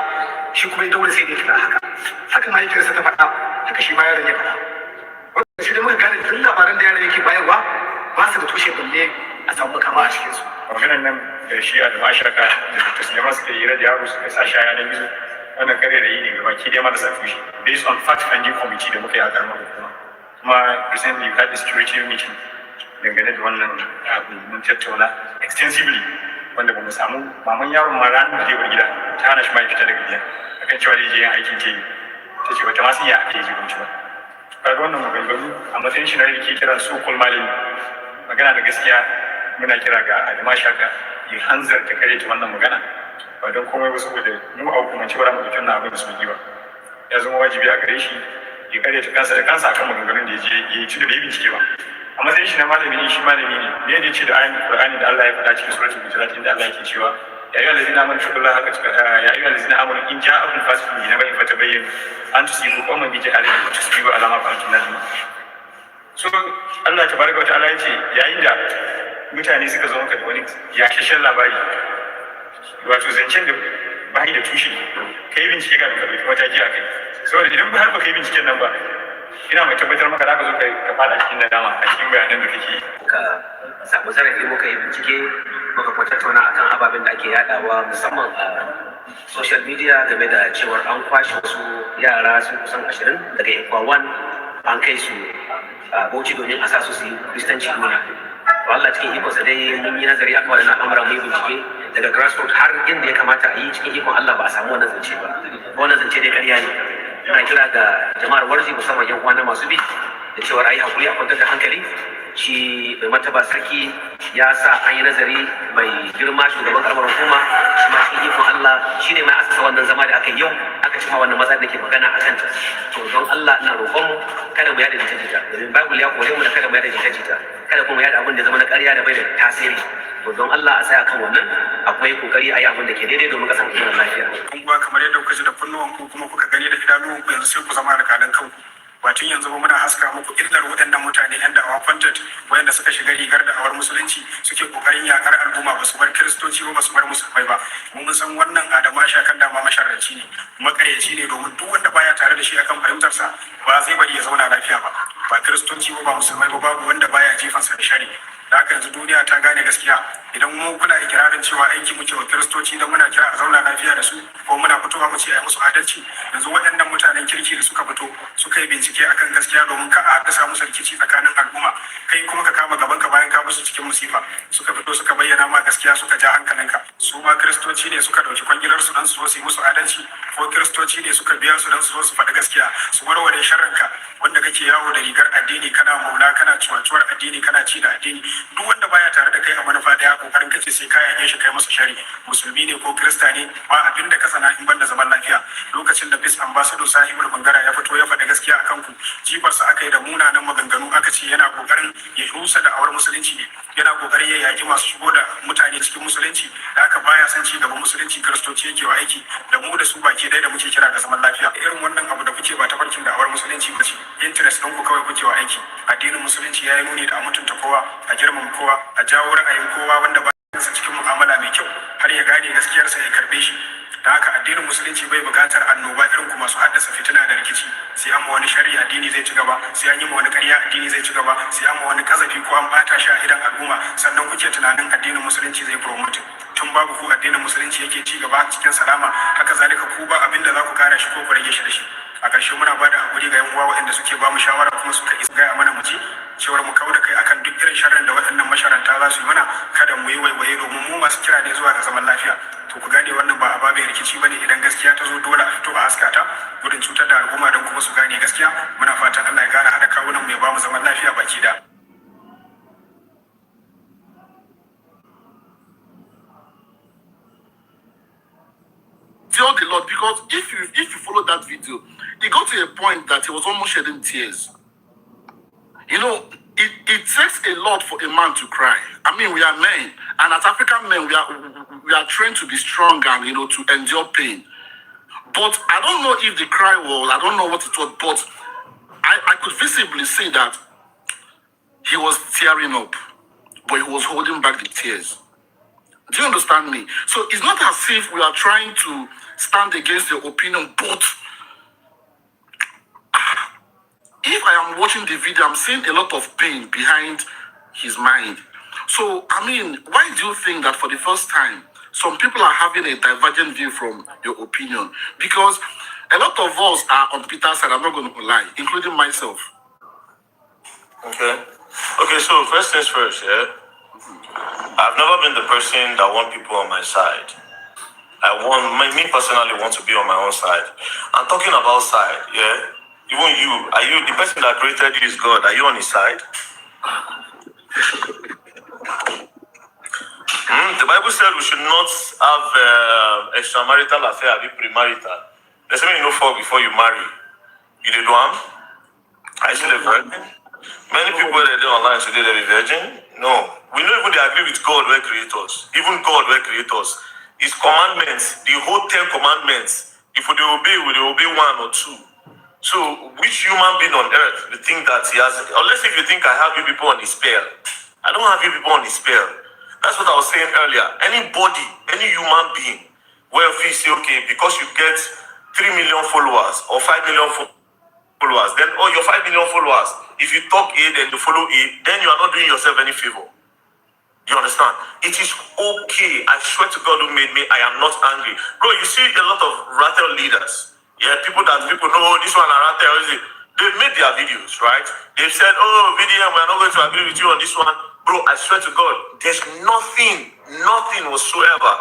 [SPEAKER 10] shi kuma ya daure sai da ya fita haka. Haka mahaifiyarsa ta faɗa, haka shi ma yaron ya faɗa. Wannan shi ne muka gane duk labaran da yaron yake bayarwa ba su da tushe balle a samu makama a cikinsu.
[SPEAKER 5] Maganar nan da shi a da mashaka da taslima suka yi da yaro suka sa shaya na gizo, wannan kare da yi ne gaba ki dai marasa tushe based on fact finding committee da muka yi a karamar hukuma. Kuma recently we had a security meeting dangane da wannan abu, mun tattauna extensively, wanda ba mu samu maman yaron ma ranar da zai bar gida ta hana shi ma ya fita daga gida akan cewa zai je yin aikin ke yi, ta ce wata ma sun yi a kai zuwa ba. Kaga wannan maganganu a matsayin shi na da ke kira su kul malami, magana da gaskiya muna kira ga Adama Shaka ya hanzarta kare ta wannan magana, ba don komai ba saboda mu a hukumance ba mu mutum na abin da su yi ba. Ya zama wajibi a gare shi ya kare ta kansa da kansa akan maganganun da ya ci da bai bincike ba. A matsayin shi na malami ne, shi malami ne, me ya ce da ayin Qur'ani da Allah ya faɗa cikin suratul Hujurat inda Allah yake cewa ya ayyuhal ladzina amanu taqullaha haqqa ya ayyuhal ladzina amanu in ja'akum fasiqun bi naba'in fatabayyanu an tusibu qauman bi jahalin wa tusbihu ala ma fa'altum nadimin. So Allah tabaraka wa ta'ala ya ce yayin da mutane suka zo maka da wani yashashen labari, wato zancen da ba da tushe, ka yi bincike kafin ka ɗauki mataki a kai, saboda idan har ba ka yi binciken nan ba, ina mai tabbatar maka za ka zo ka fada cikin nadama a cikin bayanan da kake yi.
[SPEAKER 23] Ka samu zarafi muka yi bincike, muka kuma tattauna akan ababen da ake yadawa musamman a social media game da cewar an kwashe wasu yara su kusan 20 daga Ikwawan an kai su Bauchi domin a sa su yi kristanci duniya. To Allah cikin ikonsa dai mun yi nazari akan wannan al'amuran, mun yi bincike daga grassroots har inda ya kamata a yi, cikin ikon Allah ba a samu wannan zance ba. Wannan zance dai ƙarya ne. Ina kira ga jama'ar Warji musamman yan uwana masu bi da cewar ayi hakuri a kwantar da hankali. Shi mai martaba sarki ya sa an yi nazari, mai girma shugaban karamar hukuma shi ma cikin ikon Allah shi ne mai asasa wannan zama da aka yi yau, aka cima wannan matsala da ke magana a kanta. To don Allah ina roƙon mu kada mu yada jita-jita, domin Bible ya kore mu da kada mu yada jita-jita, kada kuma yada abin da zama na ƙarya da bai da tasiri. To don Allah a tsaya kan wannan, akwai kokari a yi abin da ke daidai domin kasan kuma lafiya.
[SPEAKER 5] Kun kuwa kamar yadda kuka ji da kunnuwan ku kuma kuka gani da idanuwan ku, yanzu sai ku zama alƙalan kanku. ba tun yanzu ba muna haska muku illar waɗannan mutane yan da'awa content wayanda suka shiga rigar da'awar musulunci suke kokarin yakar al'umma ba su bar kiristoci ba su bar musulmai ba. Mun san wannan Adamu kan dama masharranci ne, makaryaci ne, domin duk wanda baya tare da shi akan fahimtarsa ba zai bari ya zauna lafiya ba. Ba kiristoci ba musulmai ba, babu wanda baya jefansa da shari. Da haka yanzu duniya ta gane gaskiya. Idan mu kuna ikirarin cewa aiki muke wa kiristoci da muna kira a zauna lafiya da su, ko muna fitowa mu ce a musu adalci, yanzu waɗannan mutanen kirki da suka fito suka yi bincike akan gaskiya domin ka haddasa musu rikici tsakanin al'umma, kai kuma ka kama gaban ka bayan ka musu cikin musifa, suka fito suka bayyana ma gaskiya, suka ja hankalinka. Su ma kiristoci ne suka ɗauki kwangilar su dan su zo su yi musu adalci, ko kiristoci ne suka biya su dan su zo su faɗi gaskiya, su warware sharrinka wanda kake yawo da rigar addini, kana maula, kana ciwaciwar addini, kana ci da addini. Duk wanda baya tare da kai a manufa daya kokarin kace sai ka yage shi kai masa shari, musulmi ne ko kirista ne, ba abin da ka sana in banda zaman lafiya. Lokacin da bis ambassador Sahibul Bangara ya fito ya faɗi gaskiya akan ku, jifarsa aka yi da munanan maganganu, aka ce yana kokarin ya rusa da awar musulunci ne, yana kokarin ya yaki masu shigo da mutane cikin musulunci, da aka baya san ci gaban musulunci, kiristoci yake wa aiki, da mu da su baki dai da muke kira ga zaman lafiya. Irin wannan abu da kuke ba ta farkin da awar musulunci ba ce, interest ɗin ku kawai kuke wa aiki. Addinin musulunci ya yi nuni da a mutunta kowa, a girmama kowa, a jawo ra'ayin kowa wanda ba sa cikin mu'amala mai kyau har ya gane gaskiyarsa ya karbe shi. Da haka addinin musulunci bai buƙatar annoba irin ku masu haddasa fitina da rikici. Sai an ma wani shari addini zai ci gaba, sai an yi ma wani ƙarya addini zai ci gaba, sai an ma wani kazafi ko an bata shi a idan al'umma, sannan kuke tunanin addinin musulunci zai promote. Tun babu ku addinin musulunci yake ci gaba cikin salama, haka zalika ku ba abin da za ku kara shi ko ku rage shi da shi. A ƙarshe muna ba da hakuri ga yan uwa waɗanda suke ba mu shawara kuma suka isa gaya mana mu ji cewar mu kawo da kai akan duk irin sharrin da waɗannan masharanta za su yi mana, kada mu yi waiwaye domin mu masu kira ne zuwa ga zaman lafiya. To ku gane wannan ba a babin rikici bane, idan gaskiya ta zo dole a fito a haska ta gudun cutar da al'umma don kuma su gane gaskiya. Muna fatan Allah ya gane haɗa kawunan mu ya ba mu zaman lafiya baki da.
[SPEAKER 6] Tell the Lord, because if you follow that video, it got to a point that he was almost shedding tears. You know, it takes a lot for a man to cry. I mean, we are men, and as African men, we are trained to be strong and to endure pain. But I don't know if the cry was, I don't know what it was, but I could visibly see that he was tearing up, but he was holding back the tears. Do you understand me? So it's not as if we are trying to stand against your opinion, but if I am watching the video, I'm seeing a lot of pain behind his mind. So, I mean, why do you think that for the first time, some people are having a divergent view from your opinion? Because a lot of us are on Peter's side, I'm not going to lie, including myself.
[SPEAKER 2] Okay, so first things first, yeah? I've never been the person that want people on my side. Me personally want to be on my own side. I'm talking about side, yeah? Even you, are you the person that created you is God? Are you on his side? The Bible said we should not have extramarital affair, be premarital. There's something you know for before you marry. You did one? Are you still a virgin? Many people that are online today, they're a virgin. No. We don't even agree with God where creators. Even God where creators. His commandments, the whole 10 commandments, if we obey, we obey one or two. So, which human being on earth will think that he has, unless if you think I have you people on his spell. I don't have you people on his spell. That's what I was saying earlier. Anybody, any human being, where if you say, okay, because you get 3 million followers or 5 million followers, then your 5 million followers, if you talk A, then you follow A, then you are not doing yourself any favor. You understand? It is okay. I swear to God who made me, I am not angry. Bro, you see a lot of Ratel leaders. Yeah, people know, this one are Ratel. They've made their videos, right? They've said, oh, VDM, we're not going to agree with you on this one. Bro, I swear to God, there's nothing whatsoever.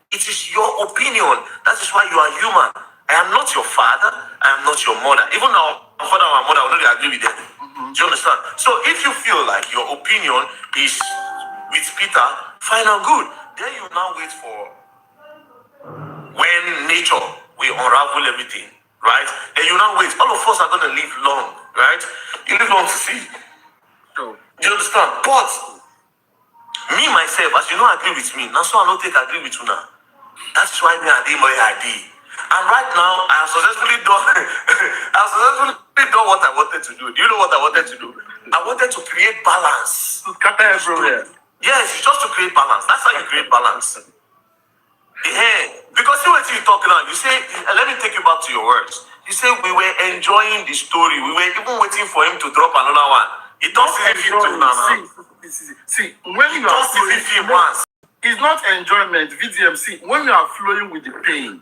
[SPEAKER 2] It is your opinion. That is why you are human. I am not your father. I am not your mother. Even our father and our mother, I will not agree with them. Do you understand? So if you feel like your opinion is with Peter, fine and good. Then you now wait for when nature will unravel everything, right? Then you now wait. All of us are going to live long, right? You live long to see. Do you understand? But me, myself, as you don't agree with me, now so I don't agree with you now. That's why me I did my idea. And right now, I have successfully done, I have successfully
[SPEAKER 6] done what I wanted to do. Do you know what I wanted to do? I wanted to create balance.
[SPEAKER 19] Scatter everywhere.
[SPEAKER 6] Yes, it's just to create balance. That's how you create balance. Yeah, because see what you talk now. You say, let me take you back to your words. You say we were enjoying the story. We were even waiting for him to drop another one. It doesn't film too now.
[SPEAKER 19] See, when you are flowing, it's not enjoyment, VDMC. When you are flowing with the pain,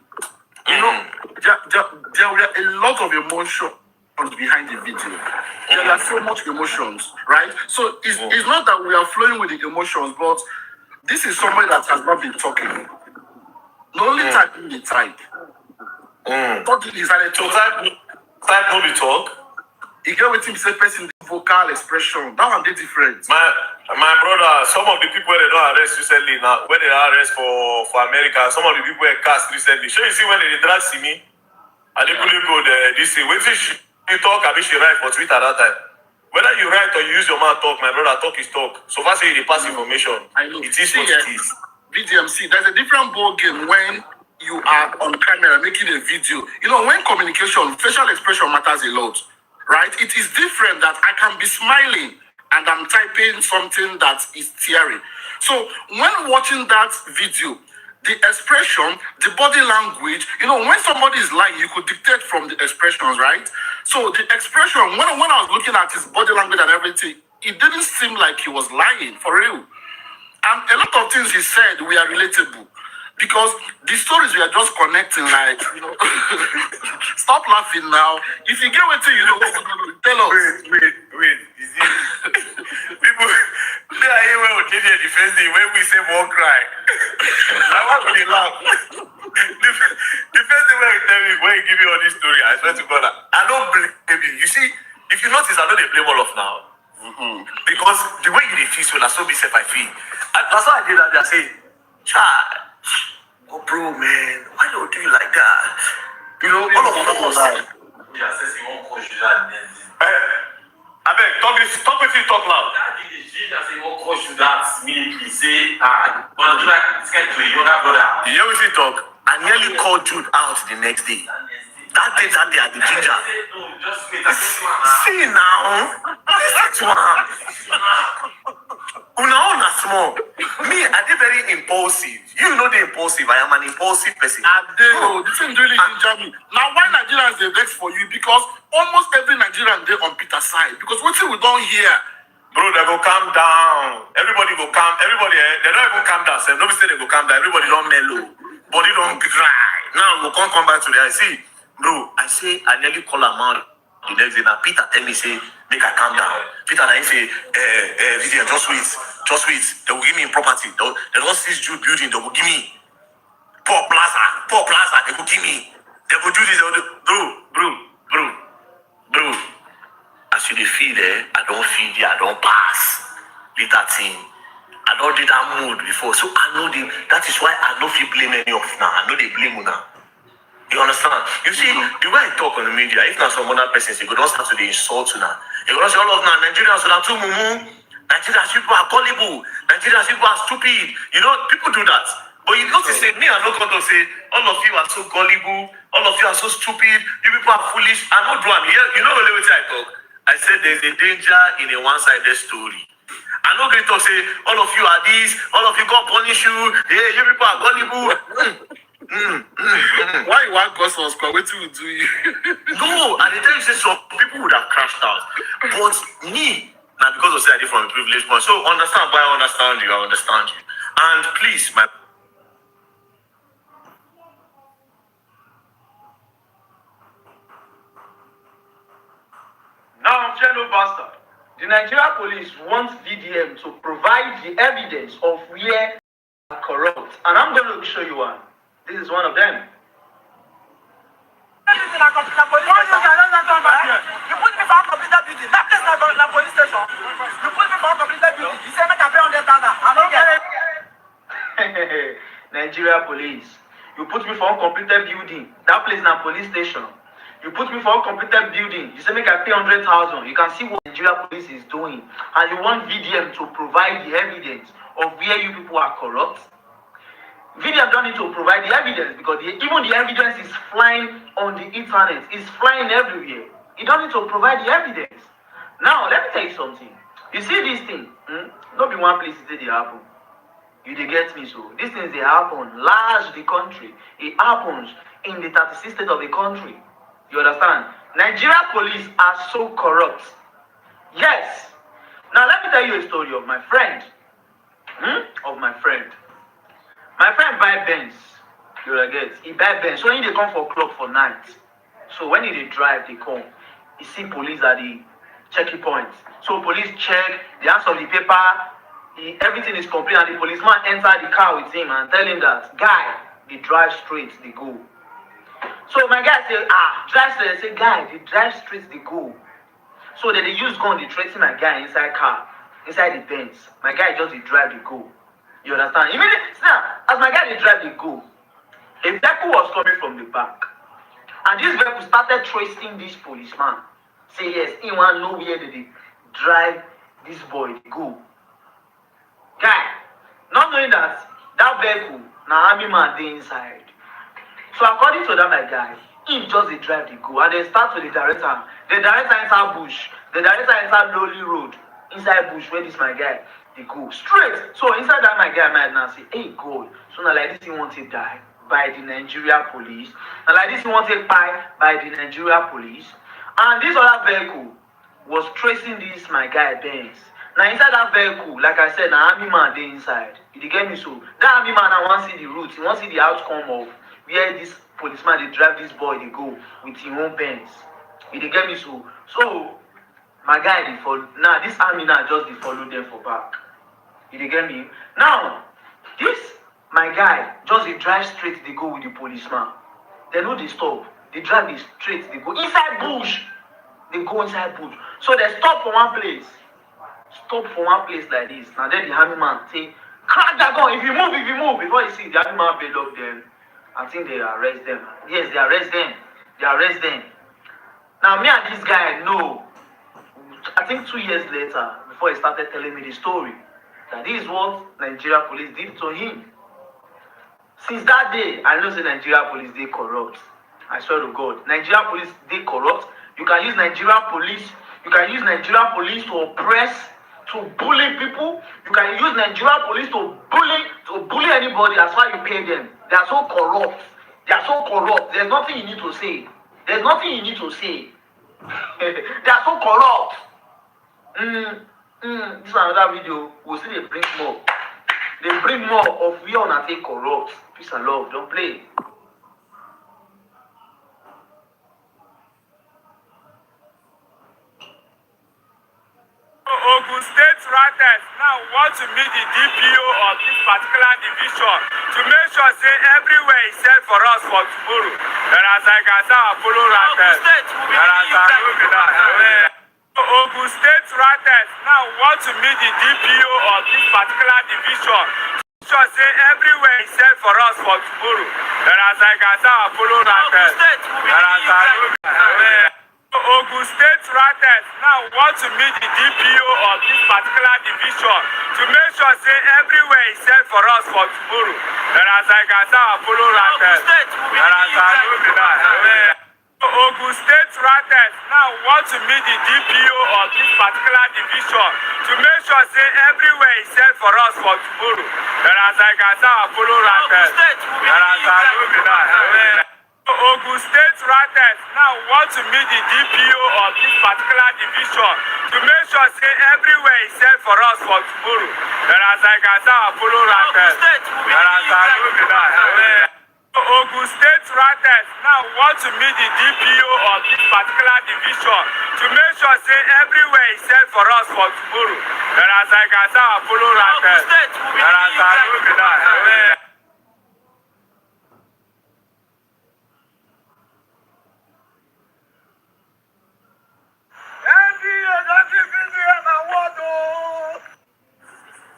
[SPEAKER 19] you know, there were a lot of emotion behind the video. There are so much emotions, right? So it's not that we are flowing with the emotions, but this is somebody that has not been talking. The only type in the type. Talking is a
[SPEAKER 6] type no be talk.
[SPEAKER 19] You get with him say person vocal expression. That one they different.
[SPEAKER 6] My brother, some of the people they don't arrest recently now, when they arrest for America, some of the people were cast recently. So you see when they drag see me, and they couldn't go there, this thing. When she talk, I mean she write for Twitter that time. Whether you write or you use your mouth talk, my brother, talk is talk. So far say they pass information.
[SPEAKER 19] I know.
[SPEAKER 6] It is what it is.
[SPEAKER 19] VDMC, there's a different ball game when you are on camera making a video. You know, when communication, facial expression matters a lot, right? It is different that I can be smiling and I'm typing something that is tearing. So when watching that video, the expression, the body language, you know, when somebody is lying, you could dictate from the expressions, right? So the expression, when I was looking at his body language and everything, it didn't seem like he was lying, for real. And a lot of things he said were relatable. Because the stories we are just connecting, like, you know, stop laughing now. If you get what you know, tell us.
[SPEAKER 6] Wait. Is it? People, they are here when we did the first day when we say won't cry. I want to laugh. The first day when you tell me, when you give me all this story, I swear to God, I don't blame you. You see, if you notice, I know they blame all of now. Because the way you feel, so that's so myself I feel. And that's why I did that. I say, child. Oh, bro, man, why don't do you like that? You know, all of us. Yeah, says he won't push you that. I beg, talk if you talk loud. He won't push you that. Me, he say, but do like this guy to a younger brother. You hear me talk? I nearly called Jude out the next day. That day at the ginger. See now, listen to him. Una own a small. Me, I did very impulsive. You know the impulsive. I am an impulsive person.
[SPEAKER 19] This thing really ginger me. Now, why Nigerians they vex for you? Because almost every Nigerian they on Peter's side. Because what we don't hear.
[SPEAKER 6] Bro, they go calm down. Everybody go calm. Everybody, they don't even calm down. Nobody say they go calm down. Everybody don't mellow. Body don't dry. Now we can't come back to the I see. Bro, I say I nearly call a man the next day. Now Peter tell me say make I calm down. Peter now he say Vivian, just wait. They will give me property. They don't seize Jude building. They will give me poor plaza. They will give me. They will do this. They will do. Bro. As you feel I don't feel there. I don't pass. Little thing. I don't did that mood before, so I know that is why I don't feel blame any of now. I know they blame you now. You understand? You see, the way I talk on the media, if not some other persons, you go don't start to the insult you now. You go don't say all of now Nigerians are too mumu. Nigerians people are gullible. Nigerians people are stupid. You know, people do that. But you got to say, me I no come to say, all of you are so gullible, all of you are so stupid, you people are foolish. I know do am. You know the way I talk. I said there's a danger in a one-sided story. I know they talk say, all of you are this, all of you God punish you, yeah, you people are gullible.
[SPEAKER 19] Why you want God to score? What will do you?
[SPEAKER 6] No, and they tell you say some people would have crashed out. But me, now because of say I did from a privileged point. So understand why I understand you. And please, my
[SPEAKER 4] Now, fellow bastard, the Nigeria police wants VDM to provide the evidence of where they are corrupt. And I'm going to show you one. This is one of them.
[SPEAKER 21] You put me for uncompleted building. That place is not police station. You put me for uncompleted building. You say make I pay 100,000. I don't get it.
[SPEAKER 4] Nigeria police. You put me for uncompleted building. That place is not police station. You put me for uncompleted building. You say make I pay 100,000. You can see what Nigeria police is doing. And you want VDM to provide the evidence of where you people are corrupt. VDM don't need to provide the evidence because even the evidence is flying on the internet. It's flying everywhere. You don't need to provide the evidence. Now, let me tell you something. You see this thing, not be one place it dey happen. You dey get me so? These things they happen large the country. It happens in the 36 states of the country. You understand? Nigeria police are so corrupt. Yes. Now let me tell you a story of my friend. Of my friend. My friend buy Benz. You will get. He buy Benz. So he dey come for club for night. So when he dey drive, they come. He see police at the checking point. So police check the answer of the paper. Everything is complete, and the policeman enter the car with him and tell him that guy, they drive straight, they go. So my guy say, drive straight. I say, guy, they drive straight, they go. So they use gun, they threaten my guy inside car, inside the Benz. My guy just they drive, they go. You understand? Immediately, now, as my guy they drive, they go. A vehicle was coming from the back, and this vehicle started tracing this policeman. Say yes, he want to know where they drive this boy, they go. Guy, not knowing that vehicle, na army man dey inside. So according to that my guy, he just dey drive the go, and they start to the director. The director enter bush. The director enter lonely road inside bush where this my guy dey go straight. So inside that my guy might now say, hey God, so now like this he want to die by the Nigeria police. Now like this he want to die by the Nigeria police. And this other vehicle was tracing this my guy Benz. Now inside that vehicle, like I said, na army man dey inside. You get me so? That army man now want see the route, he want see the outcome of where this policeman dey drive this boy dey go with him own Benz. You get me so? So my guy dey follow. Now this army now just dey follow them for back. You get me? Now this my guy just dey drive straight dey go with the policeman. They no dey stop. They drive dey straight dey go inside bush. They go inside bush. So they stop for one place. Stop for one place like this. Now then the army man say, crack that gun. If you move. Before you see the army man bail up them, I think they arrest them. Yes, they arrest them. Now me and this guy know. I think 2 years later, before he started telling me the story, that this is what Nigeria police did to him. Since that day, I know say Nigeria police they corrupt. I swear to God, Nigeria police they corrupt. You can use Nigeria police to oppress, to bully people. You can use Nigeria police to bully anybody as far as you pay them. They are so corrupt. There's nothing you need to say. They are so corrupt. This is another video. We'll see they bring more. They bring more of we on take corrupt. Peace and love. Don't play.
[SPEAKER 6] Ogun State Ratels now want to meet the DPO of this particular division to make sure say everywhere is set for us for tomorrow. Whereas I can say I follow Ratels. Ogun State Ratels now want to meet the DPO of this particular division to make sure say everywhere is set for us for tomorrow. Whereas I can say I follow Ratels. Ogun State Ratels now want to meet the DPO of this particular division to make sure say everywhere is set for us for tomorrow. Whereas I can say I follow Ratels. Ogun State Ratels now want to meet the DPO of this particular division to make sure say everywhere is set for us for tomorrow. Whereas I can say I follow Ratels. Ogun State Ratels now want to meet the DPO of this particular division to make sure say everywhere is set for us for tomorrow. Whereas I can say I follow Ratels. Ogun State Ratels now want to meet the DPO of this particular division to make sure say everywhere is set for us for tomorrow. Whereas I can say I follow Ratels.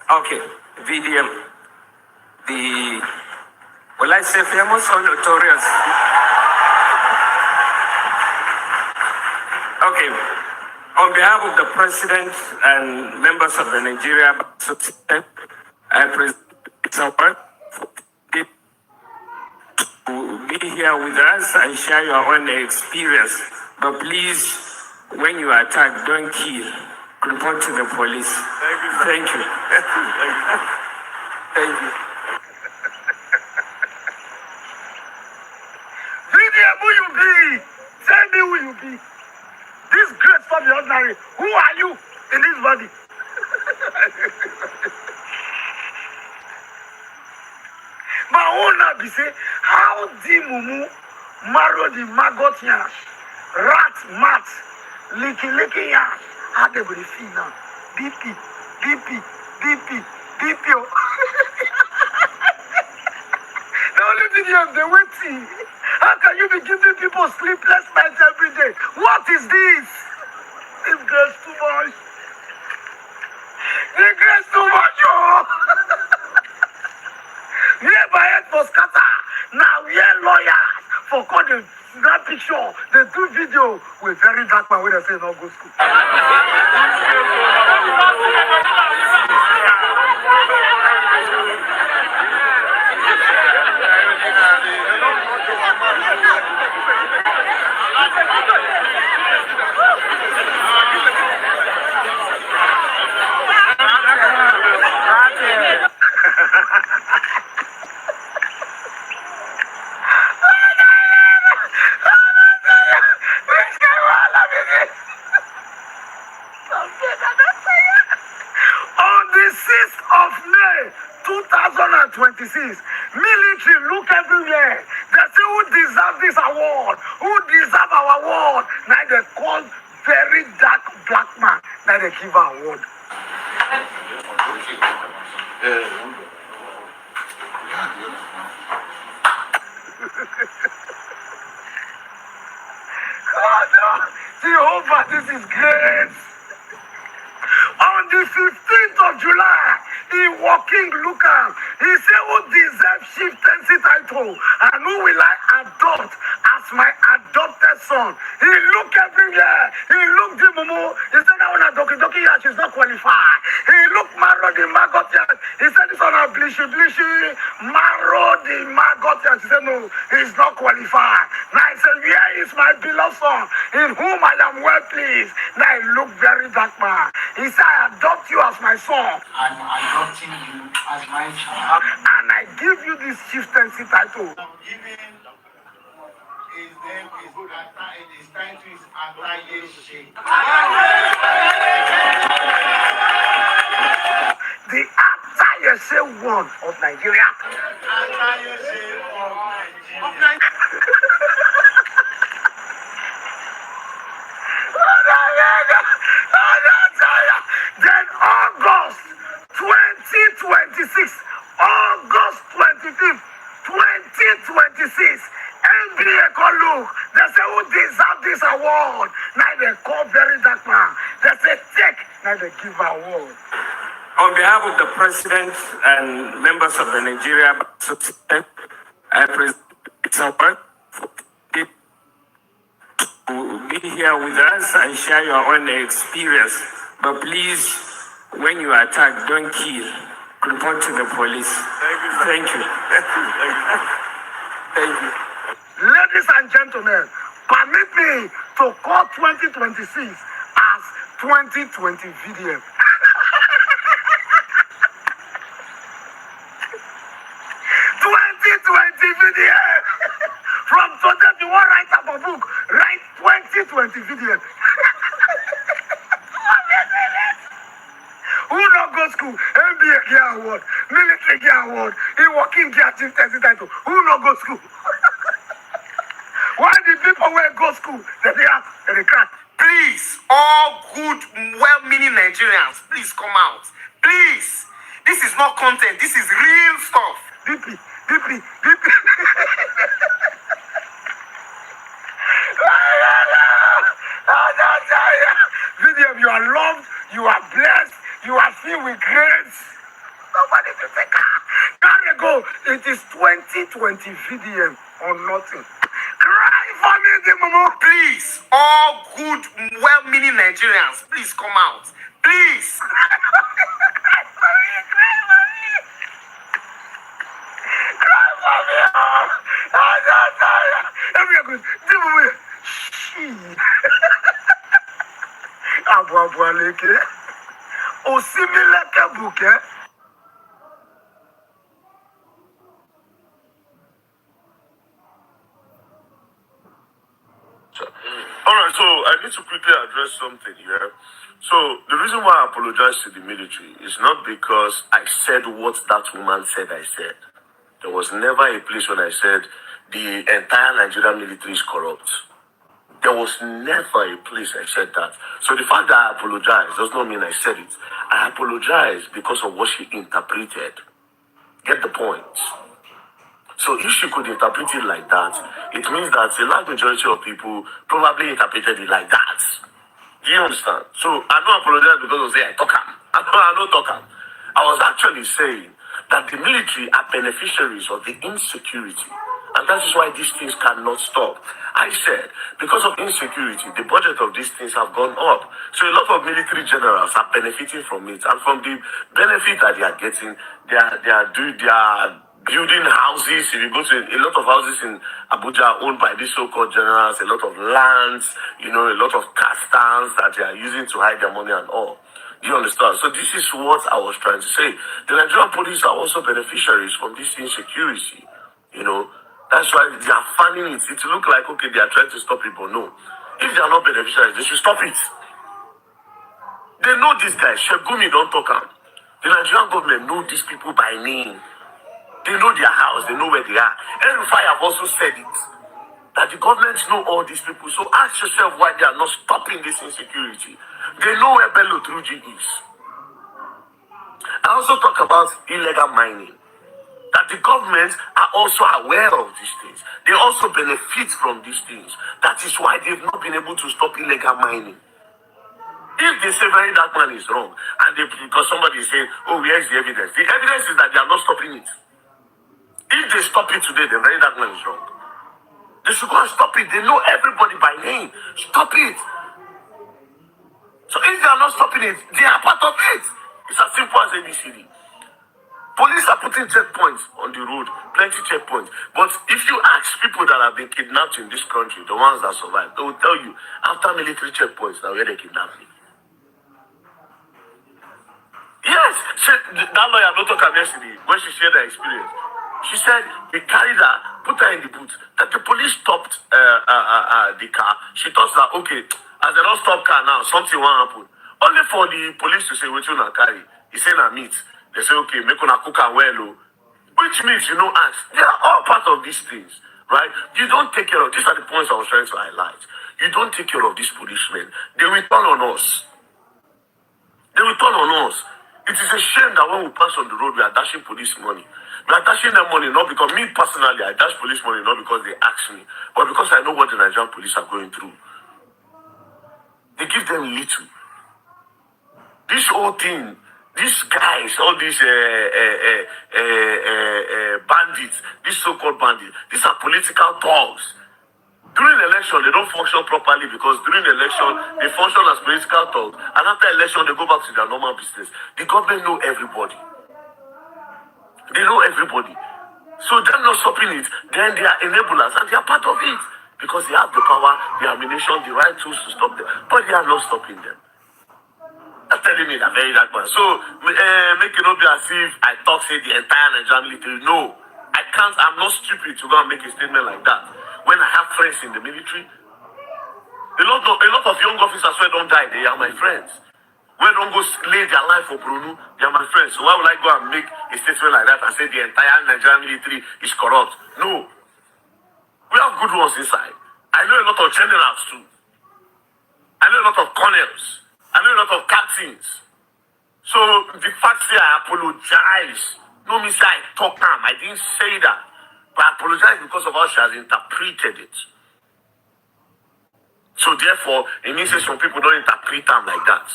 [SPEAKER 2] Okay, VDM, will I say famous or notorious? Okay, on behalf of the President and members of the Nigeria Bar Association, I present someone to be here with us and share your own experience
[SPEAKER 3] But please, when you attack, don't kill. Report to the police. Thank you. Thank you.
[SPEAKER 11] Vivian, who you be? Tell me who you be. This grace from the ordinary. Who are you in this body? My own now be say, how the mumu marrow the maggot yash, rat mat, licky yash, how they go dey feel now? BP, BP, BP, BP. Oh. The only video they waiting. How can you be giving people sleepless nights every day? What is this? This girl's too much. This girl's too much, oh. Here my head for scatter. Now here lawyers for call the that picture. They do video with Verydarkman when they say no go school. On the 6th of May 2026, military look everywhere. They say who deserve this award? Who deserve our award? Now they call very dark black man. Now they give our award. Oh no, Jehovah, this is great. On the 15th of July, in Walking Lucas, he said, who deserves chieftaincy title and who will I adopt as my adopted son? He looked everywhere. He looked the mumu. He said, that one a doki yash is not qualified. He looked marrow the maggot yash. He said, this one a blishy marrow the maggot yash. He said, no, he's not qualified. Now he said, where is my beloved son in whom I am well pleased? Now he looked very dark man. He said, I adopt you as my son.
[SPEAKER 15] I'm adopting you as my child.
[SPEAKER 11] And I give you this chieftaincy title.
[SPEAKER 15] His name is his title is h8ters.
[SPEAKER 11] The h8ters one of Nigeria. Then August 2026, August 25th, 2026, NBA call look. They say who deserve this award? Now they call Verydarkman. They say take. Now they give award.
[SPEAKER 3] On behalf of the President and members of the Nigeria Association, I present this award to be here with us and share your own experience. But please, when you attack, don't kill. Report to the police. Thank you. Thank you.
[SPEAKER 11] Ladies and gentlemen, permit me to call 2026 as 2020 VDM. 2020 VDM. From today, if you want to write up a book, write 2020 VDM. Who not go school? MBA get award, military get award, he working get chieftaincy title. Who not go school? Why the people where go school? They ask, they crack.
[SPEAKER 16] Please, all good, well-meaning Nigerians, please come out. Please. This is not content. This is real stuff.
[SPEAKER 11] DP. Vivian, you are loved, you are blessed, you are filled with grace. Nobody to take care. Carry go. It is 2020 VDM or nothing. Cry for me, the mama.
[SPEAKER 16] Please, all good, well-meaning Nigerians, please come out. Please.
[SPEAKER 11] Cry for me. Oh, I'm not tired. Everyone goes, Boaleke. Osimileke Buke.
[SPEAKER 6] All right, so I need to quickly address something here. So the reason why I apologize to the military is not because I said what that woman said I said. There was never a place when I said the entire Nigerian military is corrupt. There was never a place I said that. So the fact that I apologize does not mean I said it. I apologize because of what she interpreted. Get the point? So if she could interpret it like that, it means that the large majority of people probably interpreted it like that. Do you understand? So I don't apologize because of say I talk am. I don't talk am. I was actually saying that the military are beneficiaries of the insecurity. And that is why these things cannot stop. I said, because of insecurity, the budget of these things have gone up. So a lot of military generals are benefiting from it. And from the benefit that they are getting, they are building houses. If you go to a lot of houses in Abuja are owned by these so-called generals, a lot of lands, a lot of castans that they are using to hide their money and all. Do you understand? So this is what I was trying to say. The Nigerian police are also beneficiaries from this insecurity. That's why they are fanning it. It look like, okay, they are trying to stop people. No. If they are not beneficiaries, they should stop it. They know these guys. Shegumi don't talk am. The Nigerian government know these people by name. They know their house. They know where they are. Every have also said it. That the government know all these people. So ask yourself why they are not stopping this insecurity. They know where Bello Truji is. I also talk about illegal mining. That the government are also aware of these things. They also benefit from these things. That is why they've not been able to stop illegal mining. If they say Verydarkman is wrong, and because somebody is saying, oh, where is the evidence? The evidence is that they are not stopping it. If they stop it today, then Verydarkman is wrong. They should go and stop it. They know everybody by name. Stop it. So if they are not stopping it, they are part of it. It's as simple as ABCD. Police are putting checkpoints on the road, plenty checkpoints. But if you ask people that have been kidnapped in this country, the ones that survived, they will tell you, after military checkpoints, now where they kidnapped me. Yes, that lawyer not talk about yesterday when she shared her experience. She said they carried her, put her in the boot. That the police stopped the car. She thought that okay, as they don't stop car now, something won't happen. Only for the police to say which one carry. He said na meat. They say okay, make una cook and well. Which means ask. They are all part of these things, right? You don't take care of. These are the points I was trying to highlight. You don't take care of these policemen. They will turn on us. They will turn on us. It is a shame that when we pass on the road, we are dashing police money. We are dashing them money not because me personally, I dash police money not because they ask me, but because I know what the Nigerian police are going through. They give them little. This whole thing, these guys, all these bandits, these so-called bandits, these are political thugs. During the election, they don't function properly because during the election, they function as political thugs. And after election, they go back to their normal business. The government know everybody. They know everybody. So they're not stopping it. Then they are enablers and they are part of it. Because they have the power, the ammunition, the right tools to stop them. But they are not stopping them. That's telling me that Verydarkman. So, make it not be as if I talk, say, the entire Nigerian military. No. I can't, I'm not stupid to go and make a statement like that. When I have friends in the military, a lot of young officers who don't die, they are my friends. When don't go lay their life for Bruno, they are my friends. So why would I go and make a statement like that and say the entire Nigerian military is corrupt? No. We have good ones inside. I know a lot of generals too. I know a lot of colonels. I know a lot of captains. So the fact that I apologize, no means I talk am. I didn't say that. But I apologize because of how she has interpreted it. So therefore, it means that some people don't interpret them like that.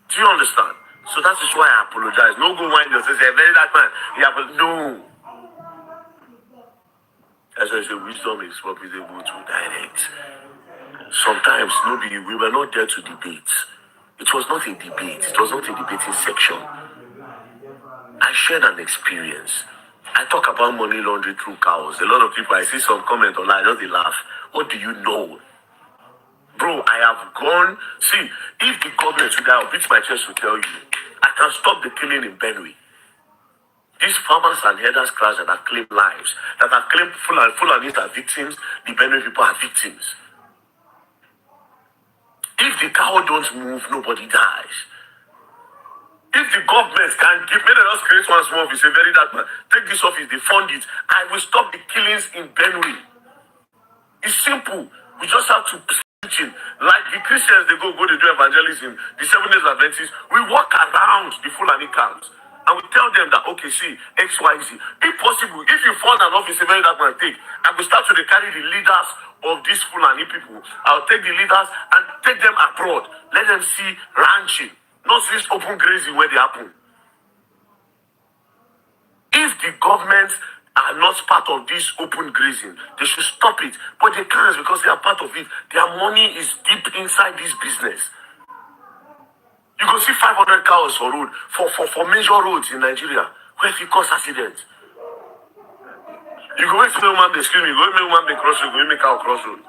[SPEAKER 6] Do you understand? So that is why I apologize. No go whine yourself, say, Verydarkman. Yeah, but no. That's why I say wisdom is what is able to direct. Sometimes we were not there to debate. It was not a debate. It was not a debating section. I shared an experience. I talk about money laundering through cows. A lot of people, I see some comment online, just they laugh. What do you know? Bro, I have gone. See, if the government today, I'll beat my chest to tell you, I can stop the killing in Benue. These farmers and herders class that have claimed lives, that have claimed Fulanis are victims, the Benue people are victims. If the cow don't move, nobody dies. If the government can give, maybe they just create one small office, a Verydarkman, take this office, they fund it, I will stop the killings in Benue. It's simple. We just have to preach it. Like the Christians, they go to do evangelism, the 7 days Adventists, we walk around the Fulani camps and we tell them that, okay, see, X, Y, Z. If possible, if you fund an office, a Verydarkman take, I will start to carry the leaders of these Fulani people. I'll take the leaders and take them abroad. Let them see ranching, not this open grazing where they happen. If the government are not part of this open grazing, they should stop it. But they can't because they are part of it. Their money is deep inside this business. You go see 500 cows for road, for major roads in Nigeria, where if you cause accidents. You go wait till man they scream, you go make man they cross road, you go make cow cross road.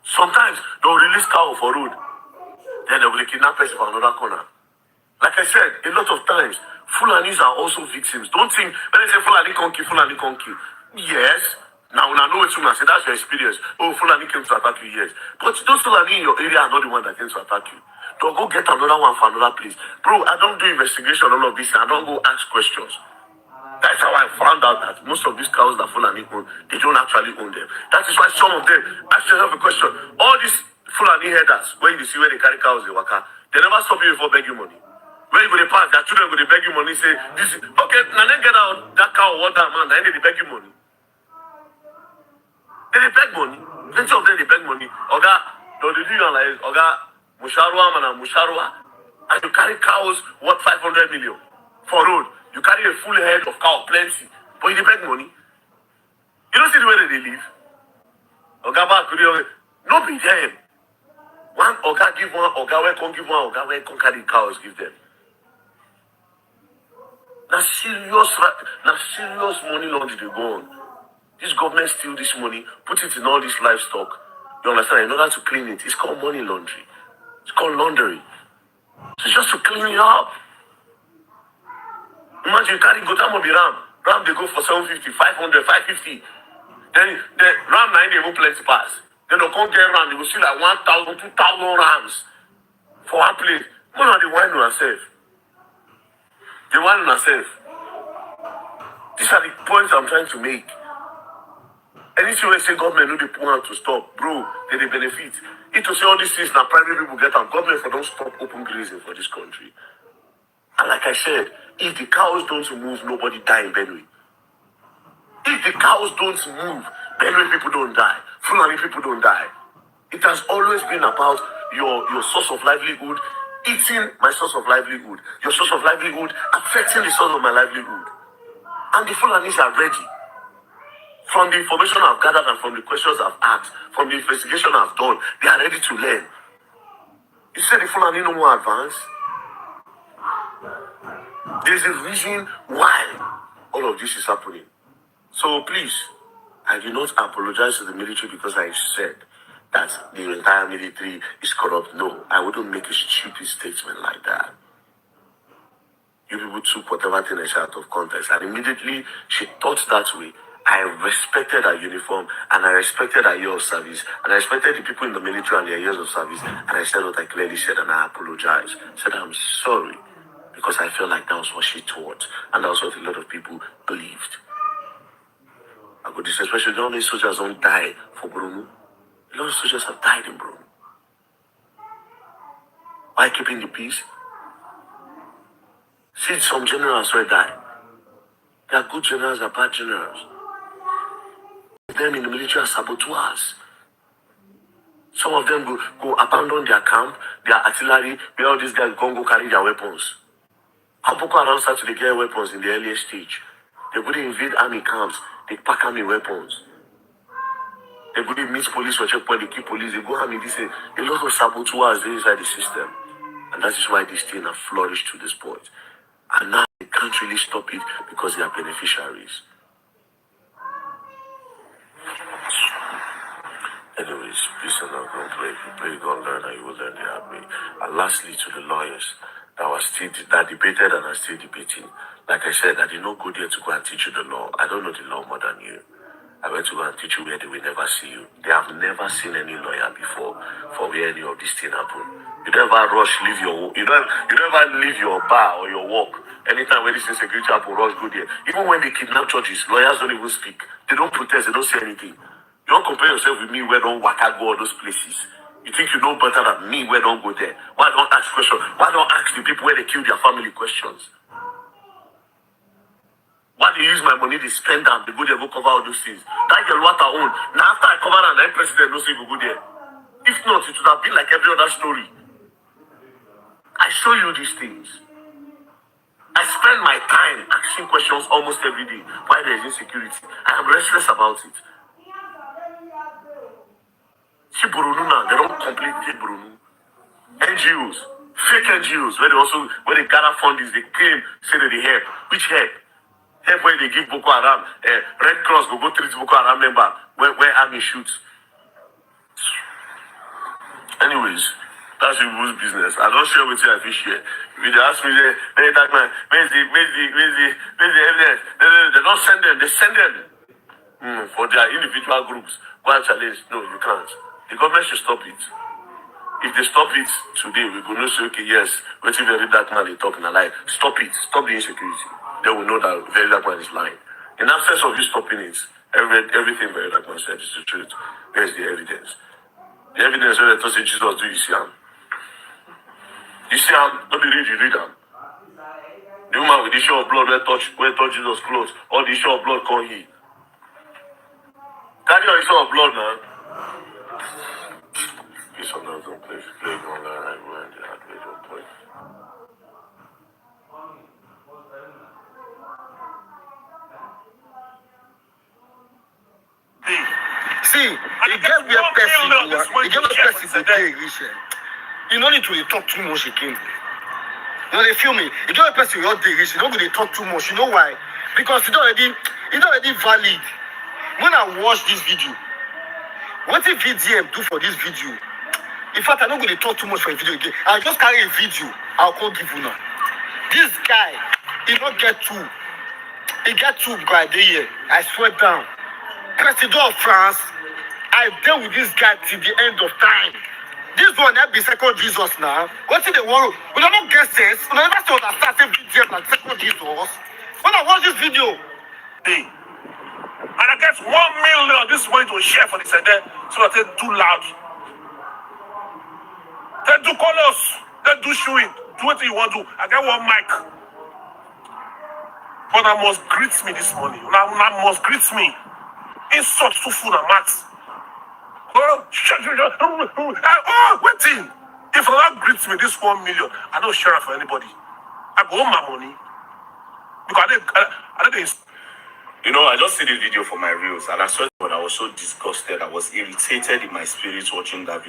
[SPEAKER 6] Sometimes they'll release cow for road, then they will kidnap person for another corner. Like I said, a lot of times, Fulanis are also victims. Don't think, when they say Fulani conky, Fulani conky. Yes, now I know what you say, that's your experience. Oh, Fulani came to attack you, yes. But those Fulani in your area are not the one that came to attack you. Don't go get another one for another place. Bro, I don't do investigation on all of this. I don't go ask questions. That's how I found out that most of these cows that Fulani own, they don't actually own them. That is why some of them, ask yourself a question. All these Fulani herders, when you see where they carry cows, they waka, they never stop you before beg you money. When you go to pass, their children go to beg you money, say, this is, okay, now then get out that cow or that man, then they beg you money. They beg money. Plenty of them, they beg money. Oga, don't do you like, Oga, Musharwa, man, Musharwa. And you carry cows worth 500 million for road. You carry a full head of cow, plenty. But you beg money. You don't see the way that they live. Oga, back, no be them. One Oga give one, Oga where can give one, Oga where can carry cows, give them. Now serious money laundry they go on. This government steal this money, put it in all this livestock. You understand? In order to clean it, it's called money laundry. It's called laundering. So just to clean it up. Imagine you carry Gotamo be Ram. Ram they go for 750, 500, 550. Then the Ram 9 they won't plenty pass. Then they'll come get Ram, they will see like 1,000, 2,000 Rams for one place. What are the wine on yourself? The wine on yourself. These are the points I'm trying to make. Anything we say government no dey pull out to stop, bro, they benefit. It to say all these things now private people get them. Government for don't stop open grazing for this country. And like I said, if the cows don't move, nobody die in Benue. If the cows don't move, Benue people don't die. Fulani people don't die. It has always been about your source of livelihood, eating my source of livelihood, your source of livelihood affecting the source of my livelihood. And the Fulanis are ready. From the information I've gathered and from the questions I've asked, from the investigation I've done, they are ready to learn. You said the Fulani no more advanced. There's a reason why all of this is happening. So please, I do not apologize to the military because I said that the entire military is corrupt. No, I wouldn't make a stupid statement like that. You people took whatever thing I said out of context. And immediately she thought that way. I respected her uniform and I respected her year of service and I respected the people in the military and their years of service. And I said what I clearly said and I apologize. I said I'm sorry because I felt like that was what she taught and that was what a lot of people believed. I go this especially how many soldiers don't die for Bruno. A lot of soldiers have died in Bruno. Why keeping the peace? See, some generals will die. They are good generals, they are bad generals. Them in the military are saboteurs. Some of them go abandon their camp, their artillery, where all these guys go carry their weapons. How Boko Haram start to get weapons in the earliest stage? They go to invade army camps, they pack army weapons. They go to meet police or checkpoint, they keep police, they go army. This a lot of saboteurs inside the system. And that is why this thing has flourished to this point. And now they can't really stop it because they are beneficiaries. Anyway.
[SPEAKER 18] pray God learn and you will learn the hard way. And lastly, to the lawyers that debated and are still debating. Like I said, I did not go there to go and teach you the law. I don't know the law more than you. I went to go and teach you where they will never see you. They have never seen any lawyer before for where any of this thing happen. You never rush, leave your you never leave your bar or your work. Anytime when this insecurity happen, rush go there. Even when they kidnap judges, lawyers don't even speak. They don't protest, they don't say anything. You don't compare yourself with me where don't waka go all those places. You think you know better than me where don't go there. Why don't ask questions? Why don't ask the people where they kill their family questions? Why do you use my money to spend them? They go there, go cover all those things. That girl what I own. Now after I cover and the president no say go there. If not, it would have been like every other story. I show you these things. I spend my time asking questions almost every day. Why there is insecurity? I am restless about it. See Burunu now, they don't completely Burunu. NGOs, fake NGOs, where they gather fundings, they claim, say that they help. Which help? Help where they give Boko Haram, Red Cross go treat Boko Haram member where army shoots. Anyways, that's people's business. I don't share with you, I fish here. If they ask me, Verydarkman, where's the evidence? They don't send them, they send them for their individual groups. Go and challenge. No, you can't. The government should stop it. If they stop it today, we're going to say, okay, yes, what if Verydarkman is talking a lie? Stop it. Stop the insecurity. Then we know that Verydarkman is lying. In absence of you stopping it, everything Verydarkman said is the truth. Where's the evidence? The evidence where they say Jesus do you see him? You see him? Don't be read, you read him. The woman with the issue of blood where touch Jesus' clothes, all the issue of blood come here. Carry your issue of blood now. You sometimes don't play online right when the hard way don't play.
[SPEAKER 6] See, you get where person go, you get where person go dey reach. You no need to dey talk too much again. You know, they feel me. You get where person go dey reach. You don't go dey talk too much. You know why? Because it's already valid. When I watch this video, what did VDM do for this video? In fact, I'm not going to talk too much for a video again. I'll just carry a video. I'll call give you now. This guy, he don't get two. He got two by the year. I swear down. President of France, I dealt with this guy till the end of time. This one that be second Jesus now. What did they want? We don't get sense. We never saw that starting VDM like second Jesus. When I watch this video,
[SPEAKER 5] and I get 1 million this way to share for this and then so that they too loud. They do colors, they do showing, do what you want to. I get 1 mic. But I must greet me this morning. I must greet me. Insult to food and maths. Waiting. If I don't greet me this 1 million, I don't share it for anybody. I go home my money. Because I didn't.
[SPEAKER 2] You know, I just see the video for my reels, and I saw when I was so disgusted, I was irritated in my spirit watching that video.